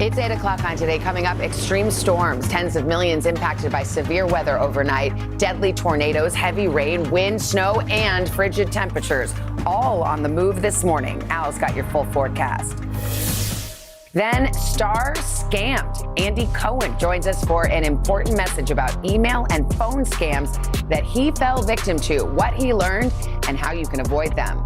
It's 8 o'clock on Today. Coming up, extreme storms, tens of millions impacted by severe weather overnight, deadly tornadoes, heavy rain, wind, snow, and frigid temperatures. All on the move this morning. Al's got your full forecast. Then, star scammed. Andy Cohen joins us for an important message about email and phone scams that he fell victim to, what he learned, and how you can avoid them.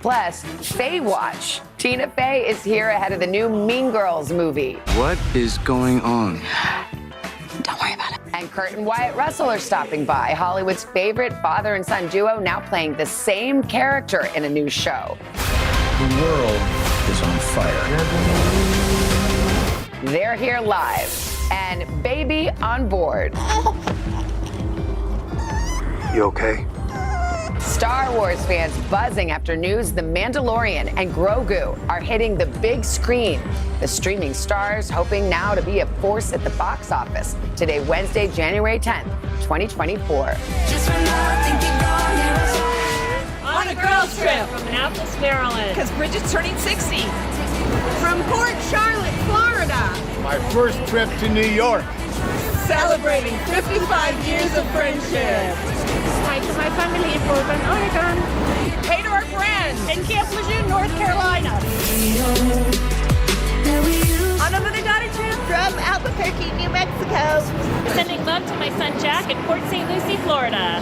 Plus, Faye Watch. Tina Fey is here ahead of the new Mean Girls movie. What is going on? Don't worry about it. And Kurt and Wyatt Russell are stopping by. Hollywood's favorite father and son duo now playing the same character in a new show. The world is on fire. They're here live. And baby on board. You okay? Star Wars fans buzzing after news The Mandalorian and Grogu are hitting the big screen. The streaming stars hoping now to be a force at the box office. Today, Wednesday, January 10th, 2024. On a girls trip from Annapolis, Maryland. Because Bridget's turning 60. From Port Charlotte, Florida. My first trip to New York. Celebrating 55 years of friendship. Hi to my family in Portland, Oregon. Hey to our friends in Camp Lejeune, North Carolina. On another daughter trip from Albuquerque, New Mexico. Sending love to my son Jack in Port St. Lucie, Florida.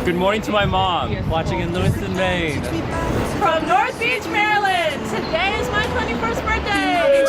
Good morning to my mom, watching in Lewiston, Maine. From North Beach, Maryland. Today is my 21st birthday.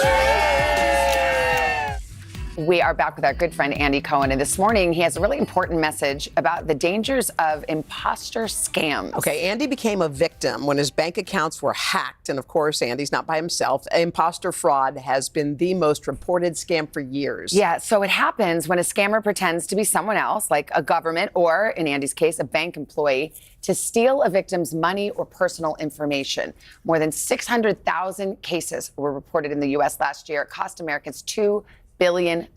We are back with our good friend Andy Cohen, and this morning he has a really important message about the dangers of imposter scams. Okay, Andy became a victim when his bank accounts were hacked, and of course, Andy's not by himself. Imposter fraud has been the most reported scam for years. Yeah, so it happens when a scammer pretends to be someone else, like a government or, in Andy's case, a bank employee, to steal a victim's money or personal information. More than 600,000 cases were reported in the U.S. last year. It cost Americans $2 billion.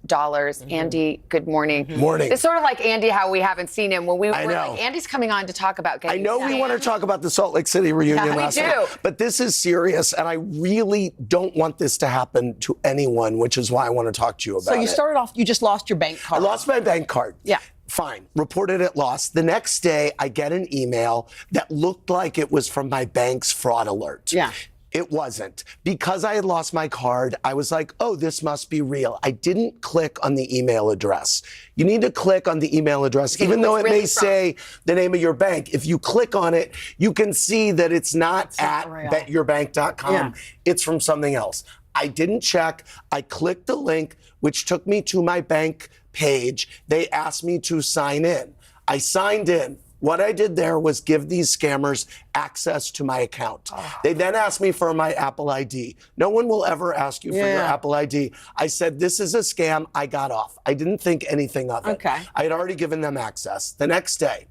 Andy, good morning. Morning. It's sort of like Andy, how we haven't seen him. When we're know. like, Andy's coming on to talk about getting I know we want to talk about the Salt Lake City reunion last night, but this is serious, and I really don't want this to happen to anyone, which is why I want to talk to you about it. So you started off, you just lost your bank card. I lost my bank card. Yeah. Fine. Reported it lost. The next day, I get an email that looked like it was from my bank's fraud alert. Yeah. It wasn't. Because I had lost my card, I was like, oh, this must be real. I didn't click on the email address. You need to click on the email address, even though it may say the name of your bank. If you click on it, you can see that it's not at betyourbank.com. Yeah. It's from something else. I didn't check. I clicked the link, which took me to my bank page. They asked me to sign in. I signed in. What I did there was give these scammers access to my account. They then asked me for my Apple ID. No one will ever ask you for your Apple ID. I said, this is a scam. I got off. I didn't think anything of it. Okay. I had already given them access. The next day,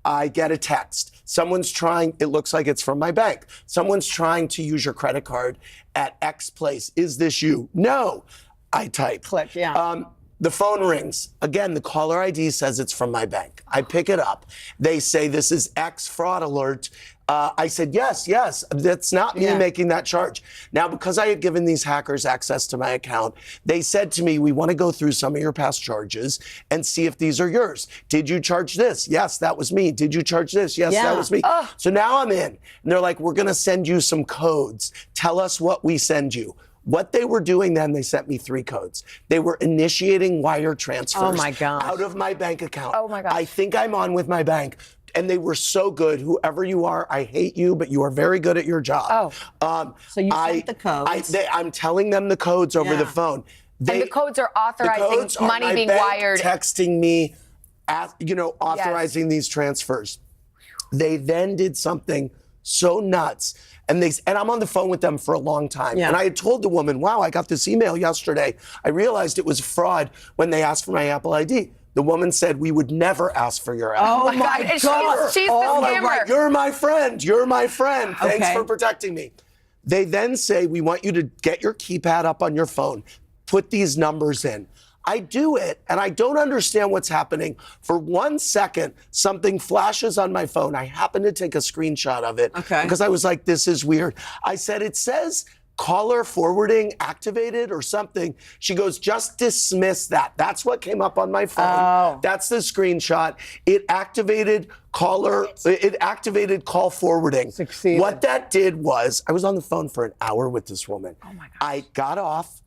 I get a text. Someone's trying, it looks like it's from my bank. Someone's trying to use your credit card at X place. Is this you? No. I type. Click, yeah. The phone rings. Again, the caller ID says it's from my bank. I pick it up. They say, this is X fraud alert. I said, yes, that's not me making that charge. Now, because I had given these hackers access to my account, they said to me, we want to go through some of your past charges and see if these are yours. Did you charge this? Yes, that was me. Did you charge this? Yes, that was me. So now I'm in. And they're like, we're going to send you some codes. Tell us what we send you. What they were doing then, they sent me 3 codes. They were initiating wire transfers out of my bank account. Oh my gosh. I think I'm on with my bank. And they were so good. Whoever you are, I hate you, but you are very good at your job. So you sent the codes. I'm telling them the codes over the phone. And the codes are authorizing money being wired. Texting me, authorizing these transfers. They then did something so nuts. And I'm on the phone with them for a long time. Yeah. And I had told the woman, wow, I got this email yesterday. I realized it was fraud when they asked for my Apple ID. The woman said, we would never ask for your Apple ID. Oh my God. She's the scammer. Right. You're my friend. You're my friend. Thanks for protecting me. They then say, we want you to get your keypad up on your phone. Put these numbers in. I do it, and I don't understand what's happening. For 1 second, something flashes on my phone. I happen to take a screenshot of it because I was like, this is weird. I said, it says caller forwarding activated or something. She goes, just dismiss that. That's what came up on my phone. Oh. That's the screenshot. It activated call forwarding. Succeeded. What that did was, I was on the phone for an hour with this woman. Oh my gosh. I got off,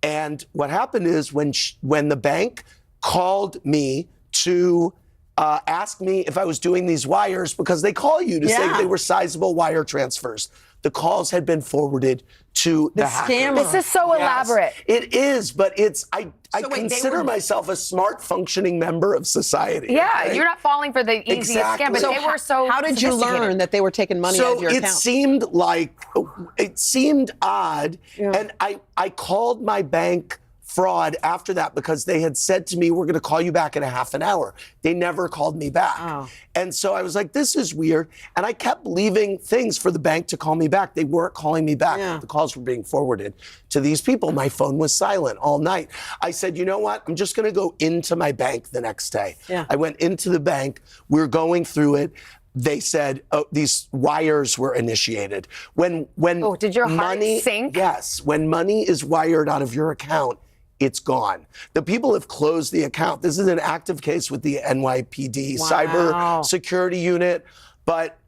and what happened is when the bank called me to ask me if I was doing these wires, because they call you to say they were sizable wire transfers. The calls had been forwarded to the hacker. scammer. This is so elaborate. It is, but I wait, they consider were- myself a smart, functioning member of society. Yeah, okay? you're not falling for the easiest Exactly. scam, but So they were so How did you sophisticated. learn that they were taking money out of So your it account? seemed odd, and I called my bank fraud after that because they had said to me, we're going to call you back in a half an hour. They never called me back. Oh. And so I was like, this is weird. And I kept leaving things for the bank to call me back. They weren't calling me back. Yeah. The calls were being forwarded to these people. My phone was silent all night. I said, you know what? I'm just going to go into my bank the next day. Yeah. I went into the bank. We're going through it. They said, oh, these wires were initiated. When did your heart money sink? Yes. When money is wired out of your account, it's gone. The people have closed the account. This is an active case with the NYPD cyber security unit, but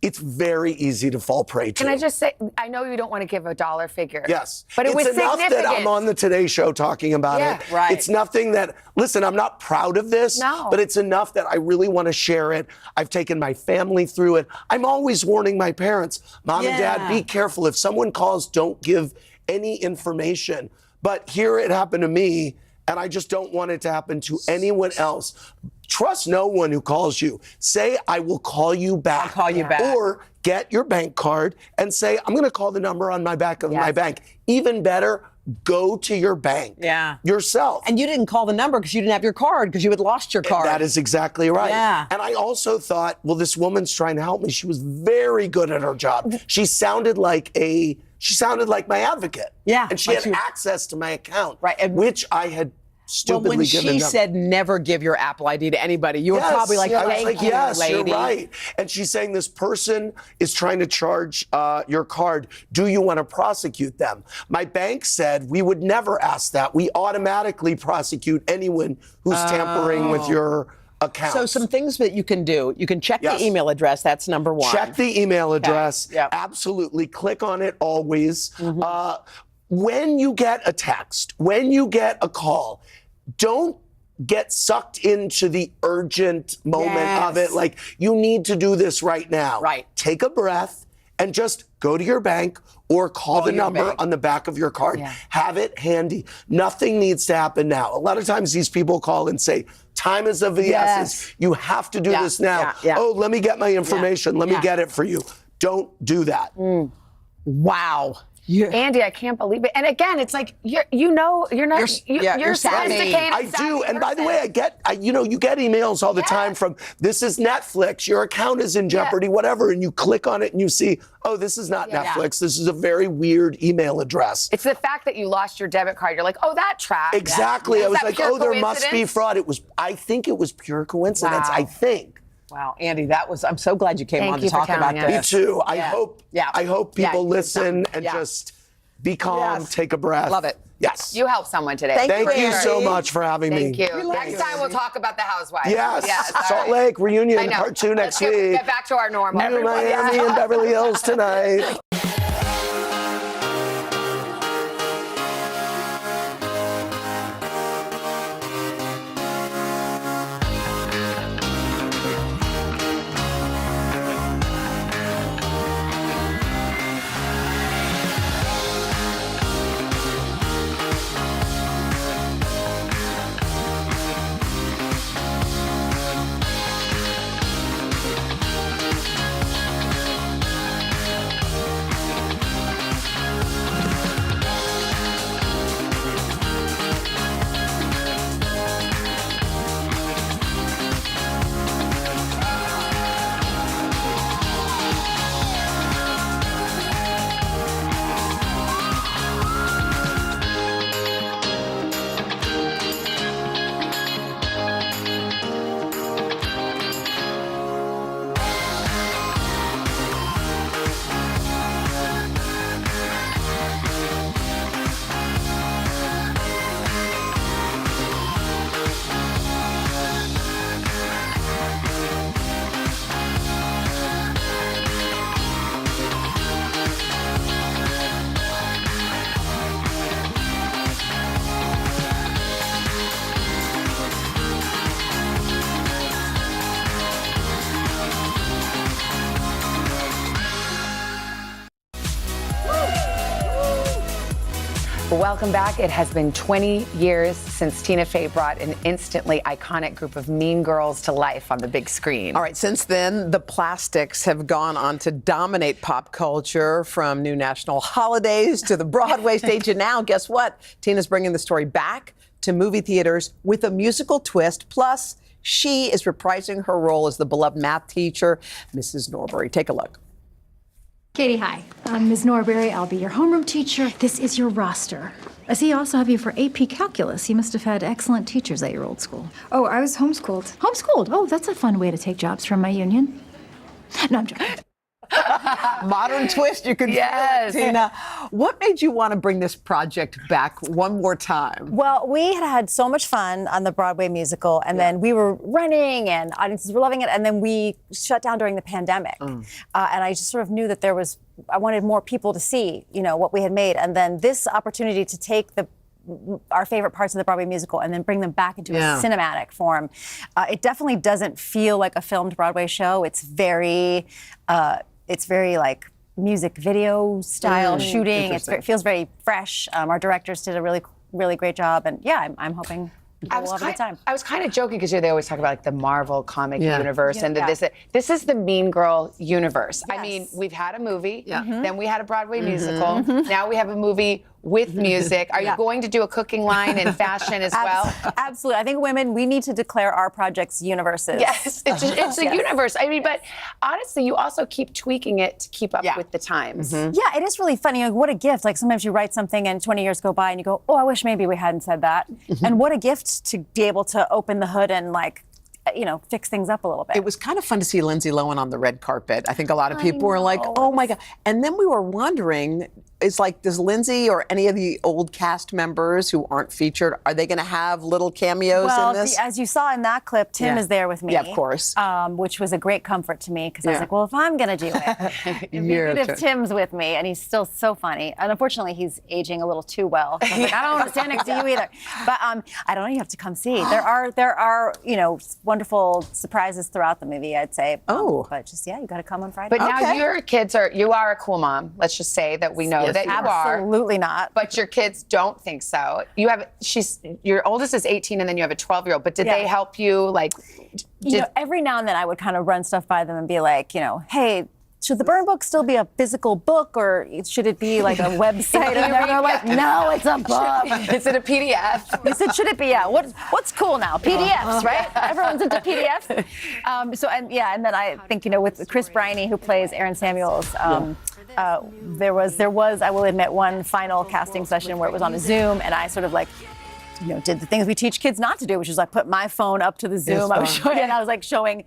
it's very easy to fall prey to. Can I just say, I know you don't want to give a dollar figure. Yes. But it was it's enough significant. that I'm on the Today Show talking about Yeah, it. right. It's nothing that, listen, I'm not proud of this, No. but it's enough that I really want to share it. I've taken my family through it. I'm always warning my parents, Mom and Dad, be careful. If someone calls, don't give any information. But here it happened to me, and I just don't want it to happen to anyone else. Trust no one who calls you. Say, I will call you back. I'll call you back. Or get your bank card and say, I'm going to call the number on my back of my bank. Even better, go to your bank yourself. And you didn't call the number because you didn't have your card because you had lost your card. That is exactly right. Yeah. And I also thought, well, this woman's trying to help me. She was very good at her job. She sounded like my advocate. Yeah, And she like had access to my account, Right, and- which I had stupidly when given she them. said never give your Apple ID to anybody, you were probably like, I was thank like, you, yes, lady. you're right. And she's saying this person is trying to charge your card. Do you want to prosecute them? My bank said we would never ask that. We automatically prosecute anyone who's tampering with your account. So some things that you can do. You can check the email address. That's number one. Check the email address. Yep. Absolutely. Click on it always. When you get a text, when you get a call, don't get sucked into the urgent moment of it. Like, you need to do this right now. Right. Take a breath and just go to your bank or call the your number bank. on the back of your card. Yeah. Have it handy. Nothing needs to happen now. A lot of times these people call and say, time is of the essence. You have to do this now. Oh, let me get my information. Let me get it for you. Don't do that. Wow. Andy, I can't believe it. And again, it's like you're not you're savvy. sophisticated. I do, and by the way, you get emails all the time from, this is Netflix, your account is in jeopardy, whatever, and you click on it and you see, oh, this is not Netflix, this is a very weird email address. It's the fact that you lost your debit card. You're like, oh, that track. Exactly. I was like, oh, there must be fraud. I think it was pure coincidence. Wow. I think. Wow, Andy, I'm so glad you came Thank on you to talk for about telling this. us. Me too. I hope people listen and just be calm, take a breath. Love it. Yes. You helped someone today. Thank you Andy. so much for having Thank me. you. Next time we'll talk about the housewives. Yes. all Salt right. Lake reunion I know. part 2 next Let's week. get back to our normal. New Miami and Beverly Hills tonight. Welcome back. It has been 20 years since Tina Fey brought an instantly iconic group of mean girls to life on the big screen. All right, since then, the plastics have gone on to dominate pop culture, from new national holidays to the Broadway stage. And now, guess what? Tina's bringing the story back to movie theaters with a musical twist. Plus, she is reprising her role as the beloved math teacher, Mrs. Norbury. Take a look. Katie, hi. I'm Ms. Norbury. I'll be your homeroom teacher. This is your roster. I see you also have you for AP Calculus. You must have had excellent teachers at your old school. Oh, I was homeschooled. Homeschooled? Oh, that's a fun way to take jobs from my union. No, I'm joking. Modern twist, you can Yes. feel it, Tina. What made you want to bring this project back one more time? Well, we had so much fun on the Broadway musical, and then we were running, and audiences were loving it, and then we shut down during the pandemic. And I just sort of knew that I wanted more people to see, what we had made, and then this opportunity to take our favorite parts of the Broadway musical and then bring them back into a cinematic form. It definitely doesn't feel like a filmed Broadway show. It's very like music video style shooting. It feels very fresh. Our directors did a really, really great job, and I'm hoping people will have a good time. I was kind of joking because they always talk about like the Marvel comic universe and this is the Mean Girl universe. Yes. I mean, we've had a movie, then we had a Broadway musical, now we have a movie with music. Are you going to do a cooking line and fashion as well? Absolutely. I think women, we need to declare our projects universes. Yes, it's a universe. I mean, but honestly, you also keep tweaking it to keep up with the times. Yeah, it is really funny. Like, what a gift. Like, sometimes you write something and 20 years go by and you go, oh, I wish maybe we hadn't said that. And what a gift to be able to open the hood and fix things up a little bit. It was kind of fun to see Lindsay Lohan on the red carpet. I think a lot of people were like, oh my God. And then we were wondering, does Lindsay or any of the old cast members who aren't featured, are they going to have little cameos in this? As you saw in that clip, Tim is there with me. Yeah, of course. Which was a great comfort to me, because I was like, well, if I'm going to do it, it'd be good if Tim's with me. And he's still so funny. And unfortunately, he's aging a little too well. So I was like, I don't want to stand next to you either. But I don't know, you have to come see. There are wonderful surprises throughout the movie, I'd say. But just, you got to come on Friday. But now your kids you are a cool mom. Let's just say that we know that you are. Absolutely not. But your kids don't think so. Your oldest is 18 and then you have a 12-year-old. But did they help you every now and then I would kind of run stuff by them and be like, hey, should the burn book still be a physical book, or should it be like a website? And they're like, no, it's a book. Is it a PDF? You said, should it be? Yeah. What's cool now? PDFs, right? Everyone's into PDFs. And then I think, with Chris Briney, who plays Aaron Samuels, there was, I will admit, one final casting session where it was on a Zoom, and I sort of did the things we teach kids not to do, which is put my phone up to the Zoom. I was showing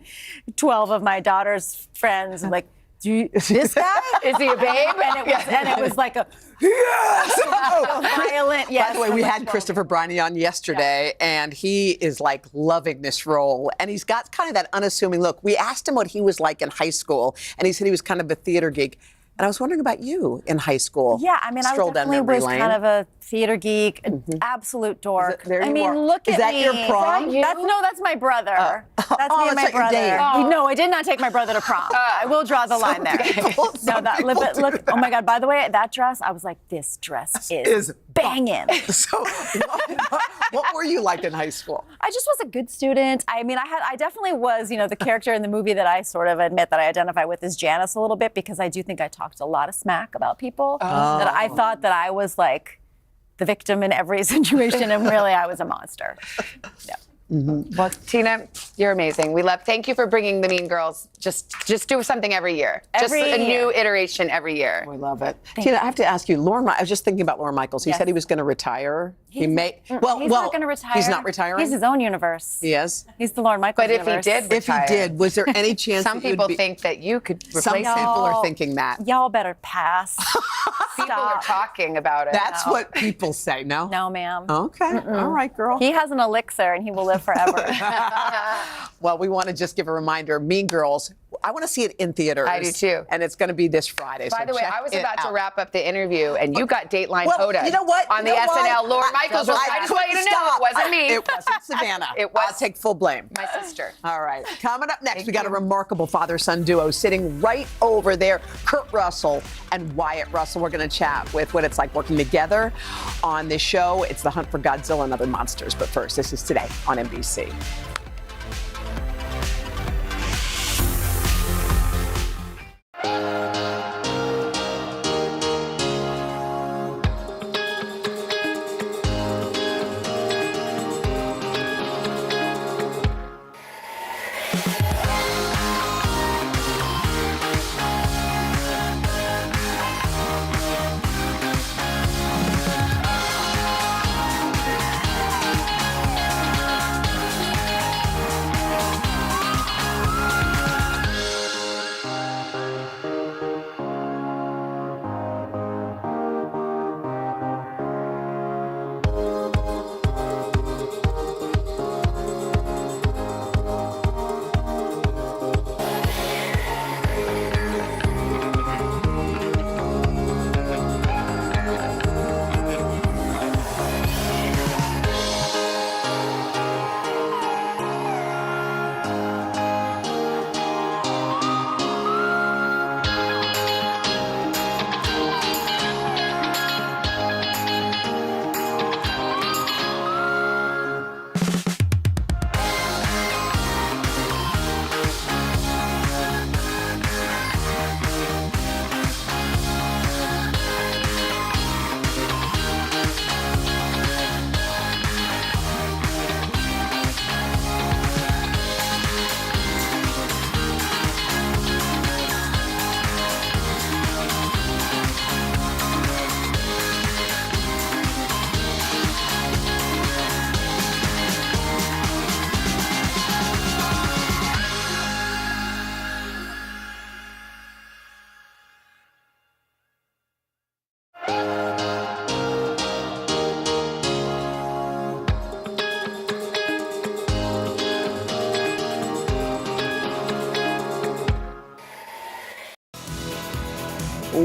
12 of my daughter's friends, and this guy? Is he a babe? And it was like a violent. Yes. By the way, we had Christopher Briney on yesterday, and he is loving this role. And he's got kind of that unassuming look. We asked him what he was like in high school, and he said he was kind of a theater geek. And I was wondering about you in high school. Yeah, I mean, I definitely was kind of a theater geek, an absolute dork. Look at me. Is that your prom? That's my brother. That's me and my brother. No, I did not take my brother to prom. I will draw the line there. Look, oh my God, by the way, that dress, I was like, this dress is banging. So what were you like in high school? I just was a good student. I mean, I definitely was, the character in the movie that I sort of admit that I identify with is Janice a little bit, because I do think I talked a lot of smack about people. That I thought that I was the victim in every situation, and really I was a monster. Yeah. Well, Tina, you're amazing. Thank you for bringing the Mean Girls. Just do something every year. A new iteration every year. We love it. Tina, I have to ask you, I was just thinking about Lorne Michaels. He said he was going to retire. He's not going to retire. He's not retiring? He's his own universe. He is? He's the Lorne Michaels universe. If he did, was there any chance some people think that you could replace some him? people are thinking that. Y'all better pass. People are talking about it. That's what people say, no? No, ma'am. Okay. All right, girl. He has an elixir, and he will live forever. Well, we want to just give a reminder, Mean Girls, I want to see it in theaters. I do too. And it's going to be this Friday. By the way, I was about to wrap up the interview, and you got Dateline Hoda. You know what? On the SNL. Lord Michaels was I just want you to know it wasn't me. It wasn't Savannah. It was. I'll take full blame. My sister. All right. Coming up next, we got a remarkable father-son duo sitting right over there. Kurt Russell and Wyatt Russell. We're going to chat with what it's like working together on this show. It's The Hunt for Godzilla and Other Monsters. But first, this is Today on NBC.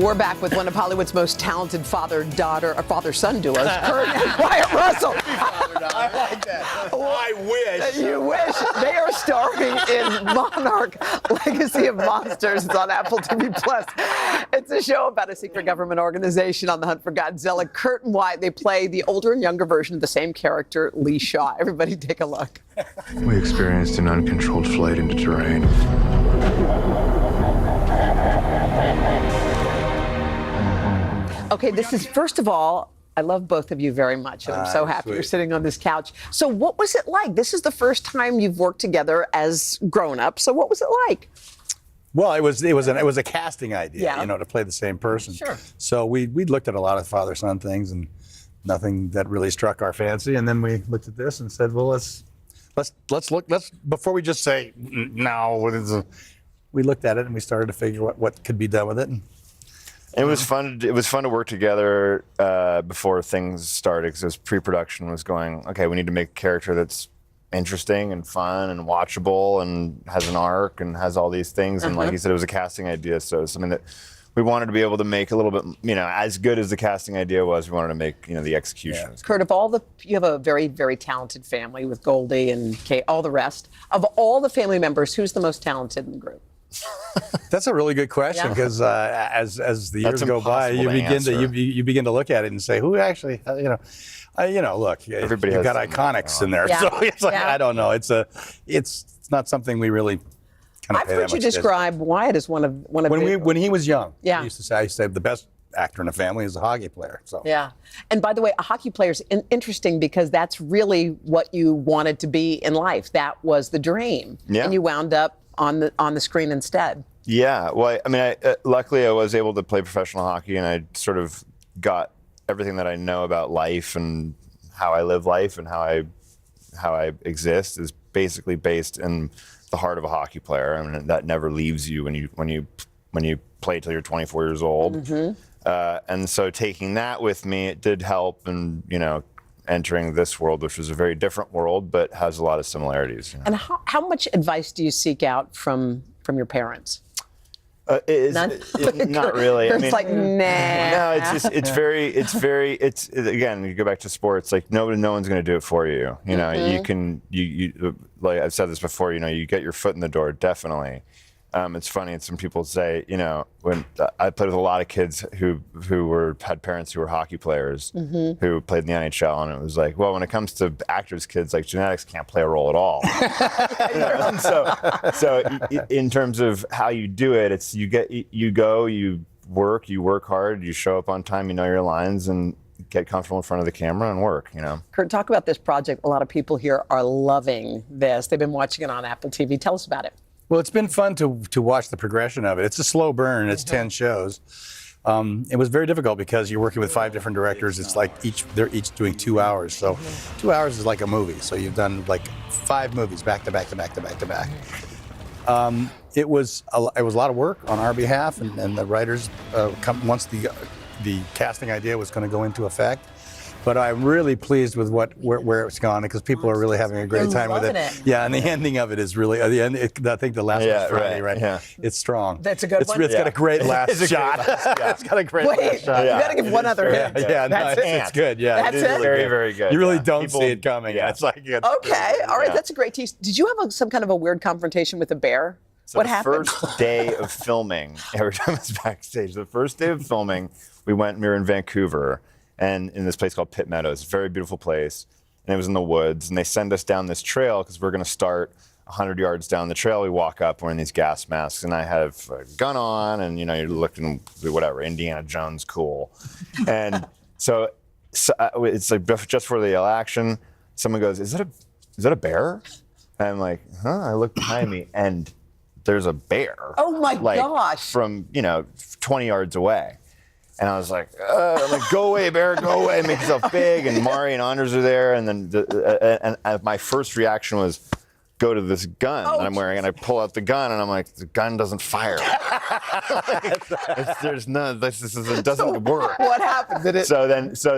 We're back with one of Hollywood's most talented father-son duos, Kurt and Wyatt Russell. I like that. I wish. You wish. They are starring in Monarch, Legacy of Monsters. It's on Apple TV+. It's a show about a secret government organization on the hunt for Godzilla. Kurt and Wyatt, they play the older and younger version of the same character, Lee Shaw. Everybody take a look. We experienced an uncontrolled flight into terrain. Okay, this is, first of all, I love both of you very much, and I'm so happy you're sitting on this couch. So what was it like? This is the first time you've worked together as grown-ups, so what was it like? Well, it was a casting idea, to play the same person. Sure. So we looked at a lot of father-son things, and nothing that really struck our fancy. And then we looked at this and said, well, let's look before we just say no. We looked at it and we started to figure what could be done with it. And it was fun. It was fun to work together before things started, because pre-production was going, okay, we need to make a character that's interesting and fun and watchable and has an arc and has all these things. And like you said, it was a casting idea, so it's something that we wanted to be able to make a little bit, as good as the casting idea was, we wanted to make, the execution. Yeah. Kurt, you have a very, very talented family with Goldie and Kate, all the rest. Of all the family members, who's the most talented in the group? That's a really good question, because as the years go by, you begin to look at it and say, who actually, look, everybody you've got iconics in there, so it's like I don't know. It's not something we really kind of. I've heard you describe Wyatt as one of when he was young. Yeah, I used to say the best actor in the family is a hockey player. So yeah, and by the way, a hockey player is interesting because that's really what you wanted to be in life. That was the dream, and you wound up on the screen instead. Yeah, well, luckily I was able to play professional hockey, and I sort of got everything that I know about life and how I live life and how I exist is basically based in the heart of a hockey player. That never leaves you when you play till you're 24 years old. And so taking that with me, it did help, and entering this world, which was a very different world, but has a lot of similarities. And how much advice do you seek out from from your parents? None? Not really. It's like, nah. No, it's again, you go back to sports, like no one's going to do it for you. You know, you like I've said this before, you know, you get your foot in the door, definitely. It's funny, and some people say, you know, when I played with a lot of kids who had parents who were hockey players who played in the NHL, and it was like, well, when it comes to actors' kids, like genetics can't play a role at all. You know? And so in terms of how you do it, it's you go, you work hard, you show up on time, you know your lines, and get comfortable in front of the camera and work, you know. Kurt, talk about this project. A lot of people here are loving this. They've been watching it on Apple TV. Tell us about it. Well, it's been fun to watch the progression of it. It's a slow burn. It's 10 shows. It was very difficult because you're working with 5 different directors. It's like they're each doing 2 hours. So 2 hours is like a movie. So you've done like 5 movies back to back to back to back to back. It was a lot of work on our behalf, and the writers once the casting idea was going to go into effect. But I'm really pleased with where it's gone, because people are really having a great time with it. Yeah, and the ending of it is really the end. I think the last one's Friday, right? Yeah, it's strong. That's a good one. It's got a great last shot. It's got a great last shot. You got to give one other hint. It's good. Yeah, that's it is it. Very, very good. You really don't see it coming. Yeah, it's like okay, all right, that's a great tease. Did you have some kind of a weird confrontation with a bear? So what happened? The first day of filming, every time it's backstage, the first day of filming, we were in Vancouver, and in this place called Pitt Meadows, very beautiful place, and it was in the woods, and they send us down this trail because we're going to start 100 yards down the trail. We walk up, we're in these gas masks, and I have a gun on, and you know, you're looking whatever, Indiana Jones cool. And so it's like just before the yell action, someone goes, is that a bear? And I'm like, huh? I look behind me, and there's a bear. Oh my gosh. From 20 yards away. And I was like, go away, bear, go away, make yourself big. And Mari and Anders are there. And then my first reaction was, go to this gun that I'm wearing. And I pull out the gun, and I'm like, the gun doesn't fire. It doesn't work. What happened? Did it? So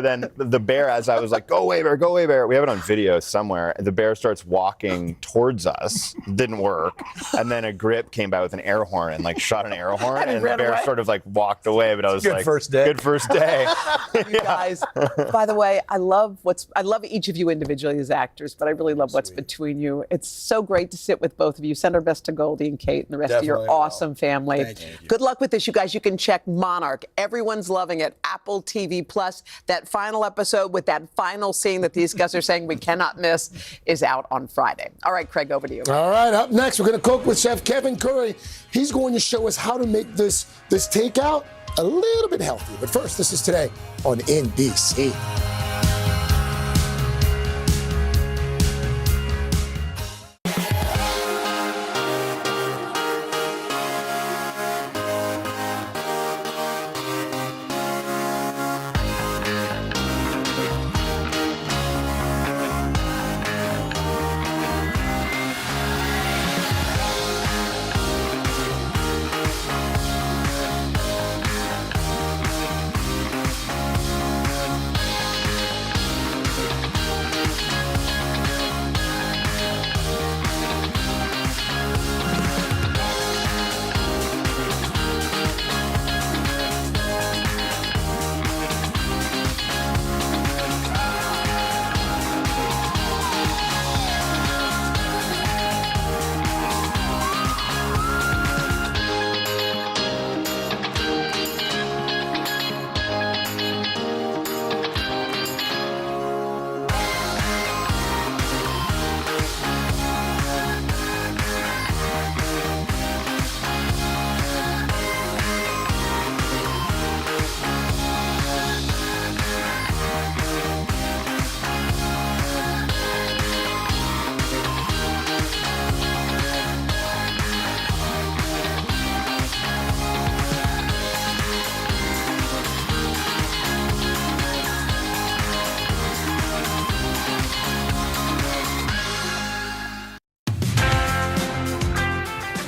then the bear, as I was like, go away, bear, go away, bear. We have it on video somewhere. The bear starts walking towards us. Didn't work. And then a grip came by with an air horn and like shot an air horn. And the bear sort of like walked away. But I was like, good first day. You guys, by the way, I love each of you individually as actors, but I really love what's between you. It's so great to sit with both of you. Send our best to Goldie and Kate and the rest of your awesome family. Thank you. Good luck with this, you guys. You can check Monarch. Everyone's loving it. Apple TV Plus. That final episode with that final scene that these guys are saying we cannot miss is out on Friday. All right, Craig, over to you. All right, up next, we're going to cook with Chef Kevin Curry. He's going to show us how to make this takeout a little bit healthier. But first, this is Today on NBC.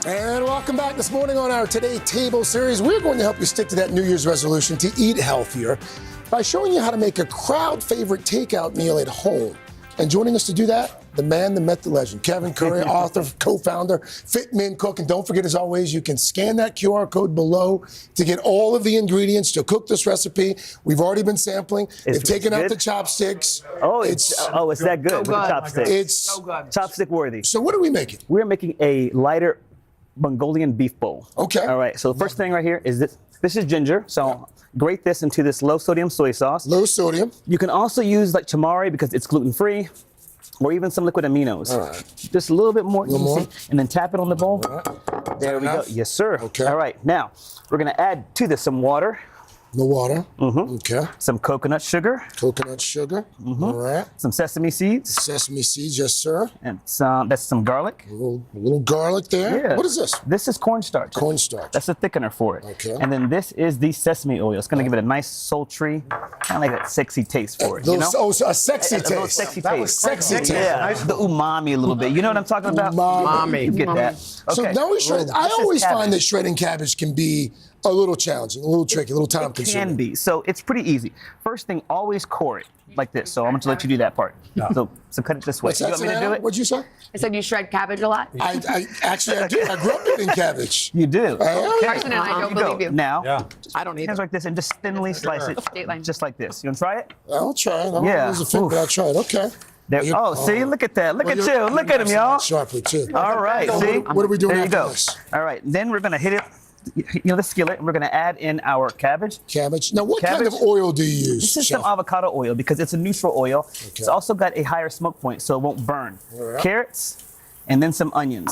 And welcome back this morning on our Today Table series. We're going to help you stick to that New Year's resolution to eat healthier by showing you how to make a crowd favorite takeout meal at home. And joining us to do that, the man, the myth, the legend. Kevin Curry, author, co-founder, Fitmin Cook. And don't forget, as always, you can scan that QR code below to get all of the ingredients to cook this recipe. We've already been sampling. They've taken out the chopsticks. Oh, it's that good with the chopsticks. It's so good. Chopstick worthy. So what are we making? We're making a lighter Mongolian beef bowl. Okay. All right. So the first thing right here is this. This is ginger. So grate this into this low sodium soy sauce. Low sodium. You can also use like tamari because it's gluten free, or even some liquid aminos. All right. Just a little bit more. A little more. And then tap it on the bowl. Right. There we go. Yes, sir. Okay. All right. Now we're gonna add to this some water. The water. Okay. Some coconut sugar. Coconut sugar. All right. Some sesame seeds. Sesame seeds, yes, sir. And that's some garlic. A little garlic there. Yeah. What is this? This is cornstarch. Cornstarch. That's a thickener for it. Okay. And then this is the sesame oil. It's going to give it a nice, sultry, kind of like that sexy taste for it. Those- you know? oh, so a sexy A little taste. sexy That taste. was sexy taste. Yeah, Nice. the umami a little bit. You know what I'm talking about? Umami. You get that. So Okay. now we shred. I This is always cabbage. find that shredding cabbage can be a little challenging, a little tricky, a little time It consuming. can be. So it's pretty easy. First thing, always core it like this. So I'm going to let you do that part. So cut it this way. What's You that, want me to do Savannah? it? What'd you say? I said you shred cabbage a lot. I actually I do. I grew up eating cabbage. You do. Carson and I don't believe you. Now, I don't need hands like this and just thinly slice it, just like this. You want to try it? I'll try it. I don't Yeah. know if it's a fit, but I'll try it. Okay. There, oh, see, look at that. Look at you. Look at him, y'all. Sharply too. All right, see? What are we doing There you after go. this? All right, then we're gonna hit it, the skillet, and we're gonna add in our cabbage. Cabbage. Now, what kind Cabbage. of oil do you use? This is Chef? some avocado oil because it's a neutral oil. It's also got a higher smoke point, so it won't burn. All right. Carrots, and then some onions.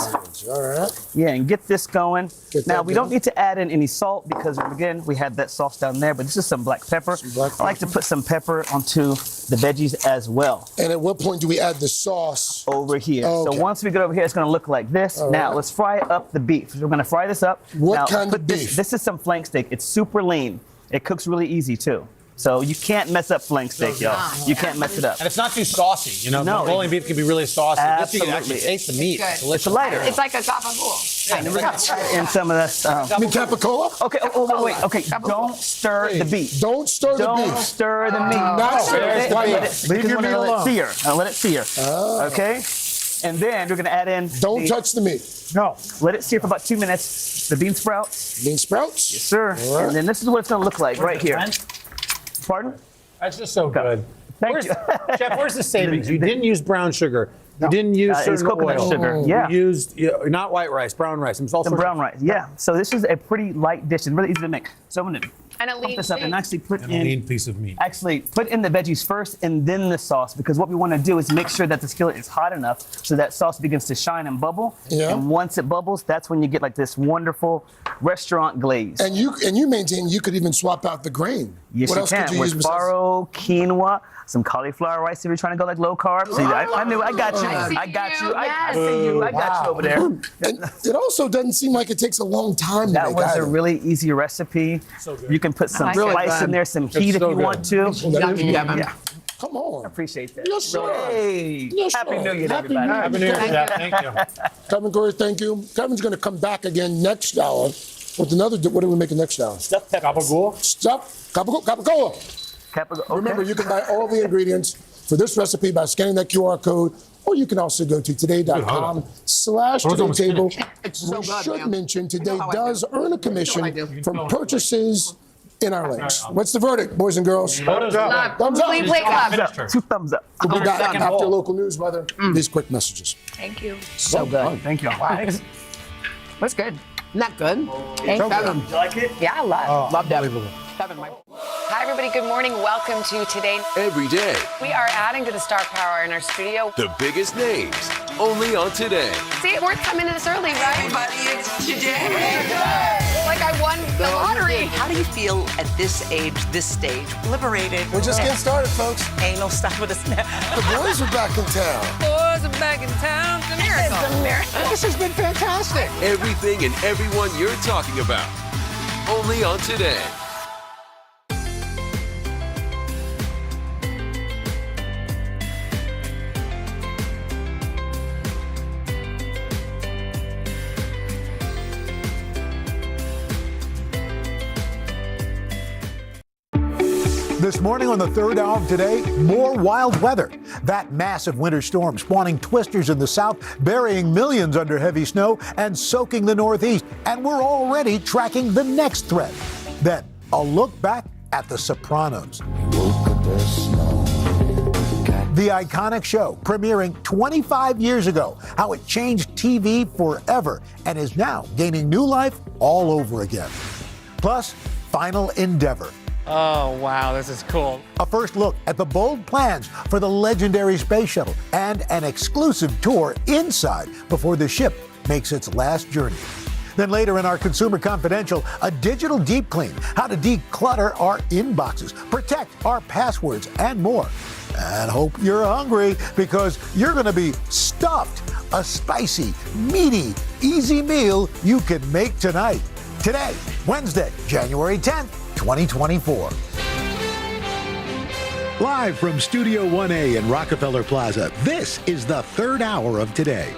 All right. Yeah, and get this going. Get Now, that we don't going. need to add in any salt because, again, we had that sauce down there, but this is some black pepper. black I like to put some pepper onto the veggies as well. And at what point do we add the sauce? Over here. Oh, So okay. once we get over here, it's going to look like this. All Now, right. let's fry up the beef. So we're going to fry this up. What Now, kind of put this- beef? This is some flank steak. It's super lean. It cooks really easy, too. So you can't mess up flank steak, y'all. You can't mess it up. And it's not too saucy. You know, No. Mongolian beef can be really saucy. This you can Absolutely. actually taste the meat. It's It's good. delicious. It's lighter. It's like a gabagool. And we're going to add in some of this. I mean, capicola? Okay, wait. Okay, don't stir the beef. Don't stir the Don't beef. stir the meat. Not stir Let it. it- Why let not? it- because we're gonna let it sear. Let it sear. Okay? And then we're going to add in. Don't touch the meat. No. Let it sear for about 2 minutes. The bean sprouts. Bean sprouts? Yes, sir. All right. And then this is what it's going to look like right here. Pardon? That's just so good. Thank you. Chef, where's the savings? You didn't use brown sugar. You didn't use It's certain coconut oil. sugar. Yeah. You used not white rice, brown rice. It was also Some brown rice. Yeah. So this is a pretty light dish. It's really easy to make. So I'm going to And a pump lean this up and steak. actually put a in. lean piece of meat. Actually, put in the veggies first and then the sauce because what we want to do is make sure that the skillet is hot enough so that sauce begins to shine and bubble. Yeah. And once it bubbles, that's when you get like this wonderful restaurant glaze. And you maintain you could even swap out the grain. Yes, what you else can. could you With use besides? farro, quinoa, some cauliflower rice if you're trying to go like low carb. See, I knew. I got you. I got you. I see you. I got you over there. And it also doesn't seem like it takes a long time to That make was either. a really easy recipe. You can put some I like it. spice in there, some heat if so you good. want to. Yummy, Kevin. Yeah, Come on. appreciate that. Yes, sir. Hey, Yes, Happy sir. New Year, to Happy everybody. New Year. Happy New Year, Chef. Thank you. Kevin Curry, thank you. Kevin's going to come back again next hour with another. What are we making next hour? Stuffed gabagool. Stuff. Capicola. Okay. Remember, you can buy all the ingredients for this recipe by scanning that QR code, or you can also go to today.com/todaytable. It's so We good, should man. mention Today You know how I does do. earn a I commission do. from purchases in our links. What's the verdict, boys and girls? Thumbs up. Thumbs up. Clean plate club. Thumbs up. 2 thumbs up. We'll be back Second after bowl. local news, brother. These quick messages. Thank you. So good. Thank you. What's good? Not good. Thank you. Kevin. You like it? Yeah, I love. Love that. Kevin, Hi, everybody. Good morning. Welcome to Today. Every day, We are adding to the star power in our studio. the biggest names, only on Today. See, we're coming in this early, right? Everybody, it's today. Like I won the lottery. How do you feel at this age, this stage? Liberated. We're just getting started, folks. Ain't no stopping us now. The boys are back in town. Boys are back in town. It's a miracle. It's a miracle. This has been fantastic. Everything and everyone you're talking about, only on Today. This morning on the third hour of today, more wild weather. That massive winter storm spawning twisters in the south, burying millions under heavy snow and soaking the northeast. And we're already tracking the next threat. Then, a look back at The Sopranos. The iconic show premiering 25 years ago, how it changed TV forever and is now gaining new life all over again. Plus, final Endeavour. Oh, wow, this is cool. A first look at the bold plans for the legendary space shuttle and an exclusive tour inside before the ship makes its last journey. Then later in our Consumer Confidential, a digital deep clean, how to declutter our inboxes, protect our passwords, and more. And hope you're hungry because you're going to be stuffed. A spicy, meaty, easy meal you can make tonight. Today, Wednesday, January 10th, 2024. Live from Studio 1A in Rockefeller Plaza, this is the third hour of Today.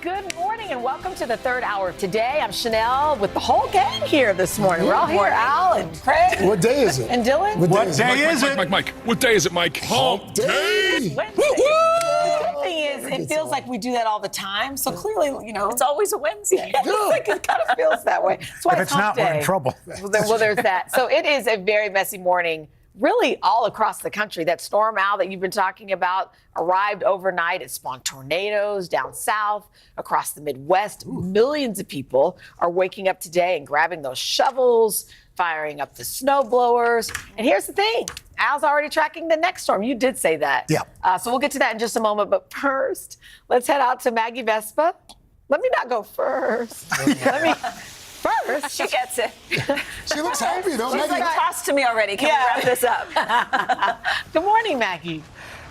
Good morning and welcome to the third hour of Today. I'm Chanel with the whole gang here this morning. We're all here. Al and Craig. What day is it? And Dylan. What day is it? Mike. What day is it, Mike? Hump day. Wednesday. The good thing is, it feels like we do that all the time. So clearly, it's always a Wednesday. It kind of feels that way. That's why If it's not, we're in trouble. Well, there's that. So it is a very messy morning, really all across the country. That storm, Al, that you've been talking about arrived overnight. It spawned tornadoes down south, across the Midwest. Millions of people are waking up today and grabbing those shovels, firing up the snow blowers. And here's the thing. Al's already tracking the next storm. You did say that. Yeah. So we'll get to that in just a moment. But first, let's head out to Maggie Vespa. Let me not go first. First, she gets it. She looks happy, though. She's like, toss to me already. Can we wrap this up? Good morning, Maggie.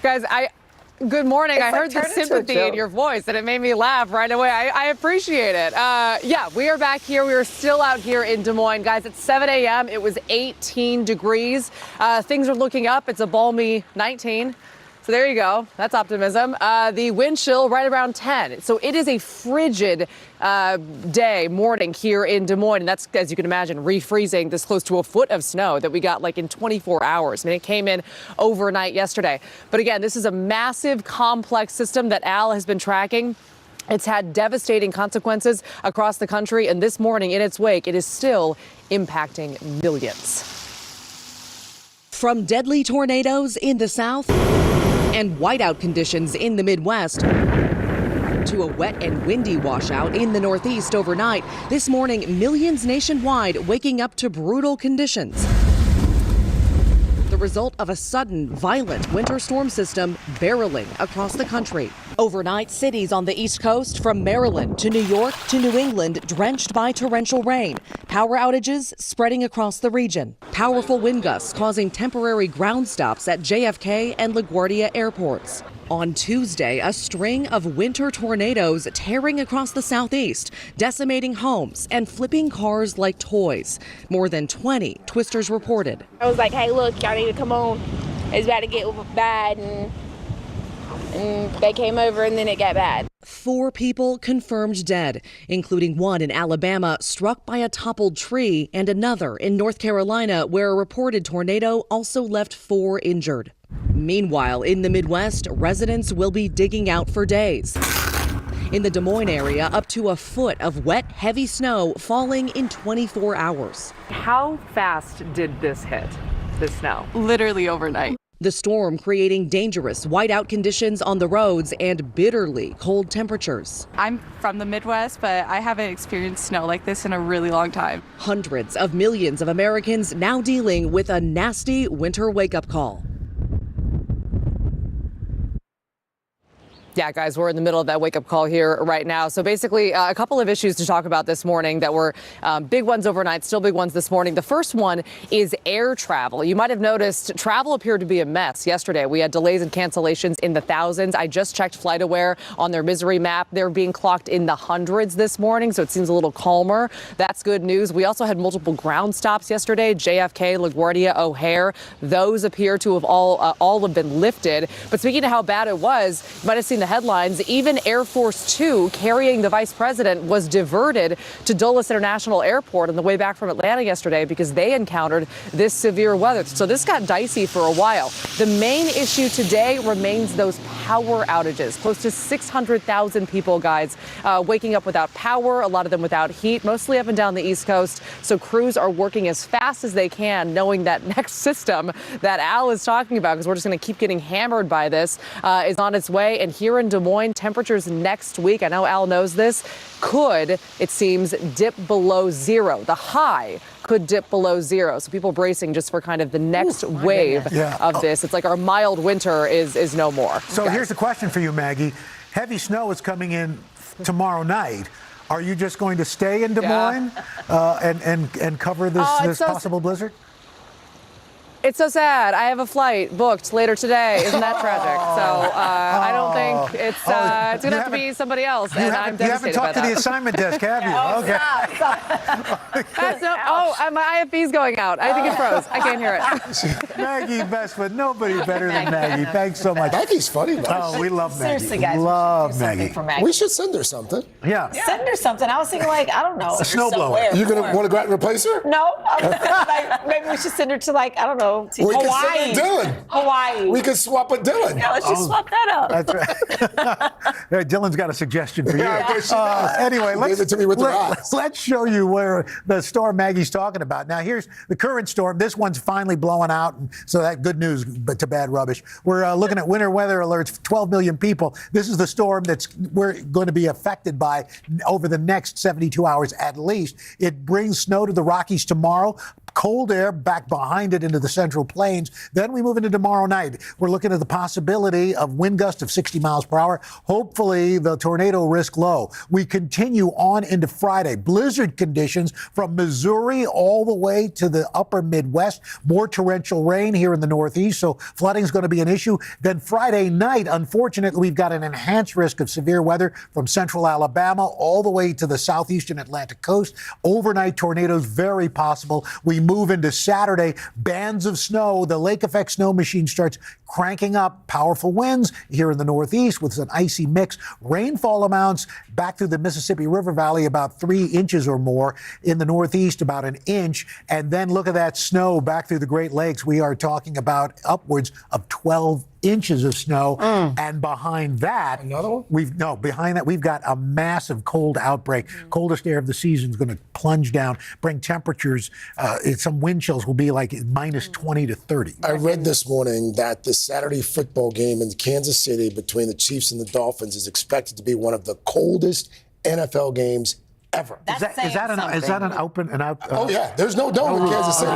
Guys, good morning. It's I like heard the turned into a sympathy in joke. your voice, and it made me laugh right away. I appreciate it. Yeah, we are back here. We are still out here in Des Moines. Guys, it's 7 a.m. It was 18 degrees. Things are looking up. It's a balmy 19. So there you go. That's optimism. The wind chill right around 10. So it is a frigid morning here in Des Moines. And that's, as you can imagine, refreezing this close to a foot of snow that we got like in 24 hours. I mean, it came in overnight yesterday. But again, this is a massive, complex system that Al has been tracking. It's had devastating consequences across the country. And this morning, in its wake, it is still impacting millions. From deadly tornadoes in the south and whiteout conditions in the Midwest to a wet and windy washout in the Northeast overnight, this morning millions nationwide waking up to brutal conditions. The result of a sudden, violent winter storm system barreling across the country. Overnight, cities on the East Coast, from Maryland to New York to New England, drenched by torrential rain. Power outages spreading across the region. Powerful wind gusts causing temporary ground stops at JFK and LaGuardia airports. On Tuesday, a string of winter tornadoes tearing across the southeast, decimating homes and flipping cars like toys. More than 20 twisters reported. I was like, hey, look, y'all need to come on. It's about to get bad. And they came over and then it got bad. 4 people confirmed dead, including one in Alabama struck by a toppled tree and another in North Carolina where a reported tornado also left 4 injured. Meanwhile, in the Midwest, residents will be digging out for days. In the Des Moines area, up to a foot of wet, heavy snow falling in 24 hours. How fast did this hit, the snow? Literally overnight. The storm creating dangerous whiteout conditions on the roads and bitterly cold temperatures. I'm from the Midwest, but I haven't experienced snow like this in a really long time. Hundreds of millions of Americans now dealing with a nasty winter wake-up call. Yeah, guys, we're in the middle of that wake-up call here right now. So basically, a couple of issues to talk about this morning that were big ones overnight, still big ones this morning. The first one is air travel. You might have noticed travel appeared to be a mess yesterday. We had delays and cancellations in the thousands. I just checked FlightAware on their misery map. They're being clocked in the hundreds this morning, so it seems a little calmer. That's good news. We also had multiple ground stops yesterday, JFK, LaGuardia, O'Hare. Those appear to have all have been lifted. But speaking of how bad it was, you might have seen the headlines. Even Air Force Two, carrying the vice president, was diverted to Dulles International Airport on the way back from Atlanta yesterday because they encountered this severe weather. So this got dicey for a while. The main issue today remains those power outages. Close to 600,000 people, guys, waking up without power, a lot of them without heat, mostly up and down the East Coast. So crews are working as fast as they can, knowing that next system that Al is talking about, because we're just going to keep getting hammered by this, is on its way. And here in Des Moines, temperatures next week, I know Al knows this, could, it seems, dip below zero. The high could dip below zero. So people bracing just for kind of the next wave of this. It's like our mild winter is no more. So here's the question for you, Maggie. Heavy snow is coming in tomorrow night. Are you just going to stay in Des Moines and cover this possible blizzard? It's so sad. I have a flight booked later today. Isn't that tragic? So I don't think it's going to have to be somebody else. And I'm devastated. You haven't talked to the assignment desk, have you? Okay. My IFB's going out. I think it froze. I can't hear it. Maggie Bestwood, nobody better than Maggie. Thanks so much. Maggie's funny, though. Oh, we love Maggie. Seriously, guys. Love Maggie. We should send her something. Yeah. Send her something. I was thinking, like, I don't know. A snowblower. You want to go out and replace her? No. Like, maybe we should send her to, like, I don't know. We can send her Dylan. Hawaii. We could swap a Dylan. Yeah, let's just swap that up. That's right. Dylan's got a suggestion for you. Anyway, let's show you where the storm Maggie's talking about. Now, here's the current storm. This one's finally blowing out, so that good news, but to bad rubbish. We're looking at winter weather alerts for 12 million people. This is the storm we're going to be affected by over the next 72 hours at least. It brings snow to the Rockies tomorrow. Cold air back behind it into the Central Plains. Then we move into tomorrow night. We're looking at the possibility of wind gusts of 60 miles per hour. Hopefully, the tornado risk low. We continue on into Friday. Blizzard conditions from Missouri all the way to the upper Midwest. More torrential rain here in the Northeast, so flooding is going to be an issue. Then Friday night, unfortunately, we've got an enhanced risk of severe weather from central Alabama all the way to the southeastern Atlantic coast. Overnight tornadoes, very possible. We move into Saturday, bands of snow. The lake effect snow machine starts cranking up. Powerful winds here in the Northeast with an icy mix. Rainfall amounts back through the Mississippi River Valley about 3 inches or more. In the Northeast, about an inch. And then look at that snow back through the Great Lakes. We are talking about upwards of 12 inches of snow. And behind that, behind that, we've got a massive cold outbreak. Coldest air of the season is going to plunge down, bring temperatures. Some wind chills will be like minus 20 to 30. I read this morning that the Saturday football game in Kansas City between the Chiefs and the Dolphins is expected to be one of the coldest NFL games ever. Is that an open? Oh yeah, there's no dome in Kansas City.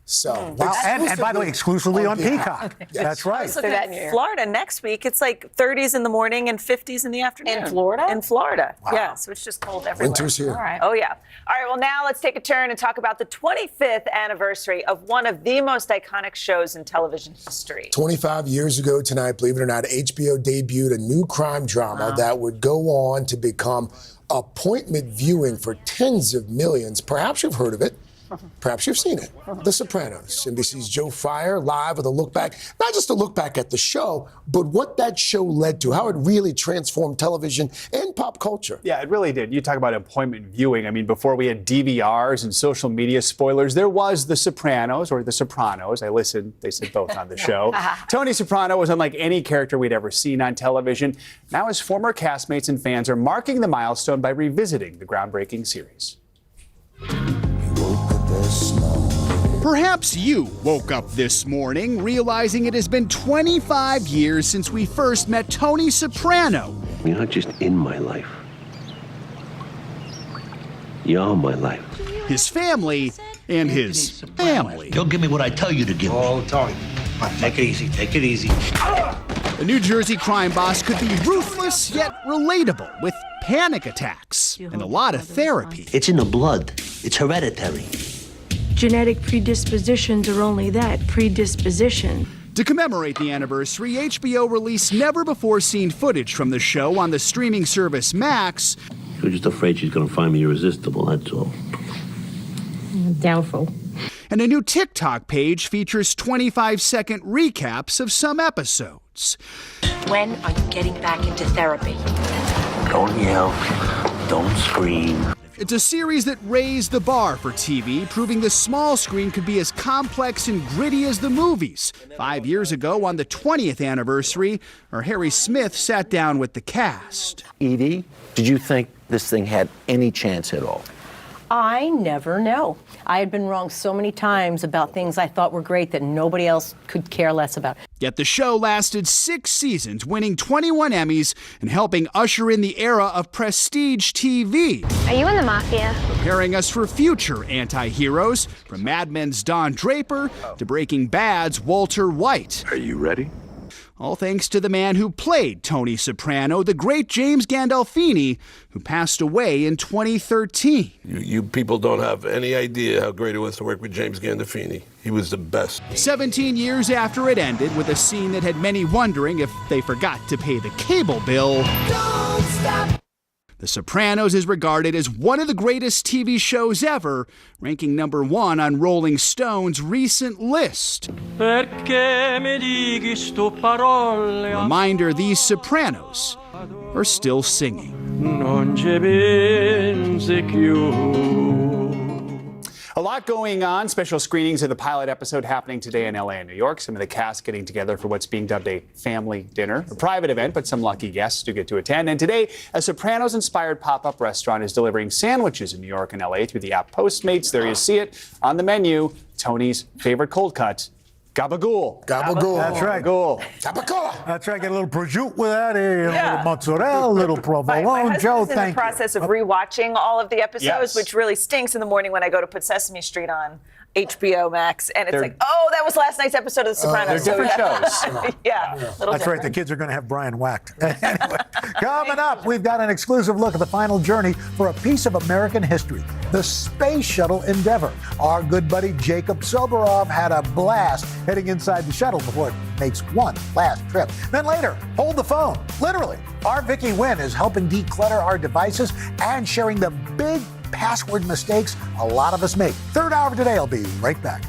So, and by the way, exclusively on Peacock. Yes. That's right. So in Florida next week, it's like 30s in the morning and 50s in the afternoon. In Florida? In Florida. Wow. Yeah, so it's just cold everywhere. Winter's here. All right. Oh, yeah. All right, well, now let's take a turn and talk about the 25th anniversary of one of the most iconic shows in television history. 25 years ago tonight, believe it or not, HBO debuted a new crime drama that would go on to become appointment viewing for tens of millions. Perhaps you've heard of it. Perhaps you've seen it. The Sopranos. NBC's Joe Fryer live with a look back, not just a look back at the show, but what that show led to, how it really transformed television and pop culture. Yeah, it really did. You talk about appointment viewing. I mean, before we had DVRs and social media spoilers, there was The Sopranos or The Sopranos. I listened. They said both on the show. Tony Soprano was unlike any character we'd ever seen on television. Now his former castmates and fans are marking the milestone by revisiting the groundbreaking series. Perhaps you woke up this morning realizing it has been 25 years since we first met Tony Soprano. You're not just in my life. You're my life. His family and his family. You'll give me what I tell you to give me. Oh, Tony. Take it easy. Take it easy. The New Jersey crime boss could be ruthless yet relatable with panic attacks and a lot of therapy. It's in the blood. It's hereditary. Genetic predispositions are only that, predisposition. To commemorate the anniversary, HBO released never-before-seen footage from the show on the streaming service Max. You're just afraid she's going to find me irresistible, that's all. Doubtful. And a new TikTok page features 25-second recaps of some episodes. When are you getting back into therapy? Don't yell. Don't scream. It's a series that raised the bar for TV, proving the small screen could be as complex and gritty as the movies. 5 years ago, on the 20th anniversary, Harry Smith sat down with the cast. Edie, did you think this thing had any chance at all? I never know. I had been wrong so many times about things I thought were great that nobody else could care less about. Yet the show lasted 6 seasons, winning 21 Emmys and helping usher in the era of prestige TV. Are you in the mafia? Preparing us for future anti-heroes, from Mad Men's Don Draper to Breaking Bad's Walter White. Are you ready? All thanks to the man who played Tony Soprano, the great James Gandolfini, who passed away in 2013. You people don't have any idea how great it was to work with James Gandolfini. He was the best. 17 years after it ended, with a scene that had many wondering if they forgot to pay the cable bill. Don't stop. The Sopranos is regarded as one of the greatest TV shows ever, ranking #1 on Rolling Stone's recent list. A reminder these Sopranos are still singing. A lot going on. Special screenings of the pilot episode happening today in LA and New York. Some of the cast getting together for what's being dubbed a family dinner. A private event, but some lucky guests do get to attend. And today, a Sopranos-inspired pop-up restaurant is delivering sandwiches in New York and LA through the app Postmates. There you see it on the menu. Tony's favorite cold cut. Gabagool. Gabagool. That's right. Gabagool. Gabagool. That's right. Get a little prosciutto with that, a little mozzarella, a little provolone. My Joe, husband's in thank the process of rewatching all of the episodes, Yes. which really stinks in the morning when I go to put Sesame Street on HBO Max, and it's They're- like, oh, that was last night's episode of The Sopranos. They're different shows. Yeah, little That's right. different. The kids are going to have Brian whacked. Anyway, coming up, we've got an exclusive look at the final journey for a piece of American history, the Space Shuttle Endeavour. Our good buddy Jacob Soberov had a blast heading inside the shuttle before it makes one last trip. Then later, hold the phone. Literally, our Vicky Wynn is helping declutter our devices and sharing the big password mistakes a lot of us make. Third hour of today, I'll be right back.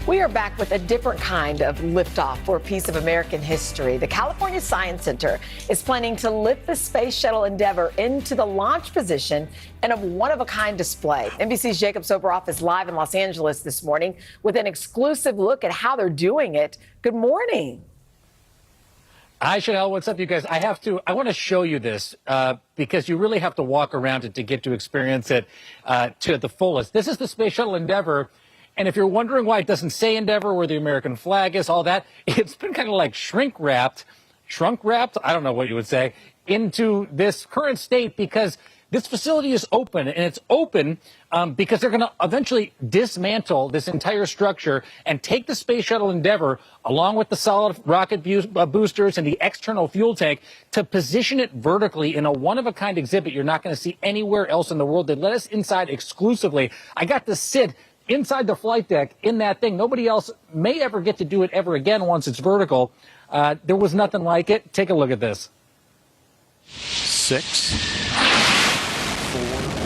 We are back with a different kind of liftoff for a piece of American history. The California Science Center is planning to lift the Space Shuttle Endeavour into the launch position in a one-of-a-kind display. NBC's Jacob Soberoff is live in Los Angeles this morning with an exclusive look at how they're doing it. Good morning. Hi, Chanel. What's up, you guys? I want to show you this because you really have to walk around it to get to experience it to the fullest. This is the Space Shuttle Endeavour. And if you're wondering why it doesn't say Endeavour, where the American flag is, all that, it's been kind of like shrunk wrapped, I don't know what you would say, into this current state because this facility is open, and it's open because they're going to eventually dismantle this entire structure and take the Space Shuttle Endeavour, along with the solid rocket boosters and the external fuel tank, to position it vertically in a one-of-a-kind exhibit you're not going to see anywhere else in the world. They let us inside exclusively. I got to sit inside the flight deck in that thing. Nobody else may ever get to do it ever again once it's vertical. There was nothing like it. Take a look at this. 6, 4.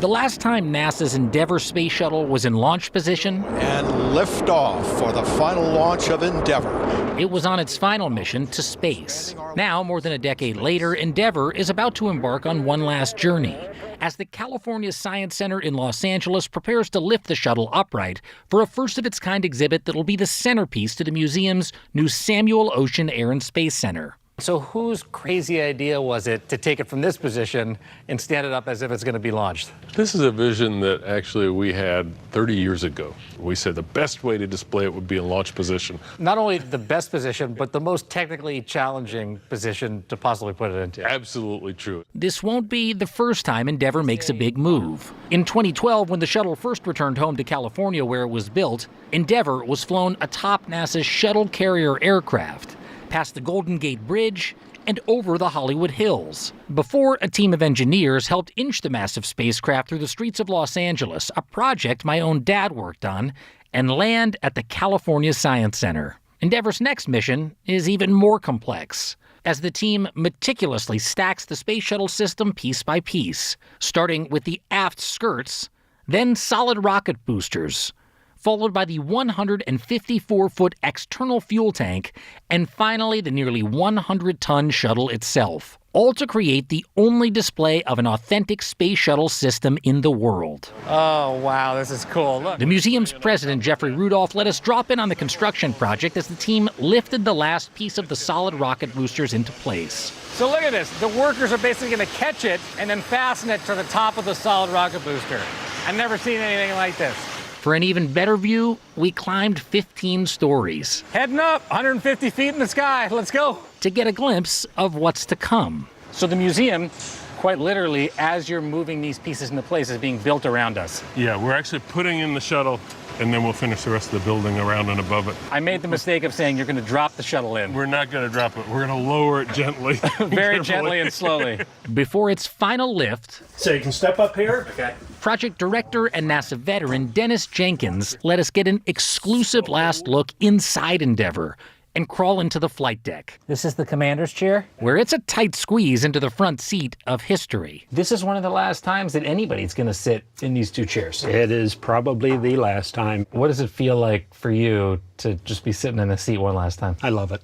The last time NASA's Endeavour space shuttle was in launch position, and liftoff for the final launch of Endeavour. It was on its final mission to space. Now, more than a decade later, Endeavour is about to embark on one last journey. as the California Science Center in Los Angeles prepares to lift the shuttle upright for a first-of-its-kind exhibit that'll be the centerpiece to the museum's new Samuel Ocean Air and Space Center. So whose crazy idea was it to take it from this position and stand it up as if it's going to be launched? This is a vision that actually we had 30 years ago. We said the best way to display it would be in launch position. Not only the best position, but the most technically challenging position to possibly put it into. Absolutely true. This won't be the first time Endeavour makes a big move. In 2012, when the shuttle first returned home to California where it was built, Endeavour was flown atop NASA's shuttle carrier aircraft, past the Golden Gate Bridge, and over the Hollywood Hills, before a team of engineers helped inch the massive spacecraft through the streets of Los Angeles, a project my own dad worked on, and land at the California Science Center. Endeavour's next mission is even more complex, as the team meticulously stacks the space shuttle system piece by piece, starting with the aft skirts, then solid rocket boosters, followed by the 154-foot external fuel tank, and finally the nearly 100-ton shuttle itself, all to create the only display of an authentic space shuttle system in the world. Oh, wow, this is cool. Look. The museum's president, Jeffrey Rudolph, let us drop in on the construction project as the team lifted the last piece of the solid rocket boosters into place. So look at this. The workers are basically going to catch it and then fasten it to the top of the solid rocket booster. I've never seen anything like this. For an even better view, we climbed 15 stories. Heading up, 150 feet in the sky. Let's go. To get a glimpse of what's to come. So the museum, quite literally, as you're moving these pieces into place, is being built around us. Yeah, we're actually putting in the shuttle, and then we'll finish the rest of the building around and above it. I made the mistake of saying you're going to drop the shuttle in. We're not going to drop it. We're going to lower it gently. Very gently and slowly. Before its final lift, So you can step up here. Okay. Project director and NASA veteran Dennis Jenkins let us get an exclusive last look inside Endeavour and crawl into the flight deck. This is the commander's chair? Where it's a tight squeeze into the front seat of history. This is one of the last times that anybody's going to sit in these two chairs. It is probably the last time. What does it feel like for you to just be sitting in the seat one last time? I love it.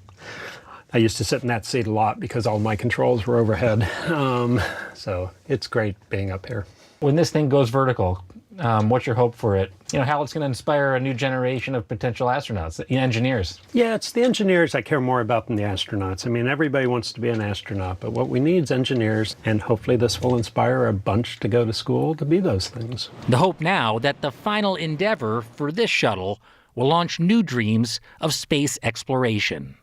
I used to sit in that seat a lot because all my controls were overhead. So it's great being up here. When this thing goes vertical, what's your hope for it? You know, how it's going to inspire a new generation of potential astronauts, engineers. Yeah, it's the engineers I care more about than the astronauts. I mean, everybody wants to be an astronaut, but what we need is engineers, and hopefully this will inspire a bunch to go to school to be those things. The hope now that the final endeavor for this shuttle will launch new dreams of space exploration.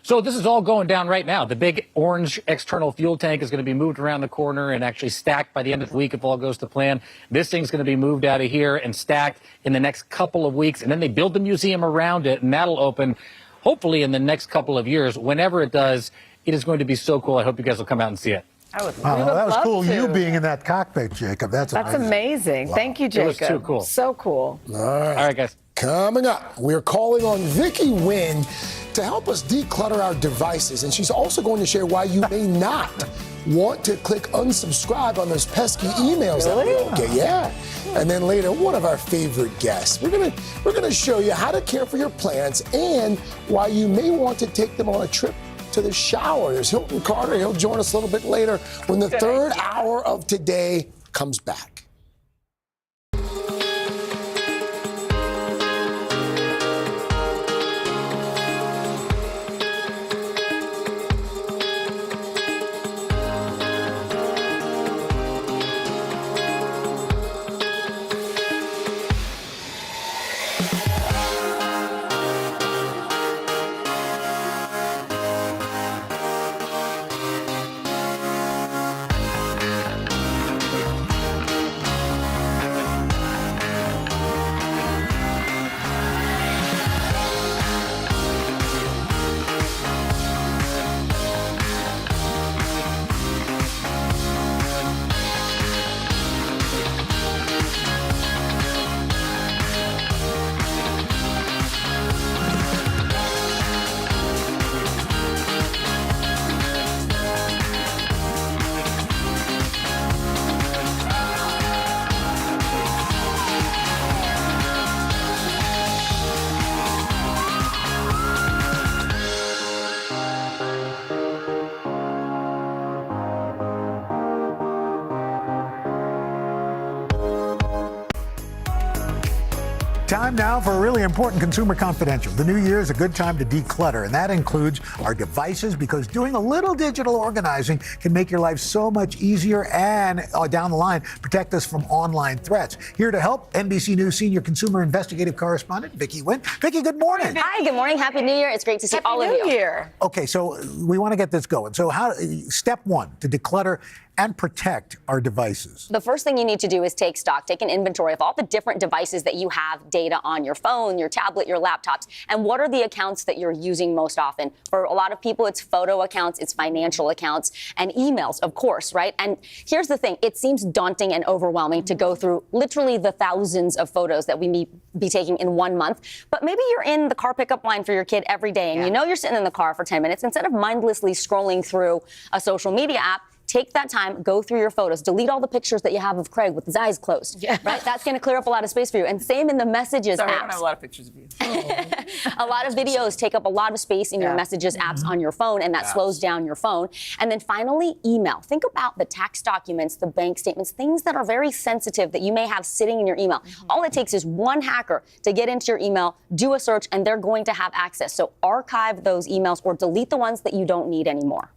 So this is all going down right now. The big orange external fuel tank is going to be moved around the corner and actually stacked by the end of the week if all goes to plan. This thing's going to be moved out of here and stacked in the next couple of weeks. And then they build the museum around it, and that'll open hopefully in the next couple of years. Whenever it does, it is going to be so cool. I hope you guys will come out and see it. I would Wow, that was love cool. to. You being in that cockpit, Jacob. That's amazing. Wow. Thank you, Jacob. It was too cool. So cool. All right. All right, guys. Coming up, we're calling on Vicky Nguyen to help us declutter our devices, and she's also going to share why you may not want to click unsubscribe on those pesky emails that we all get. Yeah. And then later, one of our favorite guests. We're gonna show you how to care for your plants and why you may want to take them on a trip to the shower. There's Hilton Carter. He'll join us a little bit later when the third hour of Today comes back. Time now for a really important Consumer Confidential. The new year is a good time to declutter, and that includes our devices, because doing a little digital organizing can make your life so much easier and, down the line, protect us from online threats. Here to help, NBC News senior consumer investigative correspondent Vicki Wynn. Vicki, good morning. Hi, good morning. Happy New Year. It's great to see all of you. Happy New Year. Okay, so we want to get this going. So step one, to declutter and protect our devices. The first thing you need to do is take stock, take an inventory of all the different devices that you have data on your phone, your tablet, your laptops, and what are the accounts that you're using most often. For a lot of people, it's photo accounts, it's financial accounts, and emails, of course, right? And here's the thing, it seems daunting and overwhelming to go through literally the thousands of photos that we may be taking in 1 month, but maybe you're in the car pickup line for your kid every day, and you know you're sitting in the car for 10 minutes. Instead of mindlessly scrolling through a social media app, take that time, go through your photos, delete all the pictures that you have of Craig with his eyes closed, right? That's going to clear up a lot of space for you. And same in the messages apps. I don't have a lot of pictures of you. A lot of videos take up a lot of space in your messages apps on your phone, and that slows down your phone. And then finally, email. Think about the tax documents, the bank statements, things that are very sensitive that you may have sitting in your email. All it takes is one hacker to get into your email, do a search, and they're going to have access. So archive those emails or delete the ones that you don't need anymore.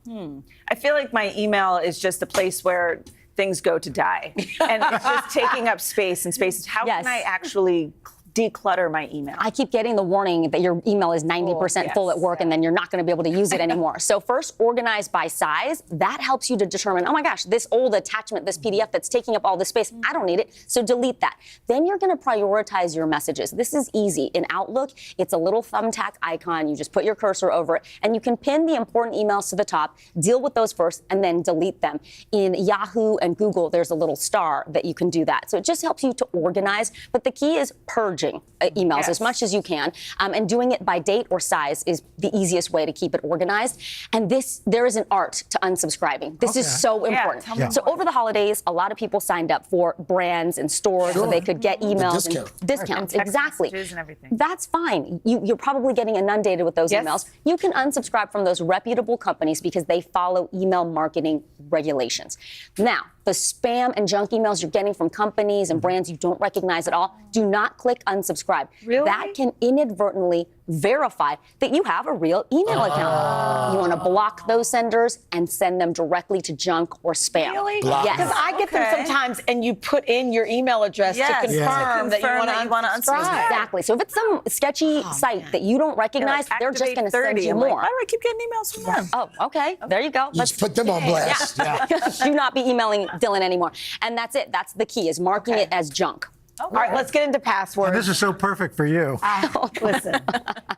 I feel like my email is just a place where things go to die. And it's just taking up space and spaces. How can I actually declutter my email? I keep getting the warning that your email is 90% full at work and then you're not going to be able to use it anymore. So first, organize by size. That helps you to determine, oh my gosh, this old attachment, this PDF that's taking up all this space, I don't need it. So delete that. Then you're going to prioritize your messages. This is easy. In Outlook, it's a little thumbtack icon. You just put your cursor over it and you can pin the important emails to the top, deal with those first, and then delete them. In Yahoo and Google, there's a little star that you can do that. So it just helps you to organize. But the key is purging emails as much as you can, and doing it by date or size is the easiest way to keep it organized. And there is an art to unsubscribing. This is so important. So over the holidays, a lot of people signed up for brands and stores so they could get emails and discounts. Exactly. And everything. That's fine. You're probably getting inundated with those emails. You can unsubscribe from those reputable companies because they follow email marketing regulations. Now, the spam and junk emails you're getting from companies and brands you don't recognize at all, do not click unsubscribe. Really? That can inadvertently verify that you have a real email account. You want to block those senders and send them directly to junk or spam. Really? Yes. Because I get them sometimes, and you put in your email address to confirm that you want to unsubscribe. Exactly. So if it's some sketchy site that you don't recognize, they're just going to send you more. Why do I keep getting emails from them? Oh, okay. There you go. Let's put them on blast. Do not be emailing Dylan anymore. And that's it. That's the key, is marking it as junk. All right, let's get into passwords. And this is so perfect for you. Listen,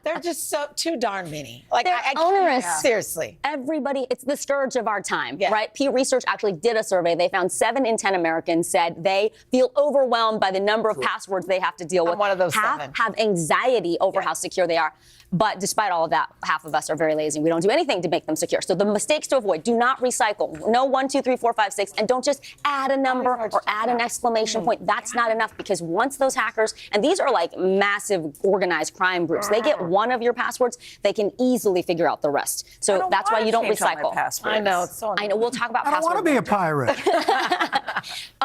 they're just too darn many. Like, they're I onerous. Seriously. Everybody, it's the scourge of our time, right? Pew Research actually did a survey. They found 7 in 10 Americans said they feel overwhelmed by the number of passwords they have to deal with. I'm one of those 7. Have anxiety over how secure they are. But despite all of that, half of us are very lazy. We don't do anything to make them secure. So the mistakes to avoid: do not recycle. No 1, 2, 3, 4, 5, 6, and don't just add a number or add an exclamation point. That's not enough, because once those hackers, and these are like massive organized crime groups, they get one of your passwords, they can easily figure out the rest. So that's why you don't recycle. I know. It's so I know. We'll talk about I don't passwords. want to be a pirate.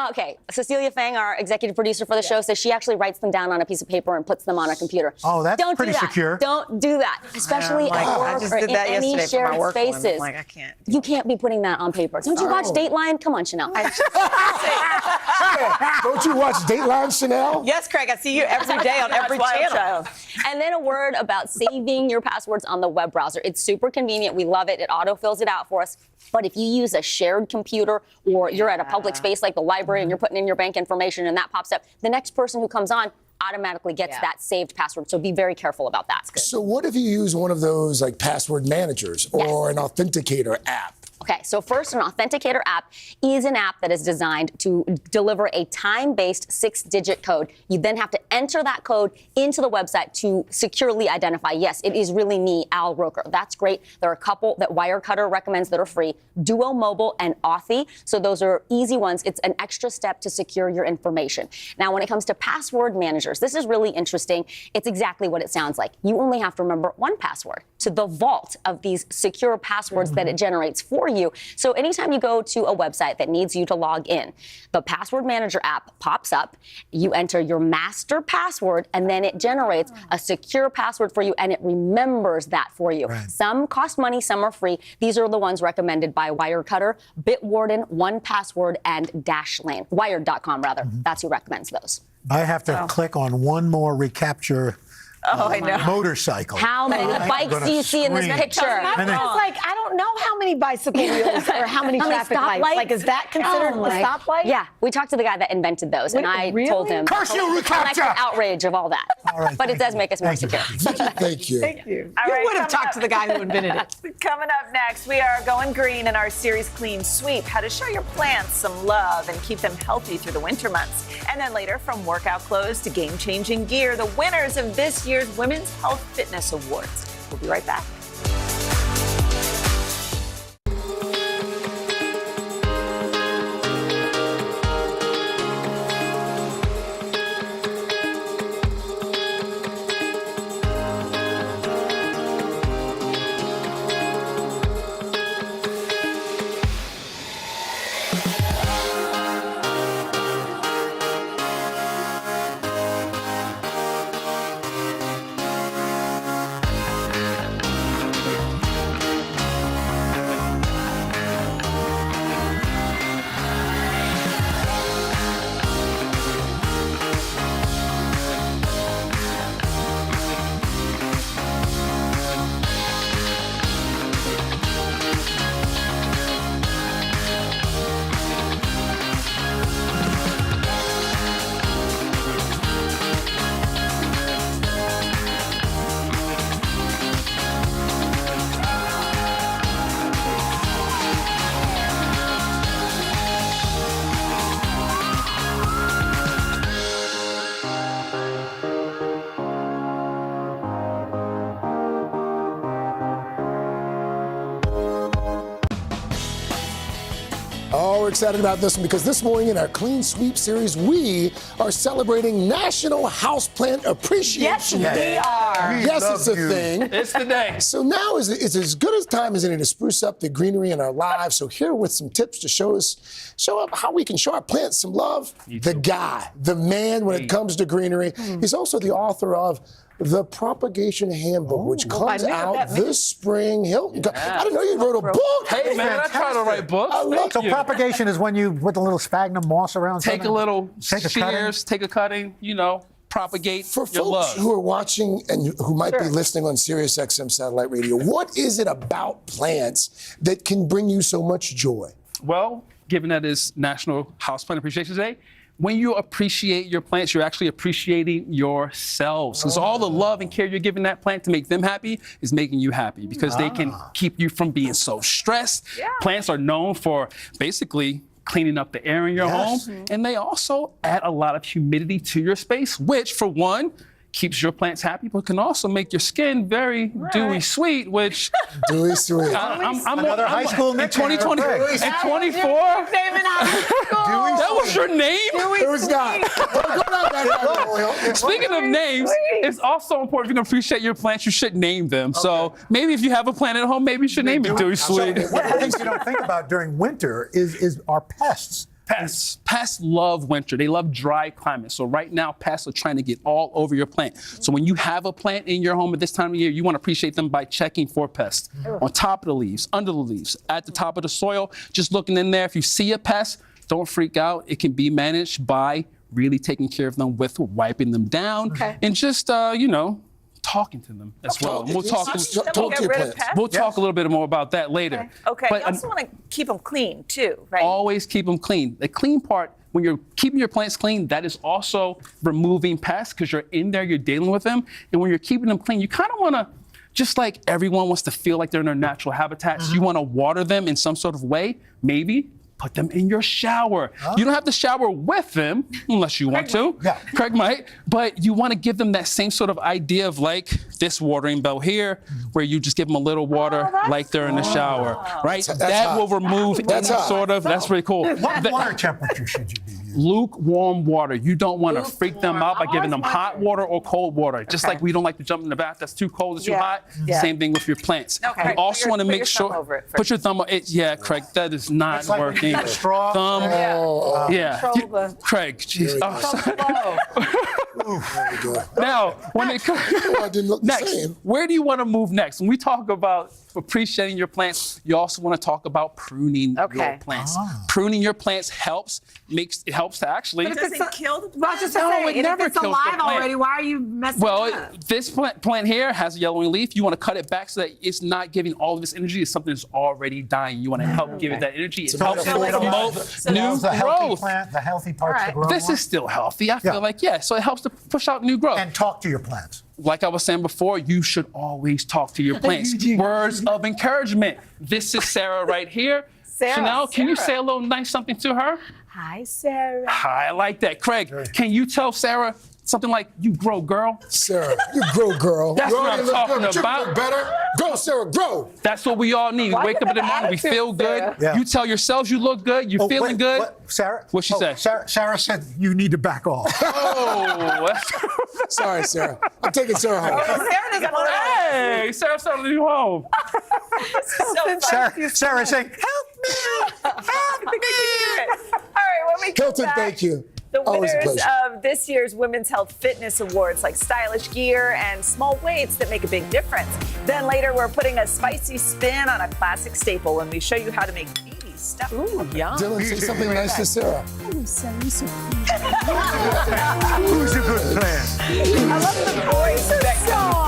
Okay, Cecilia Fang, our executive producer for the show, says she actually writes them down on a piece of paper and puts them on a computer. Oh, that's Don't pretty do that. secure. Don't do that, especially at I work just or did in that any yesterday for my shared work one. I'm spaces. like, I can't. You can't be putting that on paper. Don't you watch Dateline? Come on, Chanel. Don't you watch Dateline, Chanel? Yes, Craig, I see you every day on every channel. And then a word about saving your passwords on the web browser. It's super convenient. We love it. It auto-fills it out for us. But if you use a shared computer, or you're at a public space like the library and you're putting in your bank information and that pops up, the next person who comes on automatically gets that saved password. So be very careful about that. So what if you use one of those like password managers or an authenticator app? Okay, so first, an authenticator app is an app that is designed to deliver a time-based 6-digit code. You then have to enter that code into the website to securely identify, yes, it is really me, Al Roker. That's great. There are a couple that Wirecutter recommends that are free: Duo Mobile and Authy. So those are easy ones. It's an extra step to secure your information. Now, when it comes to password managers, this is really interesting. It's exactly what it sounds like. You only have to remember one password. to the vault of these secure passwords that it generates for you. So anytime you go to a website that needs you to log in, the Password Manager app pops up, you enter your master password, and then it generates a secure password for you, and it remembers that for you. Right. Some cost money, some are free. These are the ones recommended by Wirecutter, Bitwarden, 1Password, and Dashlane. Wired.com, rather. That's who recommends those. I have to click on one more recapture I know. motorcycle. How many bikes do you see in this picture? I was like, I don't know how many bicycle wheels or how many traffic lights. Like, is that considered a stoplight? Yeah, we talked to the guy that invented those, and I told him Curse you, recapture! collective outrage of all that. All right, but it does make us more secure. Thank you. Thank you. All right, You would have talked to the guy who invented it. Coming up next, we are going green in our series Clean Sweep, how to show your plants some love and keep them healthy through the winter months. And then later, from workout clothes to game-changing gear, the winners of this year's Women's Health Fitness Awards. We'll be right back. Oh, we're excited about this one because this morning in our Clean Sweep series, we are celebrating National Houseplant Appreciation Day. Yes, we are. Yes, it's a thing. It's the day. So now is as good a time as any to spruce up the greenery in our lives. So here with some tips to show up how we can show our plants some love. The guy, the man when it comes to greenery. He's also the author of The Propagation Handbook, which comes out this spring. Hilton, I didn't know you wrote a book. Hey, man, I try to write books. So propagation is when you put a little sphagnum moss around Take something? a little Take a shears, take a cutting, propagate For your folks love. who are watching and who might be listening on Sirius XM satellite radio, what is it about plants that can bring you so much joy? Well, given that it's National Houseplant Appreciation Day, when you appreciate your plants, you're actually appreciating yourselves. Because all the love and care you're giving that plant to make them happy is making you happy because they can keep you from being so stressed. Yeah. Plants are known for basically cleaning up the air in your home. And they also add a lot of humidity to your space, which for one, keeps your plants happy, but can also make your skin very dewy sweet, which... Dewy sweet. I'm Another high school in 2020, in 24. That was your name? It was not. Speaking of names, it's also important if you can appreciate your plants, you should name them. So maybe if you have a plant at home, maybe you should name it Dewy Sweet. One of the things you don't think about during winter is our pests. Pests love winter. They love dry climates. So right now, pests are trying to get all over your plant. So when you have a plant in your home at this time of year, you want to appreciate them by checking for pests. On top of the leaves, under the leaves, at the top of the soil, just looking in there. If you see a pest, don't freak out. It can be managed by really taking care of them with wiping them down and just, talking to them as well. And we'll talk a little bit more about that later. Okay. But you also want to keep them clean too, right? Always keep them clean. The clean part, when you're keeping your plants clean, that is also removing pests because you're in there, you're dealing with them. And when you're keeping them clean, you kind of want to, just like everyone wants to feel like they're in their natural habitats, you want to water them in some sort of way, maybe. Put them in your shower. You don't have to shower with them unless you want to. Craig might. But you want to give them that same sort of idea of like this watering bell here, where you just give them a little water like they're in the shower, right? That will remove any sort of, that's pretty cool. What water temperature should you be using? lukewarm water. You don't want to freak them out by giving them hot water or cold water. Just like we don't like to jump in the bath that's too cold, it's too hot. Same thing with your plants. You also want to make sure. Put your thumb on it. Yeah, Craig, that is not working. Straw. Thumb. Craig, jeez. Now, when it comes next, where do you want to move next? When we talk about appreciating your plants, you also want to talk about pruning your plants. Pruning your plants helps to actually. But if it's kill the plant. Well, just no, it never if it's kills alive the plant. already, why are you messing it up? This plant here has a yellowing leaf. You want to cut it back so that it's not giving all of this energy. It's something that's already dying. You want to help give it that energy. It helps promote new growth. The healthy parts to grow. This is still healthy. I feel like, so it helps to push out new growth. And talk to your plants. Like I was saying before, you should always talk to your plants. Words of encouragement. This is Sarah right here. Chanel, can you say a little nice something to her? Hi, Sarah. I like that. Craig, can you tell Sarah something like, you grow, girl? Sarah, you grow, girl. That's what I'm talking good. about. Better. Grow, Sarah, grow. That's what we all need. We wake up in the morning, we feel good. You tell yourselves you look good, you're feeling good. Sarah? What'd she say? Sarah said you need to back off. Sorry, Sarah. I'm taking Sarah home. Hey, Sarah started to leave home. Sarah saying, help me! Help me! All right, when we come Hilton, back, thank you. the Always a winners pleasure. of this year's Women's Health Fitness Awards, like stylish gear and small weights that make a big difference. Then later, we're putting a spicy spin on a classic staple when we show you how to make beauty stuff. Ooh, yum. Dylan, say something nice to Sarah. Who's a good plan? I love the voice that comes.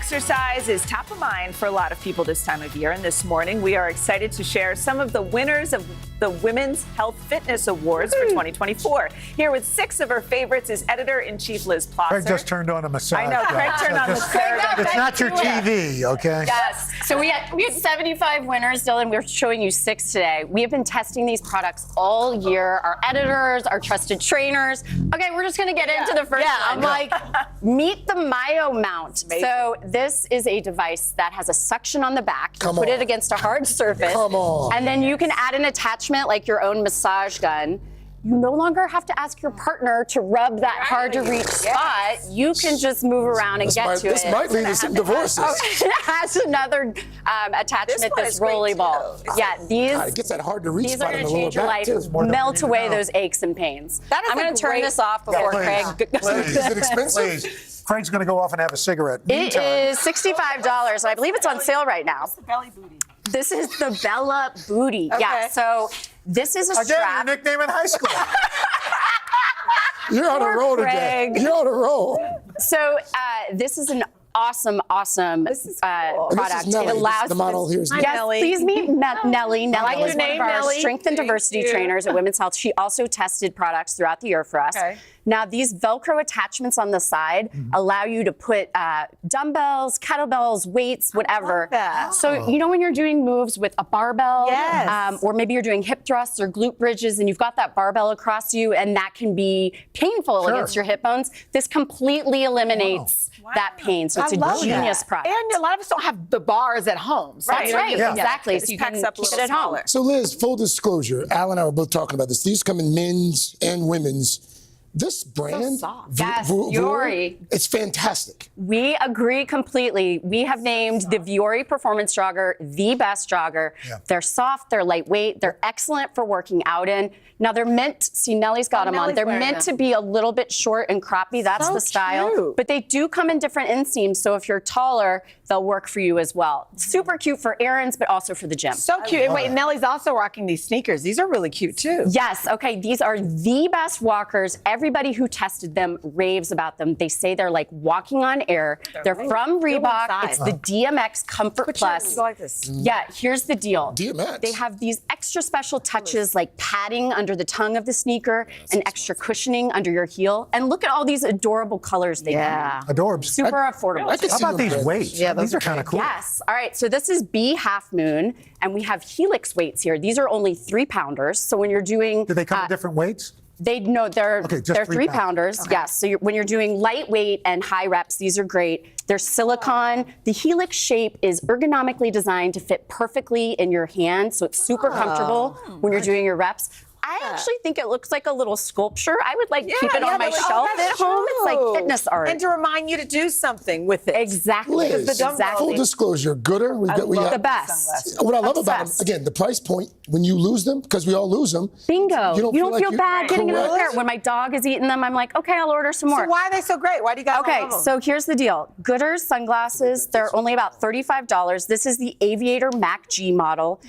Exercise is top of mind for a lot of people this time of year, and this morning we are excited to share some of the winners of the Women's Health Fitness Awards for 2024. Here with 6 of her favorites is Editor-in-Chief Liz Plosser. Craig just turned on a massage. I know, Craig turned on the massage. It's not your TV, okay? Yes. So we had 75 winners, Dylan. We're showing you 6 today. We have been testing these products all year. Our editors, our trusted trainers. Okay, we're just going to get into the first one. I'm like, meet the Myo Mount. Amazing. So this is a device that has a suction on the back. You put it against a hard surface. And then you can add an attachment like your own massage gun. You no longer have to ask your partner to rub that hard-to-reach spot. You can just move around and get to it. This might lead to some divorces. It has another attachment, this rolly ball. Yeah, God, it gets that hard-to-reach these are spot in going the to lower change your back, life, too. melt away those aches and pains. I'm going to turn this off before Craig. Is it expensive? Please. Craig's going to go off and have a cigarette. It is $65. I believe it's on sale right now. What's the belly booty? This is the Bella Booty. Okay. Yeah, so this is a Again, strap. your nickname in high school. You're on a roll today. You're on a roll. So this is an awesome product. This is Nellie. It allows The model here is yes, Nellie. please meet Nellie. Nellie What's is your one of name, our Nellie? strength and diversity trainers at Women's Health. She also tested products throughout the year for us. Okay. Now, these Velcro attachments on the side allow you to put dumbbells, kettlebells, weights, whatever. So, you know, when you're doing moves with a barbell, or maybe you're doing hip thrusts or glute bridges and you've got that barbell across you and that can be painful against your hip bones, this completely eliminates that pain. So it's a genius product. And a lot of us don't have the bars at home. So That's right, exactly. So you can keep it at home. So Liz, full disclosure, Al and I were both talking about this. These come in men's and women's. This brand, Yes, Vuori. It's fantastic. We agree completely. We have named the Vuori Performance Jogger the best jogger. They're soft, they're lightweight, they're excellent for working out in. Now they're meant, see Nellie's got them on, they're meant to be a little bit short and croppy, that's the style. cute. But they do come in different inseams, so if you're taller, they'll work for you as well. Super cute for errands, but also for the gym. So cute. And wait, Nellie's also rocking these sneakers. These are really cute too. Yes, okay, these are the best walkers. Everybody who tested them raves about them. They say they're like walking on air. They're from Reebok. It's the DMX Comfort Plus. Go like this. Yeah, here's the deal. DMX. They have these extra special touches like padding under the tongue of the sneaker and extra cushioning under your heel. And look at all these adorable colors they have. Adorbs. Super affordable. How about these weights? Yeah, these are kind of cool. Yes. All right. So this is B Half Moon, and we have Helix weights here. These are only 3-pounders. So when you're doing, Do they come in different weights? they're just they're 3 3-pounders. Yes. So when you're doing lightweight and high reps, these are great. They're silicone. The Helix shape is ergonomically designed to fit perfectly in your hand, so it's super comfortable when you're doing your reps. I actually think it looks like a little sculpture. I would like keep it on my shelf at home. It's like fitness art. And to remind you to do something with it. Exactly. Liz, full disclosure, Gooder. We got the best. What I love about them, again, the price point, when you lose them, because we all lose them. Bingo. You don't feel bad getting another correct. pair. When my dog is eating them, I'm like, okay, I'll order some more. So why are they so great? Why do you guys Okay, love them? so here's the deal. Gooder's sunglasses, they're only about $35. This is the Aviator Mac G model.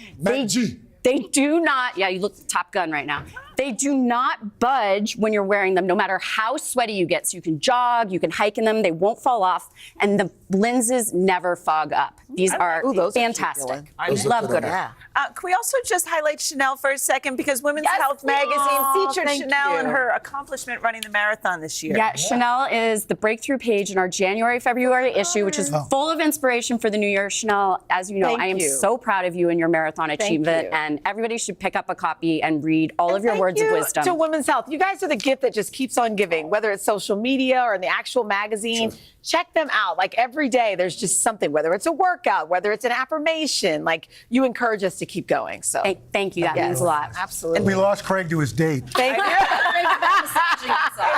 They do not, you look Top Gun right now. They do not budge when you're wearing them, no matter how sweaty you get. So you can jog, you can hike in them, they won't fall off, and the lenses never fog up. These are fantastic. I love Gooder. Can we also just highlight Chanel for a second? Because Women's Health magazine featured Chanel and her accomplishment running the marathon this year. Yeah, Chanel is the breakthrough page in our January-February issue, which is full of inspiration for the new year. Chanel, as you know, I am so proud of you and your marathon achievement, and everybody should pick up a copy and read all of your words of wisdom. To Women's Health, you guys are the gift that just keeps on giving, whether it's social media or in the actual magazine. Check them out. Like every day, there's just something, whether it's a workout, whether it's an affirmation, like you encourage us to keep going. So thank you. That means a lot. Absolutely. We lost Craig to his date. Thank you.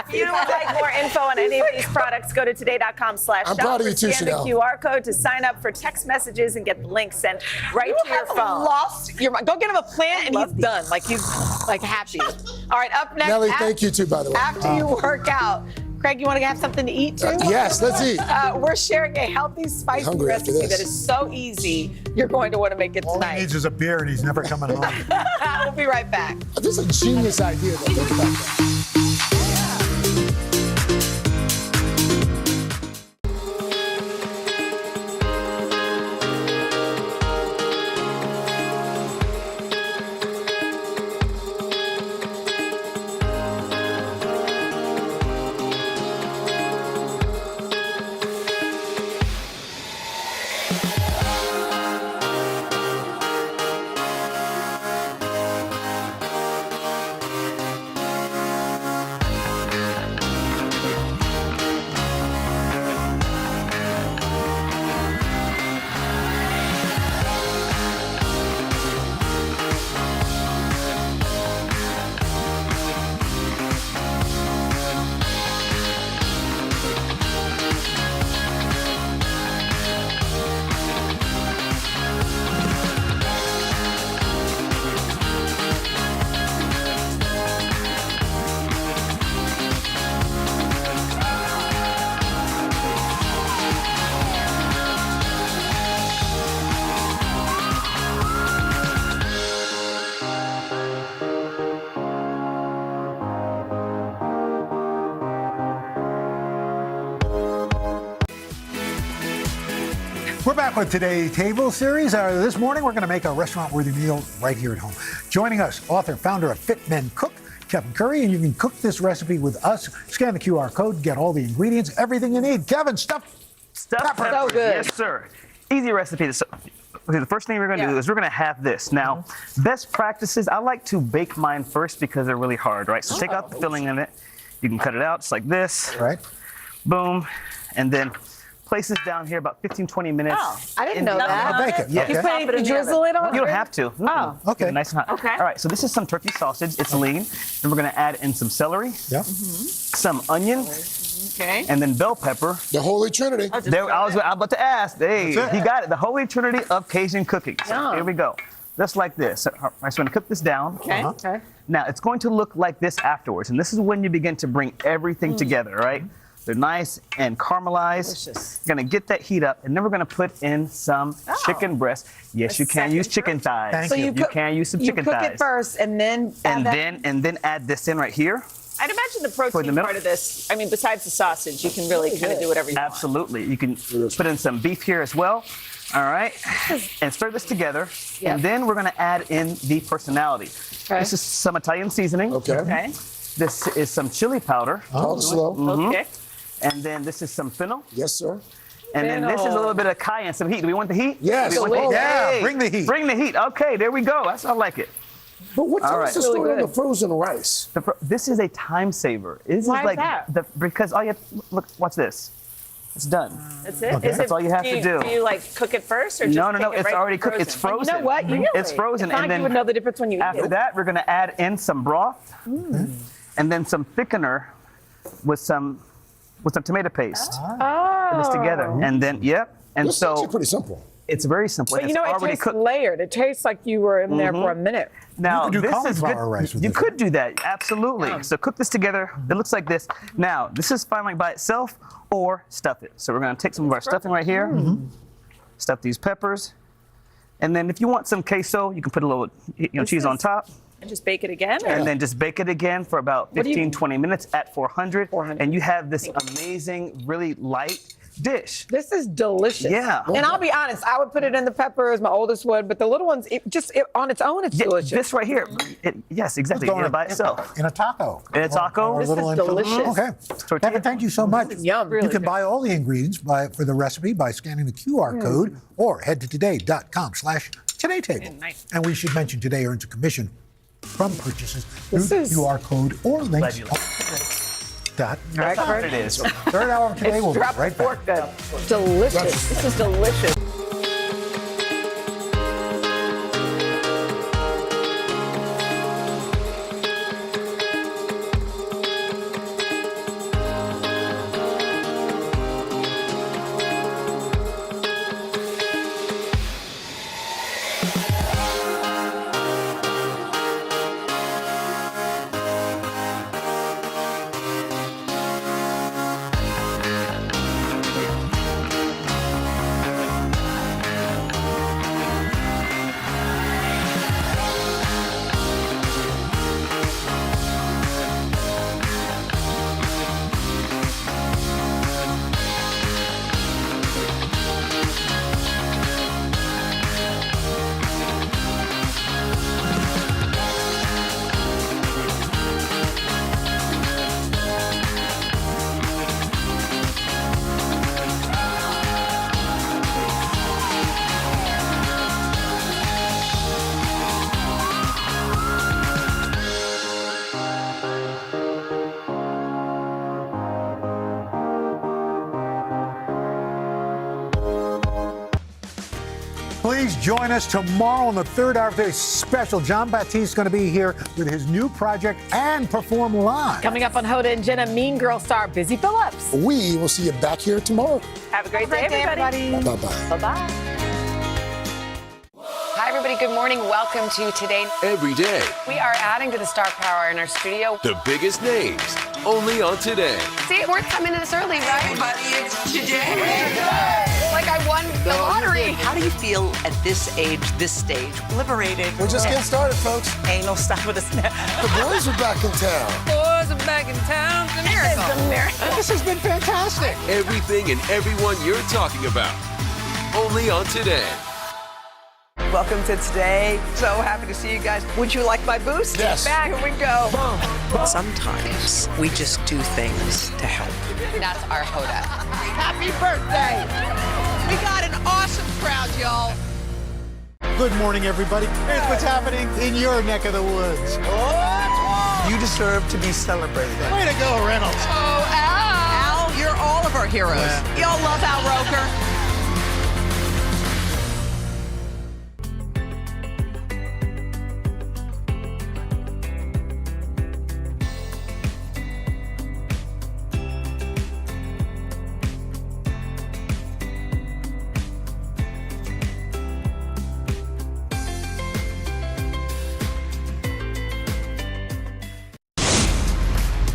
If you would like more info on any of these products, go to today.com/shop. I'm proud of you too, Scan the Chanel. QR code to sign up for text messages and get the link sent right to your phone. Lost your mind. Go get him a plant and he's done. Like he's like happy. All right, up next. Nellie, thank you too, by the way. After you work out. Craig, you want to have something to eat too? Yes, let's eat. We're sharing a healthy, spicy Hungry after recipe this. that is so easy. You're going to want to make it All he tonight. needs is a beer, and he's never coming home. We'll be right back. This is a genius idea, though. Think about that. We're back with today's Table Series. This morning, we're going to make a restaurant-worthy meal right here at home. Joining us, author, founder of Fit Men Cook, Kevin Curry, and you can cook this recipe with us. Scan the QR code, get all the ingredients, everything you need. Kevin, stuffed peppers. So good. Yes, sir. Easy recipe. So, okay, the first thing we're going to do is we're going to have this. Now, best practices, I like to bake mine first because they're really hard, right? So take out the filling in it. You can cut it out just like this. Right. Boom. And then place this down here about 15, 20 minutes. Oh, I didn't know that. I'll bake it. Yeah. You put it, drizzle it on? You don't have to. Oh. Okay. Nice and hot. Okay. All right, so this is some turkey sausage. It's lean. Then we're going to add in some celery, some onion, and then bell pepper. The Holy Trinity. I was about to ask. Hey, he got it. The Holy Trinity of Cajun cooking. So here we go. Just like this. All right, so I'm going to cook this down. Okay. Okay. Now, it's going to look like this afterwards. And this is when you begin to bring everything together, right? They're nice and caramelized. Delicious. You're going to get that heat up, and then we're going to put in some chicken breast. Yes, you can use chicken thighs. So you can use some chicken You cook thighs. it first, and then add that. and then add this in right here. I'd imagine the protein part of this, I mean, besides the sausage, you can really kind of do whatever you want. Absolutely. You can put in some beef here as well. All right. And stir this together. Yep. And then we're going to add in the personality. Okay. This is some Italian seasoning. Okay. This is some chili powder. Hold slow. Okay. And then this is some fennel. Yes, sir. And then this is a little bit of cayenne, some heat. Do we want the heat? Yes. Do we want the heat? Yeah, Hey, bring the heat. Bring the heat. Okay, there we go. That's how I like it. But what All time right. is the story on the frozen rice? This is a time saver. This Why is is like that? Because all you have, look, watch this. It's done. That's it? Okay. That's all you have to do. Do you like cook it first or just No. take it It's right already from cooked. It's frozen? frozen. You know what? Really? It's frozen. It's not And like then you would know the difference when you eat after it. that, we're going to add in some broth and then some thickener with some tomato paste. Put this together. And then, And This is so actually pretty simple. it's very simple. But and you know, it's it already tastes cooked. layered. It tastes like you were in there for a minute. Now, You could do this is cauliflower good. rice with You this, could do that, absolutely. So cook this together. It looks like this. Now, this is fine like by itself or stuff it. So we're going to take some of our stuffing right here, stuff these peppers, and then if you want some queso, you can put a little cheese on top. And just bake it again? And then just bake it again for about 15, 20 minutes at 400. And you have this amazing, really light dish. This is delicious. Yeah. And I'll be honest, I would put it in the peppers, my oldest would, but the little ones, on its own, it's delicious. This right here. Yes, exactly. Go Eat it by itself. In a taco. In a taco. Or a little delicious. Okay. Kevin, thank you so much. Yum. You can buy all the ingredients for the recipe by scanning the QR code or head to today.com/todaytable. Nice. And we should mention Today earns a commission from purchases through the QR code or links. That's what it is. Third hour of Today will be right back. Delicious. This is delicious. Please join us tomorrow on the third hour of today's special. John Baptiste is going to be here with his new project and perform live. Coming up on Hoda and Jenna, Mean Girl star Busy Phillips. We will see you back here tomorrow. Have a great day, everybody. Bye-bye. Bye-bye. Hi, everybody. Good morning. Welcome to Today. Every day, We are adding to the star power in our studio. the biggest names, only on Today. See, we're coming in this early, right? Everybody, it's today. Like I won the lottery. How do you feel at this age, this stage? Liberated. We're just getting started, folks. Ain't no stopping us now. The boys are back in town. Boys are back in town. It's a miracle. This has been fantastic. Everything and everyone you're talking about, only on Today. Welcome to Today. So happy to see you guys. Would you like my boost? Yes. Back, here we go. Sometimes we just do things to help. That's our Hoda. Happy birthday! We got an awesome crowd, y'all. Good morning, everybody. Here's what's happening in your neck of the woods. You deserve to be celebrated. Way to go, Reynolds. Oh, Al, you're all of our heroes. Y'all love Al Roker.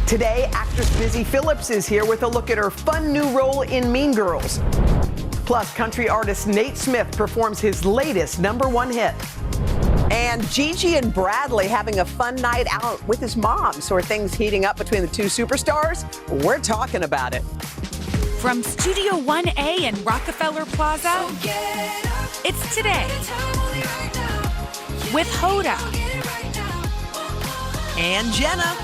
Today, actress Busy Phillips is here with a look at her fun new role in Mean Girls. Plus, country artist Nate Smith performs his latest #1 hit. And Gigi and Bradley having a fun night out with his mom. So are things heating up between the two superstars? We're talking about it. From Studio 1A in Rockefeller Plaza, it's Today with Hoda and Jenna.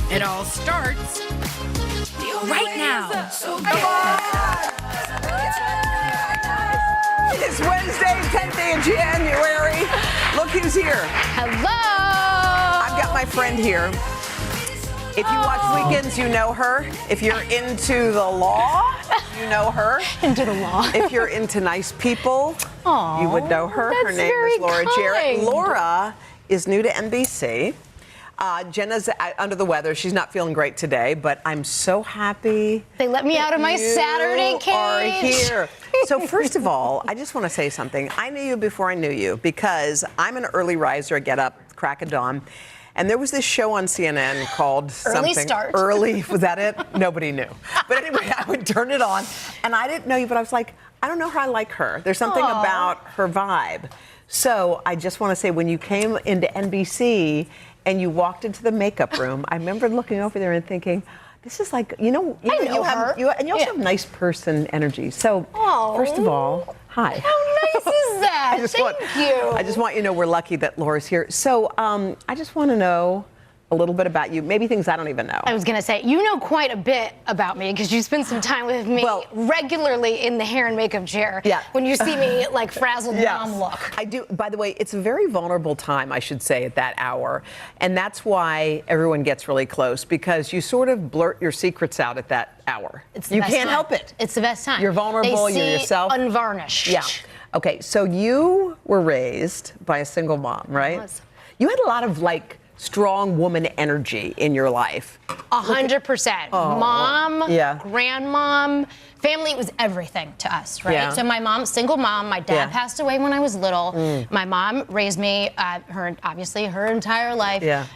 It all starts right now. It's Wednesday, 10th day of January. Look who's here. Hello. I've got my friend here. If you watch Weekends, you know her. If you're into the law, you know her. Into the law. If you're into nice people, you would know her. Her name is Laura Jarrett. Laura is new to NBC. Jenna's under the weather. She's not feeling great today, but I'm so happy. They let me out of my Saturday cage. Are here. So first of all, I just want to say something. I knew you before I knew you because I'm an early riser. I get up, crack of dawn. And there was this show on CNN called Early something. Start. Early, was that it? Nobody knew. But anyway, I would turn it on, and I didn't know you, but I was like, I don't know how I like her. There's something about her vibe. So I just want to say, when you came into NBC and you walked into the makeup room, I remember looking over there and thinking, this is like, you know you have, and you also have nice person energy. So first of all, hi. How nice is that? Thank you. I just want you to know we're lucky that Laura's here. So I just want to know a little bit about you, maybe things I don't even know. I was going to say, you know quite a bit about me because you spend some time with me regularly in the hair and makeup chair. Yeah. When you see me like frazzled mom look. I do. By the way, it's a very vulnerable time, I should say, at that hour. And that's why everyone gets really close, because you sort of blurt your secrets out at that hour. You can't help it. It's the best time. You're vulnerable, they see you're yourself. Unvarnished. Yeah. Okay, so you were raised by a single mom, right? I was. You had a lot of strong woman energy in your life. 100%. Mom, grandmom, family was everything to us, right? Yeah. So my mom, single mom, my dad passed away when I was little. My mom raised me, obviously her entire life. Yeah.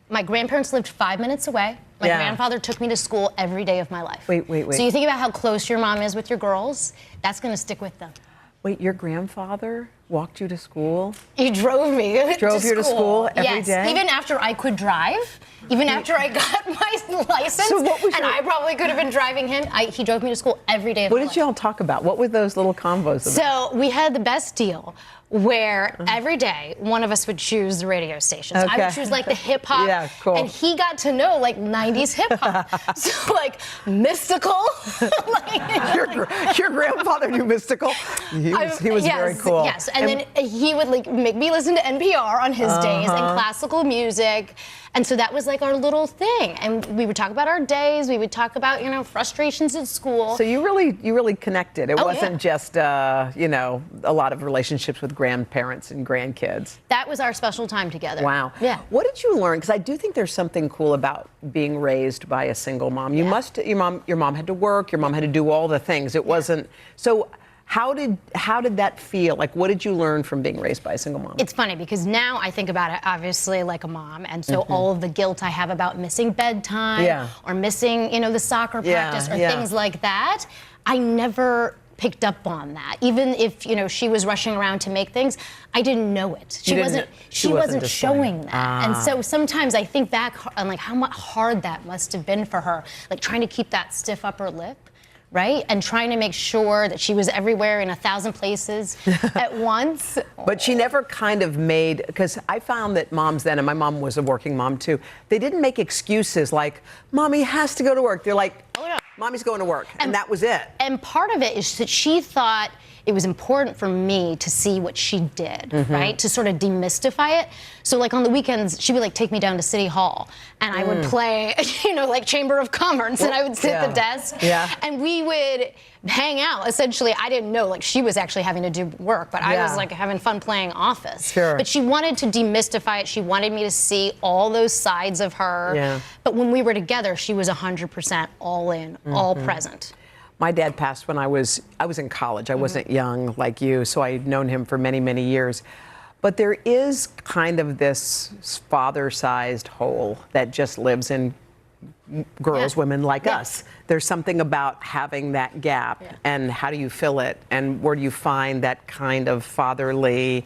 My grandparents lived 5 minutes away. My grandfather took me to school every day of my life. Wait. So you think about how close your mom is with your girls, that's gonna stick with them. Wait, your grandfather walked you to school? He drove me Drove you to school every day? Even after I could drive, even after I got my license, and I probably could have been driving him, he drove me to school every day of my life. What did y'all talk about? What were those little convos about? So we had the best deal where every day one of us would choose the radio station. So I would choose the hip hop. Yeah, cool. And he got to know 90s hip hop. So Mystical. Your grandfather knew Mystical? He was very cool. Yes, and then he would make me listen to NPR on his days and classical music. And so that was our little thing. And we would talk about our days. We would talk about, frustrations at school. So you really connected. It wasn't just, a lot of relationships with grandparents and grandkids. That was our special time together. Wow. Yeah. What did you learn? Because I do think there's something cool about being raised by a single mom. Your mom had to work. Your mom had to do all the things. It wasn't. So how did that feel? What did you learn from being raised by a single mom? It's funny because now I think about it obviously like a mom, and so all of the guilt I have about missing bedtime or missing, the soccer practice or things like that, I never picked up on that. Even if, she was rushing around to make things, I didn't know it. She wasn't showing that. And so sometimes I think back on like how hard that must have been for her, like trying to keep that stiff upper lip. Right? And trying to make sure that she was everywhere in 1,000 places at once. But she never kind of made, because I found that moms then, and my mom was a working mom too, they didn't make excuses like, Mommy has to go to work. They're like, oh yeah, Mommy's going to work. And that was it. And part of it is that she thought it was important for me to see what she did, right? To sort of demystify it. So like on the weekends, she would like take me down to City Hall and I would play, like Chamber of Commerce, and I would sit at the desk and we would hang out. Essentially, I didn't know, like she was actually having to do work, but I was like having fun playing Office. But she wanted to demystify it. She wanted me to see all those sides of her. But when we were together, she was 100% all in, all present. My dad passed when I was in college. I wasn't young like you, so I had known him for many, many years. But there is kind of this father-sized hole that just lives in girls, women like us. There's something about having that gap, and how do you fill it, and where do you find that kind of fatherly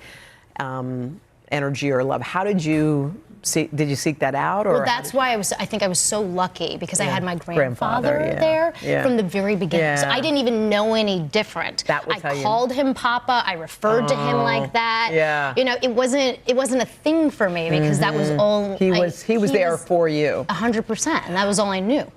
energy or love? How did you did you seek that out? Or well, that's why I think I was so lucky, because I had my grandfather there from the very beginning. So I didn't even know any different. I called him Papa. I referred to him like that. It wasn't a thing for me, because that was all he was there for you. 100%, and that was all I knew.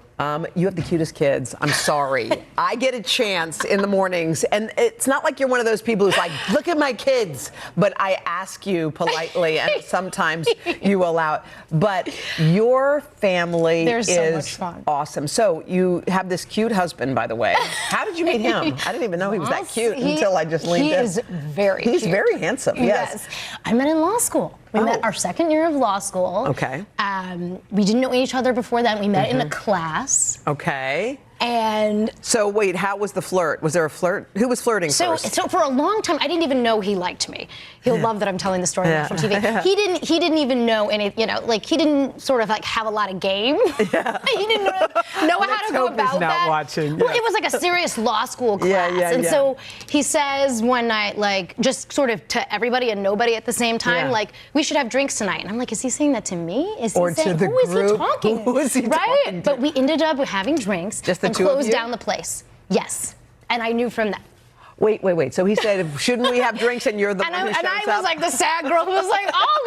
You have the cutest kids. I'm sorry. I get a chance in the mornings, and it's not like you're one of those people who's like, look at my kids, but I ask you politely, and sometimes you allow it. But your family is so much fun. Awesome. So you have this cute husband, by the way. How did you meet him? I didn't even know he was that cute until I just leaned in. He is very cute. He's very handsome, yes. I met in law school. We met our second year of law school. Okay. We didn't know each other before that. We met in a class. Okay. And so wait, how was the flirt? Was there a flirt? Who was flirting first? So for a long time, I didn't even know he liked me. He'll love that I'm telling the story on national TV. He didn't even know any, like he didn't sort of like have a lot of game. He didn't know how to go about he's not that. Watching. Well, it was like a serious law school class, and so he says one night, like just sort of to everybody and nobody at the same time, like we should have drinks tonight. And I'm like, is he saying that to me? Is he saying who is he talking? Who is he talking to? But we ended up having drinks. Just the and two of closed you? down the place. Yes. And I knew from that. Wait. So he said, shouldn't we have drinks? And you're the one who shows up? And I was like the sad girl who was like, I'll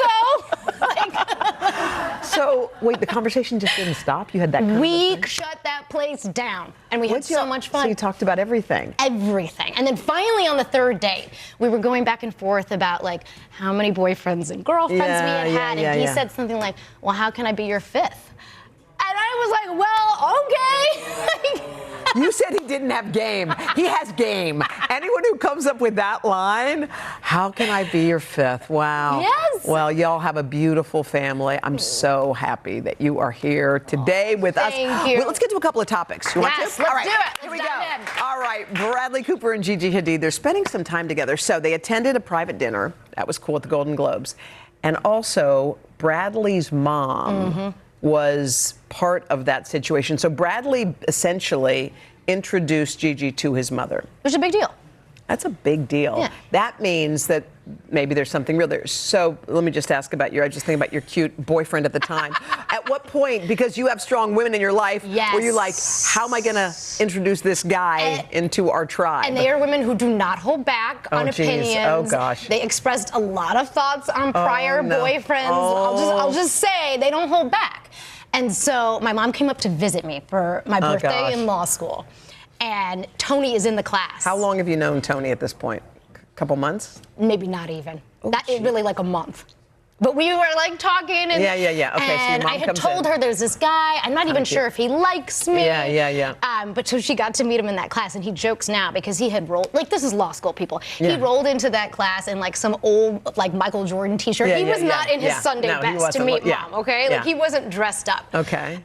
go. So, wait, the conversation just didn't stop? You had that We shut that place down. And we had so much fun. So you talked about everything? Everything. And then finally on the third date, we were going back and forth about like how many boyfriends and girlfriends we had had. And he said something like, well, how can I be your fifth? And I was like, well, okay. You said he didn't have game. He has game. Anyone who comes up with that line, how can I be your fifth? Wow. Yes. Well, y'all have a beautiful family. I'm so happy that you are here today with us. Thank you. Well, let's get to a couple of topics. You want to? Let's do it. Here we go. All right, Bradley Cooper and Gigi Hadid, they're spending some time together. So they attended a private dinner. That was cool at the Golden Globes. And also, Bradley's mom was part of that situation. So Bradley essentially introduced Gigi to his mother. It was a big deal. That's a big deal. Yeah. That means that maybe there's something real there. So let me just ask about I just think about your cute boyfriend at the time. At what point, because you have strong women in your life, were you like, how am I going to introduce this guy into our tribe? And they are women who do not hold back on opinions. Oh, gosh. They expressed a lot of thoughts on prior boyfriends. I'll just say they don't hold back. And so my mom came up to visit me for my birthday in law school. And Tony is in the class. How long have you known Tony at this point? A couple months? Maybe not even. Really like a month. But we were like talking and Okay, so your and mom I had comes told in. her there's this guy. I'm not even sure if he likes me. But so she got to meet him in that class, and he jokes now because he had rolled this is law school people. He rolled into that class in like some old like Michael Jordan t-shirt. He was not in his Sunday best to meet mom, okay? Like he wasn't dressed up. Okay.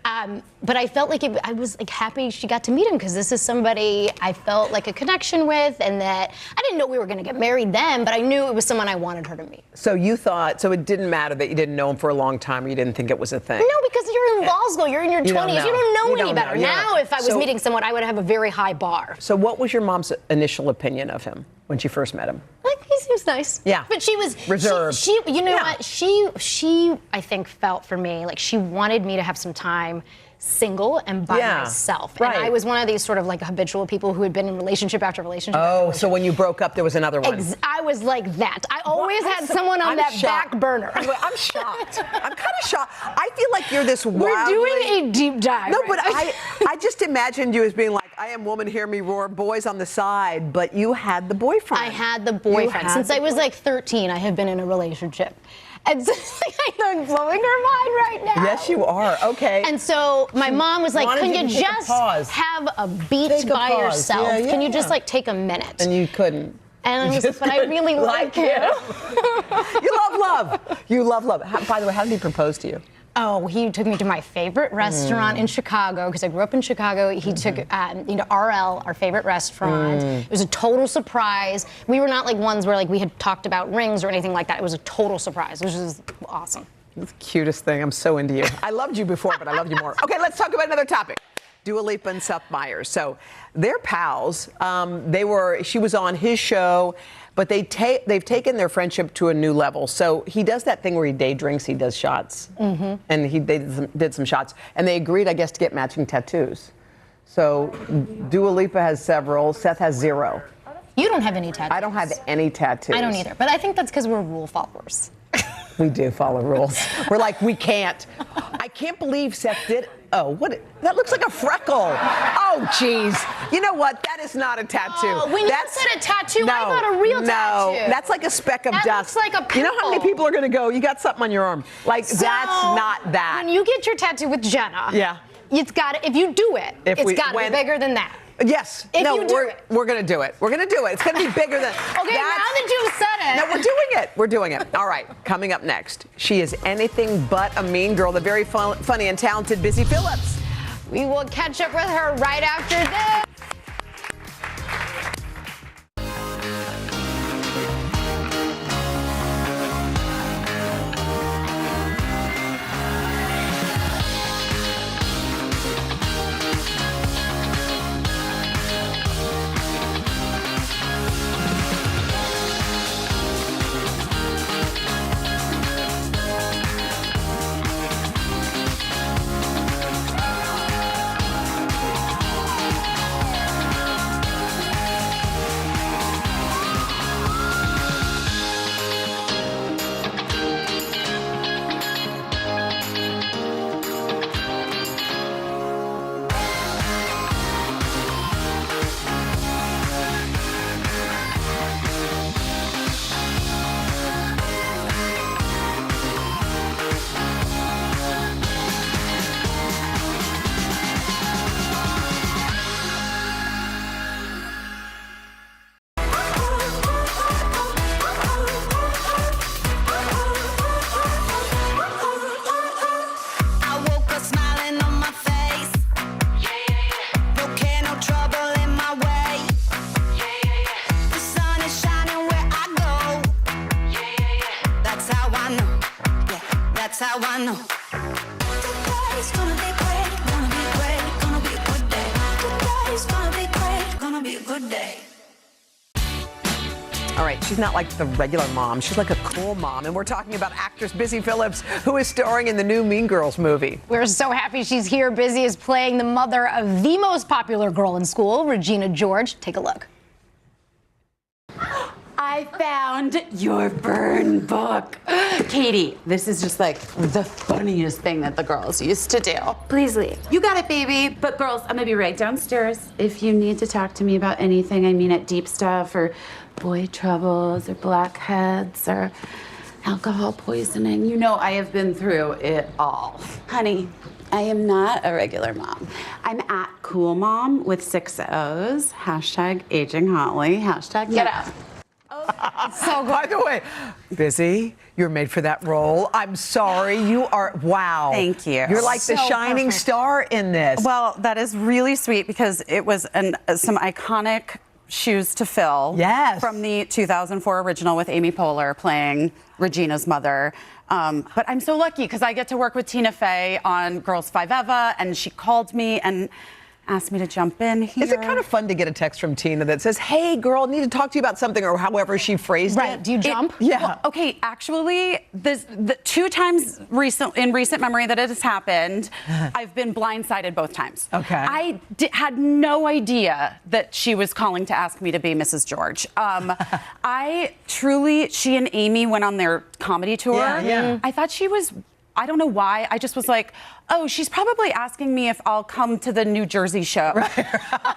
But I felt like I was like happy she got to meet him because this is somebody I felt like a connection with, and that I didn't know we were going to get married then, but I knew it was someone I wanted her to meet. So you thought, so it didn't didn't matter that you didn't know him for a long time or you didn't think it was a thing. No, because you're in law school. You're in your 20s. You don't know any better. Now, if I was So- meeting someone, I would have a very high bar. So what was your mom's initial opinion of him when she first met him? Like, he seems nice. Yeah. But she was reserved. She you know what? She I think felt for me like she wanted me to have some time single and by myself. Right. And I was one of these sort of like habitual people who had been in relationship after relationship. Oh, so when you broke up, there was another one. I was like that. I always had someone on that back burner. I'm shocked. I'm kind of shocked. I feel like you're this We're wildly... doing a deep dive. No, right but now. I just imagined you as being like, I am woman, hear me roar, boys on the side, but you had the boyfriend. I had the boyfriend. Since I was like 13, I have been in a relationship. And so I'm blowing her mind right now. Yes, you are. Okay. And so my mom was like, can you just have a beat by yourself? Can you just like take a minute? And you couldn't. And I was like, but I really like him. You love love. You love love. By the way, how did he propose to you? Oh, he took me to my favorite restaurant in Chicago because I grew up in Chicago. He took into RL, our favorite restaurant. It was a total surprise. We were not like ones where like we had talked about rings or anything like that. It was a total surprise, which is awesome. That's the cutest thing. I'm so into you. I loved you before, but I love you more. Okay, let's talk about another topic. Dua Lipa and Seth Meyers. So they're pals. She was on his show, but they've taken their friendship to a new level. So he does that thing where he day drinks, he does shots, and they did some shots, and they agreed, I guess, to get matching tattoos. So Dua Lipa has several. Seth has 0. You don't have any tattoos. I don't have any tattoos. I don't either, but I think that's because we're rule followers. We do follow rules. We're like, we can't. I can't believe Seth did. Oh, what? That looks like a freckle. Oh, jeez. You know what? That is not a tattoo. When you said a tattoo, I thought a real tattoo. That's like a speck of dust. That looks like a pimple. You know how many people are going to go, you got something on your arm? Like, So, that's not that. When you get your tattoo with Jenna, it's got to, if you do it, it's got to be bigger than that. Yes. If you do it. We're going to do it. We're going to do it. It's going to be bigger than. Okay, now that you've said it. No, we're doing it. We're doing it. All right. Coming up next, she is anything but a mean girl, the very funny and talented Busy Phillips. We will catch up with her right after this. That's how I know. Today's gonna be great, gonna be great, gonna be a good day. Today's gonna be great, gonna be a good day. All right, she's not like the regular mom. She's like a cool mom. And we're talking about actress Busy Phillips, who is starring in the new Mean Girls movie. We're so happy she's here. Busy is playing the mother of the most popular girl in school, Regina George. Take a look. I found your burn book. Katie, this is just like the funniest thing that the girls used to do. Please leave. You got it, baby. But girls, I'm gonna be right downstairs. If you need to talk to me about anything, I mean at deep stuff or boy troubles or blackheads or alcohol poisoning, you know I have been through it all. Honey, I am not a regular mom. I'm at Cool Mom with 6 O's, hashtag aging hotly, hashtag Get out. So good. By the way, Busy, you're made for that role. I'm sorry. You are, wow. Thank you. You're like the shining star in this. Well, that is really sweet because it was some iconic shoes to fill. Yes. From the 2004 original with Amy Poehler playing Regina's mother. But I'm so lucky because I get to work with Tina Fey on Girls 5 Eva, and she called me and asked me to jump in here. Is it kind of fun to get a text from Tina that says, "Hey, girl, need to talk to you about something," or however she phrased it? Do you jump? Yeah. Well, okay, actually, the 2 times in recent memory that it has happened, I've been blindsided both times. Okay. I had no idea that she was calling to ask me to be Mrs. George. She and Amy went on their comedy tour. Yeah. I thought she was, I don't know why, I just was like, oh, she's probably asking me if I'll come to the New Jersey show.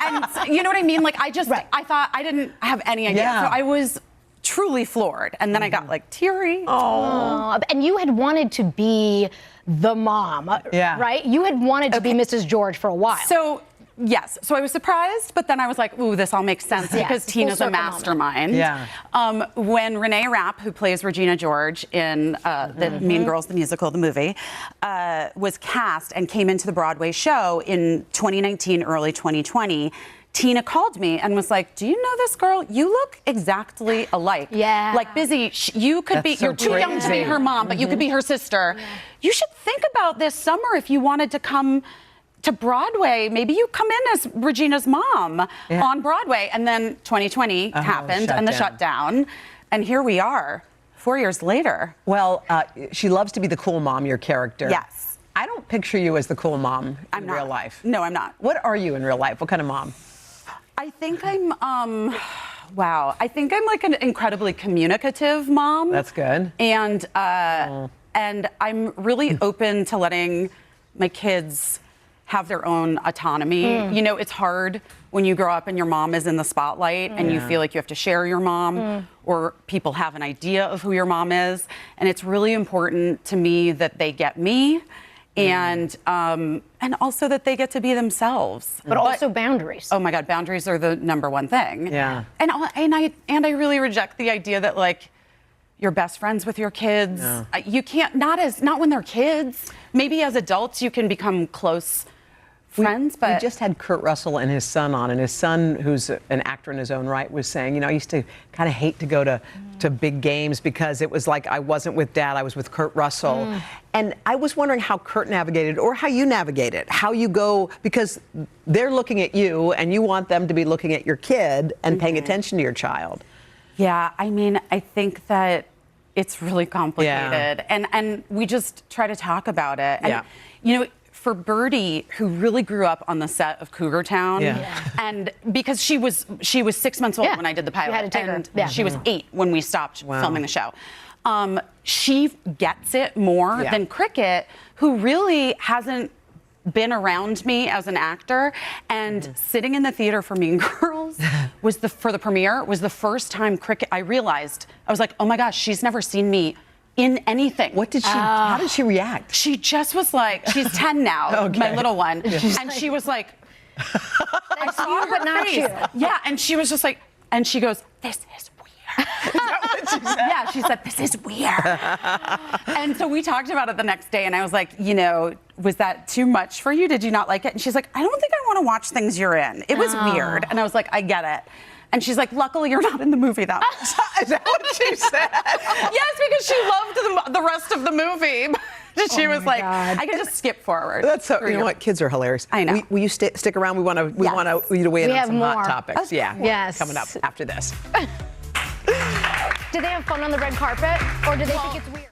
And you know what I mean? Like, I thought, I didn't have any idea. Yeah. So I was truly floored. And then I got like teary. And you had wanted to be the mom, right? You had wanted to be Mrs. George for a while. So, yes. So I was surprised, but then I was like, ooh, this all makes sense because Tina's a mastermind. Yeah. When Renee Rapp, who plays Regina George in the Mean Girls, the musical, the movie, was cast and came into the Broadway show in 2019, early 2020, Tina called me and was like, do you know this girl? You look exactly alike. Yeah. Like, Busy, you could be, you're too young to be her mom, but you could be her sister. Yeah. You should think about this summer if you wanted to come to Broadway. Maybe you come in as Regina's mom on Broadway. And then 2020 happened and the shutdown. And here we are, 4 years later. Well, she loves to be the cool mom, your character. Yes. I don't picture you as the cool mom in real life. No, I'm not. What are you in real life? What kind of mom? I think I'm, I think I'm like an incredibly communicative mom. That's good. And I'm really open to letting my kids have their own autonomy. You know, it's hard when you grow up and your mom is in the spotlight and you feel like you have to share your mom or people have an idea of who your mom is. And it's really important to me that they get me and also that they get to be themselves. But also boundaries. Oh my God, boundaries are the #1 thing. Yeah. And I really reject the idea that like you're best friends with your kids. No. You can't, not when they're kids. Maybe as adults you can become close friends, but we just had Kurt Russell and his son on, and his son, who's an actor in his own right, was saying, you know, I used to kind of hate to go to big games because it was like I wasn't with Dad, I was with Kurt Russell. And I was wondering how Kurt navigated, or how you navigate it, how you go, because they're looking at you and you want them to be looking at your kid and paying attention to your child. Yeah, I mean, I think that it's really complicated, and we just try to talk about it. And, you know, for Birdie, who really grew up on the set of Cougar Town, and because she was 6 months old when I did the pilot, You had to take her. and she was 8 when we stopped filming the show. She gets it more than Cricket, who really hasn't been around me as an actor, and sitting in the theater for Mean Girls for the premiere was the first time Cricket, I realized, I was like, oh my gosh, she's never seen me in anything. What did she, how did she react? She just was like, she's 10 now, my little one, and she was like, I saw her but not face. you. Yeah, and she was just like, and she goes, this is weird. Is that what she said? Yeah, she said, this is weird. And so we talked about it the next day, and I was like, you know, was that too much for you? Did you not like it? And she's like, I don't think I want to watch things you're in. It was weird. And I was like, I get it. And she's like, luckily you're not in the movie that much. Is that what she said? Yes, because she loved the rest of the movie. She was like, I can just skip forward. That's so, you know what? Kids are hilarious. I know. Will you stick around? We want you to weigh in We on have some more. hot topics. Yes. Coming up after this. Did they have fun on the red carpet, or did they think it's weird?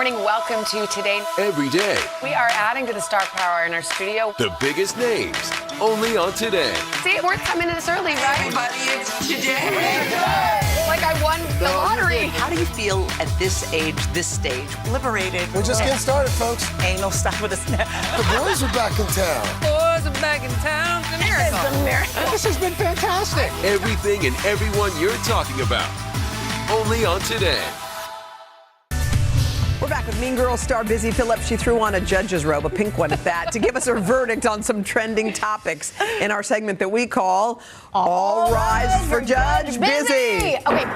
morning. Welcome to Today. Every day, We are adding to the star power in our studio. the biggest names, only on Today. See, we're coming in this early, right? Everybody, it's Today. Like I won the lottery. How do you feel at this age, this stage? Liberated. We're just getting started, folks. Anal stop with us now. The boys are back in town. Boys are back in town. It's a miracle. It's a miracle. This has been fantastic. Everything and everyone you're talking about, only on Today. We're back with Mean Girls star Busy Phillips. She threw on a judge's robe, a pink one at that, to give us her verdict on some trending topics in our segment that we call All Rise for Judge Busy. Okay,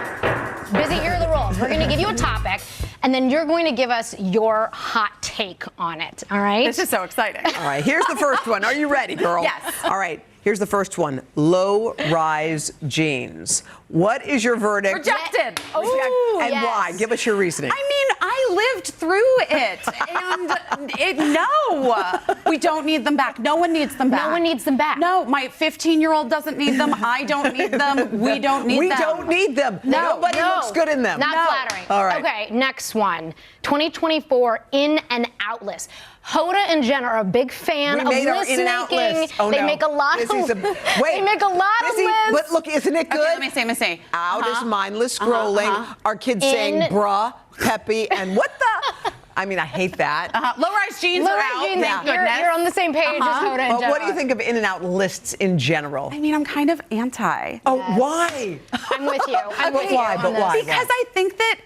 Busy, here are the rules. We're going to give you a topic, and then you're going to give us your hot take on it, all right? This is so exciting. All right, here's the first one. Are you ready, girl? Yes. All right, here's the first one. Low-rise jeans. What is your verdict? Rejected. And why? Give us your reasoning. I mean, I lived through it, and no, we don't need them back. No one needs them back. No one needs them back. No, my 15-year-old doesn't need them. I don't need them. We don't need them. We don't need them. Nobody looks good in them. Not flattering. All right. Okay, next one. 2024 in and out list. Hoda and Jen are a big fan We of made our list in-and-out making. list. Oh, they no. make a lot of. Busy's They make a lot Busy, of lists. But look, isn't it good? Okay, let me see. Out is mindless scrolling. Our kids saying bruh, peppy, and what the? I mean, I hate that. Low-rise jeans are out. Jeans, Thank you're on the same page as Hoda and But Jen. what do you think of in-and-out lists in general? I mean, I'm kind of anti. Oh, why? I'm with you. I'm with why? you But on this. why? Because I think that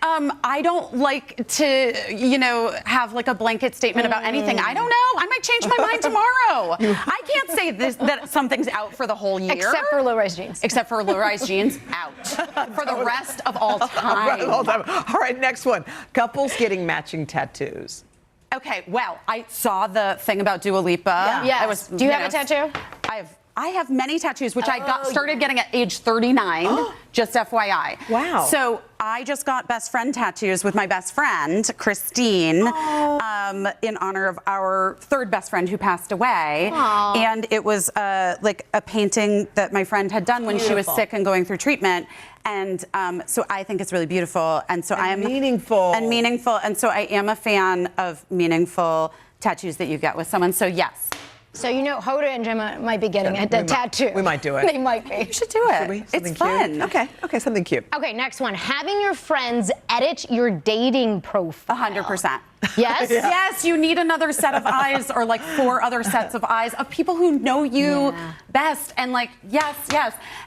I don't like to, have like a blanket statement about anything. I don't know. I might change my mind tomorrow. I can't say this that something's out for the whole year. Except for low-rise jeans. Except for low-rise jeans, out. For the rest of all time. All right, next one. Couples getting matching tattoos. Okay, well, I saw the thing about Dua Lipa. Yeah. Yes. Do you have a tattoo? I have many tattoos, which I started getting at age 39, just FYI. Wow. So I just got best friend tattoos with my best friend, Christine, in honor of our third best friend who passed away. Aww. And it was like a painting that my friend had done when she was sick and going through treatment. And so I think it's really beautiful. And so I am meaningful. And meaningful. And so I am a fan of meaningful tattoos that you get with someone. So yes. So Hoda and Gemma might be getting a tattoo. We might do it. They might be. You should do it. Should we? Something It's fun. Cute? Okay, something cute. Okay, next one. Having your friends edit your dating profile. 100%. Yes? Yes, you need another set of eyes or like 4 other sets of eyes of people who know you best. And like, yes.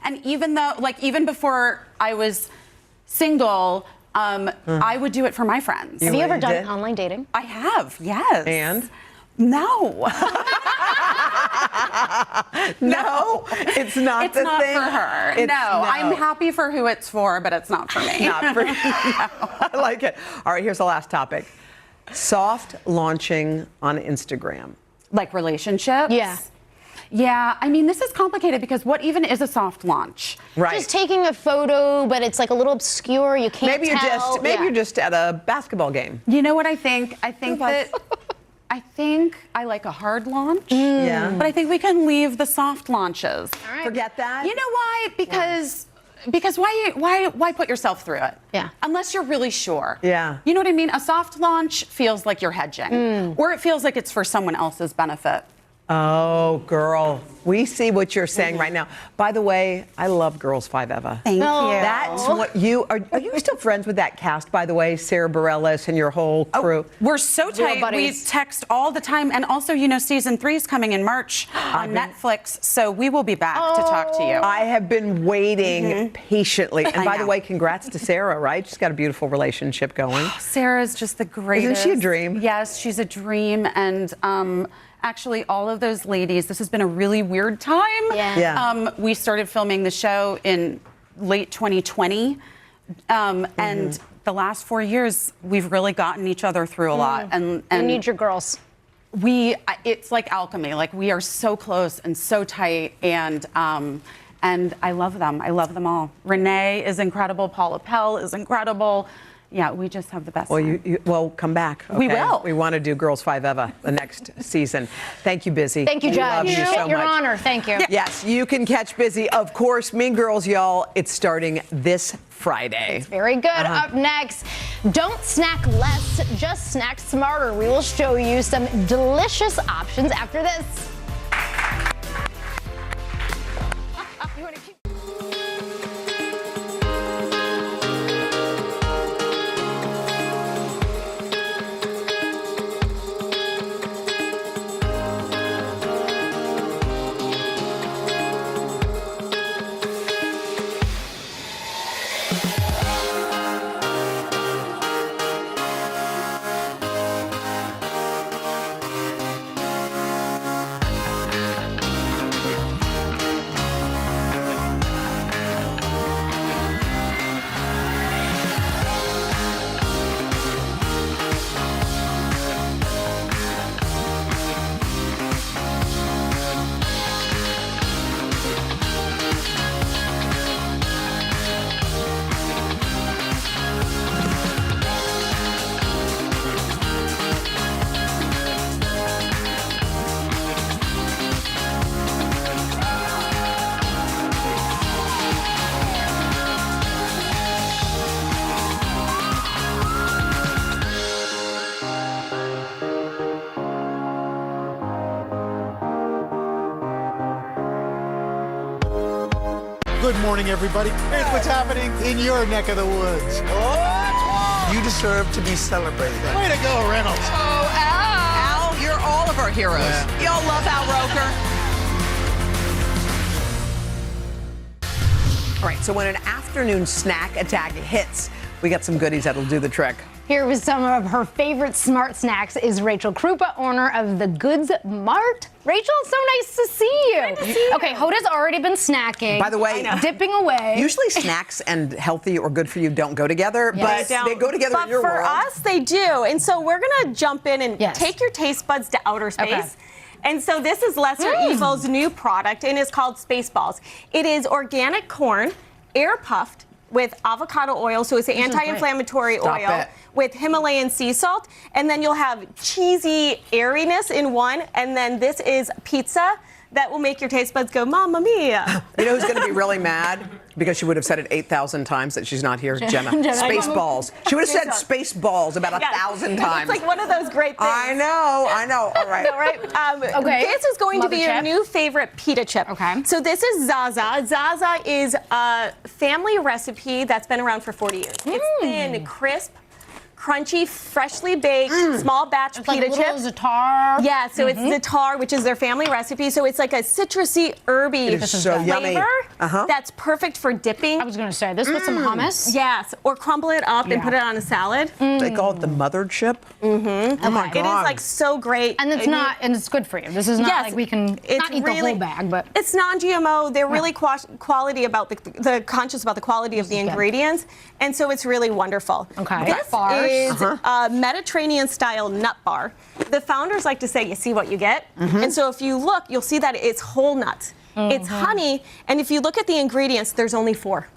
And even before I was single, I would do it for my friends. Have you ever done online dating? I have, yes. And? No. No, it's not It's the not thing. for her. It's- No, I'm happy for who it's for, but it's not for me. Not for I like it. All right, here's the last topic. Soft launching on Instagram. Like relationships? Yeah. Yeah, I mean, this is complicated because what even is a soft launch? Right. Just taking a photo, but it's like a little obscure. You can't Maybe tell. you're just at a basketball game. You know what I think? I think I like a hard launch. Yeah. But I think we can leave the soft launches. All right. Forget that. You know why? Because why put yourself through it? Yeah. Unless you're really sure. Yeah. You know what I mean? A soft launch feels like you're hedging. Or it feels like it's for someone else's benefit. Oh, girl. We see what you're saying right now. By the way, I love Girls 5 Eva. Thank you. That's what you are. Are you still friends with that cast, by the way, Sarah Bareilles and your whole crew? We're so tight. We buddies. text all the time. And also, season 3 is coming in March on Netflix. So we will be back to talk to you. I have been waiting patiently. And I by the know. way, congrats to Sarah, right? She's got a beautiful relationship going. Sarah's just the greatest. Isn't she a dream? Yes, she's a dream. And actually, all of those ladies, this has been a really weird time. Yeah. We started filming the show in late 2020. And the last 4 years, we've really gotten each other through a lot. And You need your girls. It's like alchemy. Like, we are so close and so tight. And I love them. I love them all. Renee is incredible. Paula Pell is incredible. Yeah, we just have the best Well, time. well, come back. We okay? will. We want to do Girls 5 Eva the next season. Thank you, Busy. Thank you, We Judge. love you so Your much. honor. Thank you. Yes, you can catch Busy. Of course, Mean Girls, y'all. It's starting this Friday. Very good. Up next, don't snack less, just snack smarter. We will show you some delicious options after this. Good morning, everybody. Here's what's happening in your neck of the woods. You deserve to be celebrated. Way to go, Reynolds. Oh, Al. Al, you're all of our heroes. Yeah. Y'all love Al Roker. All right, so when an afternoon snack attack hits, we got some goodies that'll do the trick. Here with some of her favorite smart snacks is Rachel Krupa, owner of the Goods Mart. Rachel, it's so nice to see you. Good to see you. Okay, Hoda's already been snacking. By the way, dipping away. Usually snacks and healthy or good for you don't go together, but they go together but in your for world. us, they do. And so we're going to jump in and take your taste buds to outer space. Okay. And so this is Lesser Evil's new product, and it's called Spaceballs. It is organic corn, air puffed with avocado oil, so it's an anti-inflammatory oil with Himalayan sea salt, and then you'll have cheesy airiness in one, and then this is pizza that will make your taste buds go, Mamma Mia. You know who's going to be really mad? Because she would have said it 8,000 times that she's not here, Jenna. Spaceballs. She would have said Spaceballs about 1,000 times. It's like one of those great things. I know. All right. All right. This is going to be your new favorite pita chip. Okay. So this is Zaza. Zaza is a family recipe that's been around for 40 years. It's thin, crisp, crunchy, freshly baked, small batch It's pita like chip. little za'atar. Yeah, so it's za'atar, which is their family recipe. So it's like a citrusy, herby It is so yummy. flavor that's perfect for dipping. I was going to say this with some hummus. Yes, or crumble it up and put it on a salad. They call it the mother chip. Mm-hmm. Oh my It is God. like so great. And it's not, and it's good for you. This is not like we can not eat the whole bag, but it's non-GMO. They're really quality about the conscious about the quality of the ingredients, and so it's really wonderful. Okay. This is a Mediterranean-style nut bar. The founders like to say, "You see what you get," and so if you look, you'll see that it's whole nuts. It's honey, and if you look at the ingredients, there's only 4.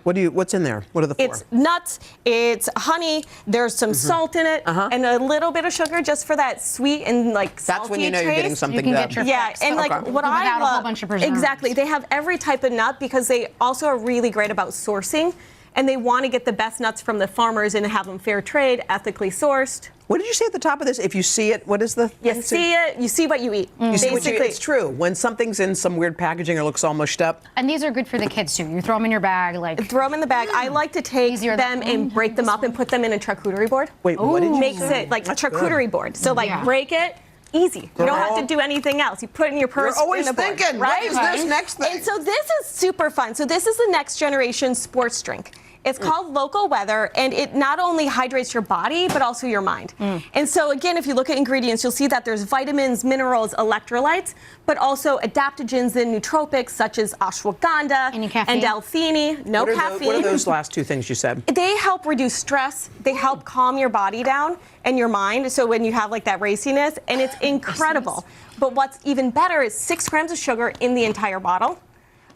What's in there? What are the 4? It's nuts, it's honey, there's some salt in it, and a little bit of sugar just for that sweet and like salty That's when you know you're getting taste. something You can good. get your Yeah, fix. and like what Without I a love, whole bunch of preservatives. exactly, they have every type of nut because they also are really great about sourcing, and they want to get the best nuts from the farmers and have them fair trade, ethically sourced. What did you say at the top of this? If you see it, what is the You thing? see it, you see what you eat. You see what you, Basically, it's true. When something's in some weird packaging or looks all mushed up. And these are good for the kids too. You throw them in your bag, like throw them in the bag. I like to take them and break them up and put them in a charcuterie board. Wait, what did you Makes say? it like a That's charcuterie good. board. So like break it. Easy. You don't have to do anything else. You put it in your purse. You're always in the board, thinking, what right? is this next thing? And so this is super fun. So this is the next generation sports drink. It's called Local Weather, and it not only hydrates your body, but also your mind. And so again, if you look at ingredients, you'll see that there's vitamins, minerals, electrolytes, but also adaptogens and nootropics such as ashwagandha and L-theanine. No caffeine. What are those last 2 things you said? They help reduce stress. They help calm your body down and your mind. So when you have like that raciness, and it's incredible. But what's even better is 6 grams of sugar in the entire bottle.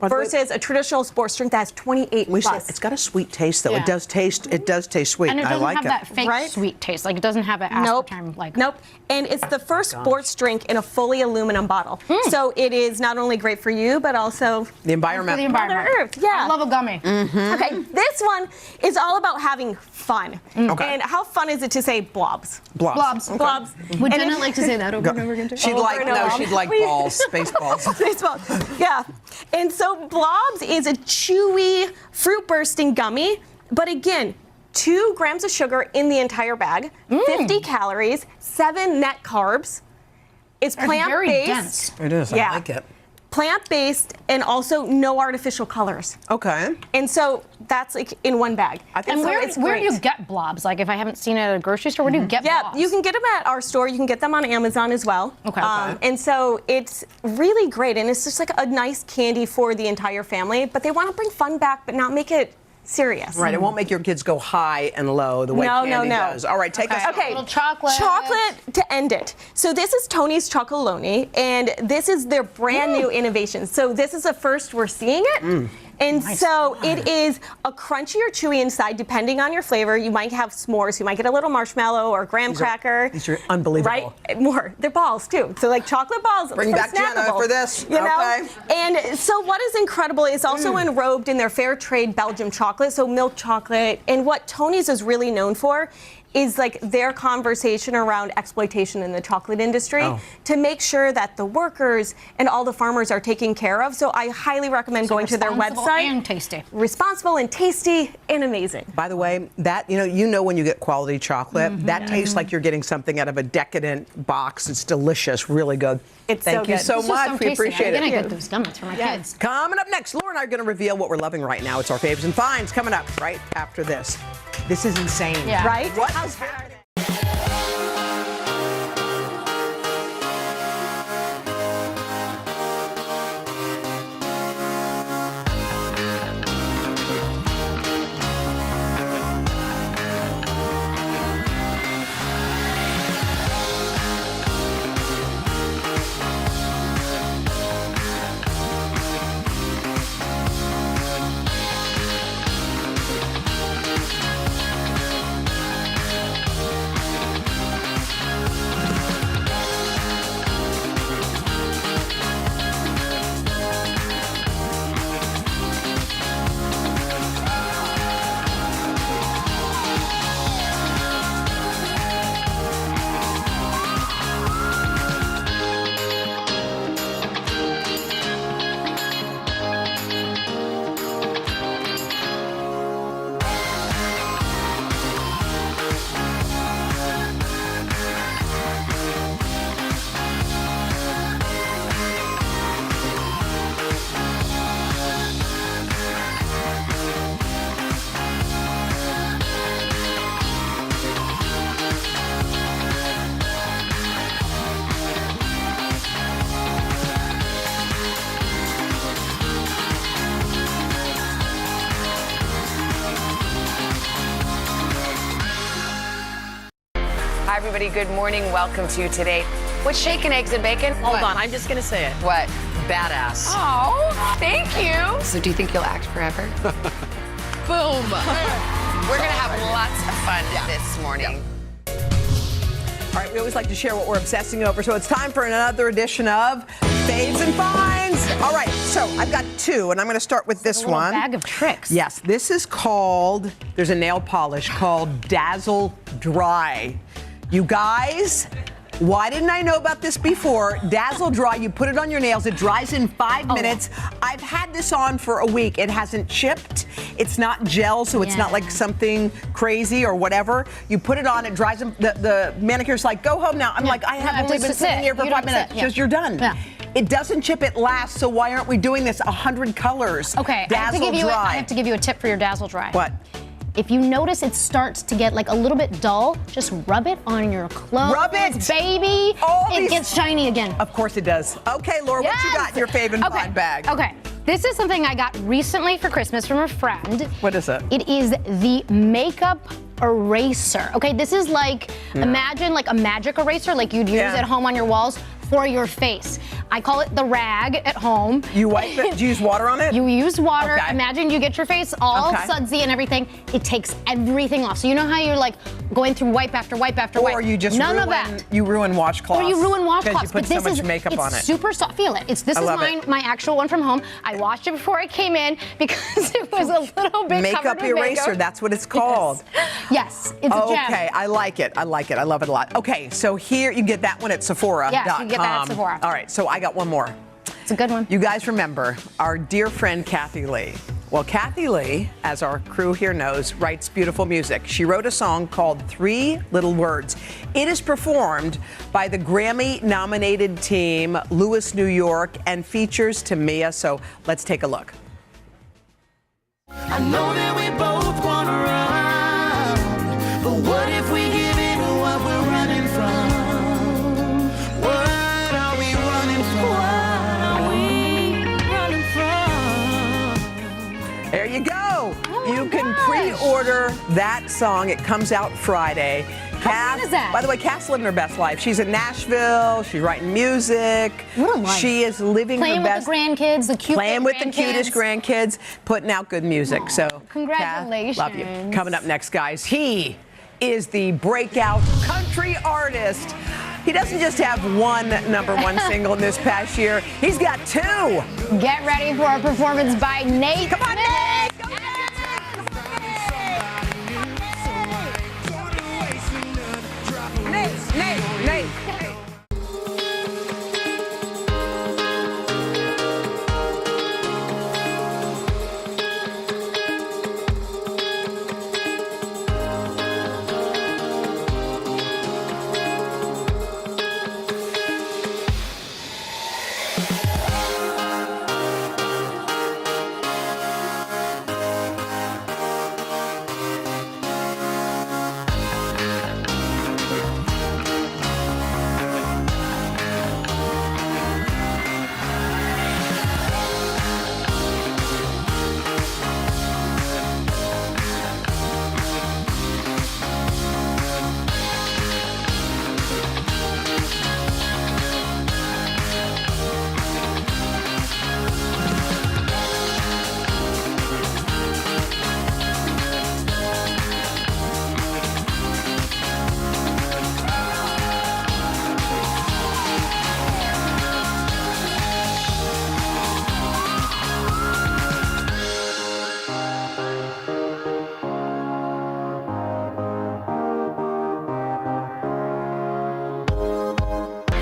versus a traditional sports drink that has 28 plus. It's got a sweet taste, though. Yeah. It does taste sweet. And it I doesn't like have it. that fake sweet taste. Like, it doesn't have an aspartame. Nope. And it's the first sports drink in a fully aluminum bottle. So it is not only great for you, but also the environment. For the environment. Mother Earth. Yeah. I love a gummy. Okay, this one is all about having fun. Okay. And how fun is it to say blobs? Blobs. Okay. Blobs. Would And Jenna if- like to say that over and over again? She'd like balls, space balls. Baseball. Yeah. And so blobs is a chewy, fruit-bursting gummy, but again, 2 grams of sugar in the entire bag, 50 calories, 7 net carbs. It's It's very plant-based. dense. It is. Yeah. I like it. Plant-based and also no artificial colors. Okay. And so that's like in one bag. And where do you get blobs? Like, if I haven't seen it at a grocery store, where do you get blobs? Yeah, you can get them at our store. You can get them on Amazon as well. Okay. And so it's really great, and it's just like a nice candy for the entire family. But they want to bring fun back, but not make it serious. Right. It won't make your kids go high and low the way candy does. All right, take us. Okay. Little chocolate. Chocolate to end it. So this is Tony's Chocolonely, and this is their brand new innovation. So this is the first we're seeing it. And so it is a crunchy or chewy inside, depending on your flavor. You might have s'mores. You might get a little marshmallow or graham cracker. These are unbelievable. Right? They're balls, too. So like chocolate balls. Bring for back Jenna snackable, for this. You know? Okay. And so what is incredible is also enrobed in their fair trade Belgium chocolate, so milk chocolate. And what Tony's is really known for is like their conversation around exploitation in the chocolate industry to make sure that the workers and all the farmers are taken care of. So I highly recommend going to their Responsible website. and tasty. Responsible and tasty and amazing. By the way, that you know when you get quality chocolate, that tastes like you're getting something out of a decadent box. It's delicious, really good. It's Thank so you good. so It's just much. so We tasty. appreciate I'm it. gonna get those donuts for my kids. Coming up next, Laura and I are going to reveal what we're loving right now. It's our faves and finds coming up right after this. This is insane. Yeah. Right? What is happening? Hi, everybody. Good morning. Welcome to Today. What's shaking, eggs and bacon? Hold on. I'm just going to say it. What? Badass. Oh, thank you. So do you think you'll act forever? Boom. We're going to have lots of fun this morning. All right, we always like to share what we're obsessing over, so it's time for another edition of Faves and Finds. All right, so I've got 2, and I'm going to start with this one. Bag of tricks. Yes, this is called, there's a nail polish called Dazzle Dry. You guys, why didn't I know about this before? Dazzle Dry, you put it on your nails, it dries in 5 minutes. I've had this on for a week. It hasn't chipped. It's not gel, so it's not like something crazy or whatever. You put it on, it dries. The manicure's like, go home now. I'm like, I have only been sitting here for 5 minutes. Just you're done. Yeah. It doesn't chip, it lasts, so why aren't we doing this 100 colors? Okay, Dazzle I have to give you a tip for your Dazzle Dry. What? If you notice it starts to get like a little bit dull, just rub it on your clothes. Rub it! Baby! It gets shiny again. Of course it does. Okay, Laura, what you got in your favorite find bag? Okay, this is something I got recently for Christmas from a friend. What is it? It is the makeup eraser. Okay, this is like, imagine like a magic eraser like you'd use at home on your walls. for your face. I call it the rag at home. You wipe it? Do you use water on it? You use water. Okay. Imagine you get your face all Okay. sudsy and everything. It takes everything off. So you know how you're like going through wipe after wipe after wipe? Or you just None ruin, of that. you ruin washcloths. Or you ruin washcloths. Because you put But so this much is makeup on it. It's super soft. Feel it. This I is love mine, it. my actual one from home. I washed it before I came in because it was a little bit Makeup covered with eraser, makeup. that's what it's called. Yes, it's a gem. Okay, I like it. I like it. I love it a lot. Okay, so here you can get that one at Sephora.com. Yes, you can get that at Sephora. All right, so I got one more. It's a good one. You guys remember our dear friend Kathy Lee. Well, Kathy Lee, as our crew here knows, writes beautiful music. She wrote a song called 3 Little Words. It is performed by the Grammy-nominated team Louis, New York, and features Tamia. So let's take a look. I know that we both want to run, but what if we give in to what we're running from? What are we running from? There you go. You can pre-order that song. It comes out Friday. How fun is that? By the way, Cass living her best life. She's in Nashville. She's writing music. What a life. She is living Playing her best. with the grandkids, the cute Playing with the grandkids. cutest grandkids, putting out good music. So, Congratulations. Cass, love you. Coming up next, guys, he is the breakout country artist. He doesn't just have one #1 single in this past year. He's got 2. Get ready for a performance by Nate. Come on, Nate! Nate.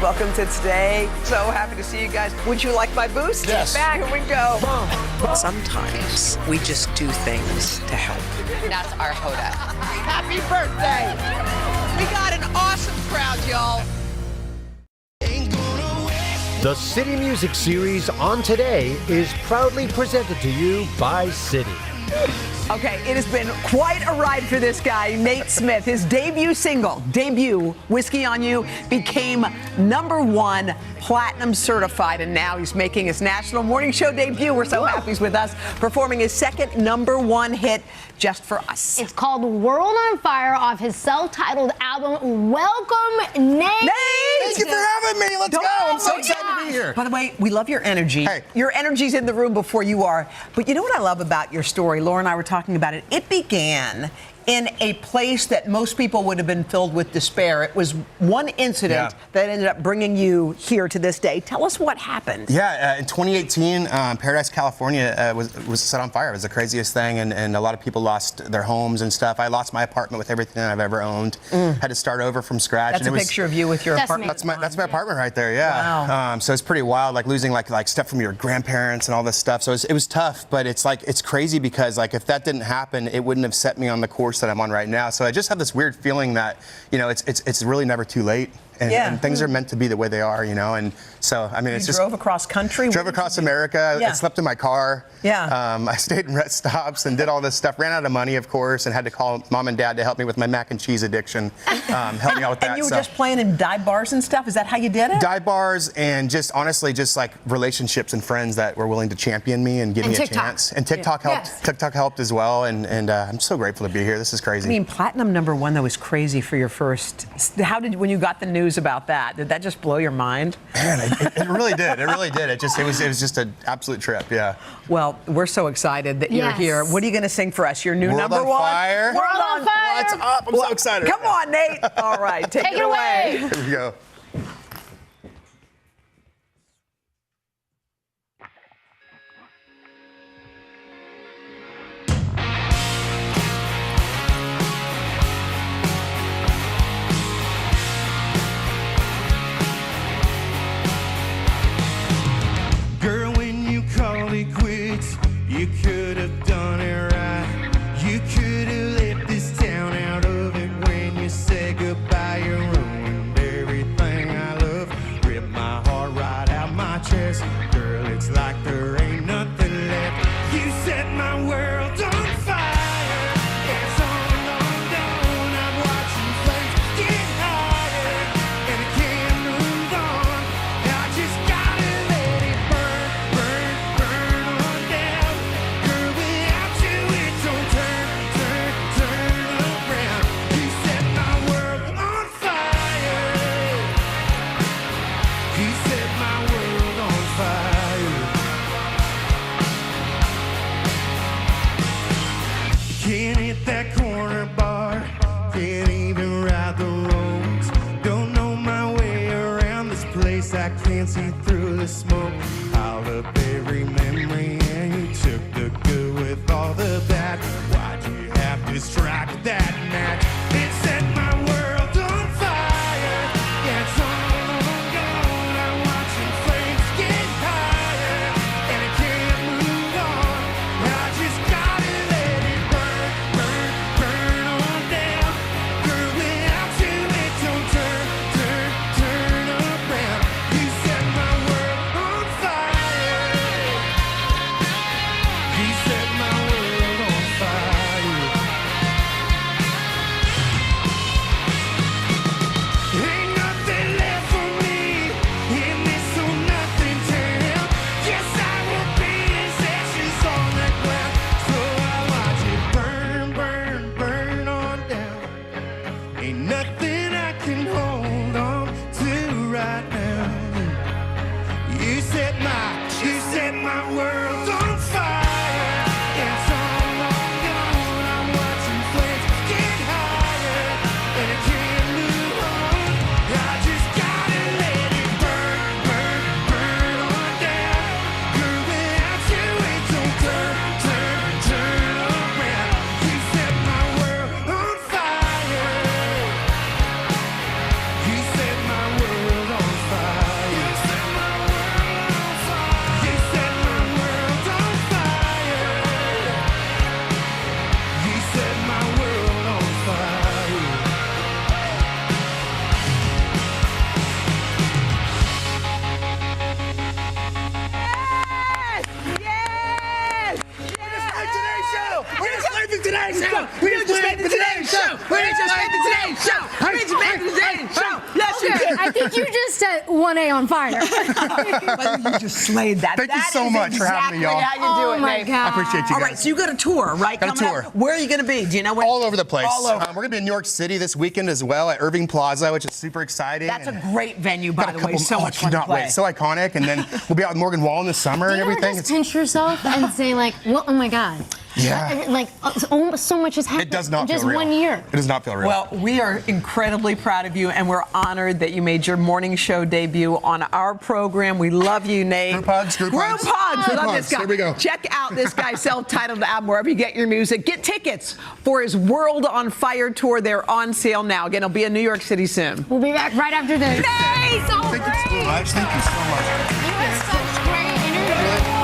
Welcome to today. So happy to see you guys. Would you like my boost? Yes. Back, here we go. Sometimes we just do things to help. That's our Hoda. Happy birthday! We got an awesome crowd, y'all. The City Music Series on Today is proudly presented to you by City. Okay, it has been quite a ride for this guy, Nate Smith. His debut single, Whiskey on You, became #1 platinum certified, and now he's making his national morning show debut. We're so happy he's with us, performing his second #1 hit, Just for Us. It's called World on Fire off his self-titled album. Welcome, Nate. Thank you for having me. Let's go. I'm so excited to be here. By the way, we love your energy. Hey. Your energy's in the room before you are. But you know what I love about your story? Laura and I were talking about it. It began in a place that most people would have been filled with despair. It was one incident that ended up bringing you here to this day. Tell us what happened. Yeah, in 2018, Paradise, California was set on fire. It was the craziest thing, and a lot of people lost their homes and stuff. I lost my apartment with everything I've ever owned. Had to start over from scratch. That's and a picture of you with your apartment. That's my apartment right there. Yeah. Wow. So it's pretty wild, like losing like stuff from your grandparents and all this stuff. So it was tough, but it's crazy because like if that didn't happen, it wouldn't have set me on the course that I'm on right now. So I just have this weird feeling that it's really never too late. And things are meant to be the way they are, and so I mean, it's You just drove across country. drove across America. I slept in my car. Yeah. I stayed in rest stops and did all this stuff. Ran out of money, of course, and had to call mom and dad to help me with my mac and cheese addiction. Help me out with that. And you were just playing in dive bars and stuff. Is that how you did it? Dive bars and just honestly, just like relationships and friends that were willing to champion me and give me a chance. And TikTok helped. Yes. TikTok helped as well. And I'm so grateful to be here. This is crazy. I mean, platinum #1 though is crazy for your first. When you got the news news about that. Did that just blow your mind? Man, it really did. It really did. It was just an absolute trip. Yeah. Well, we're so excited that you're Yes. here. What are you going to sing for us? Your new World number on one? Fire. World on Fire. What's up? I'm so excited. Come on, Nate. All right, take it away. Here we go. Girl, when you called it quits, you could have done it right. You could have left this town out of it when you said goodbye. You ruined everything I love. Ripped my heart right out my chest. Girl, it's like there ain't nothing left. You set my world on fire. It's on down. I'm watching flames get higher, and I can't move on. I just gotta let it burn, burn, burn on down. Girl, without you it don't turn, turn, turn around. You set my world on fire. You set my world on fire. Can't hit that corner bar. Can't even ride the roads. Don't know my way around this place. I can't see through the smoke. Piled up every memory, and you took the good with all the bad. Why'd you have to strike that match? It set my world on fire. Yeah, it's all gone. I'm watching flames get higher, and I can't move on. I just gotta let it burn, burn, burn on down. Girl, without you it don't turn, turn, turn around. You set my world on fire. You set my world on fire. Ain't nothing left for me in this or nothing town. Yes, I will be as ashes on the ground. So I watch it burn, burn, burn on down. Ain't nothing I can hold on to right now. You set my world on fire. It's all gone. I'm watching flames get higher, and I can't move on. I just gotta let it burn, burn, burn on down. Girl, without you it don't turn, turn, turn around. You set my world on fire. You set my world on fire. You set my world on fire. You set my world on fire. You set my world on fire. Yes! Today's show! We just made the Today Show! We just made the Today Show! We just made the Today Show! We just made the Today Show! Yes, you Okay, did! I think you just set 1A on fire. You just slayed that. Thank you That so is much for having me, y'all. exactly how you do Oh it, my Nate. God. I appreciate you All guys. right, so you got a tour, right? Got a coming up? tour. Where are you going to be? Do you know where? All over the place. All over. We're gonna be in New York City this weekend as well at Irving Plaza, which is super exciting. That's a And great venue, by got a the way. couple. So Oh, much fun to cannot play. wait. So iconic. And then we'll be out with Morgan Wallen this summer Do and you ever everything. just pinch yourself and say like, well, oh my God. Yeah. Like, so much has happened It does not in feel just real. 1 year. It does not feel real. Well, we are incredibly proud of you, and we're honored that you made your morning show debut on our program. We love you, Nate. Group hugs, group hugs. Group hugs. We Group love hugs. this guy. Here we go. Check out this guy's self-titled album wherever you get your music. Get tickets for his World on Fire tour. They're on sale now. Again, he'll be in New York City soon. We'll be back right after this. Nate! So Thank you so great. much. Thank you so much. You had such great energy.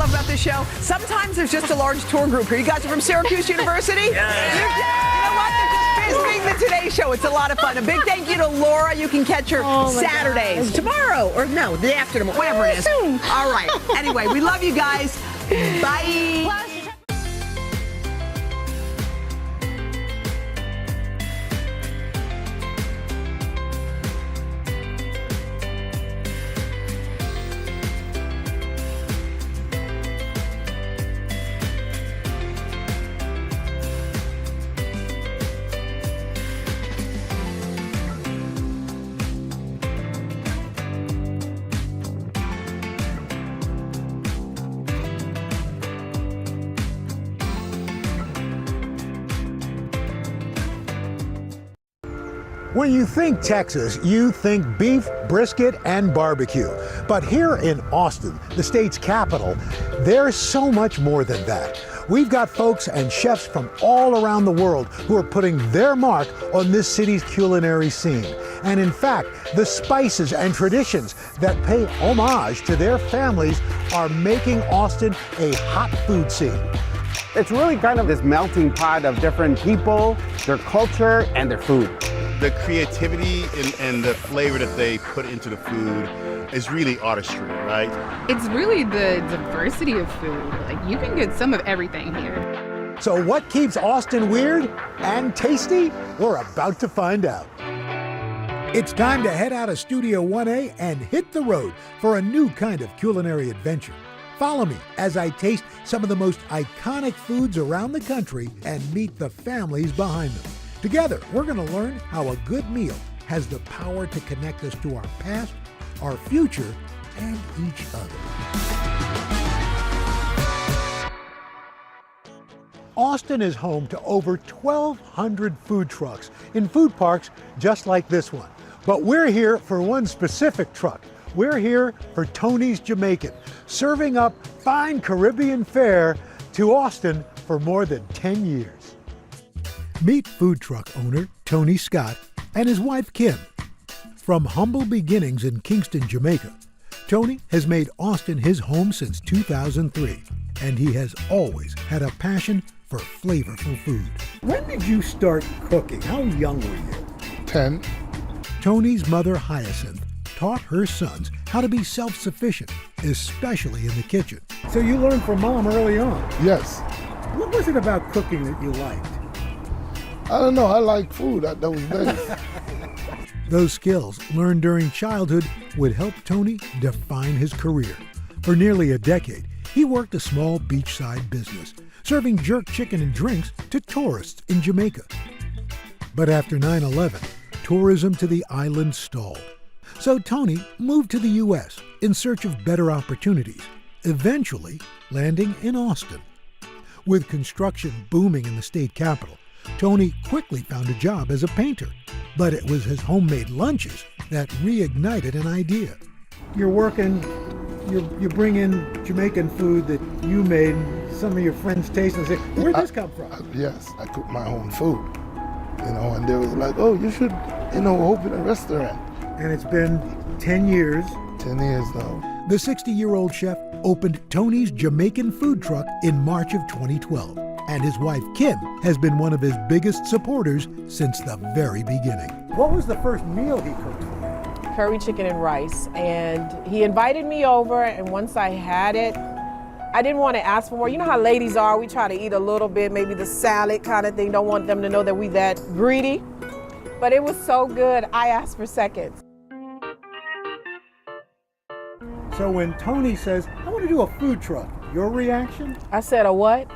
love about this show? Sometimes there's just a large tour group here. You guys are from Syracuse University? You know what? They're just visiting the Today Show. It's a lot of fun. A big thank you to Laura. You can catch her Saturdays. Tomorrow, or no, the day after tomorrow, whatever it is. All right. Anyway, we love you guys. Bye. When you think Texas, you think beef, brisket, and barbecue. But here in Austin, the state's capital, there's so much more than that. We've got folks and chefs from all around the world who are putting their mark on this city's culinary scene. And in fact, the spices and traditions that pay homage to their families are making Austin a hot food scene. It's really kind of this melting pot of different people, their culture, and their food. The creativity and the flavor that they put into the food is really artistry, right? It's really the diversity of food. Like, you can get some of everything here. So what keeps Austin weird and tasty? We're about to find out. It's time to head out of Studio 1A and hit the road for a new kind of culinary adventure. Follow me as I taste some of the most iconic foods around the country and meet the families behind them. Together, we're going to learn how a good meal has the power to connect us to our past, our future, and each other. Austin is home to over 1,200 food trucks in food parks just like this one. But we're here for one specific truck. We're here for Tony's Jamaican, serving up fine Caribbean fare to Austin for more than 10 years. Meet food truck owner Tony Scott and his wife Kim. From humble beginnings in Kingston, Jamaica, Tony has made Austin his home since 2003, and he has always had a passion for flavorful food. When did you start cooking? How young were you? 10. Tony's mother Hyacinth taught her sons how to be self-sufficient, especially in the kitchen. So you learned from Mom early on? Yes. What was it about cooking that you liked? I don't know. I like food at those days. Those skills learned during childhood would help Tony define his career. For nearly a decade, he worked a small beachside business, serving jerk chicken and drinks to tourists in Jamaica. But after 9/11, tourism to the island stalled. So Tony moved to the U.S. in search of better opportunities, eventually landing in Austin. With construction booming in the state capital, Tony quickly found a job as a painter, but it was his homemade lunches that reignited an idea. You're working, you bring in Jamaican food that you made, some of your friends taste and say, where'd this come from? Yes, I cook my own food, and they was like, oh, you should, open a restaurant. And it's been 10 years. 10 years now. The 60-year-old chef opened Tony's Jamaican food truck in March of 2012. And his wife, Kim, has been one of his biggest supporters since the very beginning. What was the first meal he cooked for you? Curry chicken and rice. And he invited me over, and once I had it, I didn't want to ask for more. You know how ladies are, we try to eat a little bit, maybe the salad kind of thing, don't want them to know that we that greedy. But it was so good, I asked for seconds. So when Tony says, I want to do a food truck, your reaction? I said, a what?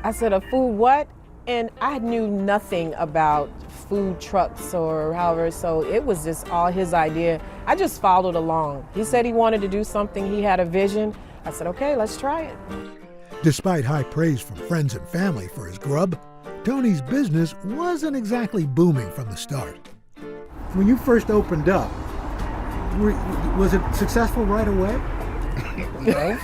I said, a food what? And I knew nothing about food trucks or however, so it was just all his idea. I just followed along. He said he wanted to do something, he had a vision. I said, okay, let's try it. Despite high praise from friends and family for his grub, Tony's business wasn't exactly booming from the start. When you first opened up, was it successful right away? No.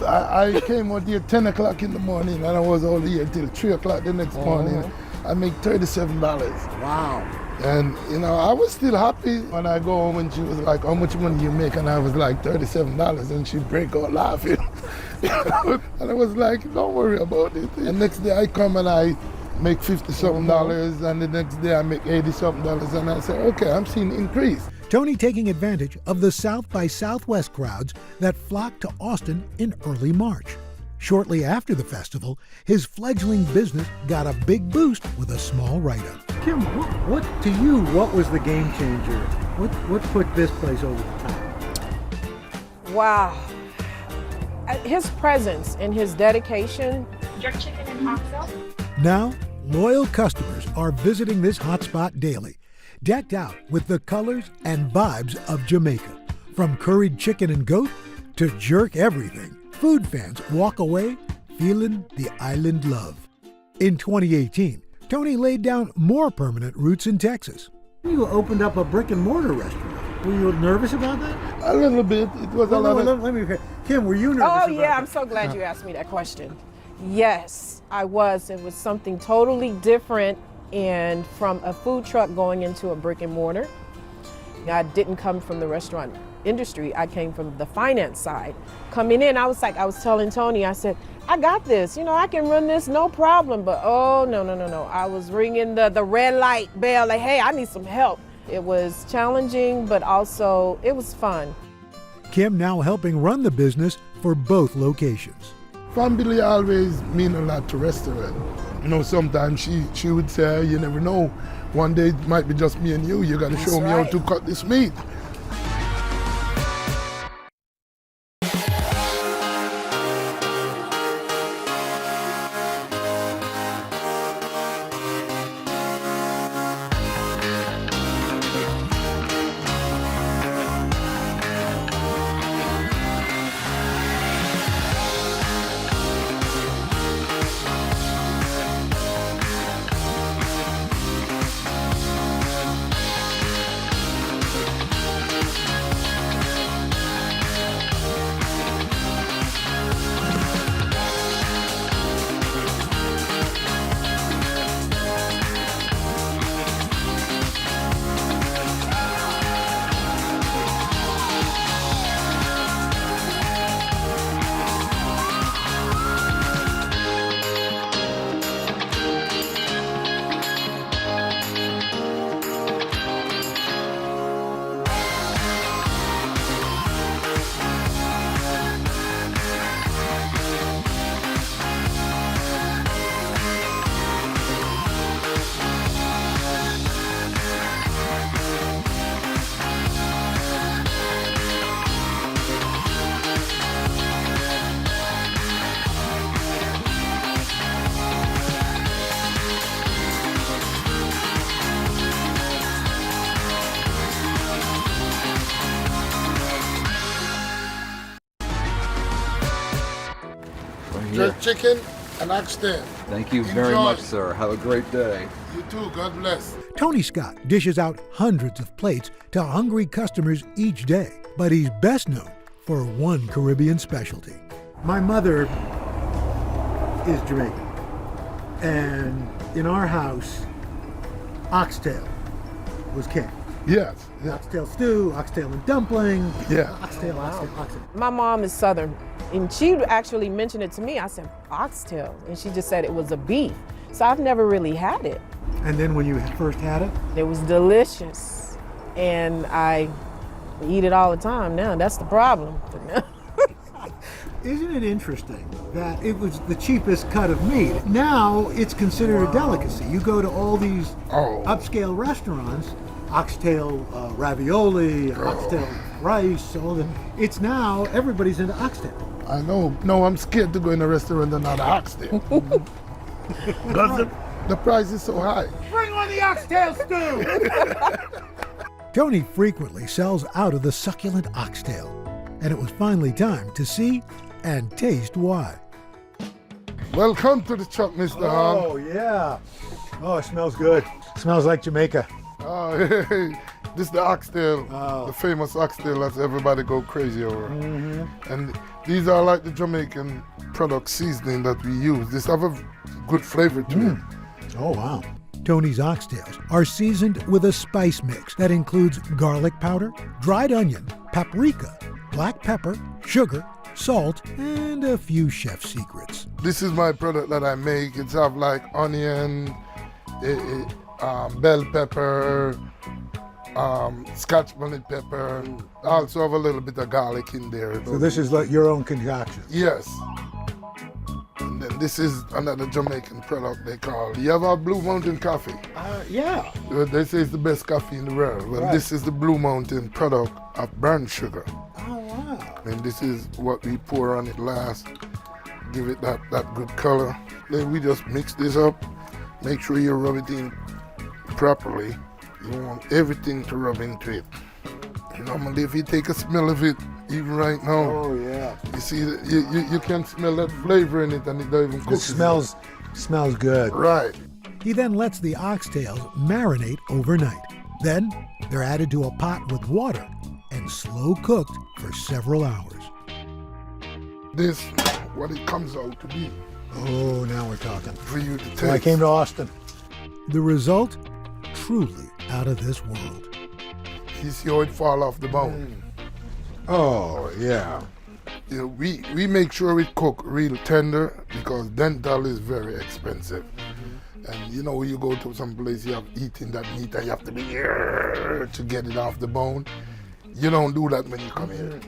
I came out here 10 o'clock in the morning and I was all here until 3 o'clock the next morning. I make $37. Wow. And, you know, I was still happy when I go home and she was like, how much money you make? And I was like, $37. And she'd break out laughing. You know? And I was like, don't worry about it. And next day I come and I make $50-something dollars, and the next day I make $80-something dollars. And I say, okay, I'm seeing an increase. Tony taking advantage of the South by Southwest crowds that flocked to Austin in early March. Shortly after the festival, his fledgling business got a big boost with a small write-up. Kim, what to you, what was the game changer? What put this place over the top? Wow. His presence and his dedication. Jerk chicken and oxtail? Now, loyal customers are visiting this hotspot daily, decked out with the colors and vibes of Jamaica. From curried chicken and goat to jerk everything, food fans walk away feeling the island love. In 2018, Tony laid down more permanent roots in Texas. You opened up a brick and mortar restaurant. Were you nervous about that? A little bit. It was a lot of... Let me hear. Kim, were you nervous about that? Oh, yeah, I'm so glad you asked me that question. Yes, I was. It was something totally different, and from a food truck going into a brick and mortar. I didn't come from the restaurant industry. I came from the finance side. Coming in, I was telling Tony, I said, I got this, you know, I can run this, no problem. But oh, no. I was ringing the red light bell, like, hey, I need some help. It was challenging, but also it was fun. Kim now helping run the business for both locations. Family always mean a lot to restaurant. You know, sometimes she would say, you never know, one day it might be just me and you got to show me how to cut this meat. Jerk chicken and oxtail. Thank you very much, sir. Have a great day. You too. God bless. Tony Scott dishes out hundreds of plates to hungry customers each day, but he's best known for one Caribbean specialty. My mother is Jamaican, and in our house, oxtail was king. Yes. Oxtail stew, oxtail and dumpling. Yeah. Oxtail. My mom is Southern, and she actually mentioned it to me. I said, oxtail, and she just said it was a beef. So I've never really had it. And then when you first had it? It was delicious, and I eat it all the time now. That's the problem. Isn't it interesting that it was the cheapest cut of meat? Now it's considered a delicacy. You go to all these upscale restaurants, oxtail ravioli, oxtail rice, all the. It's now everybody's into oxtail. I know. No, I'm scared to go in a restaurant and not oxtail. Because the price is so high. Bring on the oxtail stew! Tony frequently sells out of the succulent oxtail, and it was finally time to see and taste why. Welcome to the truck, Mr. Hahn. Oh, yeah. Oh, it smells good. Smells like Jamaica. Oh, hey. This is the oxtail, the famous oxtail that everybody go crazy over. And these are like the Jamaican product seasoning that we use. This have a good flavor to it. Oh, wow. Tony's oxtails are seasoned with a spice mix that includes garlic powder, dried onion, paprika, black pepper, sugar, salt, and a few chef secrets. This is my product that I make. It's have like onion, bell pepper, Scotch bonnet pepper. Also have a little bit of garlic in there. So this is like your own concoction? Yes. And then this is another Jamaican product they call. You ever have Blue Mountain coffee? Yeah. They say it's the best coffee in the world. Well, Right. this is the Blue Mountain product of burnt sugar. Oh, wow. And this is what we pour on it last. Give it that good color. Then we just mix this up. Make sure you rub it in properly. You want everything to rub into it. Normally, if you take a smell of it, even right now, oh yeah, you see, you can smell that flavor in it, and it don't even cook. It smells good. Right. He then lets the oxtails marinate overnight. Then they're added to a pot with water and slow cooked for several hours. This, what it comes out to be. Oh, now we're talking. For you to taste. So I came to Austin. The result, truly out of this world. You see how it fall off the bone. Oh, yeah. You know, we make sure we cook real tender because dental is very expensive. And you know, you go to some place, you have eating that meat and you have to be here to get it off the bone. You don't do that when you come here.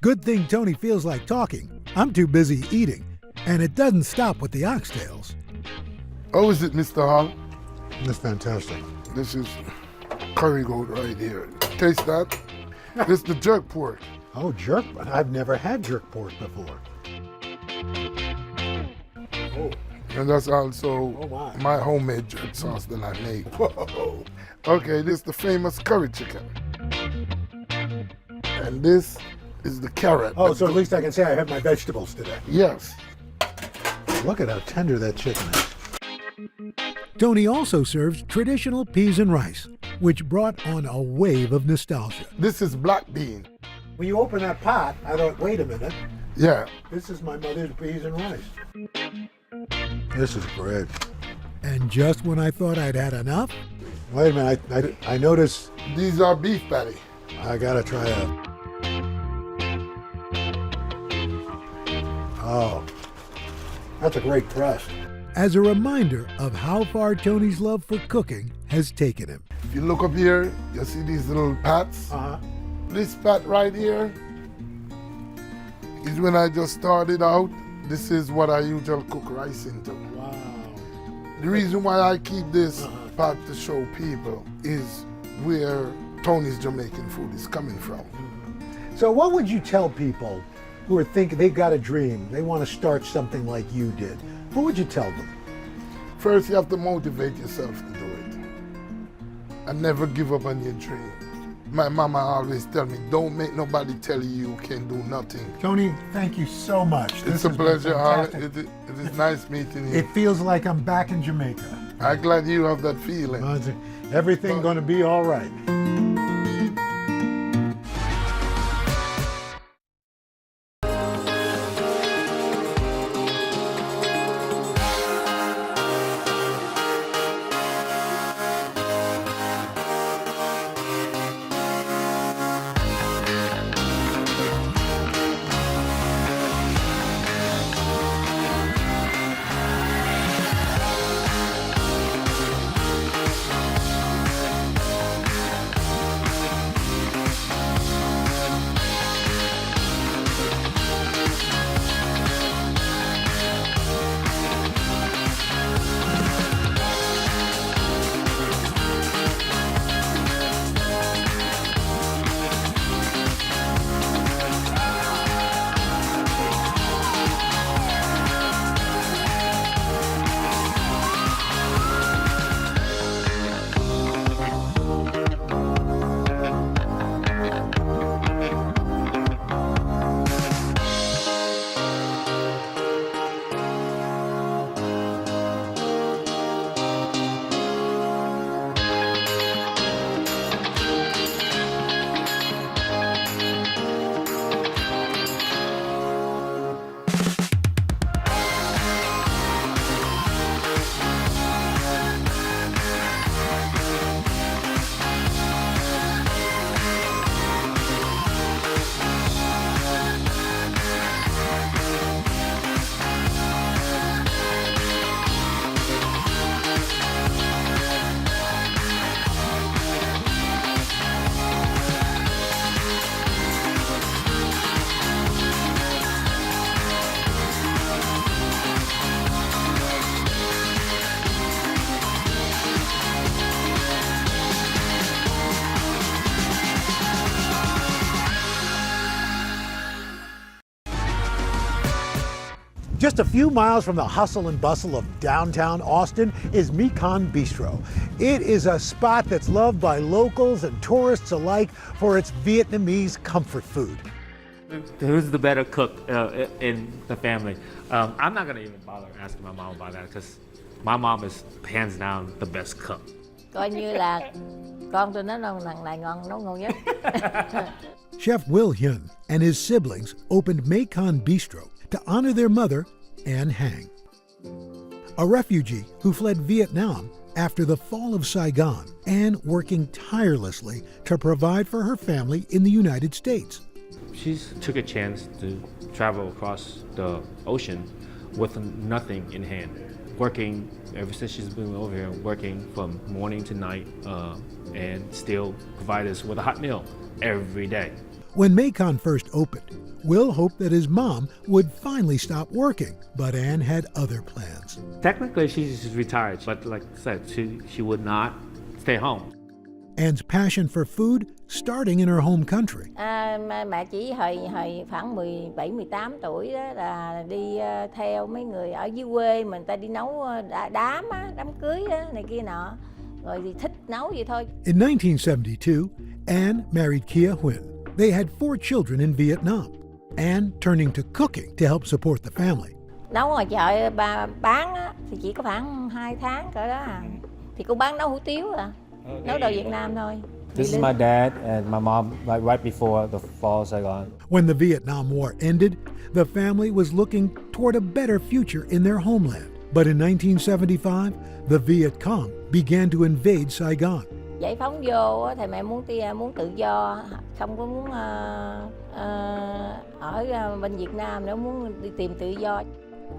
Good thing Tony feels like talking. I'm too busy eating. And it doesn't stop with the oxtails. How is it, Mr. Hall? That's fantastic. This is curry goat right here. Taste that. This is the jerk pork. Oh, jerk? I've never had jerk pork before. Oh. And that's also my homemade jerk sauce that I make. Whoa. Okay, this is the famous curry chicken. And this is the carrot. Oh, so at least I can say I had my vegetables today. Yes. Look at how tender that chicken is. Tony also serves traditional peas and rice, which brought on a wave of nostalgia. This is black bean. When you open that pot, I thought, wait a minute. Yeah. This is my mother's peas and rice. This is great. And just when I thought I'd had enough, wait a minute, I noticed. These are beef patty. I gotta try a. Oh, that's a great crust. As a reminder of how far Tony's love for cooking has taken him. If you look up here, you see these little pots. This pot right here is when I just started out. This is what I usually cook rice into. Wow. The reason why I keep this pot to show people is where Tony's Jamaican food is coming from. So what would you tell people who are thinking they've got a dream, they want to start something like you did? What would you tell them? First, you have to motivate yourself to do it. And never give up on your dream. My mama always tell me, don't make nobody tell you you can do nothing. Tony, thank you so much. It's a pleasure, Harley. It is nice meeting you. It feels like I'm back in Jamaica. I'm glad you have that feeling. Everything going to be all right. Just a few miles from the hustle and bustle of downtown Austin is Mekon Bistro. It is a spot that's loved by locals and tourists alike for its Vietnamese comfort food. Who's the better cook in the family? I'm not gonna even bother asking my mom about that because my mom is hands down the best cook. Coi như là con tôi nó thằng này nấu ngon nhất. Chef Will Hyun and his siblings opened Mekon Bistro to honor their mother, Ann Hang. A refugee who fled Vietnam after the fall of Saigon and working tirelessly to provide for her family in the United States. She took a chance to travel across the ocean with nothing in hand, working ever since she's been over here, working from morning to night, and still provide us with a hot meal every day. When Mekon first opened, Will hoped that his mom would finally stop working, but Ann had other plans. Technically, she's retired, but like I said, she would not stay home. Ann's passion for food starting in her home country. Mẹ chỉ hồi khoảng 17-18 tuổi đó là đi theo mấy người ở dưới quê mình ta đi nấu đám cưới đó, này kia nọ. Rồi thì thích nấu vậy thôi. In 1972, Ann married Kia Huynh. They had 4 children in Vietnam. Ann turning to cooking to help support the family. Nấu ngoài chợ bán á, thì chỉ có khoảng 2 tháng cỡ đó à. Thì cũng bán nấu hủ tiếu à. Nấu đồ Việt Nam thôi. This is my dad and my mom right before the fall of Saigon. When the Vietnam War ended, the family was looking toward a better future in their homeland. But in 1975, the Viet Cong began to invade Saigon. Giải phóng vô thì mẹ muốn tự do, không có muốn ở bên Việt Nam nữa, muốn đi tìm tự do.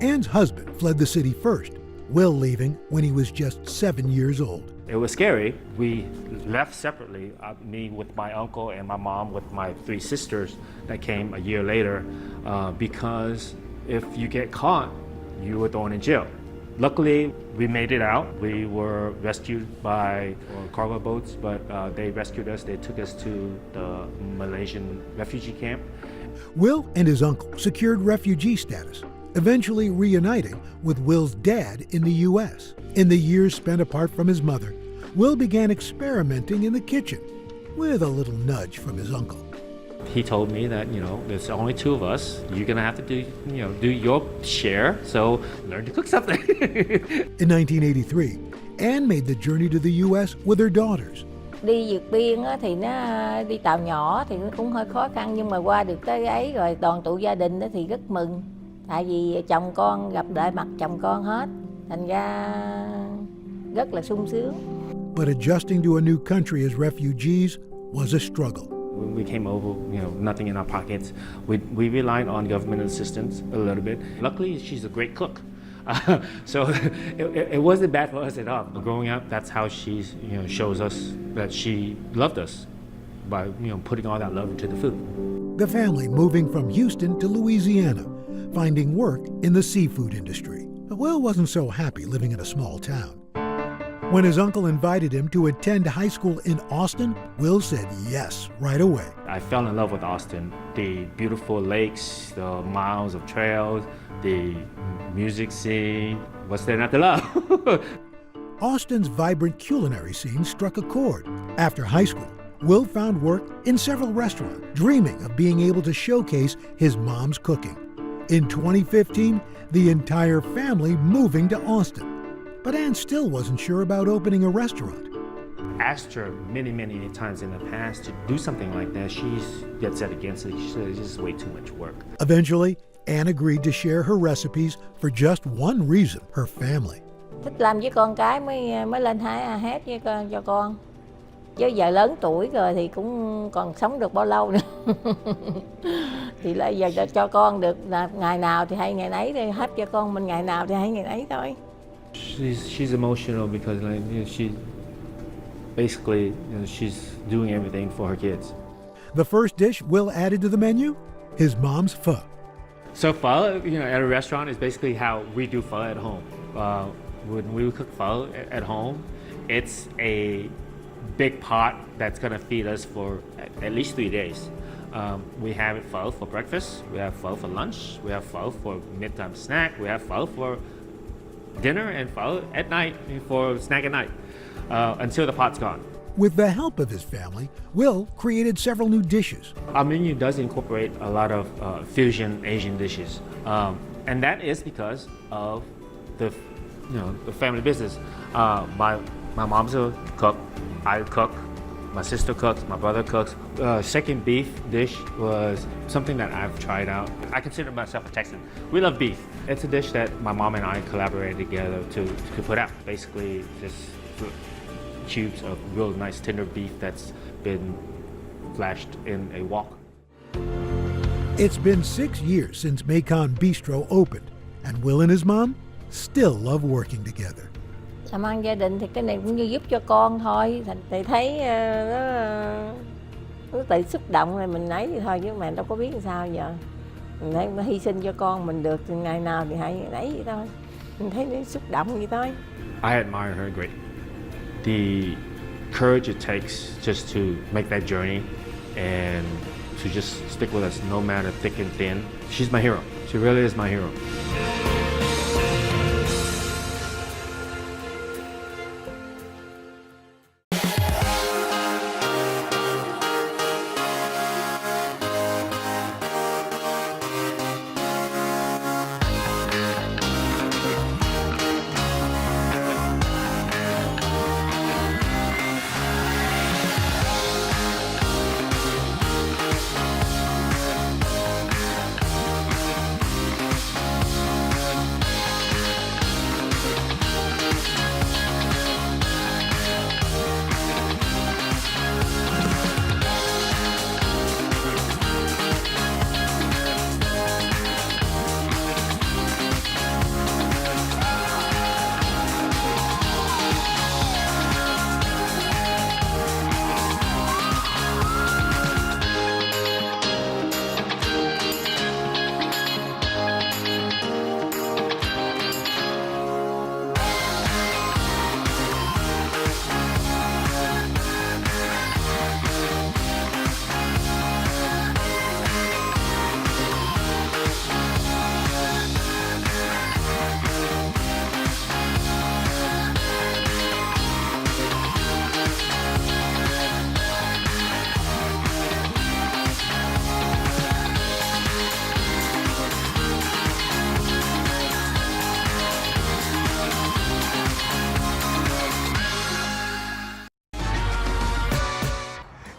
Ann's husband fled the city first, Will leaving when he was just 7 years old. It was scary. We left separately, me with my uncle and my mom with my 3 sisters that came a year later, because if you get caught, you were thrown in jail. Luckily, we made it out. We were rescued by cargo boats, but they rescued us. They took us to the Malaysian refugee camp. Will and his uncle secured refugee status, eventually reuniting with Will's dad in the U.S. In the years spent apart from his mother, Will began experimenting in the kitchen with a little nudge from his uncle. He told me that, there's only 2 of us. You're gonna have to do your share, so learn to cook something. In 1983, Ann made the journey to the U.S. with her daughters. Đi vượt biên thì nó đi tàu nhỏ thì nó cũng hơi khó khăn, nhưng mà qua được tới ấy rồi đoàn tụ gia đình thì rất mừng. Tại vì chồng con gặp lại mặt chồng con hết, thành ra rất là sung sướng. But adjusting to a new country as refugees was a struggle. When we came over, nothing in our pockets. We relied on government assistance a little bit. Luckily, she's a great cook. So it wasn't bad for us at all. Growing up, that's how she shows us that she loved us by putting all that love into the food. The family moving from Houston to Louisiana, finding work in the seafood industry. But Will wasn't so happy living in a small town. When his uncle invited him to attend high school in Austin, Will said yes right away. I fell in love with Austin. The beautiful lakes, the miles of trails, the music scene. What's there not to love? Austin's vibrant culinary scene struck a chord. After high school, Will found work in several restaurants, dreaming of being able to showcase his mom's cooking. In 2015, the entire family moving to Austin. But Ann still wasn't sure about opening a restaurant. Asked her many times in the past to do something like that. She's got set against it. She said it's just way too much work. Eventually, Ann agreed to share her recipes for just one reason, her family. Thích làm với con cái mới lên hát với cho con. Chứ giờ lớn tuổi rồi thì cũng còn sống được bao lâu nữa. Thì là giờ cho con được là ngày nào thì hay ngày nấy, thì hát cho con mình ngày nào thì hay ngày nấy thôi. She's emotional because she basically she's doing everything for her kids. The first dish Will added to the menu, his mom's pho. So pho, at a restaurant is basically how we do pho at home. When we cook pho at home, it's a big pot that's gonna feed us for at least 3 days. We have pho for breakfast, we have pho for lunch, we have pho for midtime snack, we have pho for dinner, and pho at night for snack at night, until the pot's gone. With the help of his family, Will created several new dishes. Our menu does incorporate a lot of fusion Asian dishes, and that is because of the family business. My mom's a cook, I cook, my sister cooks, my brother cooks. Second beef dish was something that I've tried out. I consider myself a Texan. We love beef. It's a dish that my mom and I collaborated together to put out. Basically, just cubes of real nice tender beef that's been flashed in a wok. It's been 6 years since Macon Bistro opened, and Will and his mom still love working together. Làm ăn gia đình thì cái này cũng như giúp cho con thôi. Thầy thấy nó tự xúc động rồi mình ấy thì thôi, chứ mà đâu có biết làm sao giờ. Mình thấy nó hy sinh cho con mình được từ ngày nào thì hãy ấy vậy thôi. Mình thấy nó xúc động vậy thôi. I admire her greatly. The courage it takes just to make that journey and to just stick with us no matter thick and thin. She's my hero. She really is my hero.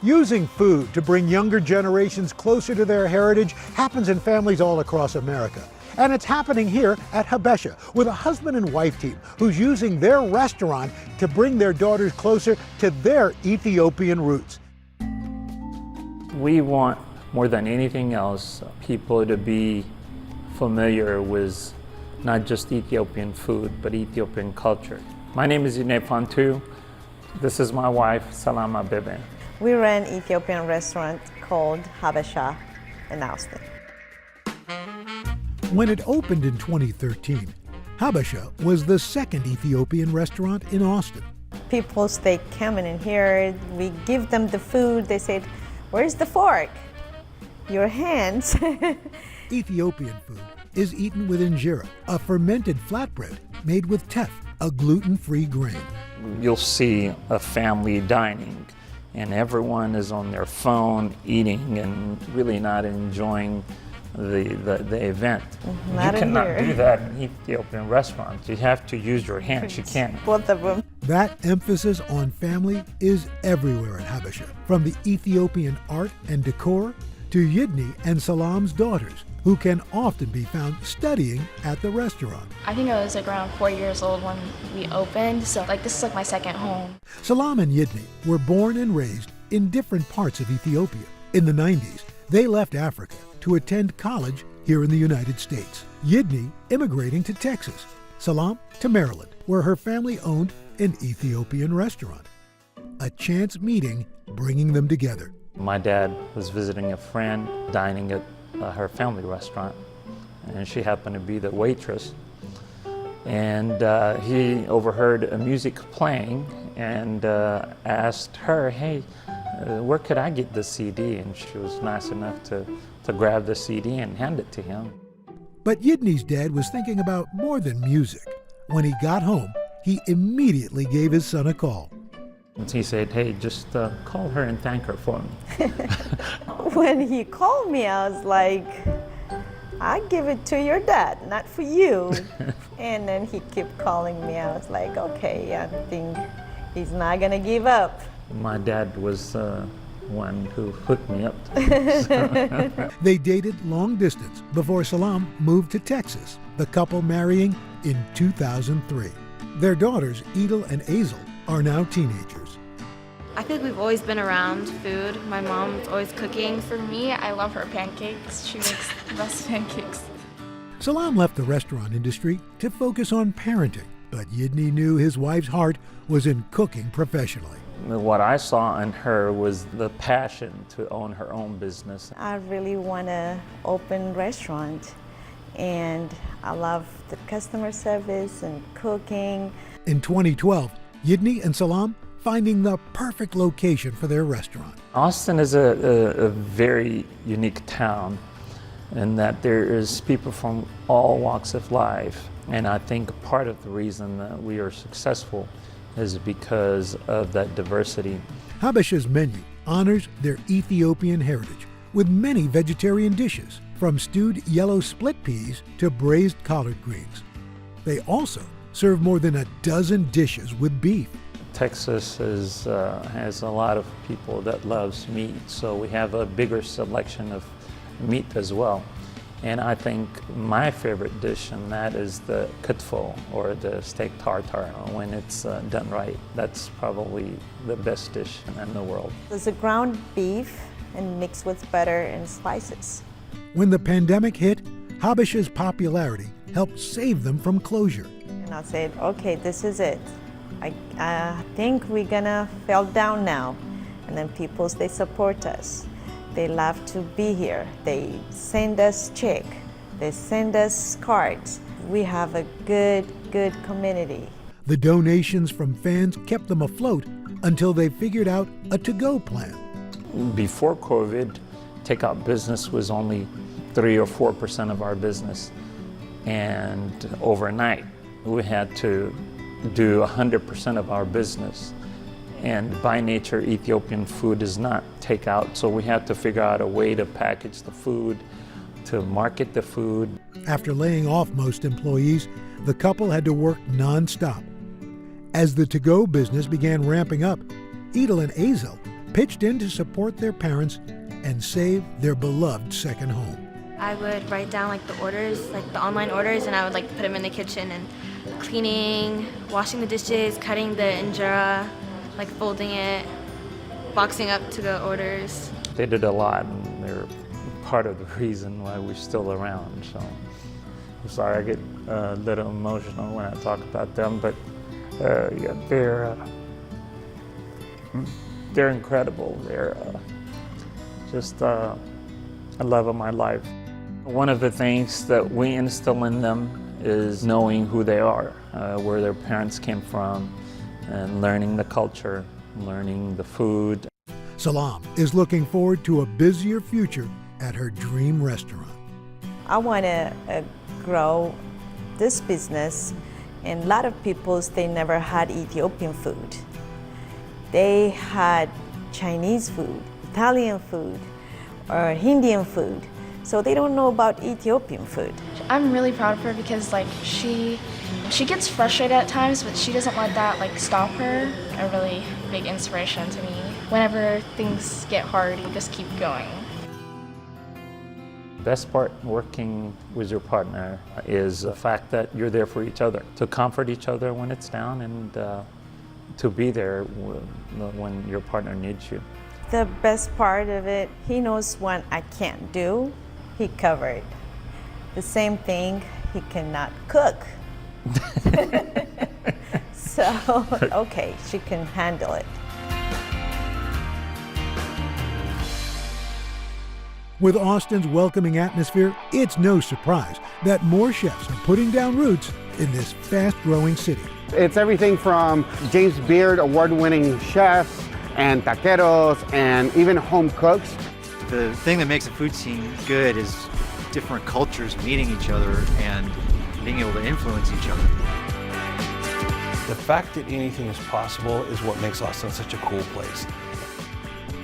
Using food to bring younger generations closer to their heritage happens in families all across America. And it's happening here at Habesha with a husband and wife team who's using their restaurant to bring their daughters closer to their Ethiopian roots. We want, more than anything else, people to be familiar with not just Ethiopian food, but Ethiopian culture. My name is Yune Fantu. This is my wife, Salama Bebe. We ran an Ethiopian restaurant called Habesha in Austin. When it opened in 2013, Habesha was the second Ethiopian restaurant in Austin. People stay coming in here, we give them the food, they said, "Where's the fork? Your hands." Ethiopian food is eaten with injera, a fermented flatbread made with teff, a gluten-free grain. You'll see a family dining, and everyone is on their phone eating and really not enjoying the event. Not you in cannot here. do that in Ethiopian restaurants. You have to use your hands. You can't. Both of them. That emphasis on family is everywhere at Habesha, from the Ethiopian art and decor to Yidni and Salam's daughters, who can often be found studying at the restaurant. I think I was like around 4 years old when we opened, so like this is like my second home. Salam and Yidni were born and raised in different parts of Ethiopia. In the 90s, they left Africa to attend college here in the United States. Yidni immigrating to Texas, Salam to Maryland, where her family owned an Ethiopian restaurant. A chance meeting bringing them together. My dad was visiting a friend dining at her family restaurant, and she happened to be the waitress. And he overheard a music playing and asked her, "Hey, where could I get the CD? And she was nice enough to grab the CD and hand it to him. But Yidney's dad was thinking about more than music. When he got home, he immediately gave his son a call. And he said, hey, just call her and thank her for me. When he called me, I was like, I give it to your dad, not for you. And then he kept calling me. I was like, okay, I think he's not gonna give up. My dad was one who hooked me up to it. They dated long distance before Salam moved to Texas, the couple marrying in 2003. Their daughters, Edel and Azel, are now teenagers. I feel like we've always been around food. My mom's always cooking. For me, I love her pancakes. She makes the best pancakes. Salam left the restaurant industry to focus on parenting, but Yidney knew his wife's heart was in cooking professionally. What I saw in her was the passion to own her own business. I really want to open a restaurant, and I love the customer service and cooking. In 2012, Yidney and Salam finding the perfect location for their restaurant. Austin is a very unique town in that there is people from all walks of life. And I think part of the reason that we are successful is because of that diversity. Habesha's menu honors their Ethiopian heritage with many vegetarian dishes, from stewed yellow split peas to braised collard greens. They also serve more than a dozen dishes with beef. Texas has a lot of people that loves meat, so we have a bigger selection of meat as well. And I think my favorite dish in that is the kutfo, or the steak tartare. When it's done right, that's probably the best dish in the world. There's a ground beef and mixed with butter and spices. When the pandemic hit, Habesha's popularity helped save them from closure. And I said, okay, this is it. I think we're gonna fall down now. And then people, they support us. They love to be here. They send us check. They send us cards. We have a good community. The donations from fans kept them afloat until they figured out a to-go plan. Before COVID, takeout business was only 3 or 4% of our business. And overnight, we had to do 100% of our business. And by nature, Ethiopian food is not takeout, so we had to figure out a way to package the food, to market the food. After laying off most employees, the couple had to work non-stop. As the to-go business began ramping up, Edel and Azel pitched in to support their parents and save their beloved second home. I would write down like the orders, like the online orders, and I would like put them in the kitchen and cleaning, washing the dishes, cutting the injera, like folding it, boxing up to-go orders. They did a lot, and they're part of the reason why we're still around. So I'm sorry I get a little emotional when I talk about them, but yeah, they're incredible. They're just a love of my life. One of the things that we instill in them is knowing who they are, where their parents came from, and learning the culture, learning the food. Salam is looking forward to a busier future at her dream restaurant. I want to grow this business, and a lot of people, they never had Ethiopian food. They had Chinese food, Italian food, or Indian food, so they don't know about Ethiopian food. I'm really proud of her because like she gets frustrated at times, but she doesn't let that like stop her. A really big inspiration to me. Whenever things get hard, you just keep going. Best part working with your partner is the fact that you're there for each other, to comfort each other when it's down, and to be there when your partner needs you. The best part of it, he knows what I can't do, he covered. The same thing, he cannot cook. So, okay, she can handle it. With Austin's welcoming atmosphere, it's no surprise that more chefs are putting down roots in this fast-growing city. It's everything from James Beard award-winning chefs and taqueros and even home cooks. The thing that makes a food scene good is different cultures meeting each other and being able to influence each other. The fact that anything is possible is what makes Austin such a cool place.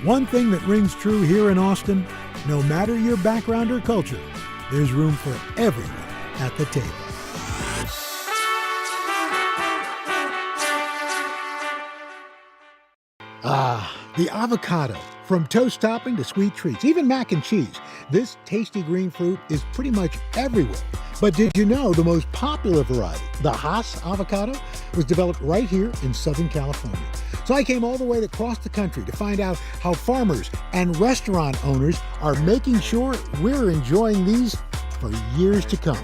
One thing that rings true here in Austin, no matter your background or culture, there's room for everyone at the table. Ah, the avocado. From toast topping to sweet treats, even mac and cheese, this tasty green fruit is pretty much everywhere. But did you know the most popular variety, the Hass avocado, was developed right here in Southern California? So I came all the way across the country to find out how farmers and restaurant owners are making sure we're enjoying these for years to come.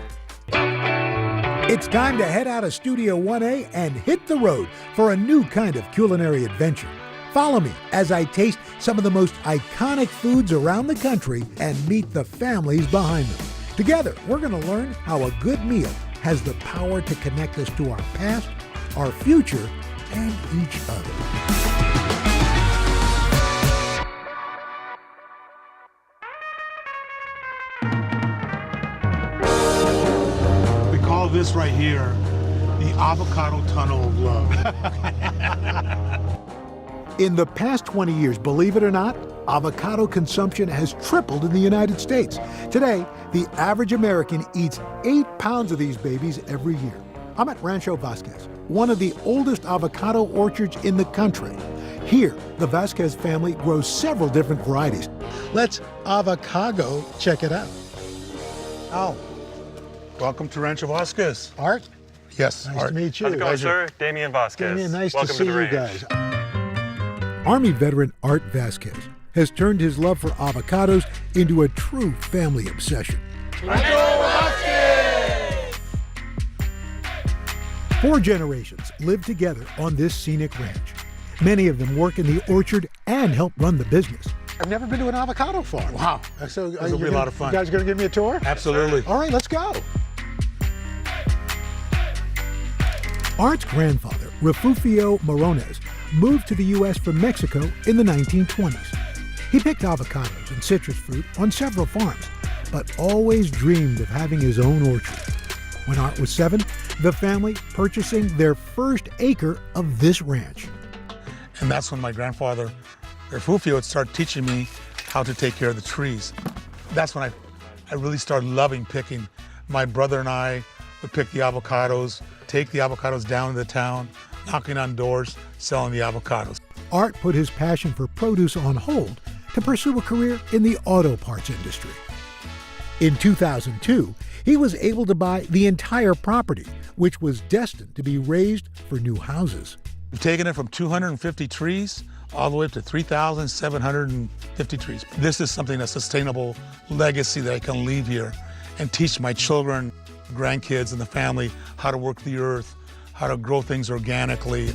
It's time to head out of Studio 1A and hit the road for a new kind of culinary adventure. Follow me as I taste some of the most iconic foods around the country and meet the families behind them. Together, we're going to learn how a good meal has the power to connect us to our past, our future, and each other. We call this right here the avocado tunnel of love. In the past 20 years, believe it or not, avocado consumption has tripled in the United States. Today, the average American eats 8 pounds of these babies every year. I'm at Rancho Vasquez, one of the oldest avocado orchards in the country. Here, the Vasquez family grows several different varieties. Let's avocado check it out. Oh, welcome to Rancho Vasquez. Art? Yes, Nice Art. to meet you. How's it going, sir? Damian Vasquez. Damian, nice Welcome to see the you range. guys. Army veteran Art Vasquez has turned his love for avocados into a true family obsession. Rancho Vasquez! 4 generations live together on this scenic ranch. Many of them work in the orchard and help run the business. I've never been to an avocado farm. Wow. So This will be a lot of fun. You guys going to give me a tour? Absolutely. All right, let's go. Art's grandfather, Refugio Morones, moved to the U.S. from Mexico in the 1920s. He picked avocados and citrus fruit on several farms, but always dreamed of having his own orchard. When Art was 7, the family purchasing their first acre of this ranch. And that's when my grandfather, Refugio, would start teaching me how to take care of the trees. That's when I really started loving picking. My brother and I would pick the avocados, take the avocados down to the town, knocking on doors, selling the avocados. Art put his passion for produce on hold to pursue a career in the auto parts industry. In 2002, he was able to buy the entire property, which was destined to be raised for new houses. We've taken it from 250 trees all the way up to 3,750 trees. This is something, a sustainable legacy that I can leave here and teach my children, grandkids, and the family how to work the earth, how to grow things organically.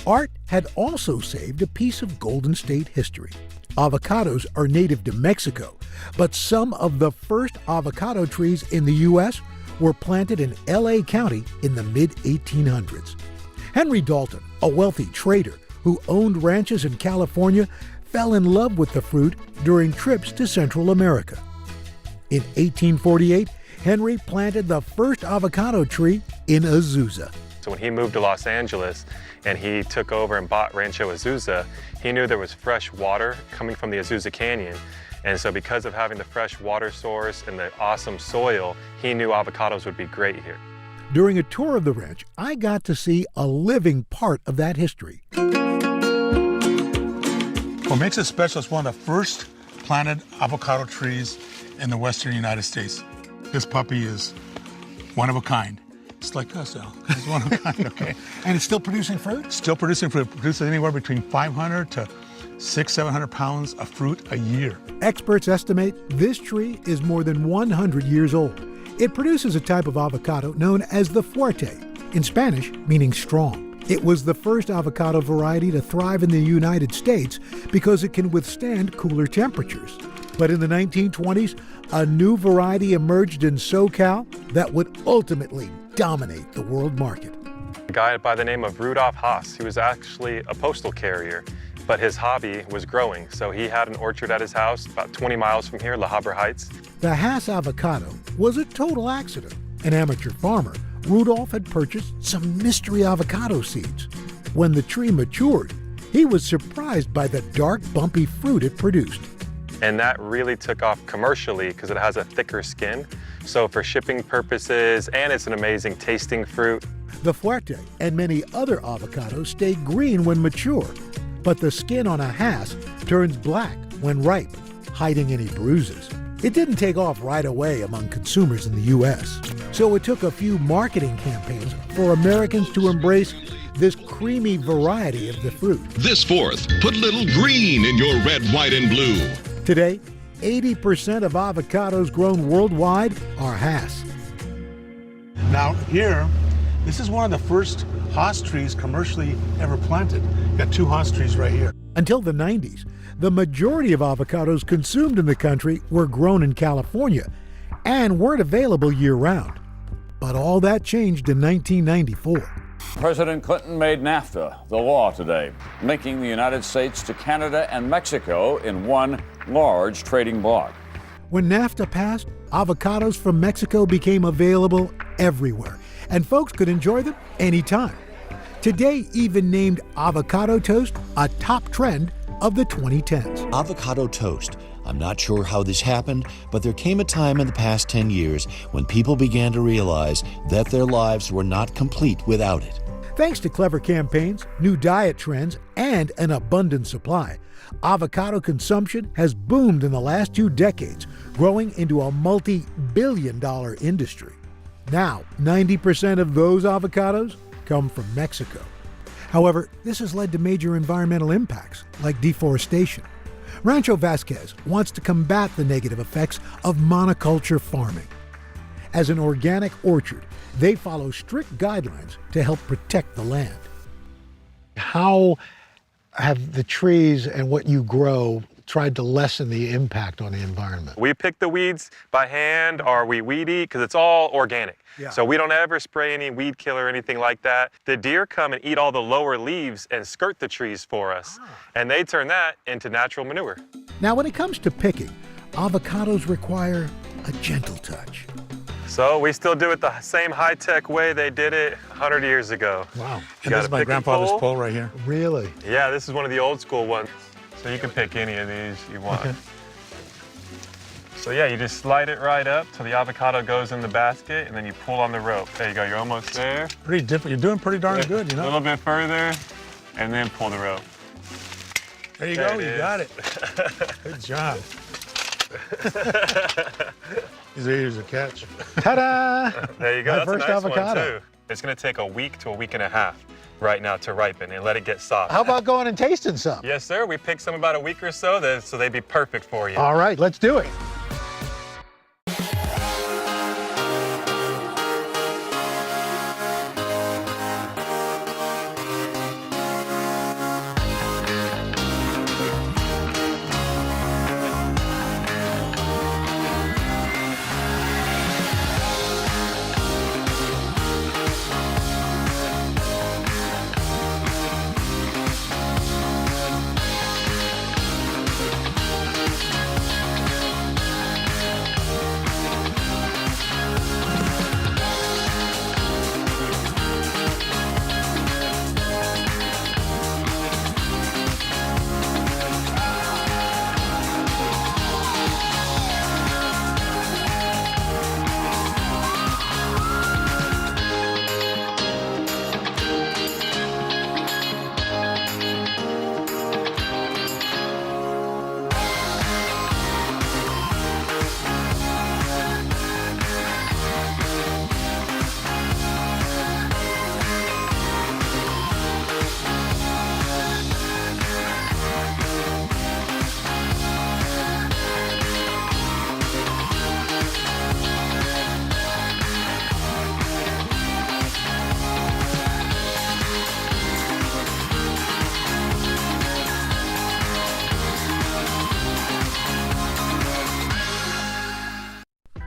Art had also saved a piece of Golden State history. Avocados are native to Mexico, but some of the first avocado trees in the U.S. were planted in L.A. County in the mid-1800s. Henry Dalton, a wealthy trader who owned ranches in California, fell in love with the fruit during trips to Central America. In 1848, Henry planted the first avocado tree in Azusa. So when he moved to Los Angeles and he took over and bought Rancho Azusa, he knew there was fresh water coming from the Azusa Canyon. And so because of having the fresh water source and the awesome soil, he knew avocados would be great here. During a tour of the ranch, I got to see a living part of that history. What makes it special is one of the first planted avocado trees in the western United States. This puppy is one of a kind. It's like us, Al. It's one of a kind, okay? And it's still producing fruit? Still producing fruit. Produces anywhere between 500 to 600-700 pounds of fruit a year. Experts estimate this tree is more than 100 years old. It produces a type of avocado known as the fuerte, in Spanish meaning strong. It was the first avocado variety to thrive in the United States because it can withstand cooler temperatures. But in the 1920s, a new variety emerged in SoCal that would ultimately dominate the world market. guy by the name of Rudolf Haas. He was actually a postal carrier, but his hobby was growing. So he had an orchard at his house about 20 miles from here, La Habra Heights. The Haas avocado was a total accident. An amateur farmer, Rudolph had purchased some mystery avocado seeds. When the tree matured, he was surprised by the dark, bumpy fruit it produced. And that really took off commercially because it has a thicker skin. So for shipping purposes, and it's an amazing tasting fruit. The Fuerte and many other avocados stay green when mature, but the skin on a Haas turns black when ripe, hiding any bruises. It didn't take off right away among consumers in the U.S., so it took a few marketing campaigns for Americans to embrace this creamy variety of the fruit. This 4th, put little green in your red, white, and blue. Today, 80% of avocados grown worldwide are Haas. Now here, this is one of the first Haas trees commercially ever planted. Got 2 Haas trees right here. Until the 90s, the majority of avocados consumed in the country were grown in California and weren't available year-round. But all that changed in 1994. President Clinton made NAFTA the law today, linking the United States to Canada and Mexico in one large trading bloc. When NAFTA passed, avocados from Mexico became available everywhere, and folks could enjoy them anytime. Today even named avocado toast a top trend of the 2010s. Avocado toast. I'm not sure how this happened, but there came a time in the past 10 years when people began to realize that their lives were not complete without it. Thanks to clever campaigns, new diet trends, and an abundant supply, avocado consumption has boomed in the last 2 decades, growing into a multi-billion-dollar industry. Now, 90% of those avocados come from Mexico. However, this has led to major environmental impacts, like deforestation. Rancho Vasquez wants to combat the negative effects of monoculture farming. As an organic orchard, they follow strict guidelines to help protect the land. How have the trees and what you grow tried to lessen the impact on the environment? We pick the weeds by hand, or we weed eat, because it's all organic. Yeah. So we don't ever spray any weed killer or anything like that. The deer come and eat all the lower leaves and skirt the trees for us. And they turn that into natural manure. Now, when it comes to picking, avocados require a gentle touch. So we still do it the same high-tech way they did it 100 years ago. Wow. You And got this is a my picking grandfather's pole. pole right here. Really? Yeah, this is one of the old school ones. So you can pick any of these you want. Okay. So yeah, you just slide it right up till the avocado goes in the basket, and then you pull on the rope. There you go, you're almost there. Pretty different. You're doing pretty darn good, you A know? little bit further, and then pull the rope. There you There go, it you is. got it. Good job. Here's a catch. Ta-da! There you go, My that's first a nice avocado. one too. It's gonna take a week to a week and a half right now to ripen and let it get soft. How about going and tasting some? Yes, sir. We picked some about a week or so, so they'd be perfect for you. All right, let's do it.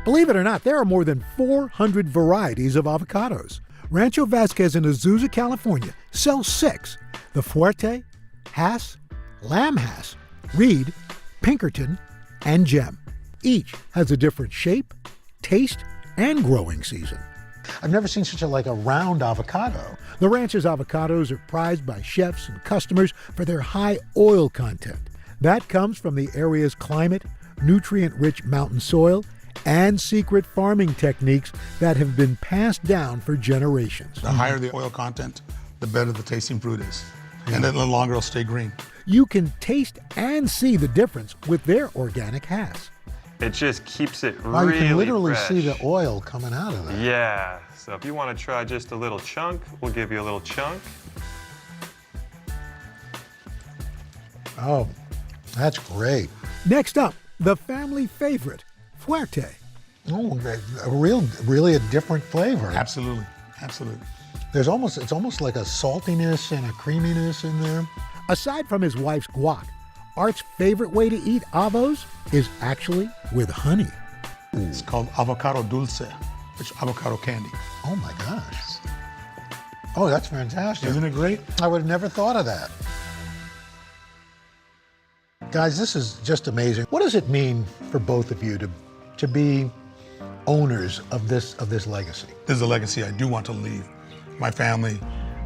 Believe it or not, there are more than 400 varieties of avocados. Rancho Vasquez in Azusa, California sells 6: the Fuerte, Hass, Lamb Hass, Reed, Pinkerton, and Gem. Each has a different shape, taste, and growing season. I've never seen such a round avocado. The ranch's avocados are prized by chefs and customers for their high oil content. That comes from the area's climate, nutrient-rich mountain soil, and secret farming techniques that have been passed down for generations. The higher the oil content, the better the tasting fruit is. And then the longer it'll stay green. You can taste and see the difference with their organic Hass. It just keeps it Wow, really you can literally fresh. see the oil coming out of it. Yeah, so if you want to try just a little chunk, we'll give you a little chunk. Oh, that's great. Next up, the family favorite, Fuerte. Oh, really a different flavor. Absolutely, absolutely. It's almost like a saltiness and a creaminess in there. Aside from his wife's guac, Art's favorite way to eat avos is actually with honey. It's called avocado dulce, which is avocado candy. Oh my gosh. Oh, that's fantastic. Isn't it great? I would have never thought of that. Guys, this is just amazing. What does it mean for both of you to be owners of this legacy? This is a legacy I do want to leave. My family,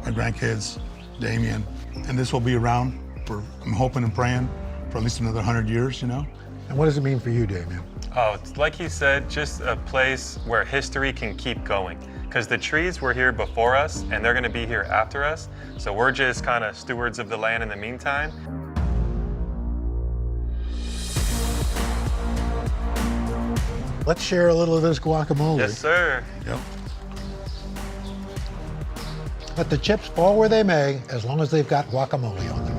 my grandkids, Damien, and this will be around for, I'm hoping and praying, for at least another 100 years, you know? And what does it mean for you, Damien? Oh, it's like he said, just a place where history can keep going. Because the trees were here before us, and they're gonna be here after us. So we're just kind of stewards of the land in the meantime. Let's share a little of this guacamole. Yes, sir. Yep. Let the chips fall where they may, as long as they've got guacamole on them.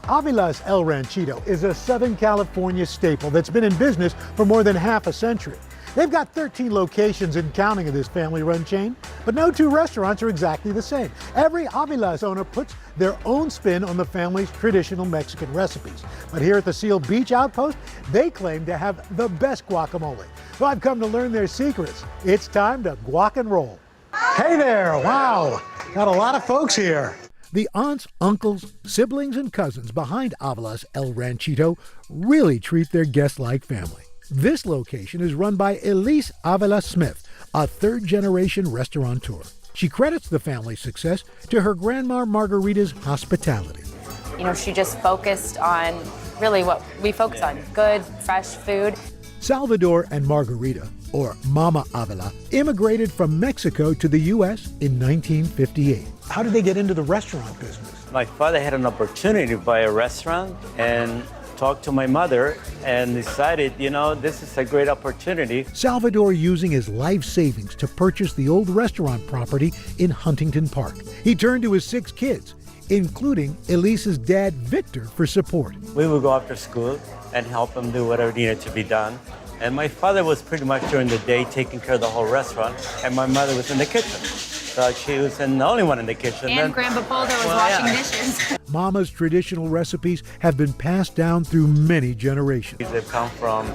Avila's El Ranchito is a Southern California staple that's been in business for more than half a century. They've got 13 locations and counting of this family-run chain, but no two restaurants are exactly the same. Every Avila's owner puts their own spin on the family's traditional Mexican recipes. But here at the Seal Beach Outpost, they claim to have the best guacamole. So I've come to learn their secrets. It's time to guac and roll. Hey there, wow, got a lot of folks here. The aunts, uncles, siblings, and cousins behind Avila's El Ranchito really treat their guests like family. This location is run by Elise Avila Smith, a third-generation restaurateur. She credits the family's success to her grandma Margarita's hospitality. You know, she just focused on really what we focus on, good, fresh food. Salvador and Margarita, or Mama Avila, immigrated from Mexico to the U.S. in 1958. How did they get into the restaurant business? My father had an opportunity to buy a restaurant and talked to my mother and decided, you know, this is a great opportunity. Salvador using his life savings to purchase the old restaurant property in Huntington Park. He turned to his 6 kids, including Elise's dad, Victor, for support. We would go after school and help them do whatever needed to be done. And my father was pretty much during the day taking care of the whole restaurant, and my mother was in the kitchen. So she was the only one in the kitchen. And Grandpa Boulder was washing dishes. Mama's traditional recipes have been passed down through many generations. They've come from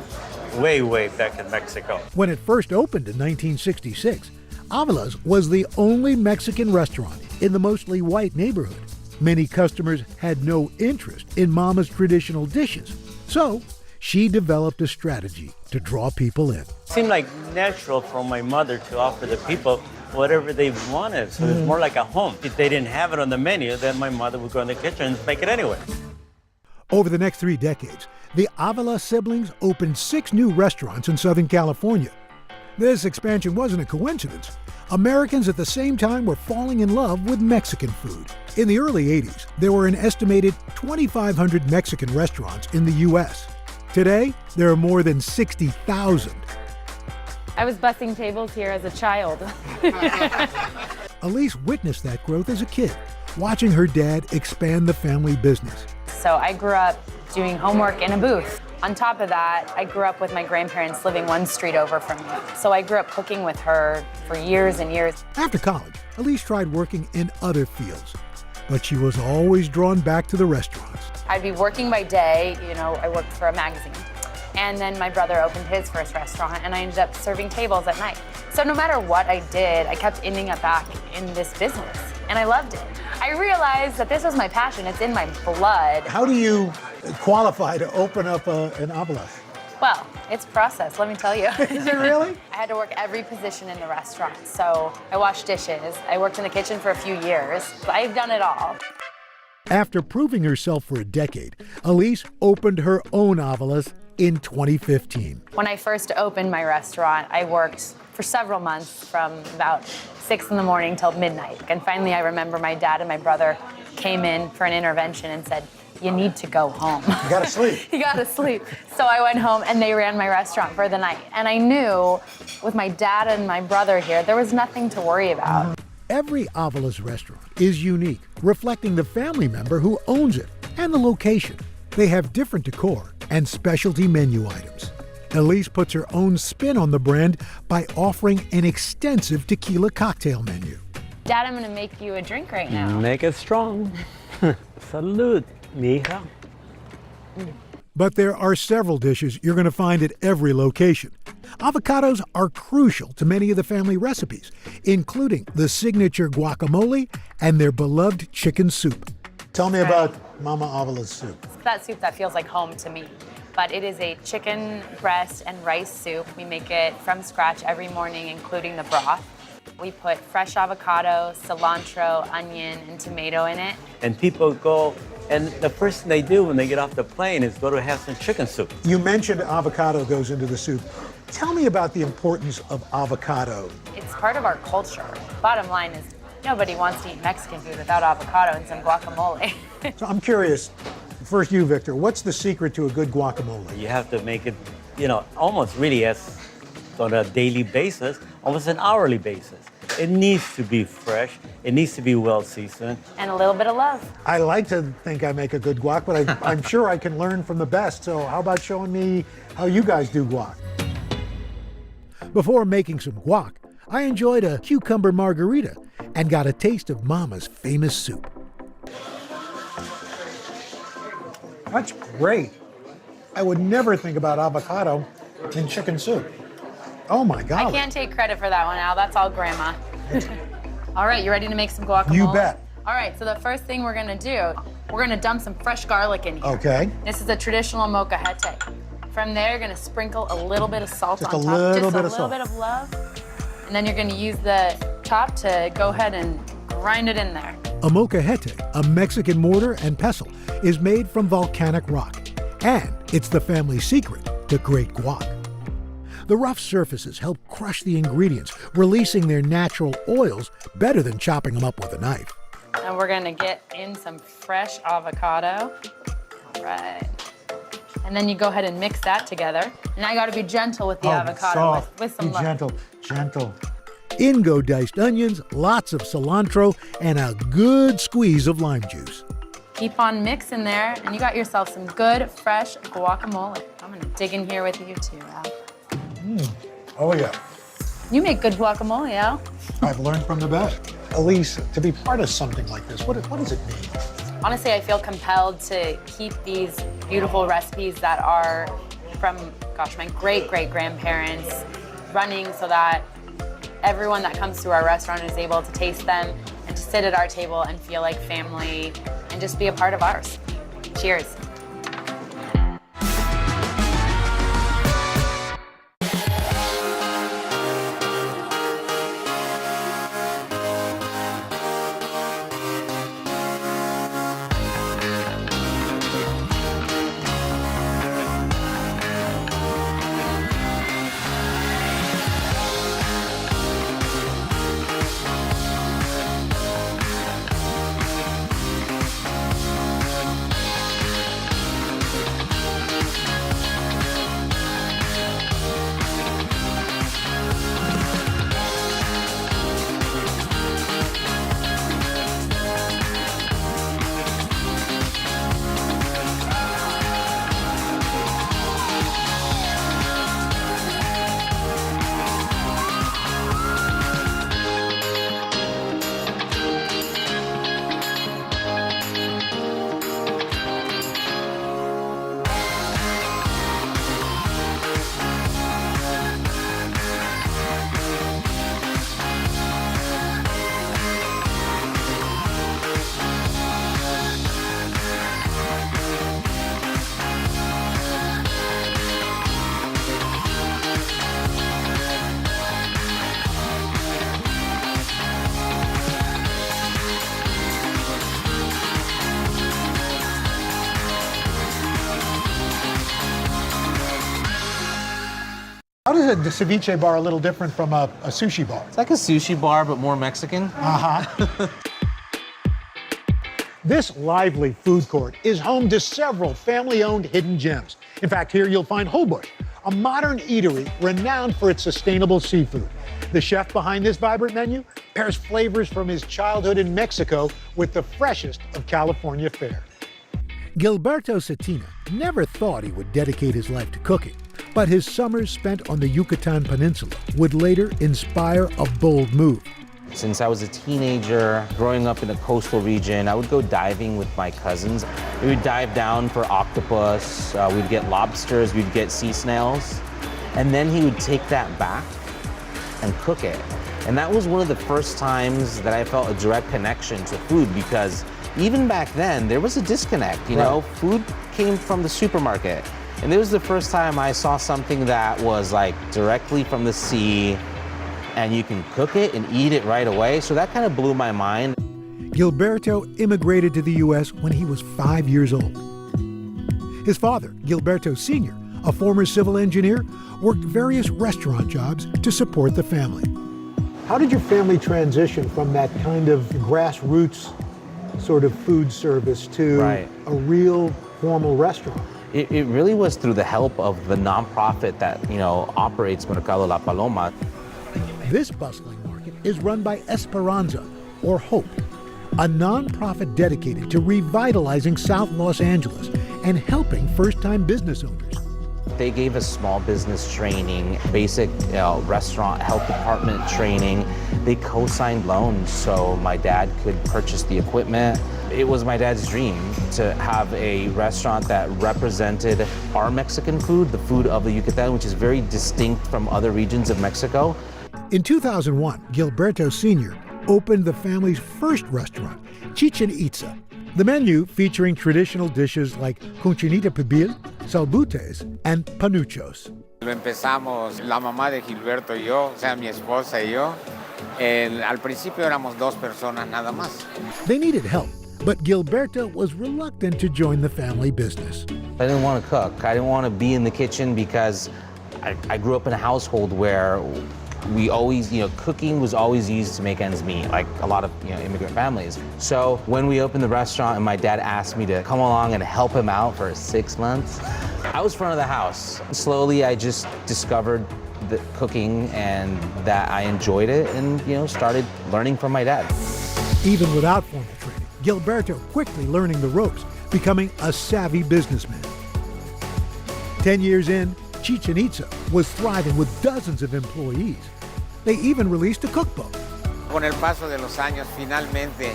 way, way back in Mexico. When it first opened in 1966, Avila's was the only Mexican restaurant in the mostly white neighborhood. Many customers had no interest in Mama's traditional dishes, so she developed a strategy to draw people in. It seemed like natural for my mother to offer the people whatever they wanted, so it's more like a home. If they didn't have it on the menu, then my mother would go in the kitchen and make it anyway. Over the next 3 decades, the Avila siblings opened 6 new restaurants in Southern California. This expansion wasn't a coincidence. Americans at the same time were falling in love with Mexican food. In the early 80s, there were an estimated 2,500 Mexican restaurants in the U.S. Today, there are more than 60,000. I was bussing tables here as a child. Elise witnessed that growth as a kid, watching her dad expand the family business. So I grew up doing homework in a booth. On top of that, I grew up with my grandparents living 1 street over from me. So I grew up cooking with her for years and years. After college, Elise tried working in other fields, but she was always drawn back to the restaurants. I'd be working by day, you know, I worked for a magazine. And then my brother opened his first restaurant and I ended up serving tables at night. So no matter what I did, I kept ending up back in this business and I loved it. I realized that this was my passion, it's in my blood. How do you qualify to open up an Avila? Well, it's a process, let me tell you. Is it really? I had to work every position in the restaurant. So I washed dishes, I worked in the kitchen for a few years. I've done it all. After proving herself for a decade, Elise opened her own Avilas in 2015. When I first opened my restaurant, I worked for several months from about 6 in the morning till midnight. And finally, I remember my dad and my brother came in for an intervention and said, you need to go home. You gotta sleep. You gotta sleep. So I went home and they ran my restaurant for the night. And I knew with my dad and my brother here, there was nothing to worry about. Every Avila's restaurant is unique, reflecting the family member who owns it and the location. They have different decor and specialty menu items. Elise puts her own spin on the brand by offering an extensive tequila cocktail menu. Dad, I'm gonna make you a drink right now. Make it strong. Salud, mija. But there are several dishes you're going to find at every location. Avocados are crucial to many of the family recipes, including the signature guacamole and their beloved chicken soup. Tell me about Mama Avila's soup. That soup that feels like home to me. But it is a chicken breast and rice soup. We make it from scratch every morning, including the broth. We put fresh avocado, cilantro, onion, and tomato in it. And people go, and the first thing they do when they get off the plane is go to have some chicken soup. You mentioned avocado goes into the soup. Tell me about the importance of avocado. It's part of our culture. Bottom line is, nobody wants to eat Mexican food without avocado and some guacamole. So I'm curious, first you, Victor, what's the secret to a good guacamole? You have to make it, you know, almost really as on a daily basis, almost an hourly basis. It needs to be fresh. It needs to be well seasoned. And a little bit of love. I like to think I make a good guac, but I'm sure I can learn from the best. So how about showing me how you guys do guac? Before making some guac, I enjoyed a cucumber margarita and got a taste of Mama's famous soup. That's great. I would never think about avocado in chicken soup. Oh my God. I can't take credit for that one, Al. That's all Grandma. All right, you ready to make some guacamole? You bet. All right, so the first thing we're gonna do, we're gonna dump some fresh garlic in here. Okay. This is a traditional molcajete. From there, you're gonna sprinkle a little bit of salt Just on a top. little Just bit a of little salt. bit of love. And then you're gonna use the chop to go ahead and grind it in there. A molcajete, a Mexican mortar and pestle, is made from volcanic rock. And it's the family secret to great guac. The rough surfaces help crush the ingredients, releasing their natural oils better than chopping them up with a knife. And we're gonna get in some fresh avocado. All right. And then you go ahead and mix that together. And I gotta be gentle with the avocado with some love. Gentle. In go diced onions, lots of cilantro, and a good squeeze of lime juice. Keep on mixing there, and you got yourself some good, fresh guacamole. I'm gonna dig in here with you too, Al. Oh, yeah. You make good guacamole, Al. I've learned from the best. Elise, to be part of something like this, what does it mean? Honestly, I feel compelled to keep these beautiful recipes that are from, gosh, my great-great-grandparents running so that everyone that comes to our restaurant is able to taste them and to sit at our table and feel like family and just be a part of ours. Cheers. How does a ceviche bar a little different from a sushi bar? It's like a sushi bar, but more Mexican. Uh-huh. This lively food court is home to several family-owned hidden gems. In fact, here you'll find Holbush, a modern eatery renowned for its sustainable seafood. The chef behind this vibrant menu pairs flavors from his childhood in Mexico with the freshest of California fare. Gilberto Cetina never thought he would dedicate his life to cooking, but his summers spent on the Yucatan Peninsula would later inspire a bold move. Since I was a teenager, growing up in a coastal region, I would go diving with my cousins. We would dive down for octopus, we'd get lobsters, we'd get sea snails, and then he would take that back and cook it. And that was one of the first times that I felt a direct connection to food, because even back then, there was a disconnect, you know? Food came from the supermarket. And it was the first time I saw something that was like directly from the sea, and you can cook it and eat it right away. So that kind of blew my mind. Gilberto immigrated to the U.S. when he was 5 years old. His father, Gilberto Sr., a former civil engineer, worked various restaurant jobs to support the family. How did your family transition from that kind of grassroots sort of food service to a real formal restaurant? It really was through the help of the nonprofit that, you know, operates Mercado La Paloma. This bustling market is run by Esperanza, or Hope, a nonprofit dedicated to revitalizing South Los Angeles and helping first-time business owners. They gave us small business training, basic restaurant health department training. They co-signed loans so my dad could purchase the equipment. It was my dad's dream to have a restaurant that represented our Mexican food, the food of the Yucatan, which is very distinct from other regions of Mexico. In 2001, Gilberto Sr. opened the family's first restaurant, Chichen Itza. The menu featuring traditional dishes like cochinita pibil, salbutes, and panuchos. Lo empezamos la mamá de Gilberto y yo, o sea, mi esposa y yo. Al principio éramos dos personas nada más. They needed help, but Gilberto was reluctant to join the family business. I didn't want to cook. I didn't want to be in the kitchen because I grew up in a household where we always, cooking was always used to make ends meet, like a lot of, immigrant families. So when we opened the restaurant and my dad asked me to come along and help him out for 6 months, I was front of the house. Slowly, I just discovered the cooking and that I enjoyed it and, started learning from my dad. Even without formal training, Gilberto quickly learning the ropes, becoming a savvy businessman. 10 years in, Chichen Itza was thriving with dozens of employees. They even released a cookbook. Con el paso de los años, finalmente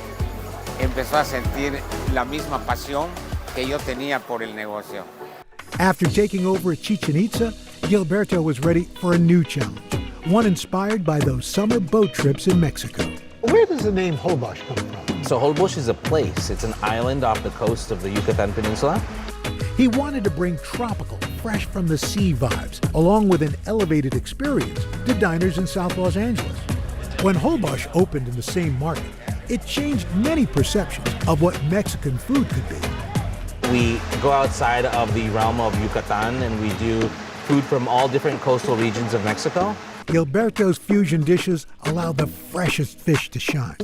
empezó a sentir la misma pasión que yo tenía por el negocio. After taking over at Chichen Itza, Gilberto was ready for a new challenge, one inspired by those summer boat trips in Mexico. Where does the name Holbox come from? So Holbox is a place. It's an island off the coast of the Yucatan Peninsula. He wanted to bring tropical, fresh from the sea vibes, along with an elevated experience, to diners in South Los Angeles. When Holbox opened in the same market, it changed many perceptions of what Mexican food could be. We go outside of the realm of Yucatan and we do food from all different coastal regions of Mexico. Gilberto's fusion dishes allow the freshest fish to shine.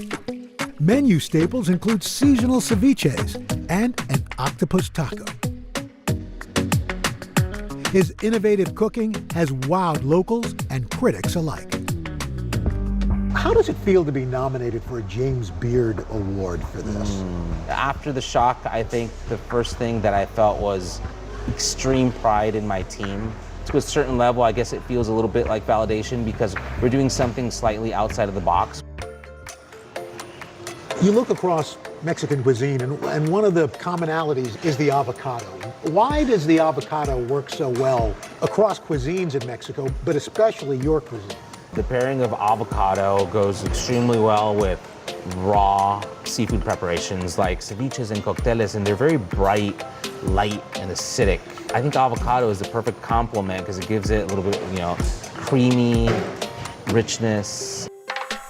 Menu staples include seasonal ceviches and an octopus taco. His innovative cooking has wowed locals and critics alike. How does it feel to be nominated for a James Beard Award for this? After the shock, I think the first thing that I felt was extreme pride in my team. To a certain level, I guess it feels a little bit like validation because we're doing something slightly outside of the box. You look across Mexican cuisine, and one of the commonalities is the avocado. Why does the avocado work so well across cuisines in Mexico, but especially your cuisine? The pairing of avocado goes extremely well with raw seafood preparations like ceviches and cocteles, and they're very bright, light, and acidic. I think avocado is the perfect complement because it gives it a little bit, creamy richness.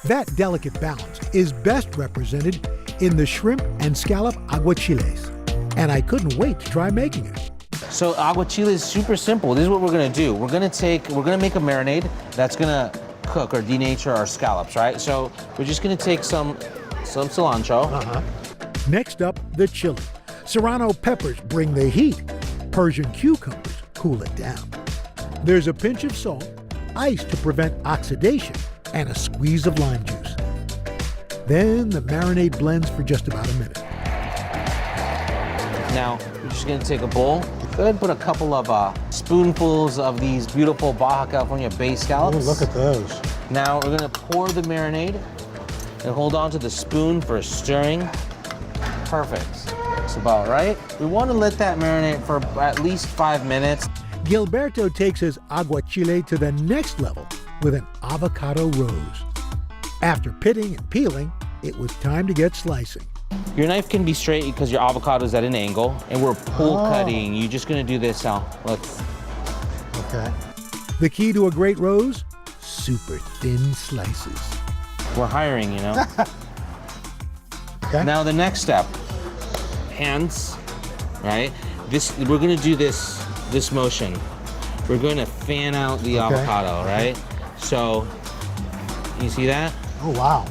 That delicate balance is best represented in the shrimp and scallop aguachiles, and I couldn't wait to try making it. So aguachile is super simple. This is what we're gonna do. We're gonna make a marinade that's gonna cook or denature our scallops, right? So we're just gonna take some cilantro. Next up, the chili. Serrano peppers bring the heat. Persian cucumbers cool it down. There's a pinch of salt, ice to prevent oxidation, and a squeeze of lime juice. Then the marinade blends for just about a minute. Now, we're just gonna take a bowl. Go ahead and put a couple of spoonfuls of these beautiful Baja California bay scallops. Oh, look at those. Now we're gonna pour the marinade and hold on to the spoon for stirring. Perfect. That's about right. We wanna let that marinate for at least 5 minutes. Gilberto takes his aguachile to the next level with an avocado rose. After pitting and peeling, it was time to get slicing. Your knife can be straight because your avocado is at an angle, and we're pull cutting. You're just gonna do this now. Look. Okay. The key to a great rose? Super thin slices. We're hiring, Okay. Now the next step, hands, right? We're gonna do this motion. We're gonna fan out the avocado, right? So, you see that? Oh, wow.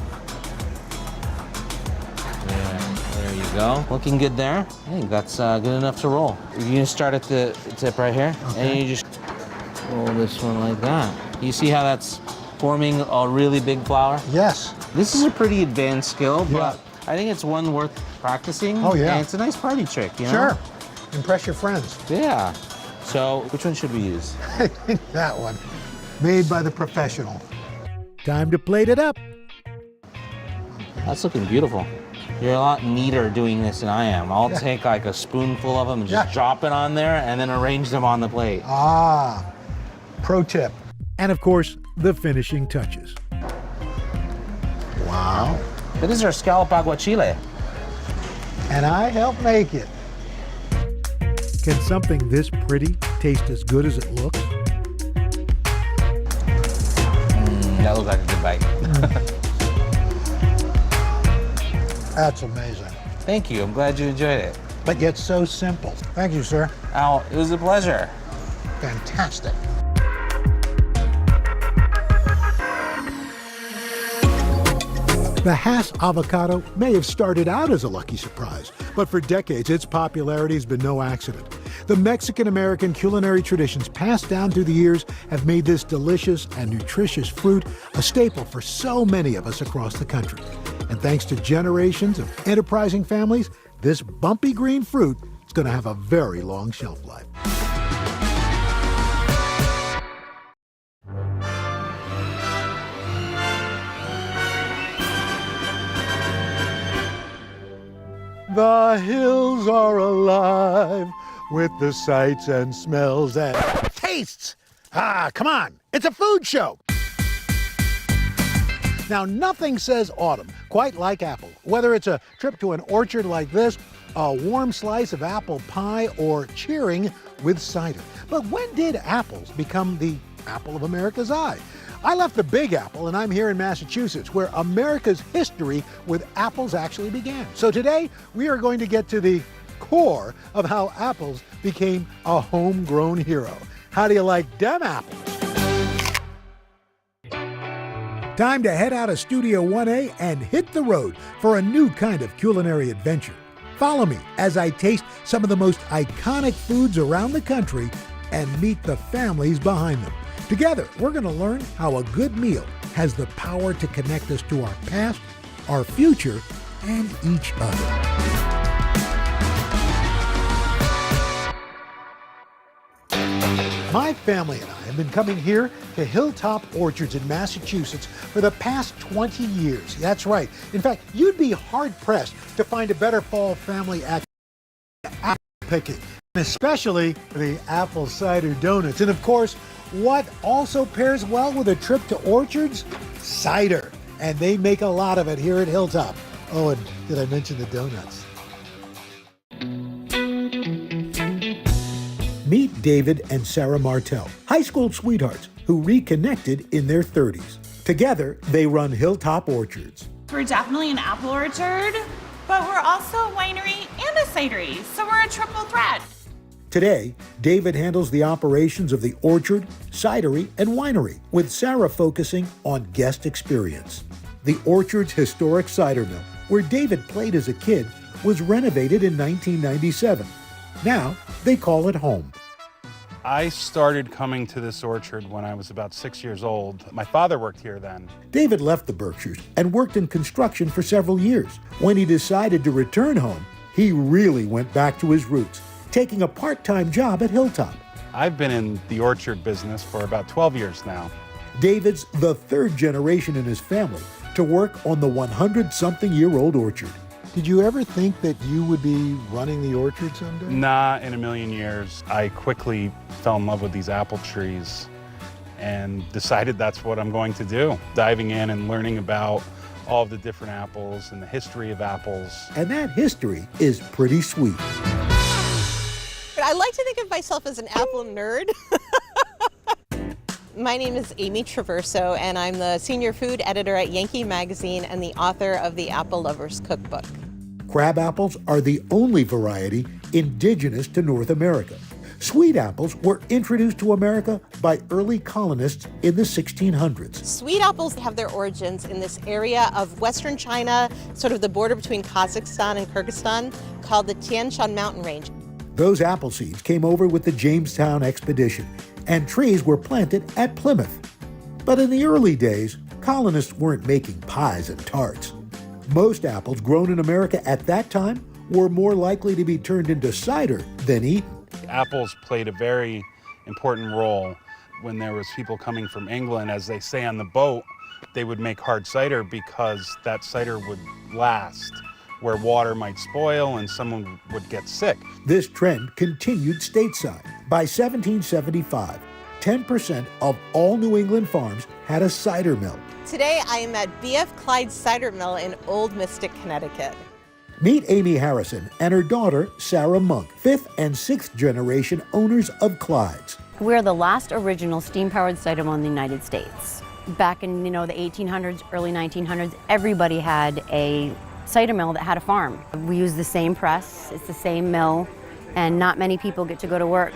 Yeah, there you go. Looking good there. I think that's good enough to roll. You're gonna start at the tip right here, and you just roll this one like that. You see how that's forming a really big flower? Yes. This is a pretty advanced skill, but I think it's one worth practicing. Oh, yeah. And it's a nice party trick, Sure. Impress your friends. Yeah. So, which one should we use? I think that one. Made by the professional. Time to plate it up. That's looking beautiful. You're a lot neater doing this than I am. I'll take like a spoonful of them and just drop it on there and then arrange them on the plate. Ah, pro tip. And of course, the finishing touches. Wow. This is our scallop aguachile. And I helped make it. Can something this pretty taste as good as it looks? That looks like a good bite. That's amazing. Thank you. I'm glad you enjoyed it. but yet so simple. Thank you, sir. Al, it was a pleasure. Fantastic. The Hass avocado may have started out as a lucky surprise, but for decades its popularity has been no accident. The Mexican-American culinary traditions passed down through the years have made this delicious and nutritious fruit a staple for so many of us across the country. And thanks to generations of enterprising families, this bumpy green fruit is going to have a very long shelf life. The hills are alive with the sights and smells and tastes. Come on, it's a food show. Now, nothing says autumn quite like apple. Whether it's a trip to an orchard like this, a warm slice of apple pie, or cheering with cider. But when did apples become the apple of America's eye? I left the Big Apple and I'm here in Massachusetts, where America's history with apples actually began. So today we are going to get to the core of how apples became a homegrown hero. How do you like them apples? Time to head out of Studio 1A and hit the road for a new kind of culinary adventure. Follow me as I taste some of the most iconic foods around the country and meet the families behind them. Together, we're going to learn how a good meal has the power to connect us to our past, our future, and each other. My family and I have been coming here to Hilltop Orchards in Massachusetts for the past 20 years. That's right. In fact, you'd be hard-pressed to find a better fall family activity than apple picking, especially the apple cider donuts. And of course, what also pairs well with a trip to orchards? Cider. And they make a lot of it here at Hilltop. Oh, and did I mention the donuts? Meet David and Sarah Martell, high school sweethearts who reconnected in their 30s. Together, they run Hilltop Orchards. We're definitely an apple orchard, but we're also a winery and a cidery, so we're a triple threat. Today, David handles the operations of the orchard, cidery, and winery, with Sarah focusing on guest experience. The orchard's historic cider mill, where David played as a kid, was renovated in 1997. Now, they call it home. I started coming to this orchard when I was about 6 years old. My father worked here then. David left the Berkshires and worked in construction for several years. When he decided to return home, he really went back to his roots, taking a part-time job at Hilltop. I've been in the orchard business for about 12 years now. David's the third generation in his family to work on the 100-something-year-old orchard. Did you ever think that you would be running the orchard someday? Not in a million years. I quickly fell in love with these apple trees and decided that's what I'm going to do. Diving in and learning about all of the different apples and the history of apples. And that history is pretty sweet. I like to think of myself as an apple nerd. My name is Amy Traverso, and I'm the senior food editor at Yankee Magazine and the author of the Apple Lover's Cookbook. Crab apples are the only variety indigenous to North America. Sweet apples were introduced to America by early colonists in the 1600s. Sweet apples have their origins in this area of Western China, sort of the border between Kazakhstan and Kyrgyzstan, called the Tian Shan Mountain Range. Those apple seeds came over with the Jamestown expedition, and trees were planted at Plymouth. But in the early days, colonists weren't making pies and tarts. Most apples grown in America at that time were more likely to be turned into cider than eaten. Apples played a very important role when there was people coming from England. As they say on the boat, they would make hard cider because that cider would last, where water might spoil and someone would get sick. This trend continued stateside. By 1775, 10% of all New England farms had a cider mill. Today I am at B.F. Clyde's Cider Mill in Old Mystic, Connecticut. Meet Amy Harrison and her daughter, Sarah Monk, 5th and 6th generation owners of Clyde's. We're the last original steam-powered cider mill in the United States. Back in the 1800s, early 1900s, everybody had a cider mill that had a farm. We use the same press, it's the same mill, and not many people get to go to work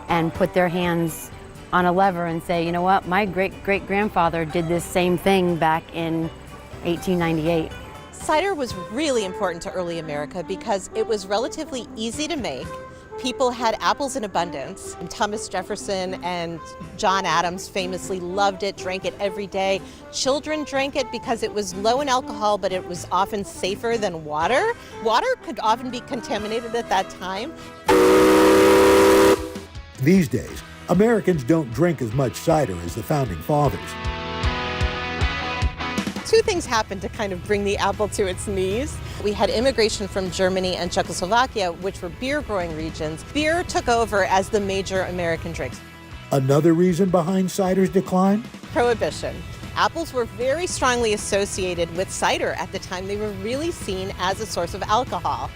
and put their hands on a lever and say, you know what, my great-great-grandfather did this same thing back in 1898. Cider was really important to early America because it was relatively easy to make. People had apples in abundance. And Thomas Jefferson and John Adams famously loved it, drank it every day. Children drank it because it was low in alcohol, but it was often safer than water. Water could often be contaminated at that time. These days, Americans don't drink as much cider as the founding fathers. Two things happened to kind of bring the apple to its knees. We had immigration from Germany and Czechoslovakia, which were beer-growing regions. Beer took over as the major American drink. Another reason behind cider's decline? Prohibition. Apples were very strongly associated with cider at the time. They were really seen as a source of alcohol.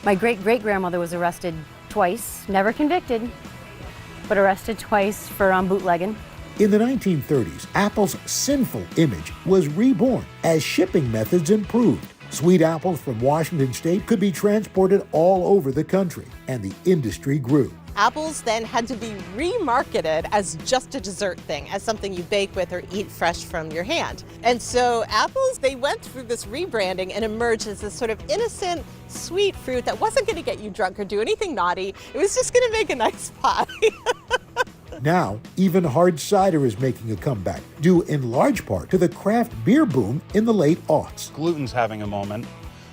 My great-great-grandmother was arrested twice, never convicted, but arrested twice for bootlegging. In the 1930s, Apple's sinful image was reborn as shipping methods improved. Sweet apples from Washington State could be transported all over the country, and the industry grew. Apples then had to be remarketed as just a dessert thing, as something you bake with or eat fresh from your hand. And so apples, they went through this rebranding and emerged as this sort of innocent, sweet fruit that wasn't going to get you drunk or do anything naughty. It was just going to make a nice pie. Now, even hard cider is making a comeback, due in large part to the craft beer boom in the late aughts. Gluten's having a moment,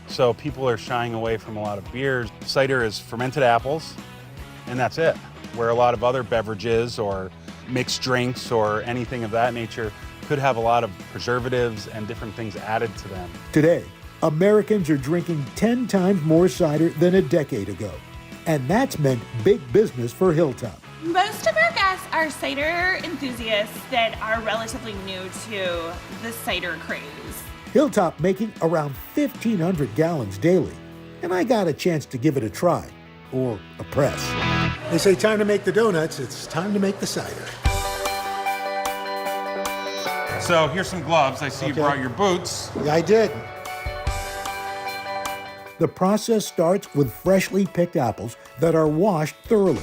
so people are shying away from a lot of beers. Cider is fermented apples, and that's it. Where a lot of other beverages or mixed drinks or anything of that nature could have a lot of preservatives and different things added to them. Today, Americans are drinking 10 times more cider than a decade ago, and that's meant big business for Hilltop. Most of our guests are cider enthusiasts that are relatively new to the cider craze. Hilltop making around 1,500 gallons daily, and I got a chance to give it a try, or a press. They say time to make the donuts, it's time to make the cider. So here's some gloves. I see you brought your boots. Yeah, I did. The process starts with freshly picked apples that are washed thoroughly.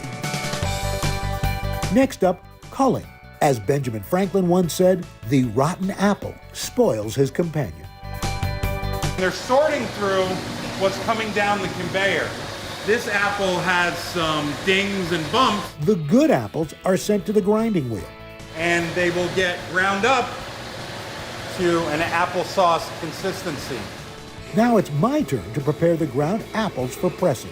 Next up, culling. As Benjamin Franklin once said, the rotten apple spoils his companion. They're sorting through what's coming down the conveyor. This apple has some dings and bumps. The good apples are sent to the grinding wheel. And they will get ground up to an applesauce consistency. Now it's my turn to prepare the ground apples for pressing.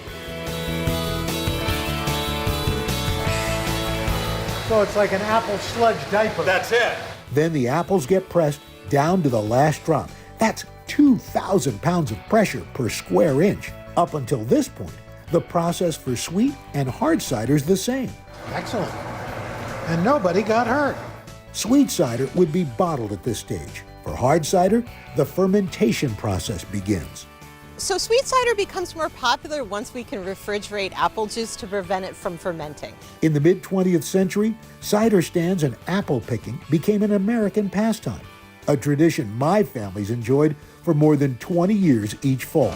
So it's like an apple sludge diaper. That's it. Then the apples get pressed down to the last drop. That's 2,000 pounds of pressure per square inch. Up until this point, the process for sweet and hard cider is the same. Excellent. And nobody got hurt. Sweet cider would be bottled at this stage. For hard cider, the fermentation process begins. So sweet cider becomes more popular once we can refrigerate apple juice to prevent it from fermenting. In the mid-20th century, cider stands and apple picking became an American pastime, a tradition my family's enjoyed for more than 20 years each fall.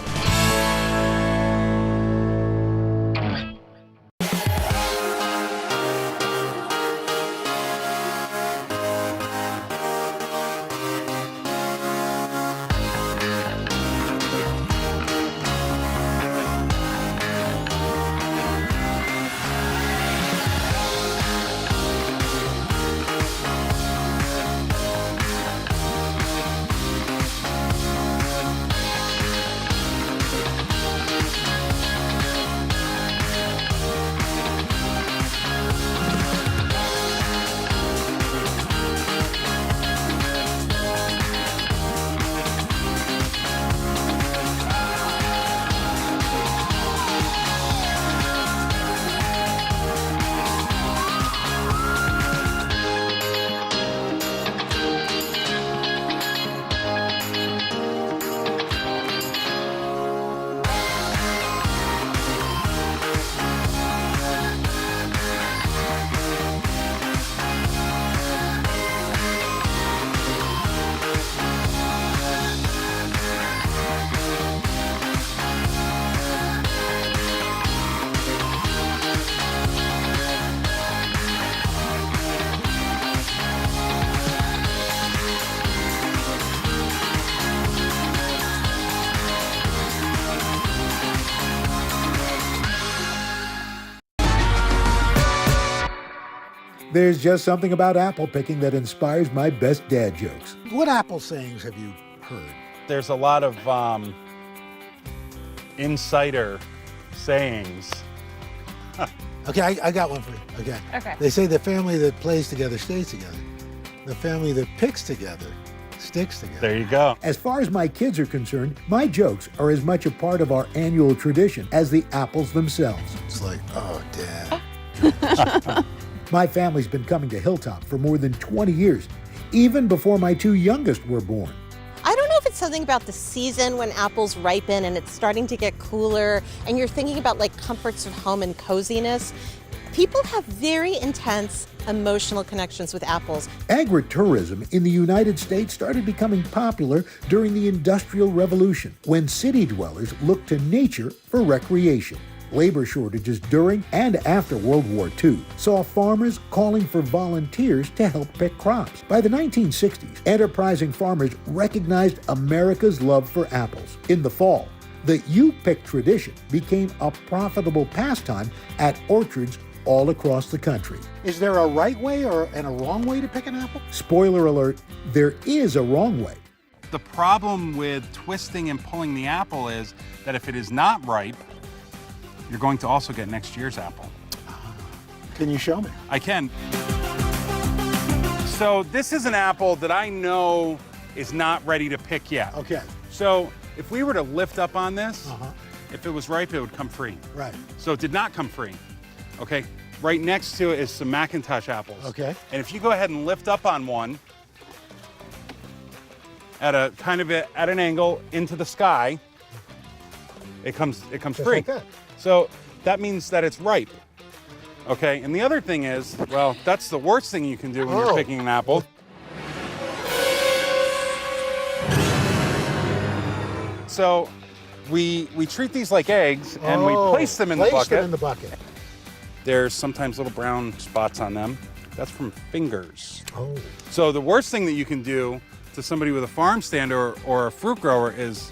There's just something about apple picking that inspires my best dad jokes. What apple sayings have you heard? There's a lot of insider sayings. Okay, I got one for you. Okay. They say the family that plays together stays together. The family that picks together sticks together. There you go. As far as my kids are concerned, my jokes are as much a part of our annual tradition as the apples themselves. It's like, oh, Dad. My family's been coming to Hilltop for more than 20 years, even before my two youngest were born. I don't know if it's something about the season when apples ripen and it's starting to get cooler and you're thinking about like comforts of home and coziness. People have very intense emotional connections with apples. Agritourism in the United States started becoming popular during the Industrial Revolution, when city dwellers looked to nature for recreation. Labor shortages during and after World War II saw farmers calling for volunteers to help pick crops. By the 1960s, enterprising farmers recognized America's love for apples. In the fall, the You Pick tradition became a profitable pastime at orchards all across the country. Is there a right way and a wrong way to pick an apple? Spoiler alert, there is a wrong way. The problem with twisting and pulling the apple is that if it is not ripe, you're going to also get next year's apple. Can you show me? I can. So this is an apple that I know is not ready to pick yet. Okay. So if we were to lift up on this, if it was ripe, it would come free. Right. So it did not come free. Okay. Right next to it is some Macintosh apples. Okay. And if you go ahead and lift up on one at a kind of at an angle into the sky, it comes free. Like that. So that means that it's ripe. Okay, and the other thing is, well, that's the worst thing you can do when you're picking an apple. So we treat these like eggs and we place them in the bucket. Place them in the bucket. There's sometimes little brown spots on them. That's from fingers. Oh. So the worst thing that you can do to somebody with a farm stand or a fruit grower is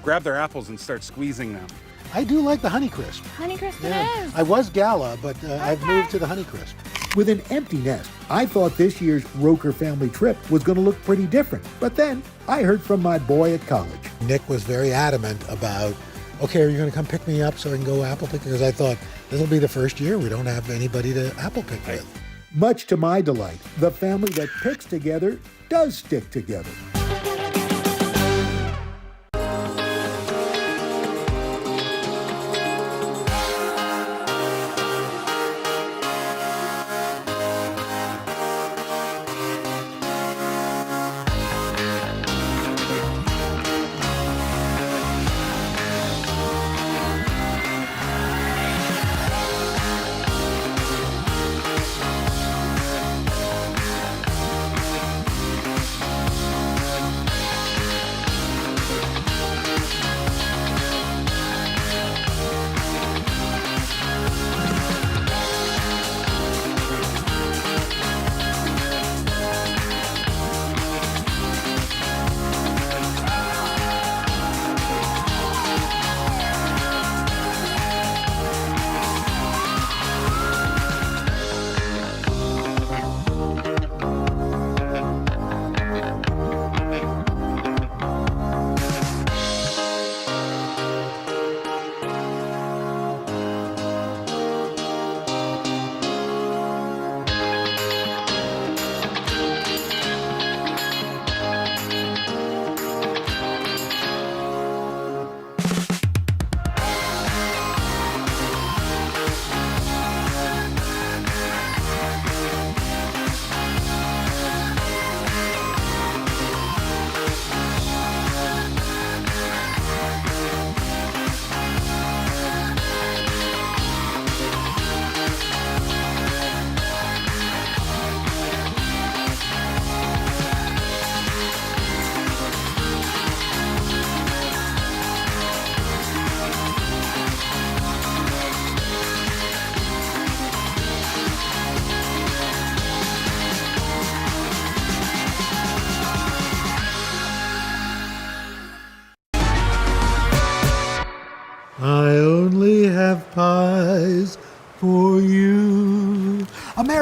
grab their apples and start squeezing them. I do like the Honeycrisp. Honeycrisp it is. I was Gala, but I've moved to the Honeycrisp. With an empty nest, I thought this year's Roker family trip was going to look pretty different. But then I heard from my boy at college. Nick was very adamant about, okay, are you going to come pick me up so I can go apple picking? Because I thought this will be the first year we don't have anybody to apple pick with. Much to my delight, the family that picks together does stick together.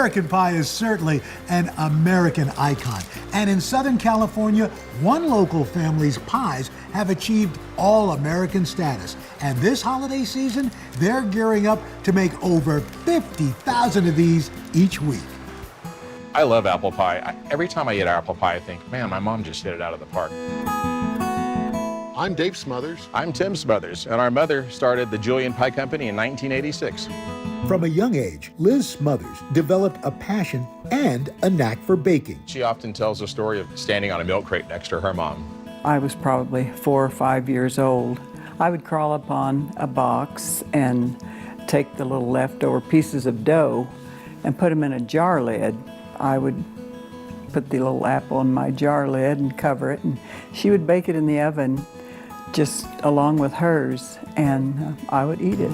American pie is certainly an American icon. And in Southern California, one local family's pies have achieved all-American status. And this holiday season, they're gearing up to make over 50,000 of these each week. I love apple pie. Every time I eat apple pie, I think, man, my mom just hit it out of the park. I'm Dave Smothers. I'm Tim Smothers, and our mother started the Julian Pie Company in 1986. From a young age, Liz Smothers developed a passion and a knack for baking. She often tells a story of standing on a milk crate next to her mom. I was probably 4 or 5 years old. I would crawl up on a box and take the little leftover pieces of dough and put them in a jar lid. I would put the little apple in my jar lid and cover it, and she would bake it in the oven just along with hers, and I would eat it.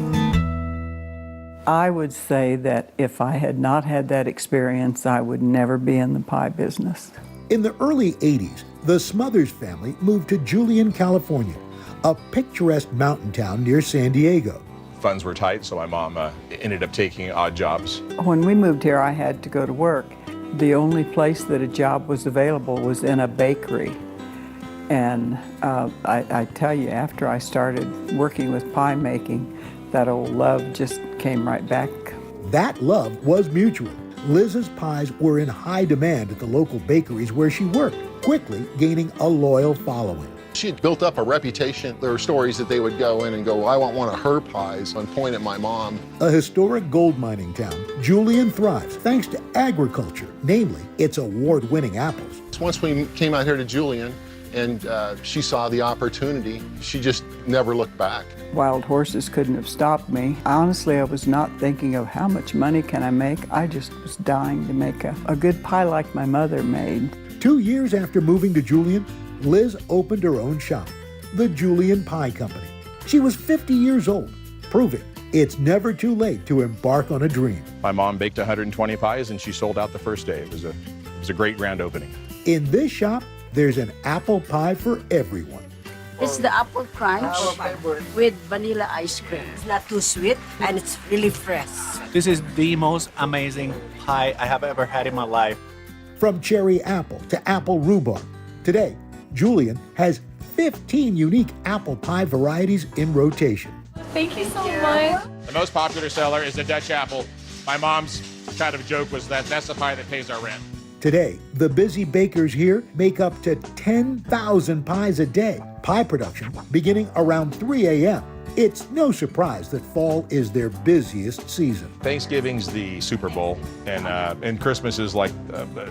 I would say that if I had not had that experience, I would never be in the pie business. In the early 80s, the Smothers family moved to Julian, California, a picturesque mountain town near San Diego. Funds were tight, so my mom ended up taking odd jobs. When we moved here, I had to go to work. The only place that a job was available was in a bakery. And I tell you, after I started working with pie making, that old love just came right back. That love was mutual. Liz's pies were in high demand at the local bakeries where she worked, quickly gaining a loyal following. She had built up a reputation. There were stories that they would go in and go, I want one of her pies, and point at my mom. A historic gold mining town, Julian thrives thanks to agriculture, namely its award-winning apples. Once we came out here to Julian and she saw the opportunity, she just never looked back. Wild horses couldn't have stopped me. Honestly, I was not thinking of how much money can I make. I just was dying to make a good pie like my mother made. 2 years after moving to Julian, Liz opened her own shop, the Julian Pie Company. She was 50 years old, proving it's never too late to embark on a dream. My mom baked 120 pies, and she sold out the first day. It was a great grand opening. In this shop, there's an apple pie for everyone. It's the apple crunch with vanilla ice cream. It's not too sweet and it's really fresh. This is the most amazing pie I have ever had in my life. From cherry apple to apple rhubarb, today, Julian has 15 unique apple pie varieties in rotation. Thank you so much. The most popular seller is the Dutch apple. My mom's kind of joke was that that's the pie that pays our rent. Today, the busy bakers here make up to 10,000 pies a day. Pie production beginning around 3 a.m. It's no surprise that fall is their busiest season. Thanksgiving's the Super Bowl, and Christmas is like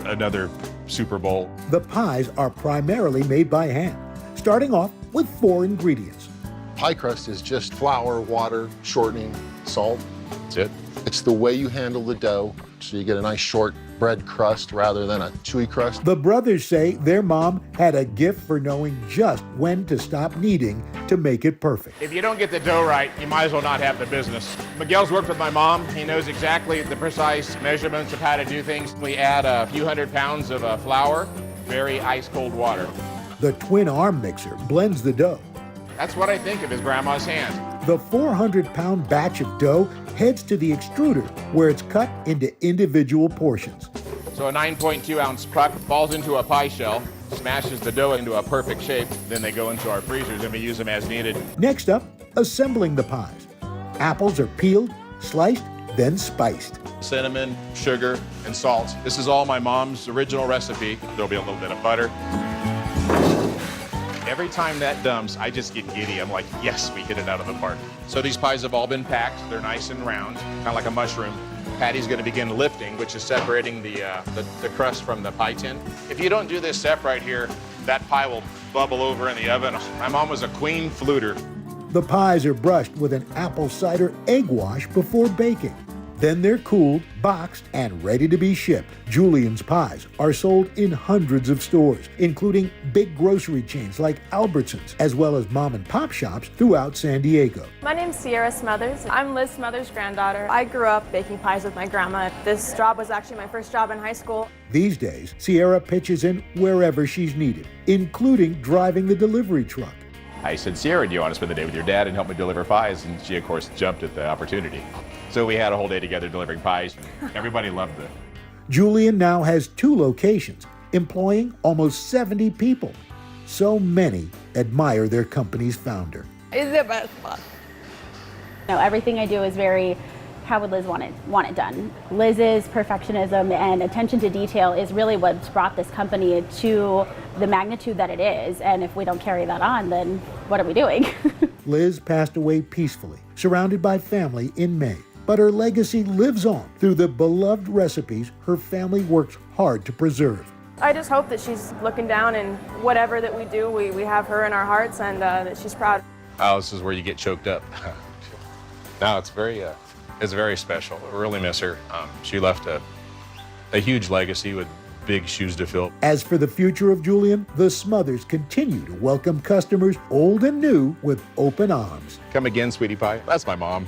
another Super Bowl. The pies are primarily made by hand, starting off with 4 ingredients. Pie crust is just flour, water, shortening, salt. That's it. It's the way you handle the dough, so you get a nice short bread crust rather than a chewy crust. The brothers say their mom had a gift for knowing just when to stop kneading to make it perfect. If you don't get the dough right, you might as well not have the business. Miguel's worked with my mom. He knows exactly the precise measurements of how to do things. We add a few hundred pounds of flour, very ice-cold water. The twin arm mixer blends the dough. That's what I think of as grandma's hand. The 400-pound batch of dough heads to the extruder, where it's cut into individual portions. So a 9.2-ounce puck falls into a pie shell, smashes the dough into a perfect shape. Then they go into our freezers and we use them as needed. Next up, assembling the pies. Apples are peeled, sliced, then spiced. Cinnamon, sugar, and salt. This is all my mom's original recipe. There'll be a little bit of butter. Every time that dumps, I just get giddy. I'm like, yes, we hit it out of the park. So these pies have all been packed. They're nice and round, kind of like a mushroom. Patty's going to begin lifting, which is separating the crust from the pie tin. If you don't do this step right here, that pie will bubble over in the oven. My mom was a queen fluter. The pies are brushed with an apple cider egg wash before baking. Then they're cooled, boxed, and ready to be shipped. Julian's pies are sold in hundreds of stores, including big grocery chains like Albertsons, as well as mom and pop shops throughout San Diego. My name's Sierra Smothers. I'm Liz Smothers' granddaughter. I grew up baking pies with my grandma. This job was actually my first job in high school. These days, Sierra pitches in wherever she's needed, including driving the delivery truck. I said, Sierra, do you want to spend the day with your dad and help me deliver pies? And she, of course, jumped at the opportunity. So we had a whole day together delivering pies. Everybody loved Julian now has 2 locations, employing almost 70 people. So many admire their company's founder. It's the best part. Everything I do is very, how would Liz want it done? Liz's perfectionism and attention to detail is really what's brought this company to the magnitude that it is. And if we don't carry that on, then what are we doing? Liz passed away peacefully, surrounded by family in May. But her legacy lives on through the beloved recipes her family works hard to preserve. I just hope that she's looking down and whatever that we do, we have her in our hearts and that she's proud. Oh, this is where you get choked up. No, it's very special. I really miss her. She left a huge legacy with big shoes to fill. As for the future of Julian, the Smothers continue to welcome customers, old and new, with open arms. Come again, sweetie pie. That's my mom.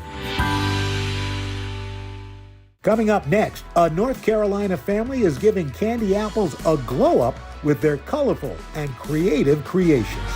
Coming up next, a North Carolina family is giving candy apples a glow up with their colorful and creative creations.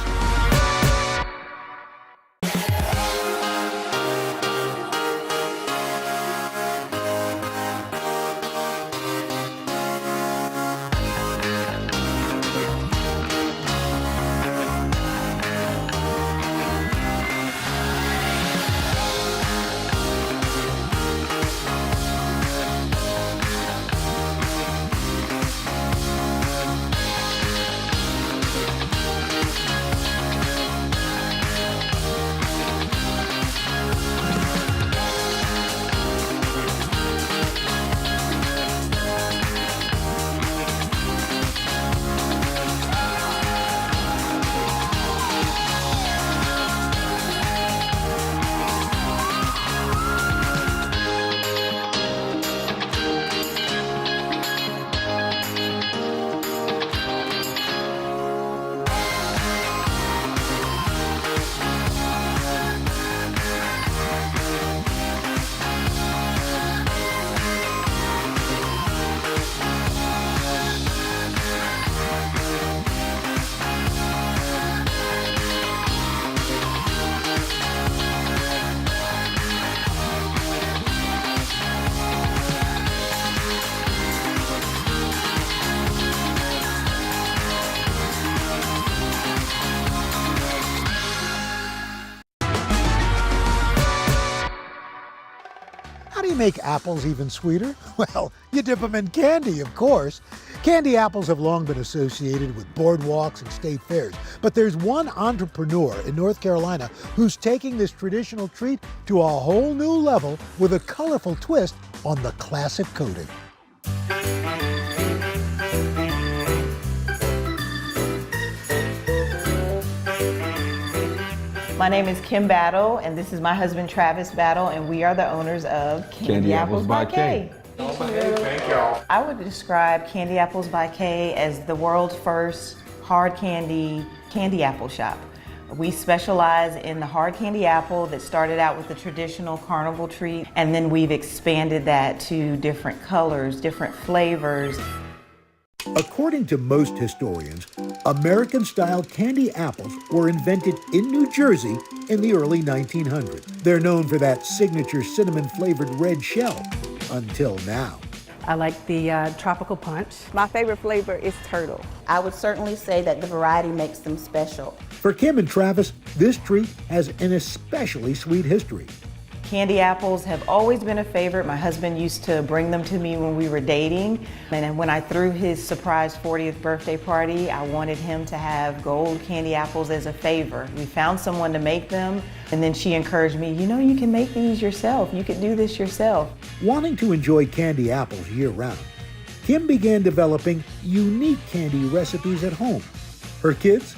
How do you make apples even sweeter? Well, you dip them in candy, of course. Candy apples have long been associated with boardwalks and state fairs, but there's one entrepreneur in North Carolina who's taking this traditional treat to a whole new level with a colorful twist on the classic coating. My name is Kim Battle, and this is my husband Travis Battle, and we are the owners of Candy Apples by K. Thank y'all. I would describe Candy Apples by K as the world's first hard candy apple shop. We specialize in the hard candy apple that started out with the traditional carnival treat, and then we've expanded that to different colors, different flavors. According to most historians, American-style candy apples were invented in New Jersey in the early 1900s. They're known for that signature cinnamon-flavored red shell, until now. I like the tropical punch. My favorite flavor is turtle. I would certainly say that the variety makes them special. For Kim and Travis, this treat has an especially sweet history. Candy apples have always been a favorite. My husband used to bring them to me when we were dating. And when I threw his surprise 40th birthday party, I wanted him to have gold candy apples as a favor. We found someone to make them, and then she encouraged me, you know, you can make these yourself. You could do this yourself. Wanting to enjoy candy apples year-round, Kim began developing unique candy recipes at home. Her kids,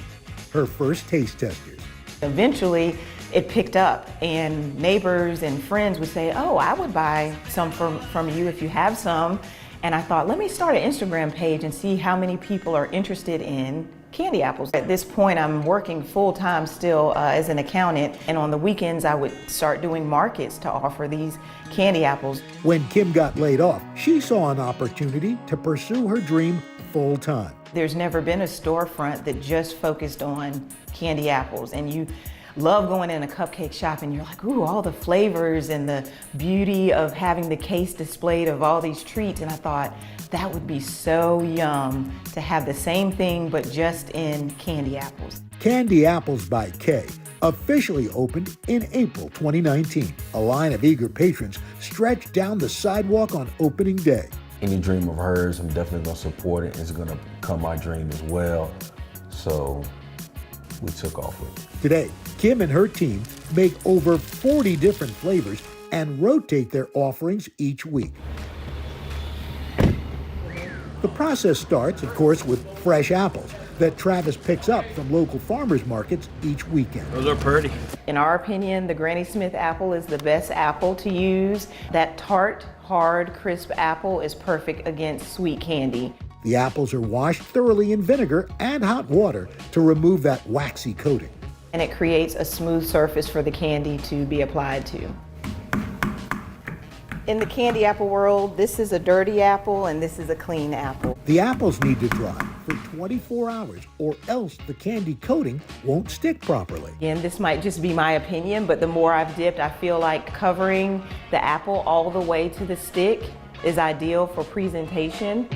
her first taste testers. Eventually, it picked up, and neighbors and friends would say, oh, I would buy some from you if you have some. And I thought, let me start an Instagram page and see how many people are interested in candy apples. At this point, I'm working full-time still as an accountant, and on the weekends I would start doing markets to offer these candy apples. When Kim got laid off, she saw an opportunity to pursue her dream full-time. There's never been a storefront that just focused on candy apples, and you love going in a cupcake shop and you're like, ooh, all the flavors and the beauty of having the case displayed of all these treats. And I thought that would be so yum to have the same thing, but just in candy apples. Candy Apples by Kay officially opened in April 2019. A line of eager patrons stretched down the sidewalk on opening day. Any dream of hers, I'm definitely gonna support it. It's gonna become my dream as well. So we took off with it. Today, Kim and her team make over 40 different flavors and rotate their offerings each week. The process starts, of course, with fresh apples that Travis picks up from local farmers markets each weekend. Those are pretty. In our opinion, the Granny Smith apple is the best apple to use. That tart, hard, crisp apple is perfect against sweet candy. The apples are washed thoroughly in vinegar and hot water to remove that waxy coating. And it creates a smooth surface for the candy to be applied to. In the candy apple world, this is a dirty apple and this is a clean apple. The apples need to dry for 24 hours or else the candy coating won't stick properly. Again, this might just be my opinion, but the more I've dipped, I feel like covering the apple all the way to the stick is ideal for presentation.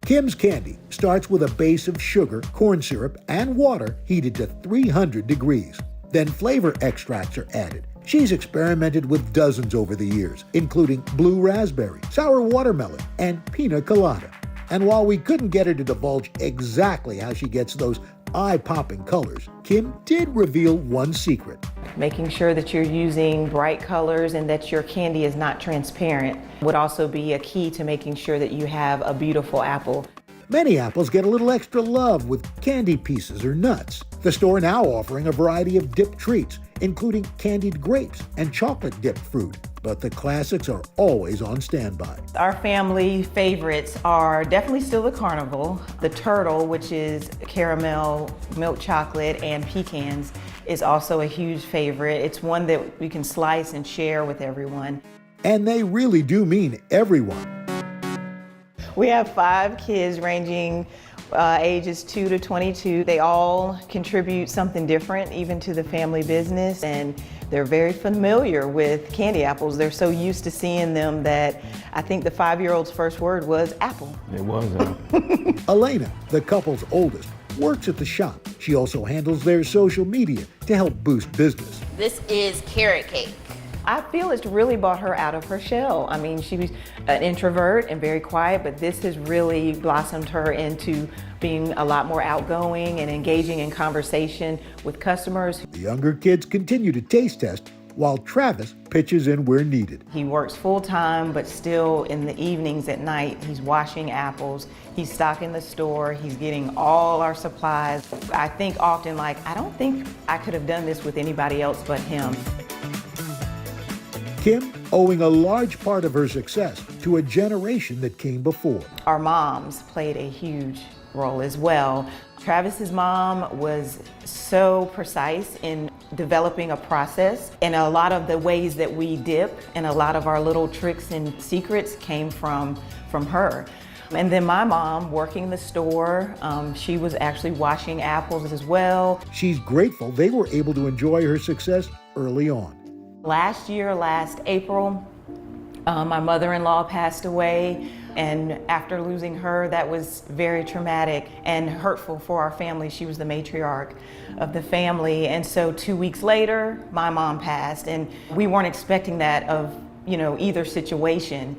Kim's candy starts with a base of sugar, corn syrup, and water heated to 300 degrees. Then flavor extracts are added. She's experimented with dozens over the years, including blue raspberry, sour watermelon, and pina colada. And while we couldn't get her to divulge exactly how she gets those eye-popping colors, Kim did reveal one secret. Making sure that you're using bright colors and that your candy is not transparent would also be a key to making sure that you have a beautiful apple. Many apples get a little extra love with candy pieces or nuts. The store now offering a variety of dipped treats, including candied grapes and chocolate dipped fruit. But the classics are always on standby. Our family favorites are definitely still the carnival. The turtle, which is caramel, milk chocolate, and pecans, is also a huge favorite. It's one that we can slice and share with everyone. And they really do mean everyone. We have 5 kids ranging ages 2 to 22. They all contribute something different even to the family business, and they're very familiar with candy apples. They're so used to seeing them that I think the 5-year-old's first word was apple. It was apple. Elena, the couple's oldest, works at the shop. She also handles their social media to help boost business. This is carrot cake. I feel it's really brought her out of her shell. I mean, she was an introvert and very quiet, but this has really blossomed her into being a lot more outgoing and engaging in conversation with customers. The younger kids continue to taste test while Travis pitches in where needed. He works full-time, but still in the evenings at night, he's washing apples, he's stocking the store, he's getting all our supplies. I think often, like, I don't think I could have done this with anybody else but him. Kim owing a large part of her success to a generation that came before. Our moms played a huge role as well. Travis's mom was so precise in developing a process, and a lot of the ways that we dip and a lot of our little tricks and secrets came from her. And then my mom working the store, she was actually washing apples as well. She's grateful they were able to enjoy her success early on. Last April, my mother-in-law passed away, and after losing her, that was very traumatic and hurtful for our family. She was the matriarch of the family, and so 2 weeks later, my mom passed, and we weren't expecting that of, either situation.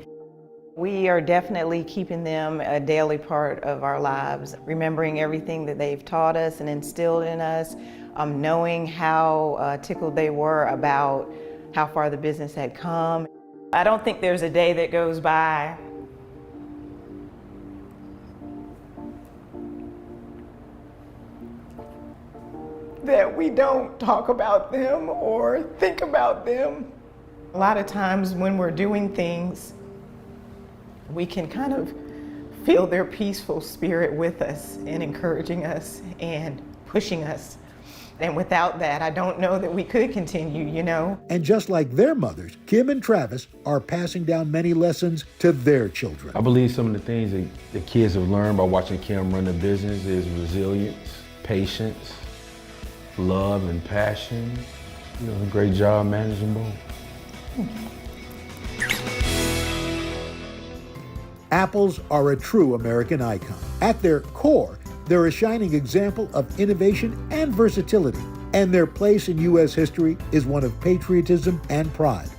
We are definitely keeping them a daily part of our lives, remembering everything that they've taught us and instilled in us, knowing how tickled they were about how far the business had come. I don't think there's a day that goes by that we don't talk about them or think about them. A lot of times when we're doing things, we can kind of feel their peaceful spirit with us and encouraging us and pushing us. And without that, I don't know that we could continue, And just like their mothers, Kim and Travis are passing down many lessons to their children. I believe some of the things that the kids have learned by watching Kim run the business is resilience, patience, love and passion. You know, a great job managing both. Apples are a true American icon. At their core, they're a shining example of innovation and versatility, and their place in U.S. history is one of patriotism and pride.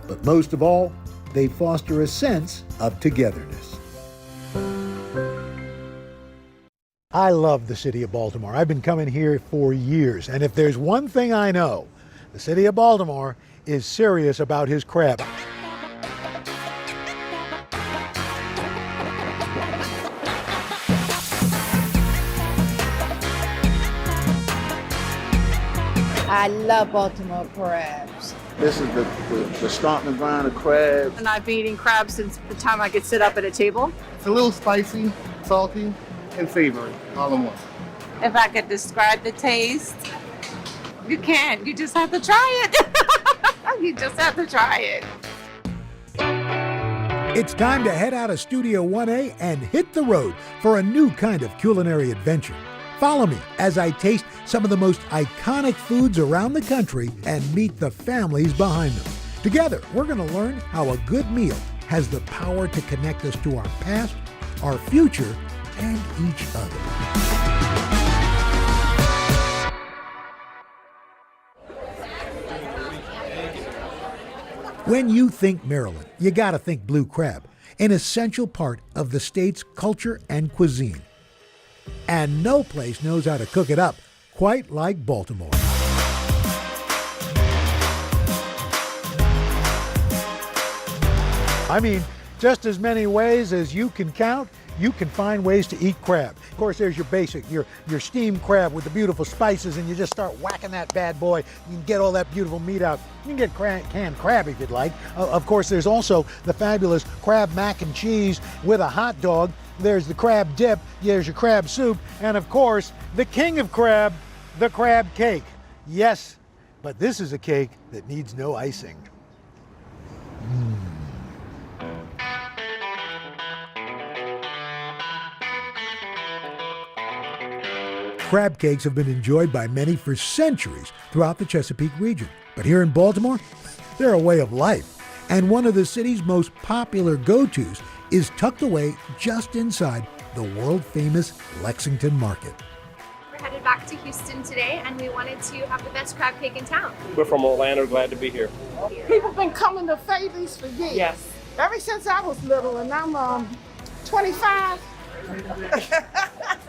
But most of all, they foster a sense of togetherness. I love the city of Baltimore. I've been coming here for years, and if there's one thing I know, the city of Baltimore is serious about his crab. I love Baltimore crabs. This is the stomp and grind of crabs. And I've been eating crabs since the time I could sit up at a table. It's a little spicy, salty, and savory, all in one. If I could describe the taste, you can't. You just have to try it. You just have to try it. It's time to head out of Studio 1A and hit the road for a new kind of culinary adventure. Follow me as I taste some of the most iconic foods around the country and meet the families behind them. Together, we're going to learn how a good meal has the power to connect us to our past, our future, and each other. When you think Maryland, you gotta think blue crab, an essential part of the state's culture and cuisine. And no place knows how to cook it up quite like Baltimore. I mean, just as many ways as you can count, you can find ways to eat crab. Of course, there's your basic, your steamed crab with the beautiful spices, and you just start whacking that bad boy. You can get all that beautiful meat out. You can get canned crab if you'd like. Of course, there's also the fabulous crab mac and cheese with a hot dog. There's the crab dip, there's your crab soup, and of course, the king of crab, the crab cake. Yes, but this is a cake that needs no icing. Crab cakes have been enjoyed by many for centuries throughout the Chesapeake region. But here in Baltimore, they're a way of life. And one of the city's most popular go-tos is tucked away just inside the world-famous Lexington Market. We're headed back to Houston today, and we wanted to have the best crab cake in town. We're from Orlando, glad to be here. People been coming to Faves for years. Yes. Ever since I was little, and I'm 25.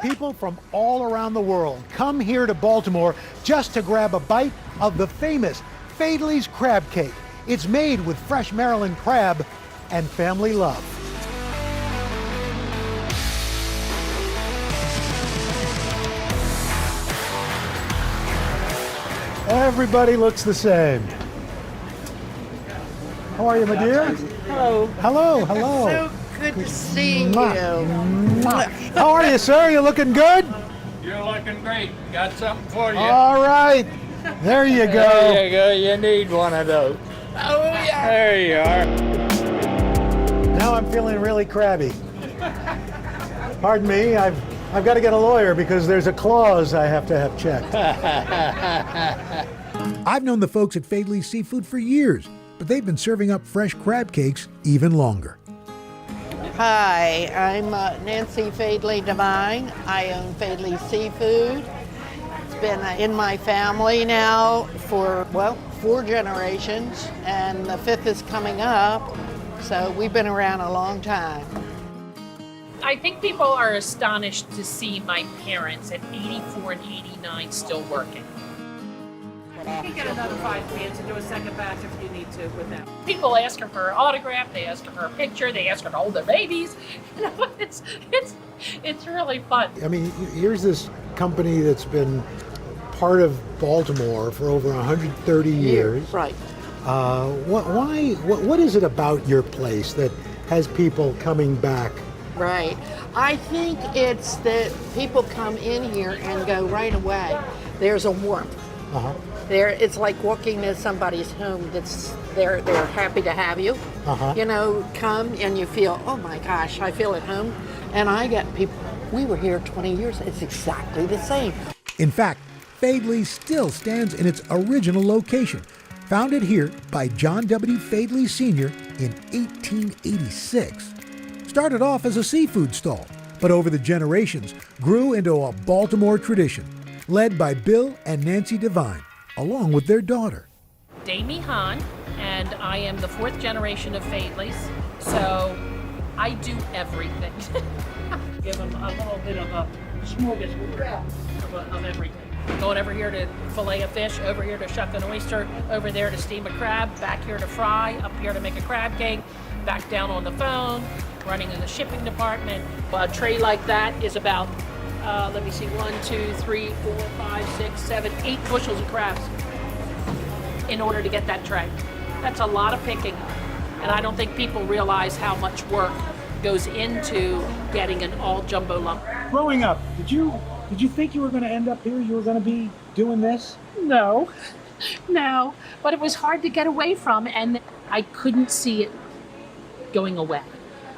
People from all around the world come here to Baltimore just to grab a bite of the famous Faidley's crab cake. It's made with fresh Maryland crab and family love. Everybody looks the same. How are you, my dear? Hello. Hello, hello. So good to see you. How are you, sir? You looking good? You're looking great. Got something for you. All right. There you go. There you go. You need one of those. Oh, yeah. There you are. Now I'm feeling really crabby. Pardon me, I've got to get a lawyer because there's a clause I have to have checked. I've known the folks at Faidley's Seafood for years, but they've been serving up fresh crab cakes even longer. Hi, I'm Nancy Faidley Devine. I own Faidley Seafood. It's been in my family now for, 4 generations, and the 5th is coming up, so we've been around a long time. I think people are astonished to see my parents at 84 and 89 still working. You can get another 5 pans and do a second batch if you need to with them. People ask her for an autograph, they ask her for a picture, they ask her to hold their babies. You know, it's really fun. I mean, here's this company that's been part of Baltimore for over 130 years. Right. What is it about your place that has people coming back? Right. I think it's that people come in here and go right away. There's a warmth. Uh-huh. It's like walking to somebody's home that's they're happy to have you. Uh-huh. You know, come and you feel, oh my gosh, I feel at home. And I get people, we were here 20 years, it's exactly the same. In fact, Faidley's still stands in its original location, founded here by John W. Faidley Sr. in 1886. Started off as a seafood stall, but over the generations grew into a Baltimore tradition, led by Bill and Nancy Devine, along with their daughter. Damie Hahn, and I am the 4th generation of Faidleys, so I do everything. Give them a little bit of a smorgasbord of everything. Going over here to fillet a fish, over here to shuck an oyster, over there to steam a crab, back here to fry, up here to make a crab cake, back down on the phone, running in the shipping department. A tray like that is about, 1, 2, 3, 4, 5, 6, 7, 8 bushels of crabs in order to get that tray. That's a lot of picking, and I don't think people realize how much work goes into getting an all jumbo lump. Growing up, did you think you were going to end up here? You were going to be doing this? No, but it was hard to get away from, and I couldn't see it going away.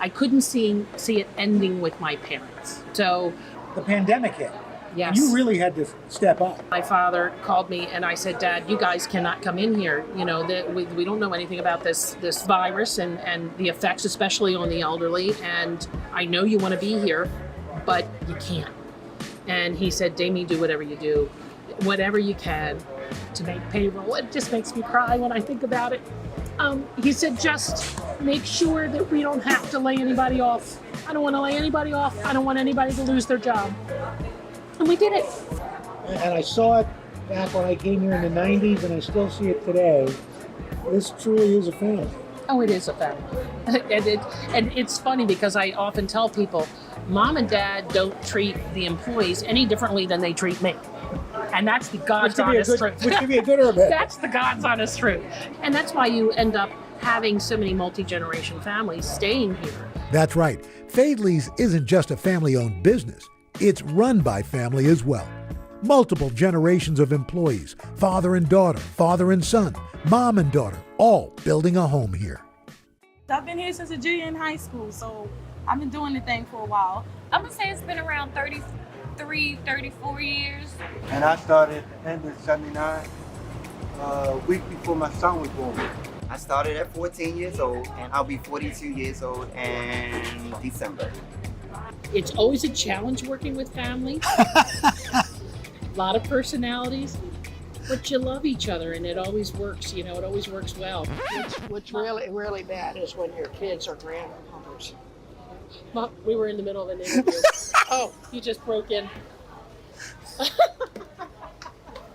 I couldn't see it ending with my parents. So the pandemic hit. Yes. You really had to step up. My father called me and I said, Dad, you guys cannot come in here. You know, we don't know anything about this virus and the effects, especially on the elderly. And I know you want to be here, but you can't. And he said, Damie, do whatever you do, whatever you can to make payroll. It just makes me cry when I think about it. He said, just make sure that we don't have to lay anybody off. I don't want to lay anybody off. I don't want anybody to lose their job. And we did it. And I saw it back when I came here in the 90s, and I still see it today. This truly is a family. Oh, it is a family. And it's funny because I often tell people, Mom and Dad don't treat the employees any differently than they treat me. And that's the God's honest truth. Which could be a good or a bad. That's the God's honest truth. And that's why you end up having so many multi-generation families staying here. That's right. Faidley's isn't just a family-owned business. It's run by family as well. Multiple generations of employees, father and daughter, father and son, mom and daughter, all building a home here. I've been here since a junior in high school, so I've been doing the thing for a while. I'm gonna say it's been around 33, 34 years. And I started in 79, a week before my son was born. I started at 14 years old, and I'll be 42 years old in December. It's always a challenge working with family. A lot of personalities, but you love each other and it always works, you know, it always works well. What's really bad is when your kids are grandmothers. Mom, we were in the middle of an interview. Oh, you just broke in.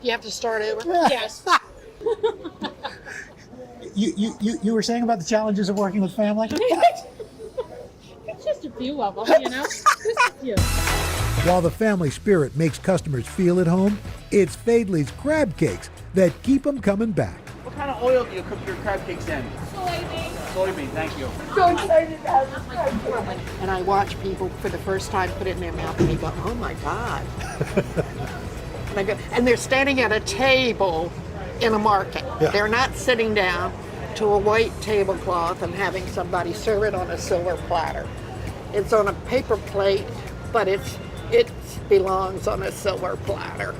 You have to start over? Yes. You were saying about the challenges of working with family? Just a few of them, you know? Just a few. While the family spirit makes customers feel at home, it's Faidley's crab cakes that keep them coming back. What kind of oil do you cook your crab cakes in? Soybean. Soybean, thank you. So excited to have this crab cake. And I watch people for the first time put it in their mouth and they go, oh my God. And they're standing at a table in a market. Yeah. They're not sitting down to a white tablecloth and having somebody serve it on a silver platter. It's on a paper plate, but it belongs on a silver platter.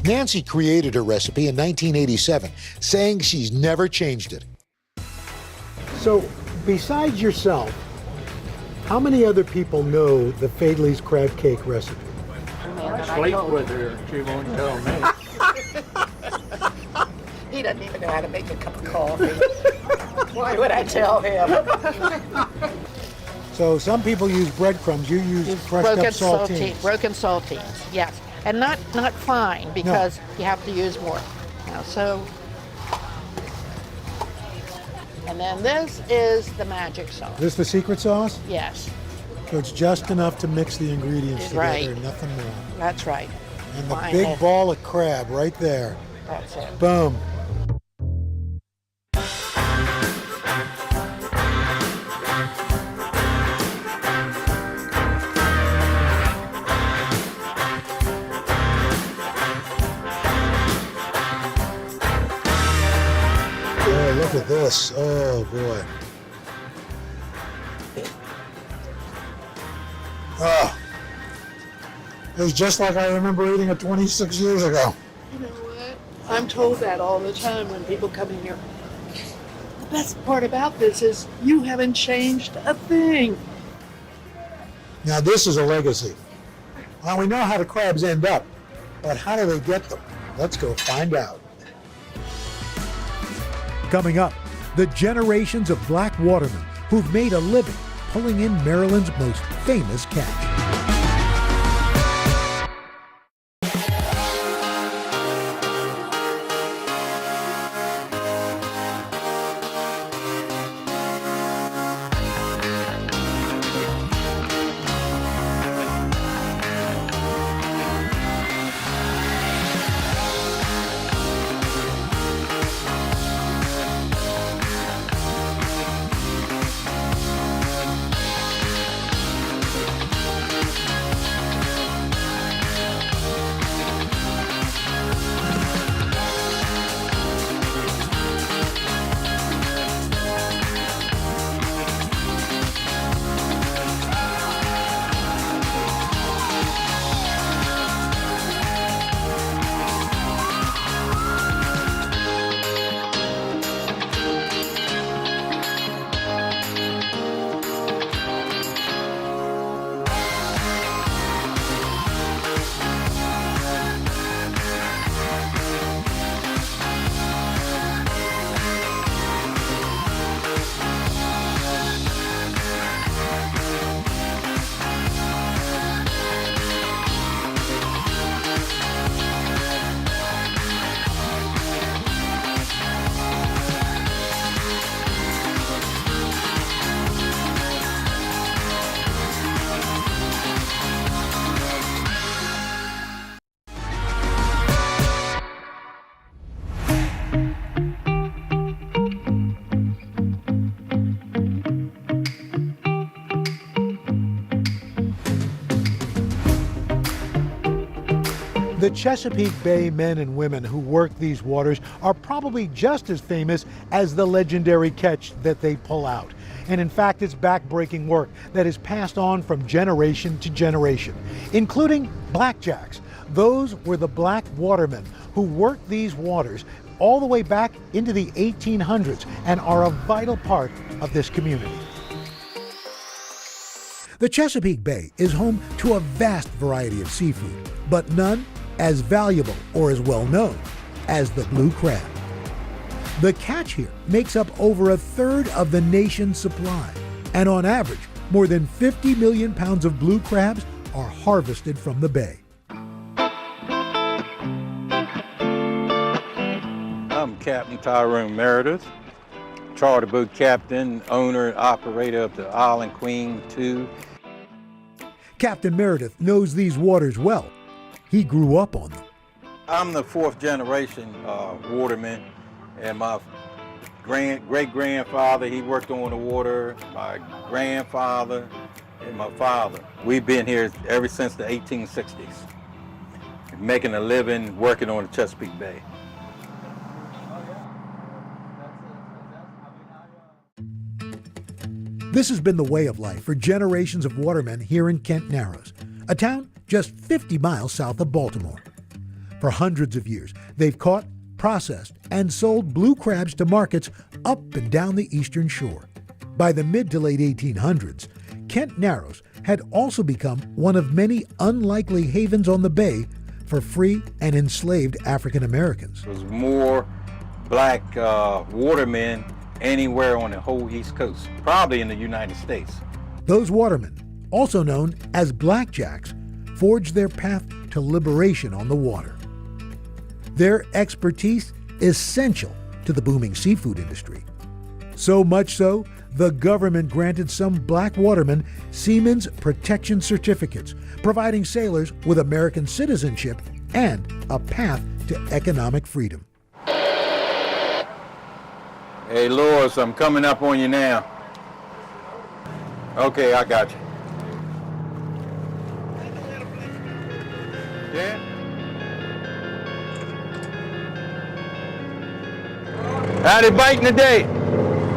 Nancy created her recipe in 1987, saying she's never changed it. So, besides yourself, how many other people know the Faidley's crab cake recipe? I sleep with her. She won't tell me. He doesn't even know how to make a cup of coffee. Why would I tell him? So some people use breadcrumbs. You use crushed up saltines. Broken saltines, yes. And not fine, because you have to use more. Now, so, and then this is the magic sauce. Is this the secret sauce? Yes. So it's just enough to mix the ingredients together, right. Nothing more. That's right. And the big ball of crab right there. That's it. Boom. Look at this. Oh, boy. Oh. It was just like I remember eating it 26 years ago. You know what? I'm told that all the time when people come in here. The best part about this is you haven't changed a thing. Now this is a legacy. Well, we know how the crabs end up, but how do they get them? Let's go find out. Coming up, the generations of black watermen who've made a living pulling in Maryland's most famous catch. The Chesapeake Bay men and women who work these waters are probably just as famous as the legendary catch that they pull out. And in fact, it's back-breaking work that is passed on from generation to generation, including blackjacks. Those were the black watermen who worked these waters all the way back into the 1800s and are a vital part of this community. The Chesapeake Bay is home to a vast variety of seafood, but none as valuable or as well known as the blue crab. The catch here makes up over a third of the nation's supply, and on average, more than 50 million pounds of blue crabs are harvested from the bay. I'm Captain Tyrone Meredith, charter boat captain, owner, and operator of the Island Queen II. Captain Meredith knows these waters well. He grew up on them. I'm the fourth generation waterman, and my great-grandfather, he worked on the water, my grandfather, and my father. We've been here ever since the 1860s, making a living, working on the Chesapeake Bay. This has been the way of life for generations of watermen here in Kent Narrows, a town just 50 miles south of Baltimore. For hundreds of years, they've caught, processed, and sold blue crabs to markets up and down the eastern shore. By the mid to late 1800s, Kent Narrows had also become one of many unlikely havens on the bay for free and enslaved African Americans. There's more black watermen anywhere on the whole East Coast, probably in the United States. Those watermen, also known as blackjacks, forged their path to liberation on the water. Their expertise essential to the booming seafood industry. So much so, the government granted some black watermen Seamen's Protection Certificates, providing sailors with American citizenship and a path to economic freedom. Hey, Lois, I'm coming up on you now. Okay, I got you. Yeah? How'd it biting today?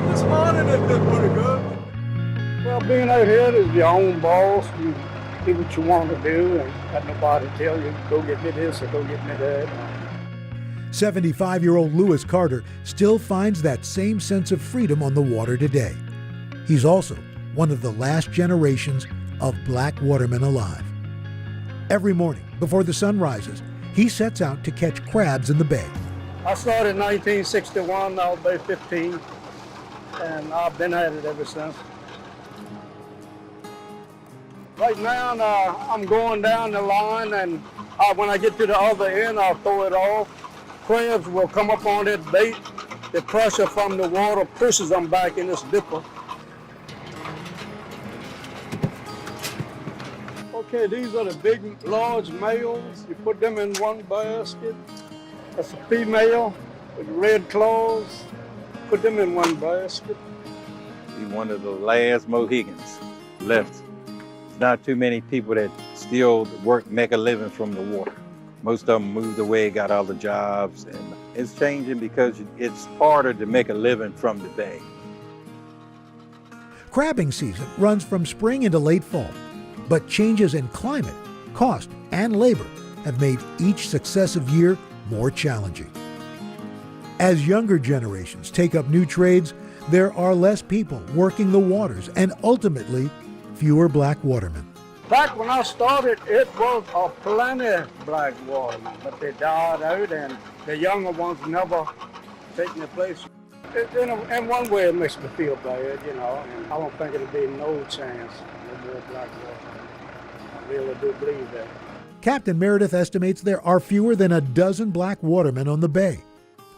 This morning it did pretty good. Well, being out here is your own boss. You do what you want to do and let nobody tell you, go get me this or go get me that. 75-year-old Lewis Carter still finds that same sense of freedom on the water today. He's also one of the last generations of black watermen alive. Every morning before the sun rises, he sets out to catch crabs in the bay. I started in 1961, I was about 15, and I've been at it ever since. Right now, I'm going down the line, and when I get to the other end, I'll throw it off. Crabs will come up on that bait. The pressure from the water pushes them back in this dipper. Okay, these are the big, large males. You put them in one basket. That's a female with red claws. Put them in one basket. He's one of the last Mohegans left. There's not too many people that still work, make a living from the water. Most of them moved away, got other jobs, and it's changing because it's harder to make a living from the bay. Crabbing season runs from spring into late fall, but changes in climate, cost, and labor have made each successive year more challenging. As younger generations take up new trades, there are less people working the waters and ultimately fewer black watermen. Back when I started, it was a plenty black watermen, but they died out and the younger ones never taken their place. In one way, it makes me feel bad, you know, and I don't think it'll be no chance no more black watermen. I really do believe that. Captain Meredith estimates there are fewer than a dozen black watermen on the bay.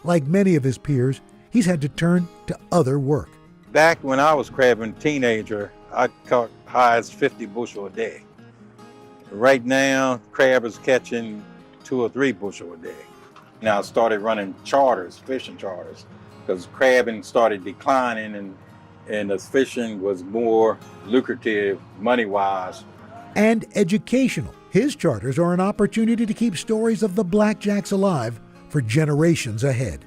Like many of his peers, he's had to turn to other work. Back when I was crabbing teenager, I caught high as 50 bushel a day. Right now, crab is catching 2 or 3 bushel a day. Now I started running charters, fishing charters, because crabbing started declining and the fishing was more lucrative money-wise. And educational. His charters are an opportunity to keep stories of the blackjacks alive for generations ahead.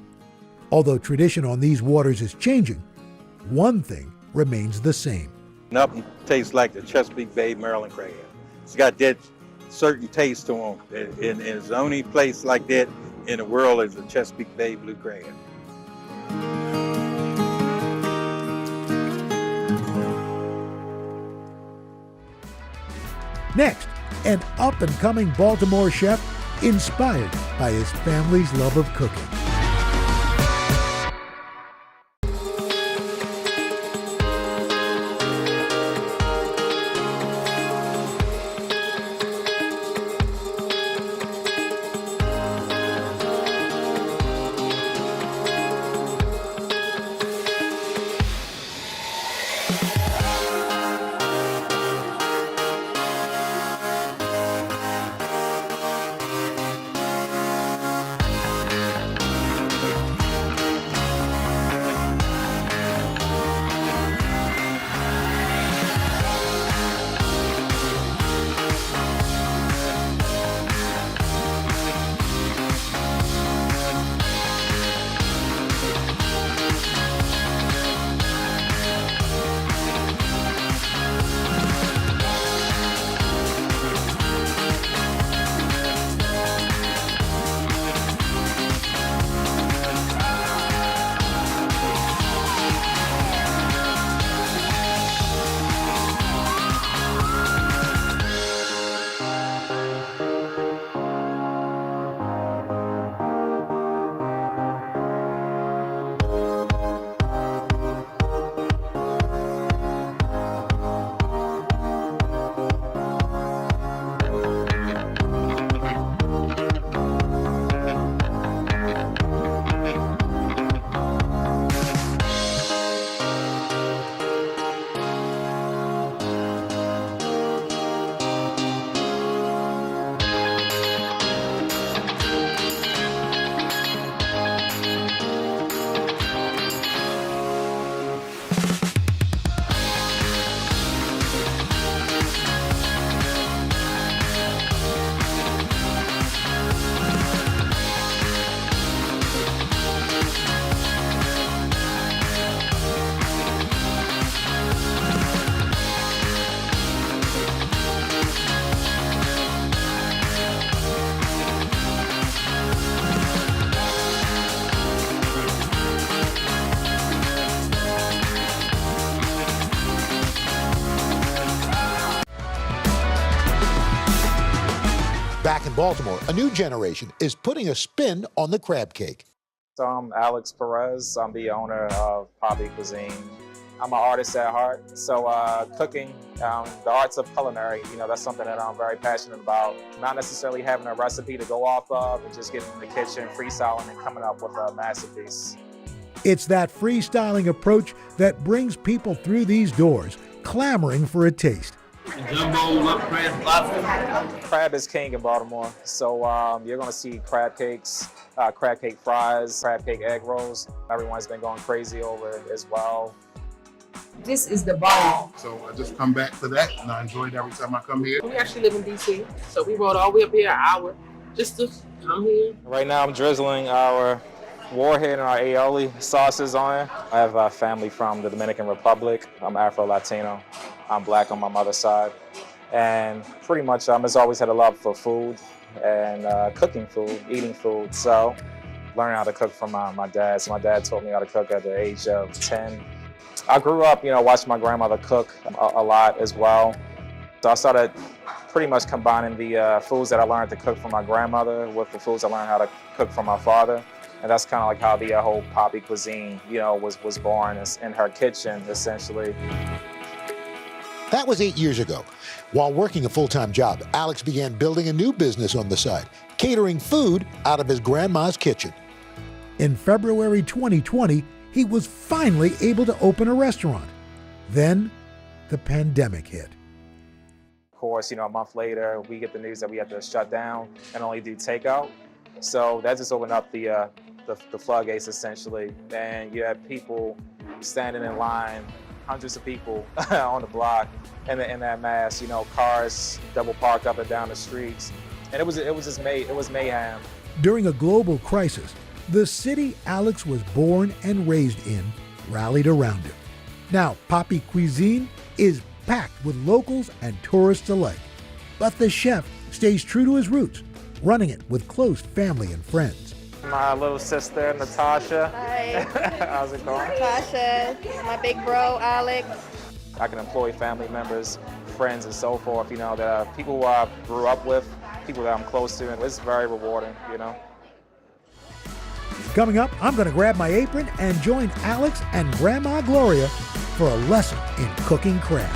Although tradition on these waters is changing, one thing remains the same. Nothing tastes like the Chesapeake Bay Maryland crab. It's got that certain taste to them, and it's the only place like that in the world is the Chesapeake Bay blue crab. Next, an up-and-coming Baltimore chef inspired by his family's love of cooking. Back in Baltimore, a new generation is putting a spin on the crab cake. So I'm Alex Perez. I'm the owner of Poppy Cuisine. I'm an artist at heart, so cooking, the arts of culinary, that's something that I'm very passionate about. Not necessarily having a recipe to go off of and just getting in the kitchen, freestyling and coming up with a masterpiece. It's that freestyling approach that brings people through these doors, clamoring for a taste. Jumbo, crab, lobster. Crab is king in Baltimore, so you're gonna see crab cakes, crab cake fries, crab cake egg rolls. Everyone's been going crazy over it as well. This is the bomb. So I just come back to that, and I enjoy it every time I come here. We actually live in DC, so we rode all the way up here an hour just to come here. Right now I'm drizzling our warhead and our aioli sauces on it. I have family from the Dominican Republic. I'm Afro-Latino. I'm black on my mother's side. And pretty much just always had a love for food and cooking food, eating food. So learning how to cook from my dad. So my dad taught me how to cook at the age of 10. I grew up, watching my grandmother cook a lot as well. So I started pretty much combining the foods that I learned to cook from my grandmother with the foods I learned how to cook from my father. And that's kind of like how the whole Poppy Cuisine, was born in her kitchen, essentially. That was 8 years ago. While working a full-time job, Alex began building a new business on the side, catering food out of his grandma's kitchen. In February 2020, he was finally able to open a restaurant. Then, the pandemic hit. Of course, a month later, we get the news that we have to shut down and only do takeout. So that just opened up the floodgates, essentially. And you had people standing in line, hundreds of people on the block in that mass, cars double parked up and down the streets. And it was mayhem. During a global crisis, the city Alex was born and raised in rallied around him. Now, Poppy Cuisine is packed with locals and tourists alike. But the chef stays true to his roots, running it with close family and friends. My little sister, Natasha. Hi. How's it going? Natasha, my big bro, Alex. I can employ family members, friends, and so forth, that people who I grew up with, people that I'm close to, and it's very rewarding, Coming up, I'm going to grab my apron and join Alex and Grandma Gloria for a lesson in cooking crab.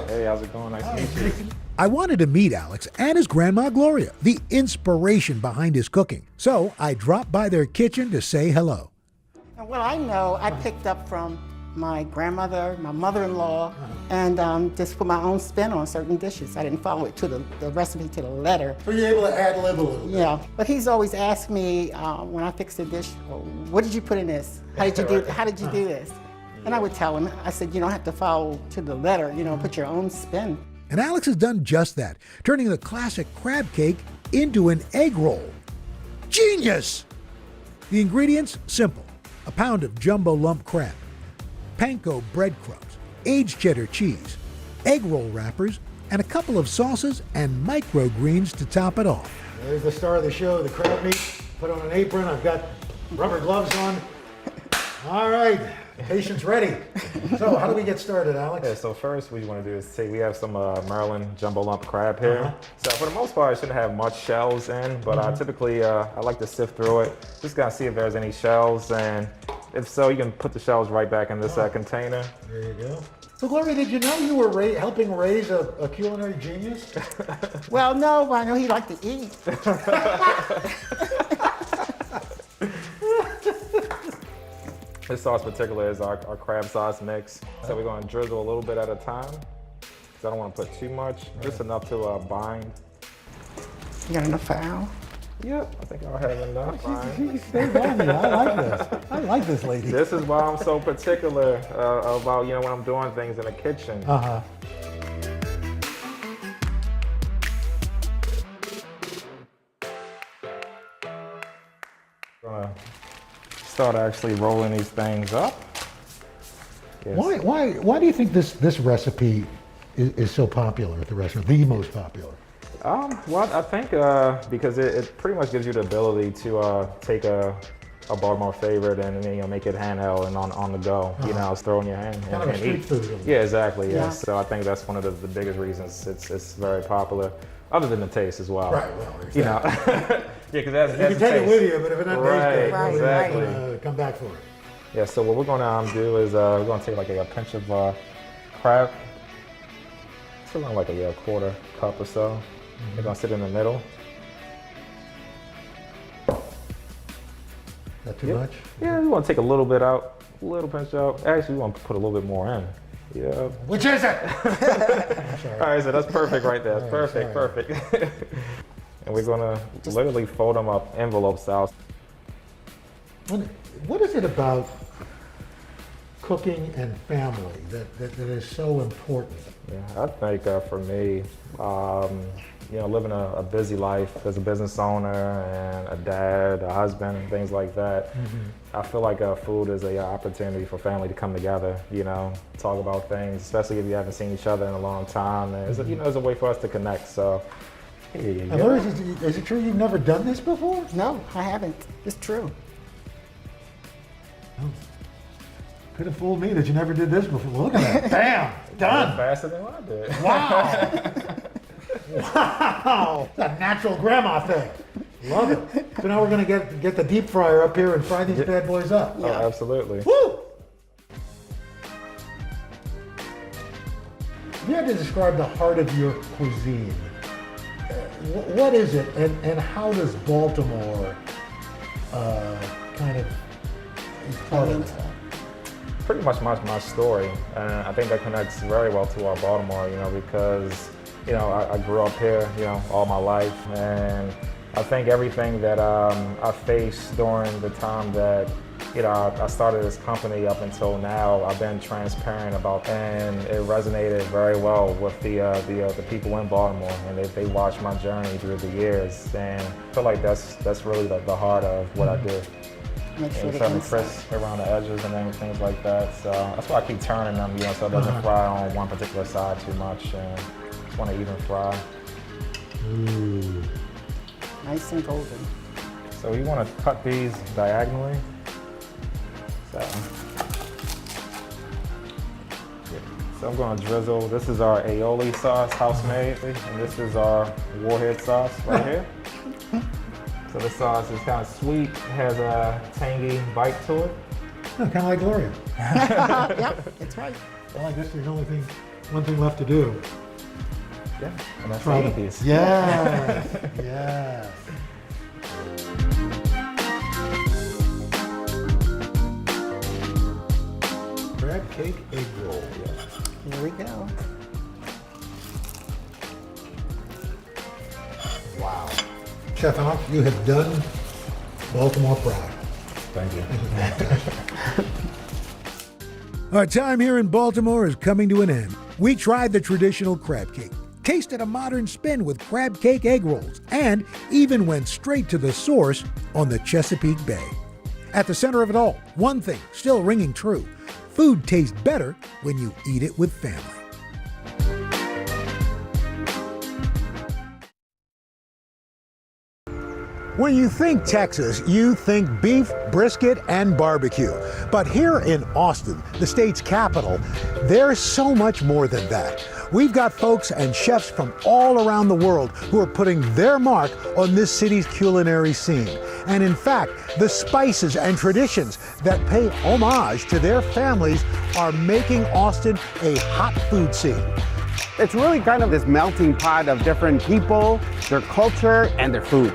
Hey, how's it going? Nice to meet you. I wanted to meet Alex and his Grandma Gloria, the inspiration behind his cooking. So I dropped by their kitchen to say hello. Well, I know I picked up from my grandmother, my mother-in-law, and just put my own spin on certain dishes. I didn't follow it to the recipe to the letter. So you're able to ad-lib a little bit. Yeah, but he's always asked me when I fix a dish, well, what did you put in this? How did you do this? And I would tell him, I said, you don't have to follow to the letter, put your own spin. And Alex has done just that, turning the classic crab cake into an egg roll. Genius! The ingredients, simple. A pound of jumbo lump crab, panko breadcrumbs, aged cheddar cheese, egg roll wrappers, and a couple of sauces and microgreens to top it off. There's the star of the show, the crab meat. Put on an apron. I've got rubber gloves on. All right, patient's ready. So how do we get started, Alex? Yeah, so first what you want to do is say we have some Maryland jumbo lump crab here. So for the most part, it shouldn't have much shells in, but typically I like to sift through it. Just gotta see if there's any shells, and if so, you can put the shells right back in this container. There you go. So Gloria, did you know you were helping raise a culinary genius? Well, no, but I know he liked to eat. This sauce in particular is our crab sauce mix. So we're gonna drizzle a little bit at a time, because I don't wanna put too much, just enough to bind. You got enough for Al? Yep, I think I'll have enough. She stayed on me. I like this. I like this lady. This is why I'm so particular about, when I'm doing things in the kitchen. Gonna start actually rolling these things up. Yes. Why do you think this recipe is so popular at the restaurant, the most popular? Well, I think because it pretty much gives you the ability to take a Baltimore favorite and make it handheld and on the go. It's throw in your hand Kind of a street eat. food. Yeah, exactly. Yeah. So I think that's one of the biggest reasons it's very popular, other than the taste as well. Right. Well, exactly. Yeah, because that's you can take it with you, but if it doesn't taste good, exactly. Come back for it. Yeah. So what we're gonna do is we're gonna take like a pinch of crab. It's around like a quarter cup or so. We're gonna sit in the middle. Not too much? Yeah, we want to take a little bit out, a little pinch out. Actually, we want to put a little bit more in. Yeah. Which is it? All right, so that's perfect right there. That's perfect. And we're gonna literally fold them up envelope style. What is it about cooking and family that is so important? Yeah, I think for me, living a busy life as a business owner and a dad, a husband, and things like that, I feel like food is an opportunity for family to come together, talk about things, especially if you haven't seen each other in a long time. And it's a way for us to connect. So, here you go. Is it true you've never done this before? No, I haven't. It's true. Oh. Could have fooled me that you never did this before. Well, look at that. Bam! Done! Faster than I did. Wow! Wow! It's a natural grandma thing. Love it. So now we're going to get the deep fryer up here and fry these bad boys up. Oh, absolutely. Woo! If you had to describe the heart of your cuisine, what is it, and how does Baltimore kind of is part of that? Pretty much my story, and I think that connects very well to our Baltimore, because I grew up here, all my life, and I think everything that I faced during the time that I started this company up until now, I've been transparent about, and it resonated very well with the people in Baltimore, and they watched my journey through the years, and I feel like that's really the heart of what I do. Make sure it's having crisp around the edges and things like that. So that's why I keep turning them, so it doesn't fry on one particular side too much. And just want to even fry. Ooh. Nice and golden. So you want to cut these diagonally. So I'm going to drizzle. This is our aioli sauce, house made, and this is our warhead sauce right here. So the sauce is kind of sweet, has a tangy bite to it. Oh, kind of like Gloria. Yep, that's right. Well, I guess there's only one thing left to do. Yeah, and that's Try the piece. Yeah, yeah. Crab cake egg roll. Yeah. Here we go. Wow. Chef Alex, you have done Baltimore proud. Thank you. Our time here in Baltimore is coming to an end. We tried the traditional crab cake, tasted a modern spin with crab cake egg rolls, and even went straight to the source on the Chesapeake Bay. At the center of it all, one thing still ringing true: food tastes better when you eat it with family. When you think Texas, you think beef, brisket, and barbecue. But here in Austin, the state's capital, there's so much more than that. We've got folks and chefs from all around the world who are putting their mark on this city's culinary scene. And in fact, the spices and traditions that pay homage to their families are making Austin a hot food scene. It's really kind of this melting pot of different people, their culture, and their food.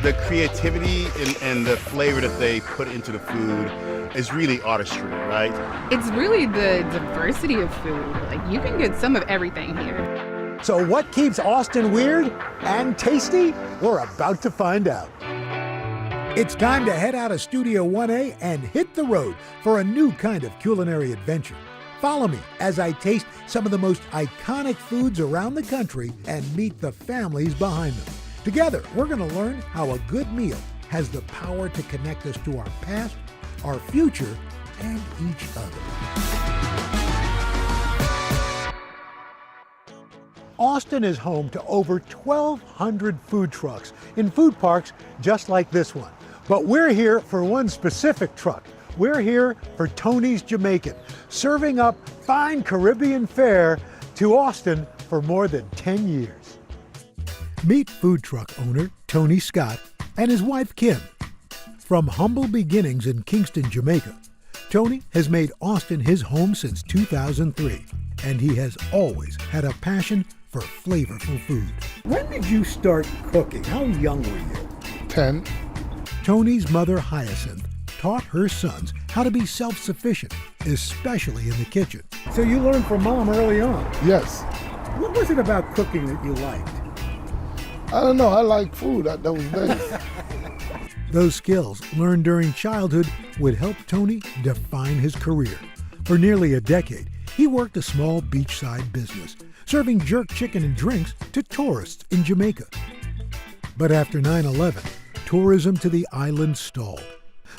The creativity and the flavor that they put into the food is really artistry, right? It's really the diversity of food. Like, you can get some of everything here. So what keeps Austin weird and tasty? We're about to find out. It's time to head out of Studio 1A and hit the road for a new kind of culinary adventure. Follow me as I taste some of the most iconic foods around the country and meet the families behind them. Together, we're going to learn how a good meal has the power to connect us to our past, our future, and each other. Austin is home to over 1,200 food trucks in food parks just like this one. But we're here for one specific truck. We're here for Tony's Jamaican, serving up fine Caribbean fare to Austin for more than 10 years. Meet food truck owner Tony Scott and his wife Kim. From humble beginnings in Kingston, Jamaica, Tony has made Austin his home since 2003, and he has always had a passion for flavorful food. When did you start cooking? How young were you? 10. Tony's mother Hyacinth taught her sons how to be self-sufficient, especially in the kitchen. So you learned from Mom early on? Yes. What was it about cooking that you liked? I don't know, I like food at those days. Those skills learned during childhood would help Tony define his career. For nearly a decade, he worked a small beachside business, serving jerk chicken and drinks to tourists in Jamaica. But after 9/11, tourism to the island stalled.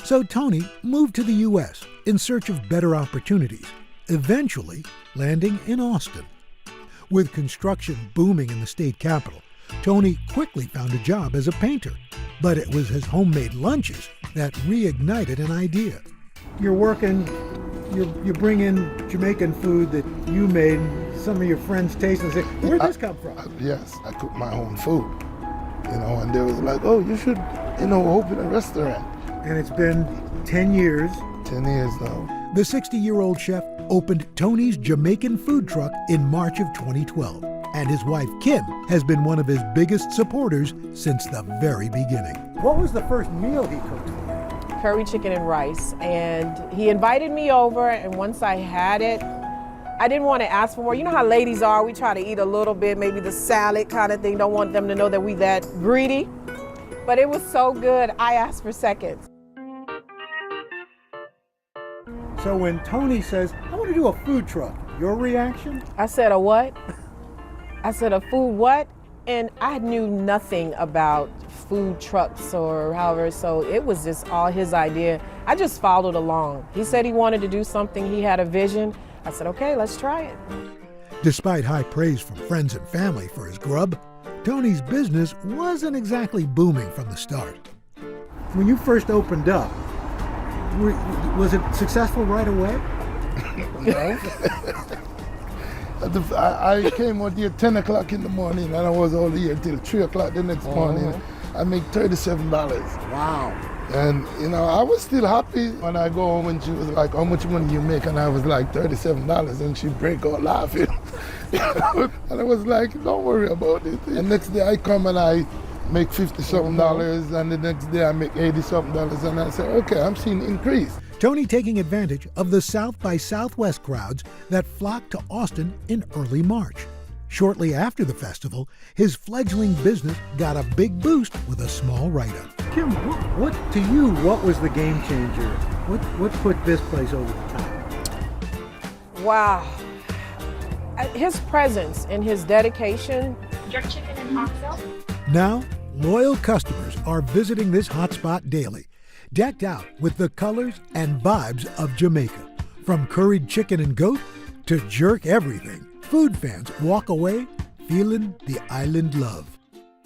So Tony moved to the U.S. in search of better opportunities, eventually landing in Austin. With construction booming in the state capital, Tony quickly found a job as a painter, but it was his homemade lunches that reignited an idea. You're working, you bring in Jamaican food that you made, some of your friends taste and say, where'd this come from? Yes, I cook my own food, and they was like, oh, you should, open a restaurant. And it's been 10 years. 10 years now. The 60-year-old chef opened Tony's Jamaican food truck in March of 2012. And his wife, Kim, has been one of his biggest supporters since the very beginning. What was the first meal he cooked for you? Curry chicken and rice. And he invited me over, and once I had it, I didn't want to ask for more. You know how ladies are, we try to eat a little bit, maybe the salad kind of thing, don't want them to know that we that greedy. But it was so good, I asked for seconds. So when Tony says, I want to do a food truck, your reaction? I said, a what? I said, a food what? And I knew nothing about food trucks or however, so it was just all his idea. I just followed along. He said he wanted to do something, he had a vision. I said, okay, let's try it. Despite high praise from friends and family for his grub, Tony's business wasn't exactly booming from the start. When you first opened up, was it successful right away? No. I came out here 10 o'clock in the morning and I was all here till 3 o'clock the next morning. I make $37. Wow. And I was still happy when I go home and she was like, how much money you make? And I was like, $37, and she break out laughing. And I was like, don't worry about it. And next day I come and I make $50-something, and the next day I make $80-something, and I said, okay, I'm seeing increase. Tony taking advantage of the South by Southwest crowds that flocked to Austin in early March. Shortly after the festival, his fledgling business got a big boost with a small write-up. Kim, what was the game changer? What put this place over the top? Wow. His presence and his dedication. Jerk chicken and oxtail. Now, loyal customers are visiting this hotspot daily, decked out with the colors and vibes of Jamaica. From curried chicken and goat to jerk everything, food fans walk away feeling the island love.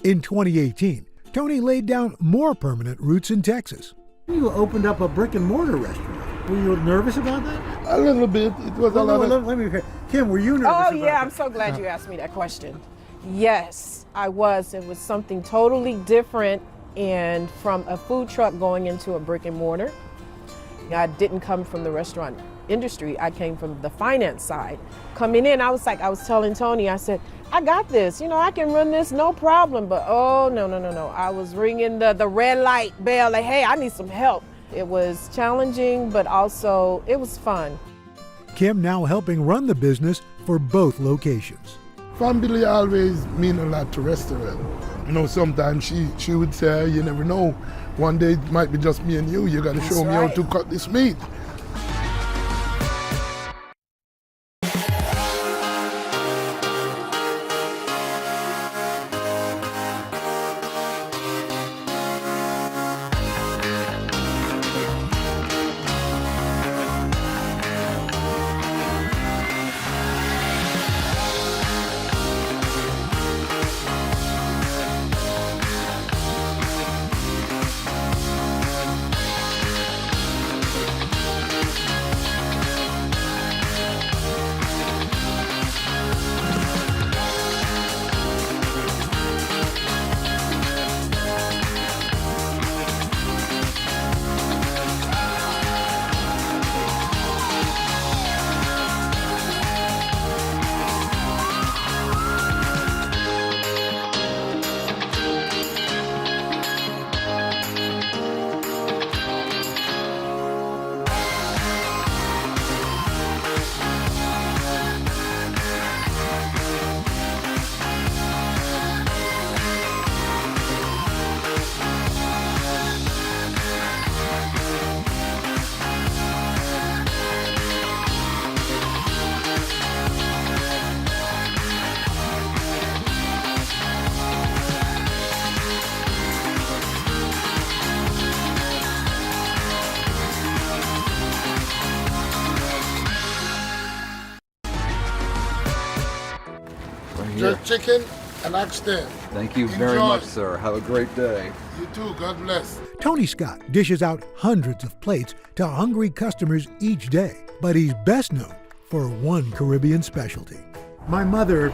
In 2018, Tony laid down more permanent roots in Texas. You opened up a brick and mortar restaurant. Were you nervous about that? A little bit. It was a lot of... Let me hear. Kim, were you nervous about yeah, that? I'm so glad you asked me that question. Yes, I was. It was something totally different, and from a food truck going into a brick and mortar. I didn't come from the restaurant industry. I came from the finance side. Coming in, I was telling Tony, I said, I got this, I can run this, no problem. But oh, no. I was ringing the red light bell, like, hey, I need some help. It was challenging, but also it was fun. Kim now helping run the business for both locations. Family always mean a lot to restaurant. Sometimes she would say, you never know, one day it might be just me and you. You got to show me how to cut this meat. Jerk chicken and oxtail. Thank you very much, sir. Have a great day. You too. God bless. Tony Scott dishes out hundreds of plates to hungry customers each day, but he's best known for one Caribbean specialty. My mother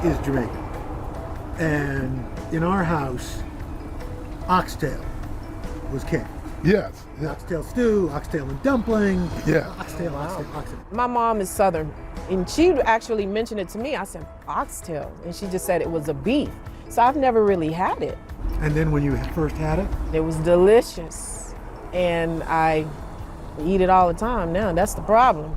is Jamaican, and in our house, oxtail was king. Yes. Oxtail stew, oxtail and dumpling. Yeah. Oxtail. My mom is Southern, and she actually mentioned it to me. I said, oxtail, and she just said it was a beef. So I've never really had it. And then when you first had it? It was delicious, and I eat it all the time now. That's the problem.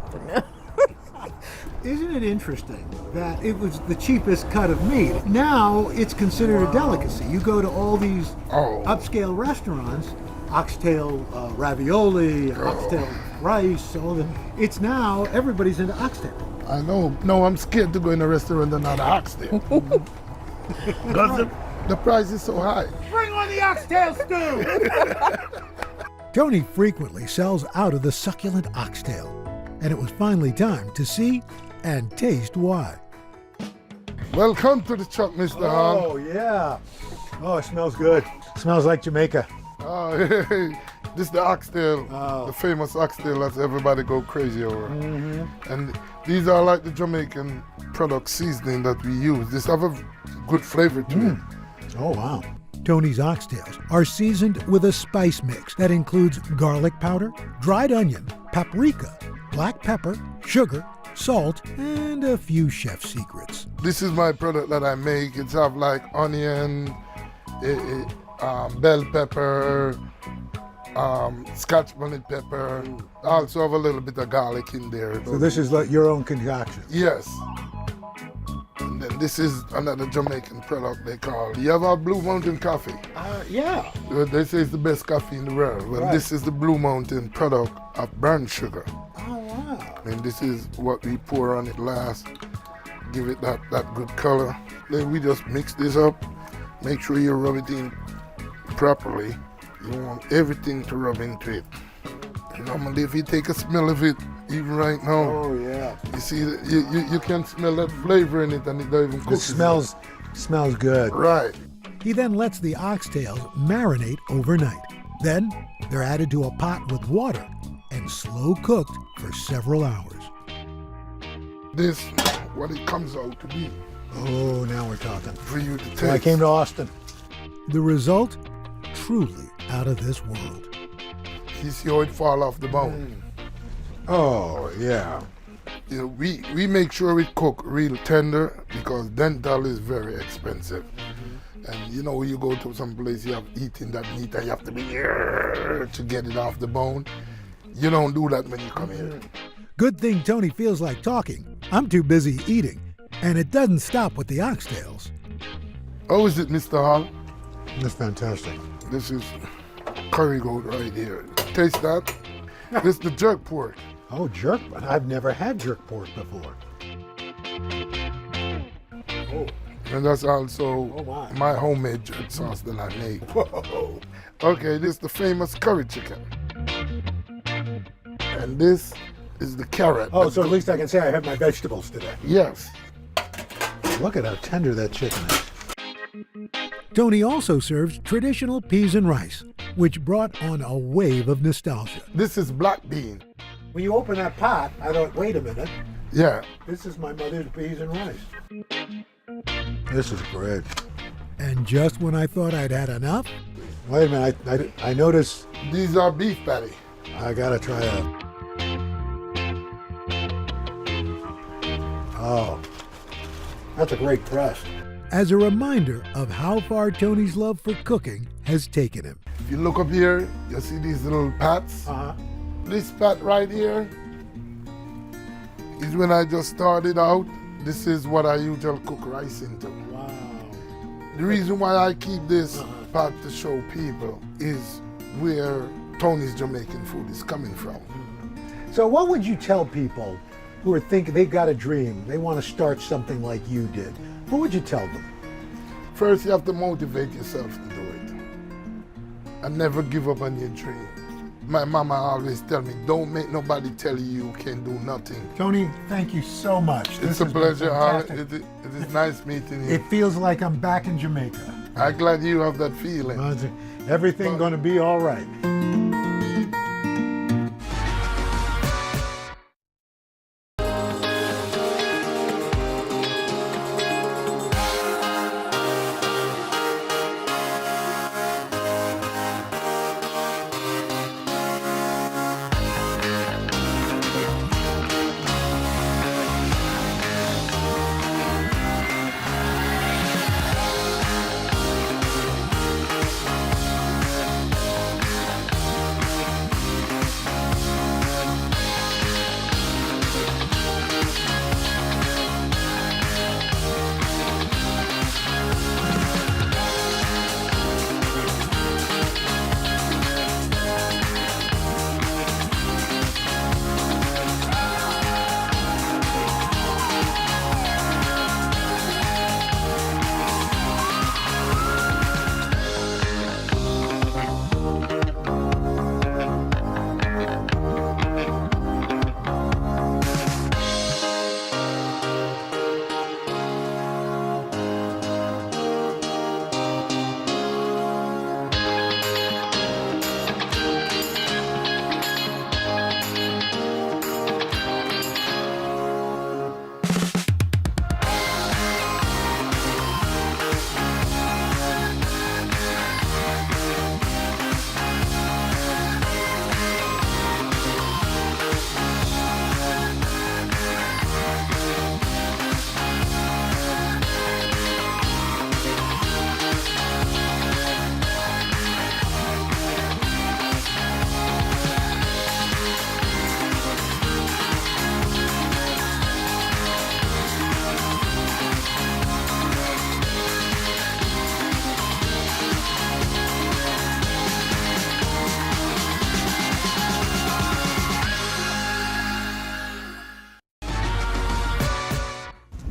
Isn't it interesting that it was the cheapest cut of meat? Now it's considered a delicacy. You go to all these upscale restaurants, oxtail ravioli, oxtail rice, it's now everybody's into oxtail. I know. No, I'm scared to go in a restaurant and not oxtail. Because the price is so high. Bring on the oxtail stew! Tony frequently sells out of the succulent oxtail, and it was finally time to see and taste why. Welcome to the truck, Mr. Hahn. Oh, yeah. Oh, it smells good. It smells like Jamaica. Oh, hey. This is the oxtail, the famous oxtail that everybody go crazy over. Mm-hmm. And these are like the Jamaican product seasoning that we use. This have a good flavor to it. Oh, wow. Tony's oxtails are seasoned with a spice mix that includes garlic powder, dried onion, paprika, black pepper, sugar, salt, and a few chef secrets. This is my product that I make. It's have like onion, bell pepper, Scotch bonnet pepper. Also have a little bit of garlic in there. So this is like your own concoction? Yes. And then this is another Jamaican product they call. You have our Blue Mountain coffee? Yeah. They say it's the best coffee in the world. Well, This is the Blue Mountain product of burnt sugar. Oh, wow. And this is what we pour on it last. Give it that good color. Then we just mix this up. Make sure you rub it in properly. You want everything to rub into it. Normally, if you take a smell of it, even right now, Oh, yeah. you see, you can smell that flavor in it, and it don't even cook. It smells good. Right. He then lets the oxtails marinate overnight. Then they're added to a pot with water and slow cooked for several hours. This, what it comes out to be. Oh, now we're talking. For you to taste. So I came to Austin. The result, truly out of this world. You see how it fall off the bone? Oh, yeah. You know, we make sure it cook real tender because dental is very expensive. And you know, when you go to some place, you have eating that meat and you have to be to get it off the bone. You don't do that when you come here. Good thing Tony feels like talking. I'm too busy eating. And it doesn't stop with the oxtails. How is it, Mr. Hall? That's fantastic. This is curry goat right here. Taste that. This is the jerk pork. Oh, jerk? I've never had jerk pork before. Oh. And that's also my homemade jerk sauce that I made. Whoa. Okay, this is the famous curry chicken. And this is the carrot. Oh, so at least I can say I have my vegetables today. Yes. Look at how tender that chicken is. Tony also serves traditional peas and rice, which brought on a wave of nostalgia. This is black bean. When you open that pot, I thought, wait a minute. Yeah. This is my mother's peas and rice. This is great. And just when I thought I'd had enough, wait a minute, I noticed. These are beef patty. I gotta try that. Oh, that's a great crust. As a reminder of how far Tony's love for cooking has taken him. If you look up here, you see these little pots. This pot right here is when I just started out. This is what I usually cook rice into. Wow. The reason why I keep this pot to show people is where Tony's Jamaican food is coming from. So what would you tell people who are thinking they've got a dream, they want to start something like you did? What would you tell them? First, you have to motivate yourself to do it. And never give up on your dream. My mama always tell me, don't make nobody tell you you can do nothing. Tony, thank you so much. It's a pleasure, It is nice meeting you. It feels like I'm back in Jamaica. I'm glad you have that feeling. Everything going to be all right.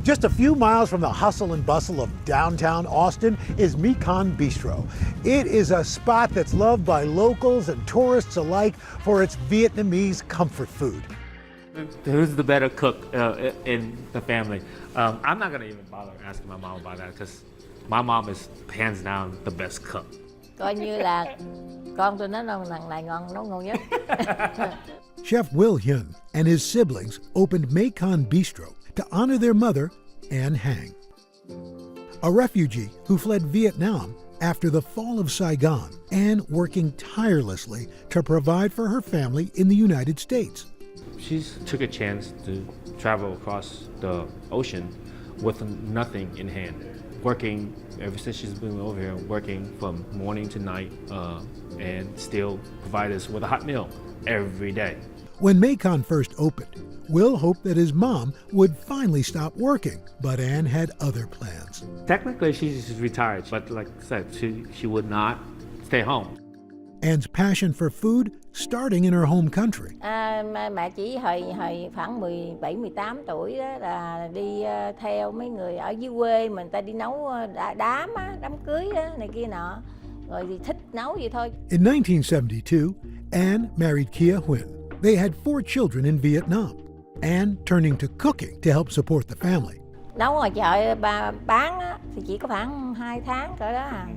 Just a few miles from the hustle and bustle of downtown Austin is Mekong Bistro. It is a spot that's loved by locals and tourists alike for its Vietnamese comfort food. Who's the better cook in the family? I'm not gonna even bother asking my mom about that because my mom is hands down the best cook. Coi như là con tôi nó thằng này ngon, nó ngon nhất. Chef Will Hyun and his siblings opened Mekong Bistro to honor their mother, Ann Hang, a refugee who fled Vietnam after the fall of Saigon and working tirelessly to provide for her family in the United States. She took a chance to travel across the ocean with nothing in hand, working ever since she's been over here, working from morning to night, and still provide us with a hot meal every day. When Mekong first opened, Will hoped that his mom would finally stop working, but Ann had other plans. Technically, she's retired, but like I said, she would not stay home. Ann's passion for food starting in her home country. Mẹ chỉ hồi khoảng 17-18 tuổi đó là đi theo mấy người ở dưới quê mình ta đi nấu đám cưới đó, này kia nọ. Rồi thì thích nấu vậy thôi. In 1972, Ann married Kia Huynh. They had 4 children in Vietnam. Ann turning to cooking to help support the family. Nấu ngoài chợ bán á, thì chỉ có khoảng 2 tháng cỡ đó à.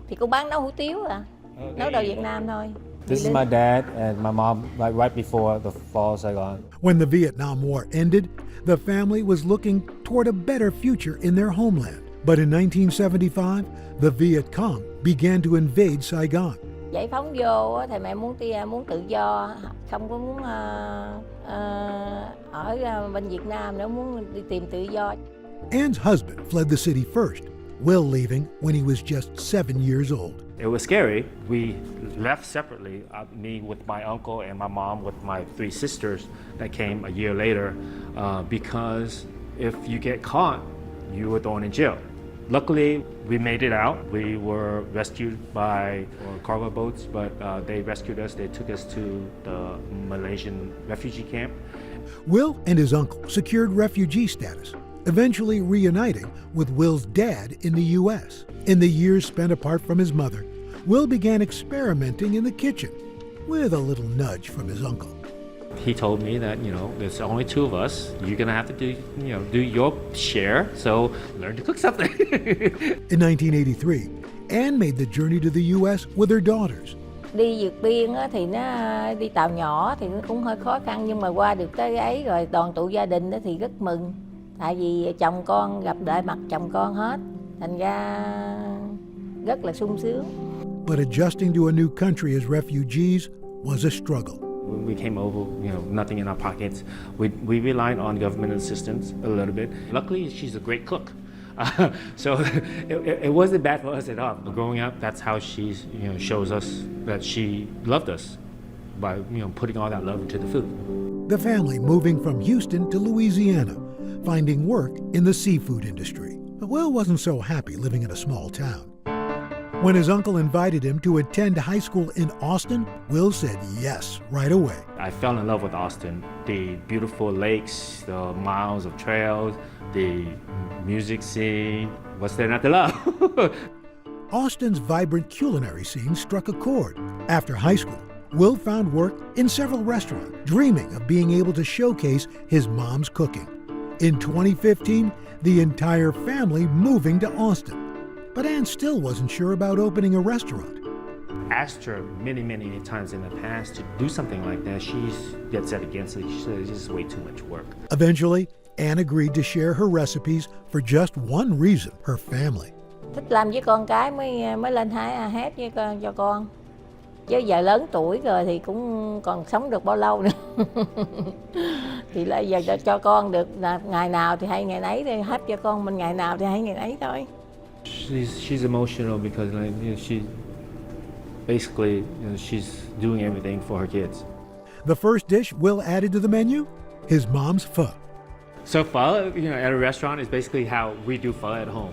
Thì cũng bán nấu hủ tiếu à. Nấu đồ Việt Nam thôi. This is my dad and my mom, like right before the fall of Saigon. When the Vietnam War ended, the family was looking toward a better future in their homeland. But in 1975, the Viet Cong began to invade Saigon. Giải phóng vô thì mẹ muốn tự do, không có muốn ở bên Việt Nam nữa, muốn đi tìm tự do. Ann's husband fled the city first, Will leaving when he was just 7 years old. It was scary. We left separately, me with my uncle and my mom with my 3 sisters that came a year later, because if you get caught, you were thrown in jail. Luckily, we made it out. We were rescued by cargo boats, but they rescued us. They took us to the Malaysian refugee camp. Will and his uncle secured refugee status, eventually reuniting with Will's dad in the U.S. In the years spent apart from his mother, Will began experimenting in the kitchen with a little nudge from his uncle. He told me that, there's only 2 of us. You're gonna have to do your share, so learn to cook something. In 1983, Ann made the journey to the U.S. with her daughters. Đi vượt biên thì nó đi tàu nhỏ thì nó cũng hơi khó khăn, nhưng mà qua được tới ấy rồi đoàn tụ gia đình thì rất mừng. Tại vì chồng con gặp lại mặt chồng con hết, thành ra rất là sung sướng. But adjusting to a new country as refugees was a struggle. When we came over, nothing in our pockets. We relied on government assistance a little bit. Luckily, she's a great cook. So it wasn't bad for us at all. Growing up, that's how she shows us that she loved us by putting all that love into the food. The family moving from Houston to Louisiana, finding work in the seafood industry. But Will wasn't so happy living in a small town. When his uncle invited him to attend high school in Austin, Will said yes right away. I fell in love with Austin. The beautiful lakes, the miles of trails, the music scene. What's there not to love? Austin's vibrant culinary scene struck a chord. After high school, Will found work in several restaurants, dreaming of being able to showcase his mom's cooking. In 2015, the entire family moving to Austin. But Ann still wasn't sure about opening a restaurant. Asked her many times in the past to do something like that. She's dead set against it. She said it's just way too much work. Eventually, Ann agreed to share her recipes for just one reason, her family. Thích làm với con cái mới lên hát với cho con. Chứ giờ lớn tuổi rồi thì cũng còn sống được bao lâu nữa. Thì là giờ cho con được ngày nào thì hay ngày nấy, thì hát cho con mình ngày nào thì hay ngày nấy thôi. She's emotional because she basically she's doing everything for her kids. The first dish Will added to the menu, his mom's pho. So pho, at a restaurant is basically how we do pho at home.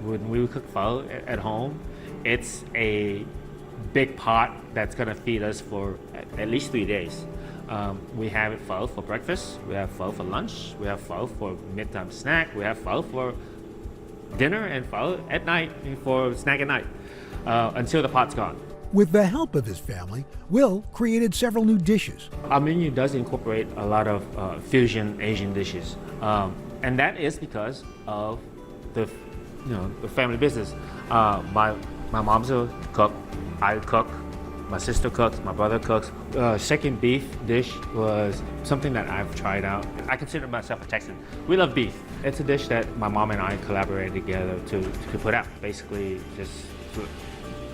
When we cook pho at home, it's a big pot that's gonna feed us for at least 3 days. We have pho for breakfast, we have pho for lunch, we have pho for midtime snack, we have pho for dinner, and pho at night for snack at night, until the pot's gone. With the help of his family, Will created several new dishes. Our menu does incorporate a lot of fusion Asian dishes, and that is because of the family business. My mom's a cook, I cook, my sister cooks, my brother cooks. Second beef dish was something that I've tried out. I consider myself a Texan. We love beef. It's a dish that my mom and I collaborated together to put out. Basically, just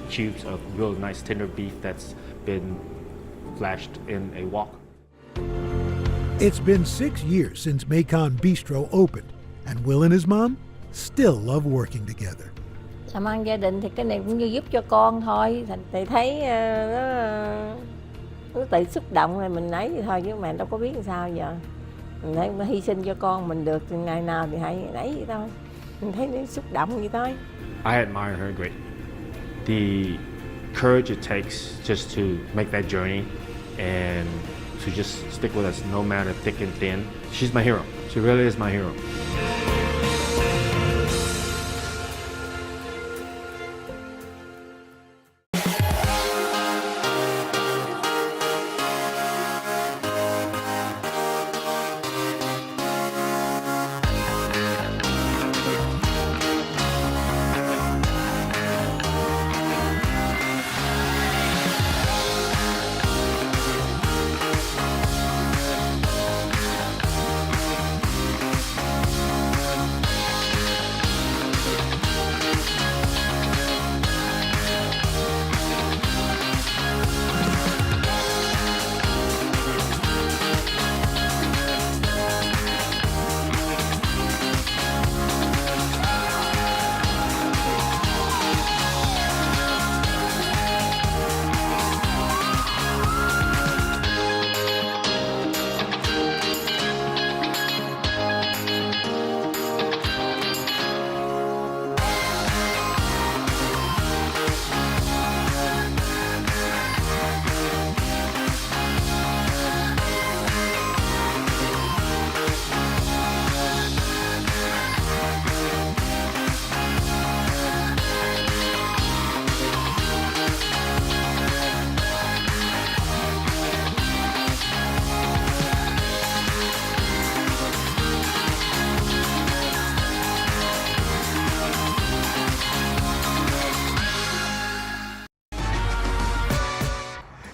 cubes of real nice tender beef that's been flashed in a wok. It's been 6 years since Macon Bistro opened, and Will and his mom still love working together. Làm ăn gia đình thì cái này cũng như giúp cho con thôi. Thì thấy nó tự xúc động rồi mình ấy vậy thôi, chứ mà đâu có biết làm sao giờ. Mình thấy hy sinh cho con mình được ngày nào thì hãy ấy vậy thôi. Mình thấy nó xúc động vậy thôi. I admire her greatly. The courage it takes just to make that journey and to just stick with us no matter thick and thin. She's my hero. She really is my hero.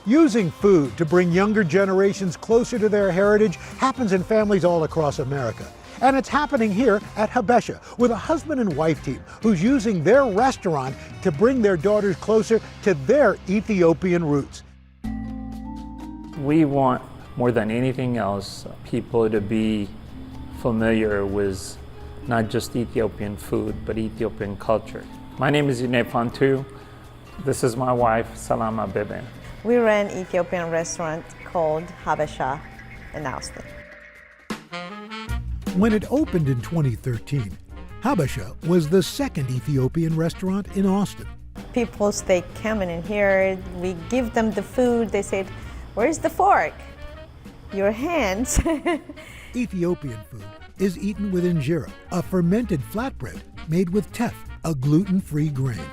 Using food to bring younger generations closer to their heritage happens in families all across America. And it's happening here at Habesha with a husband and wife team who's using their restaurant to bring their daughters closer to their Ethiopian roots. We want, more than anything else, people to be familiar with not just Ethiopian food, but Ethiopian culture. My name is Yune Fantu. This is my wife, Salama Beben. We ran an Ethiopian restaurant called Habesha in Austin. When it opened in 2013, Habesha was the second Ethiopian restaurant in Austin. People, they come in here, we give them the food, they said, "Where's the fork?" Your hands. Ethiopian food is eaten with injera, a fermented flatbread made with teff, a gluten-free grain.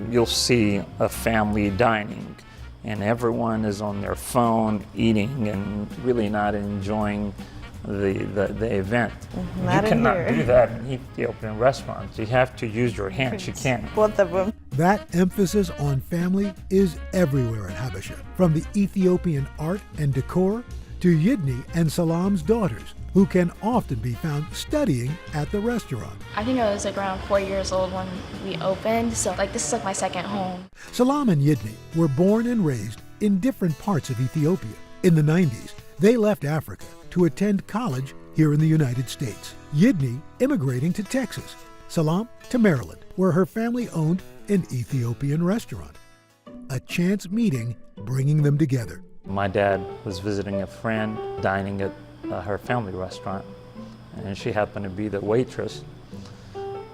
You'll see a family dining, and everyone is on their phone eating and really not enjoying the event. Not you cannot here. do that in Ethiopian restaurants. You have to use your hands. You can't. Both of them. That emphasis on family is everywhere at Habesha, from the Ethiopian art and decor to Yidni and Salam's daughters, who can often be found studying at the restaurant. I think I was like around 4 years old when we opened, so like this is like my second home. Salam and Yidni were born and raised in different parts of Ethiopia. In the 90s, they left Africa to attend college here in the United States. Yidni immigrating to Texas, Salam to Maryland, where her family owned an Ethiopian restaurant. A chance meeting bringing them together. My dad was visiting a friend dining at her family restaurant, and she happened to be the waitress.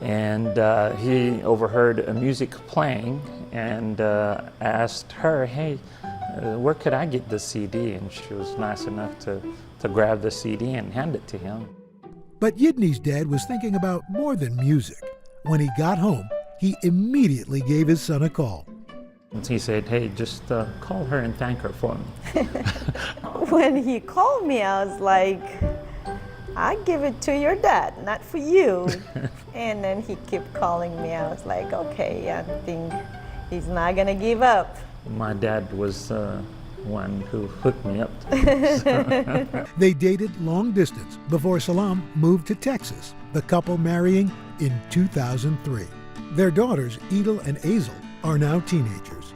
And he overheard a music playing and asked her, "Hey, where could I get the CD? And she was nice enough to grab the CD and hand it to him. But Yidney's dad was thinking about more than music. When he got home, he immediately gave his son a call. He said, hey, just call her and thank her for me. When he called me, I was like, I give it to your dad, not for you. And then he kept calling me. I was like, okay, I think he's not gonna give up. My dad was one who hooked me up to this. They dated long distance before Salam moved to Texas, the couple marrying in 2003. Their daughters, Edel and Azel, are now teenagers.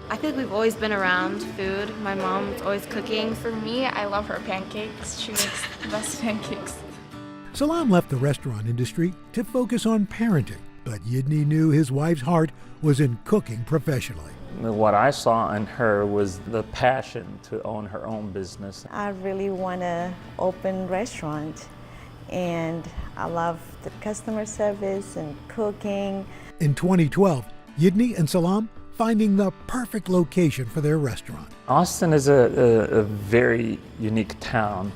I feel like we've always been around food. My mom's always cooking. For me, I love her pancakes. She makes the best pancakes. Salam left the restaurant industry to focus on parenting, but Yidney knew his wife's heart was in cooking professionally. What I saw in her was the passion to own her own business. I really want to open a restaurant, and I love the customer service and cooking. In 2012, Yidney and Salam finding the perfect location for their restaurant. Austin is a very unique town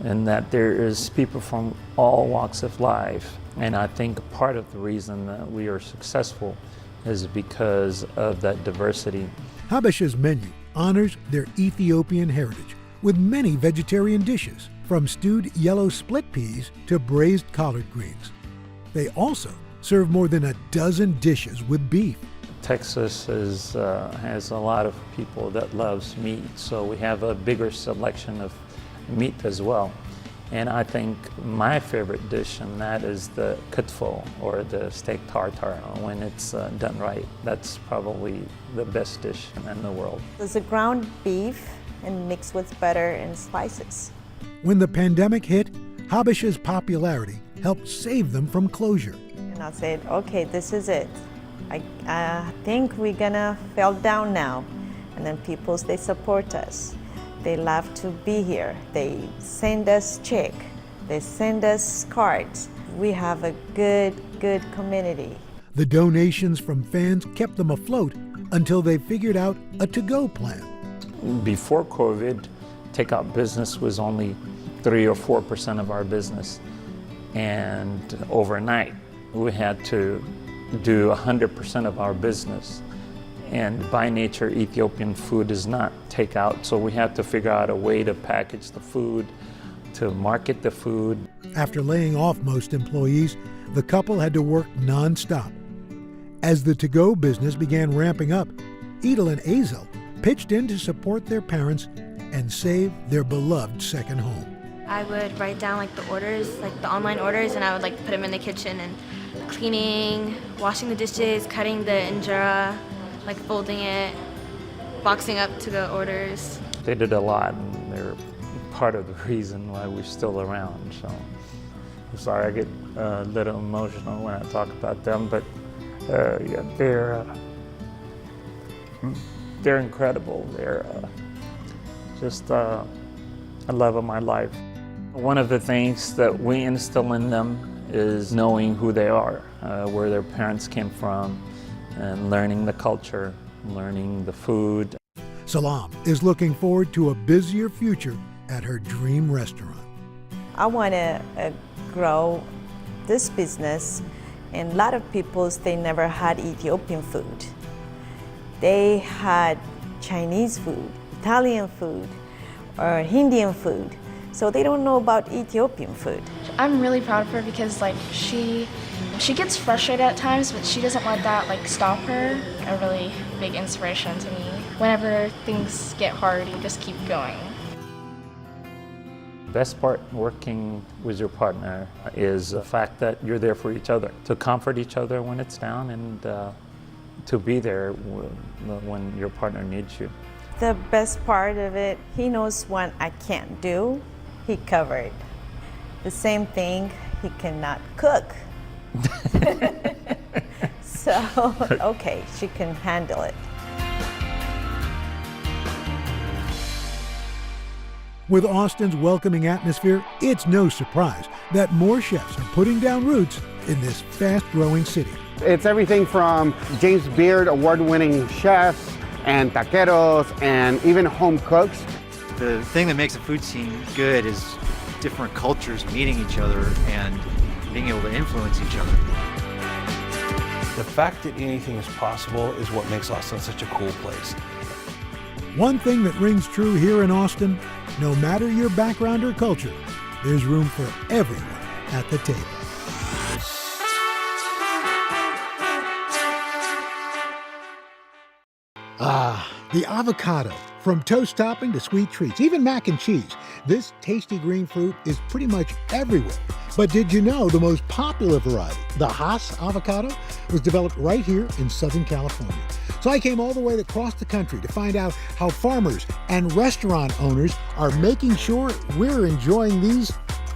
in that there is people from all walks of life. And I think part of the reason that we are successful is because of that diversity. Habesha's menu honors their Ethiopian heritage with many vegetarian dishes, from stewed yellow split peas to braised collard greens. They also serve more than a dozen dishes with beef. Texas has a lot of people that loves meat, so we have a bigger selection of meat as well. And I think my favorite dish, and that is the kutfo, or the steak tartare. When it's done right, that's probably the best dish in the world. It's a ground beef and mixed with butter and spices. When the pandemic hit, Habesha's popularity helped save them from closure. And I said, okay, this is it. I think we're gonna fall down now. And then people, they support us. They love to be here. They send us check. They send us cards. We have a good community. The donations from fans kept them afloat until they figured out a to-go plan. Before COVID, takeout business was only 3 or 4% of our business. And overnight, we had to do 100% of our business. And by nature, Ethiopian food is not takeout, so we had to figure out a way to package the food, to market the food. After laying off most employees, the couple had to work non-stop. As the to-go business began ramping up, Edel and Azel pitched in to support their parents and save their beloved second home. I would write down like the orders, like the online orders, and I would like put them in the kitchen and cleaning, washing the dishes, cutting the injera, like folding it, boxing up to the orders. They did a lot, and they're part of the reason why we're still around. So I'm sorry I get a little emotional when I talk about them, but yeah, they're incredible. They're just a love of my life. One of the things that we instill in them is knowing who they are, where their parents came from, and learning the culture, learning the food. Salam is looking forward to a busier future at her dream restaurant. I want to grow this business, and a lot of people, they never had Ethiopian food. They had Chinese food, Italian food, or Indian food, so they don't know about Ethiopian food. I'm really proud of her because like she gets frustrated at times, but she doesn't let that like stop her. A really big inspiration to me. Whenever things get hard, you just keep going. Best part working with your partner is the fact that you're there for each other, to comfort each other when it's down, and to be there when your partner needs you. The best part of it, he knows what I can't do, he covered. The same thing, he cannot cook. So, okay, she can handle it. With Austin's welcoming atmosphere, it's no surprise that more chefs are putting down roots in this fast-growing city. It's everything from James Beard award-winning chefs and taqueros and even home cooks. The thing that makes a food scene good is different cultures meeting each other and being able to influence each other. The fact that anything is possible is what makes Austin such a cool place. One thing that rings true here in Austin, no matter your background or culture, there's room for everyone at the table. Ah, the avocado. From toast topping to sweet treats, even mac and cheese, this tasty green fruit is pretty much everywhere. But did you know the most popular variety, the Hass avocado, was developed right here in Southern California? So I came all the way across the country to find out how farmers and restaurant owners are making sure we're enjoying these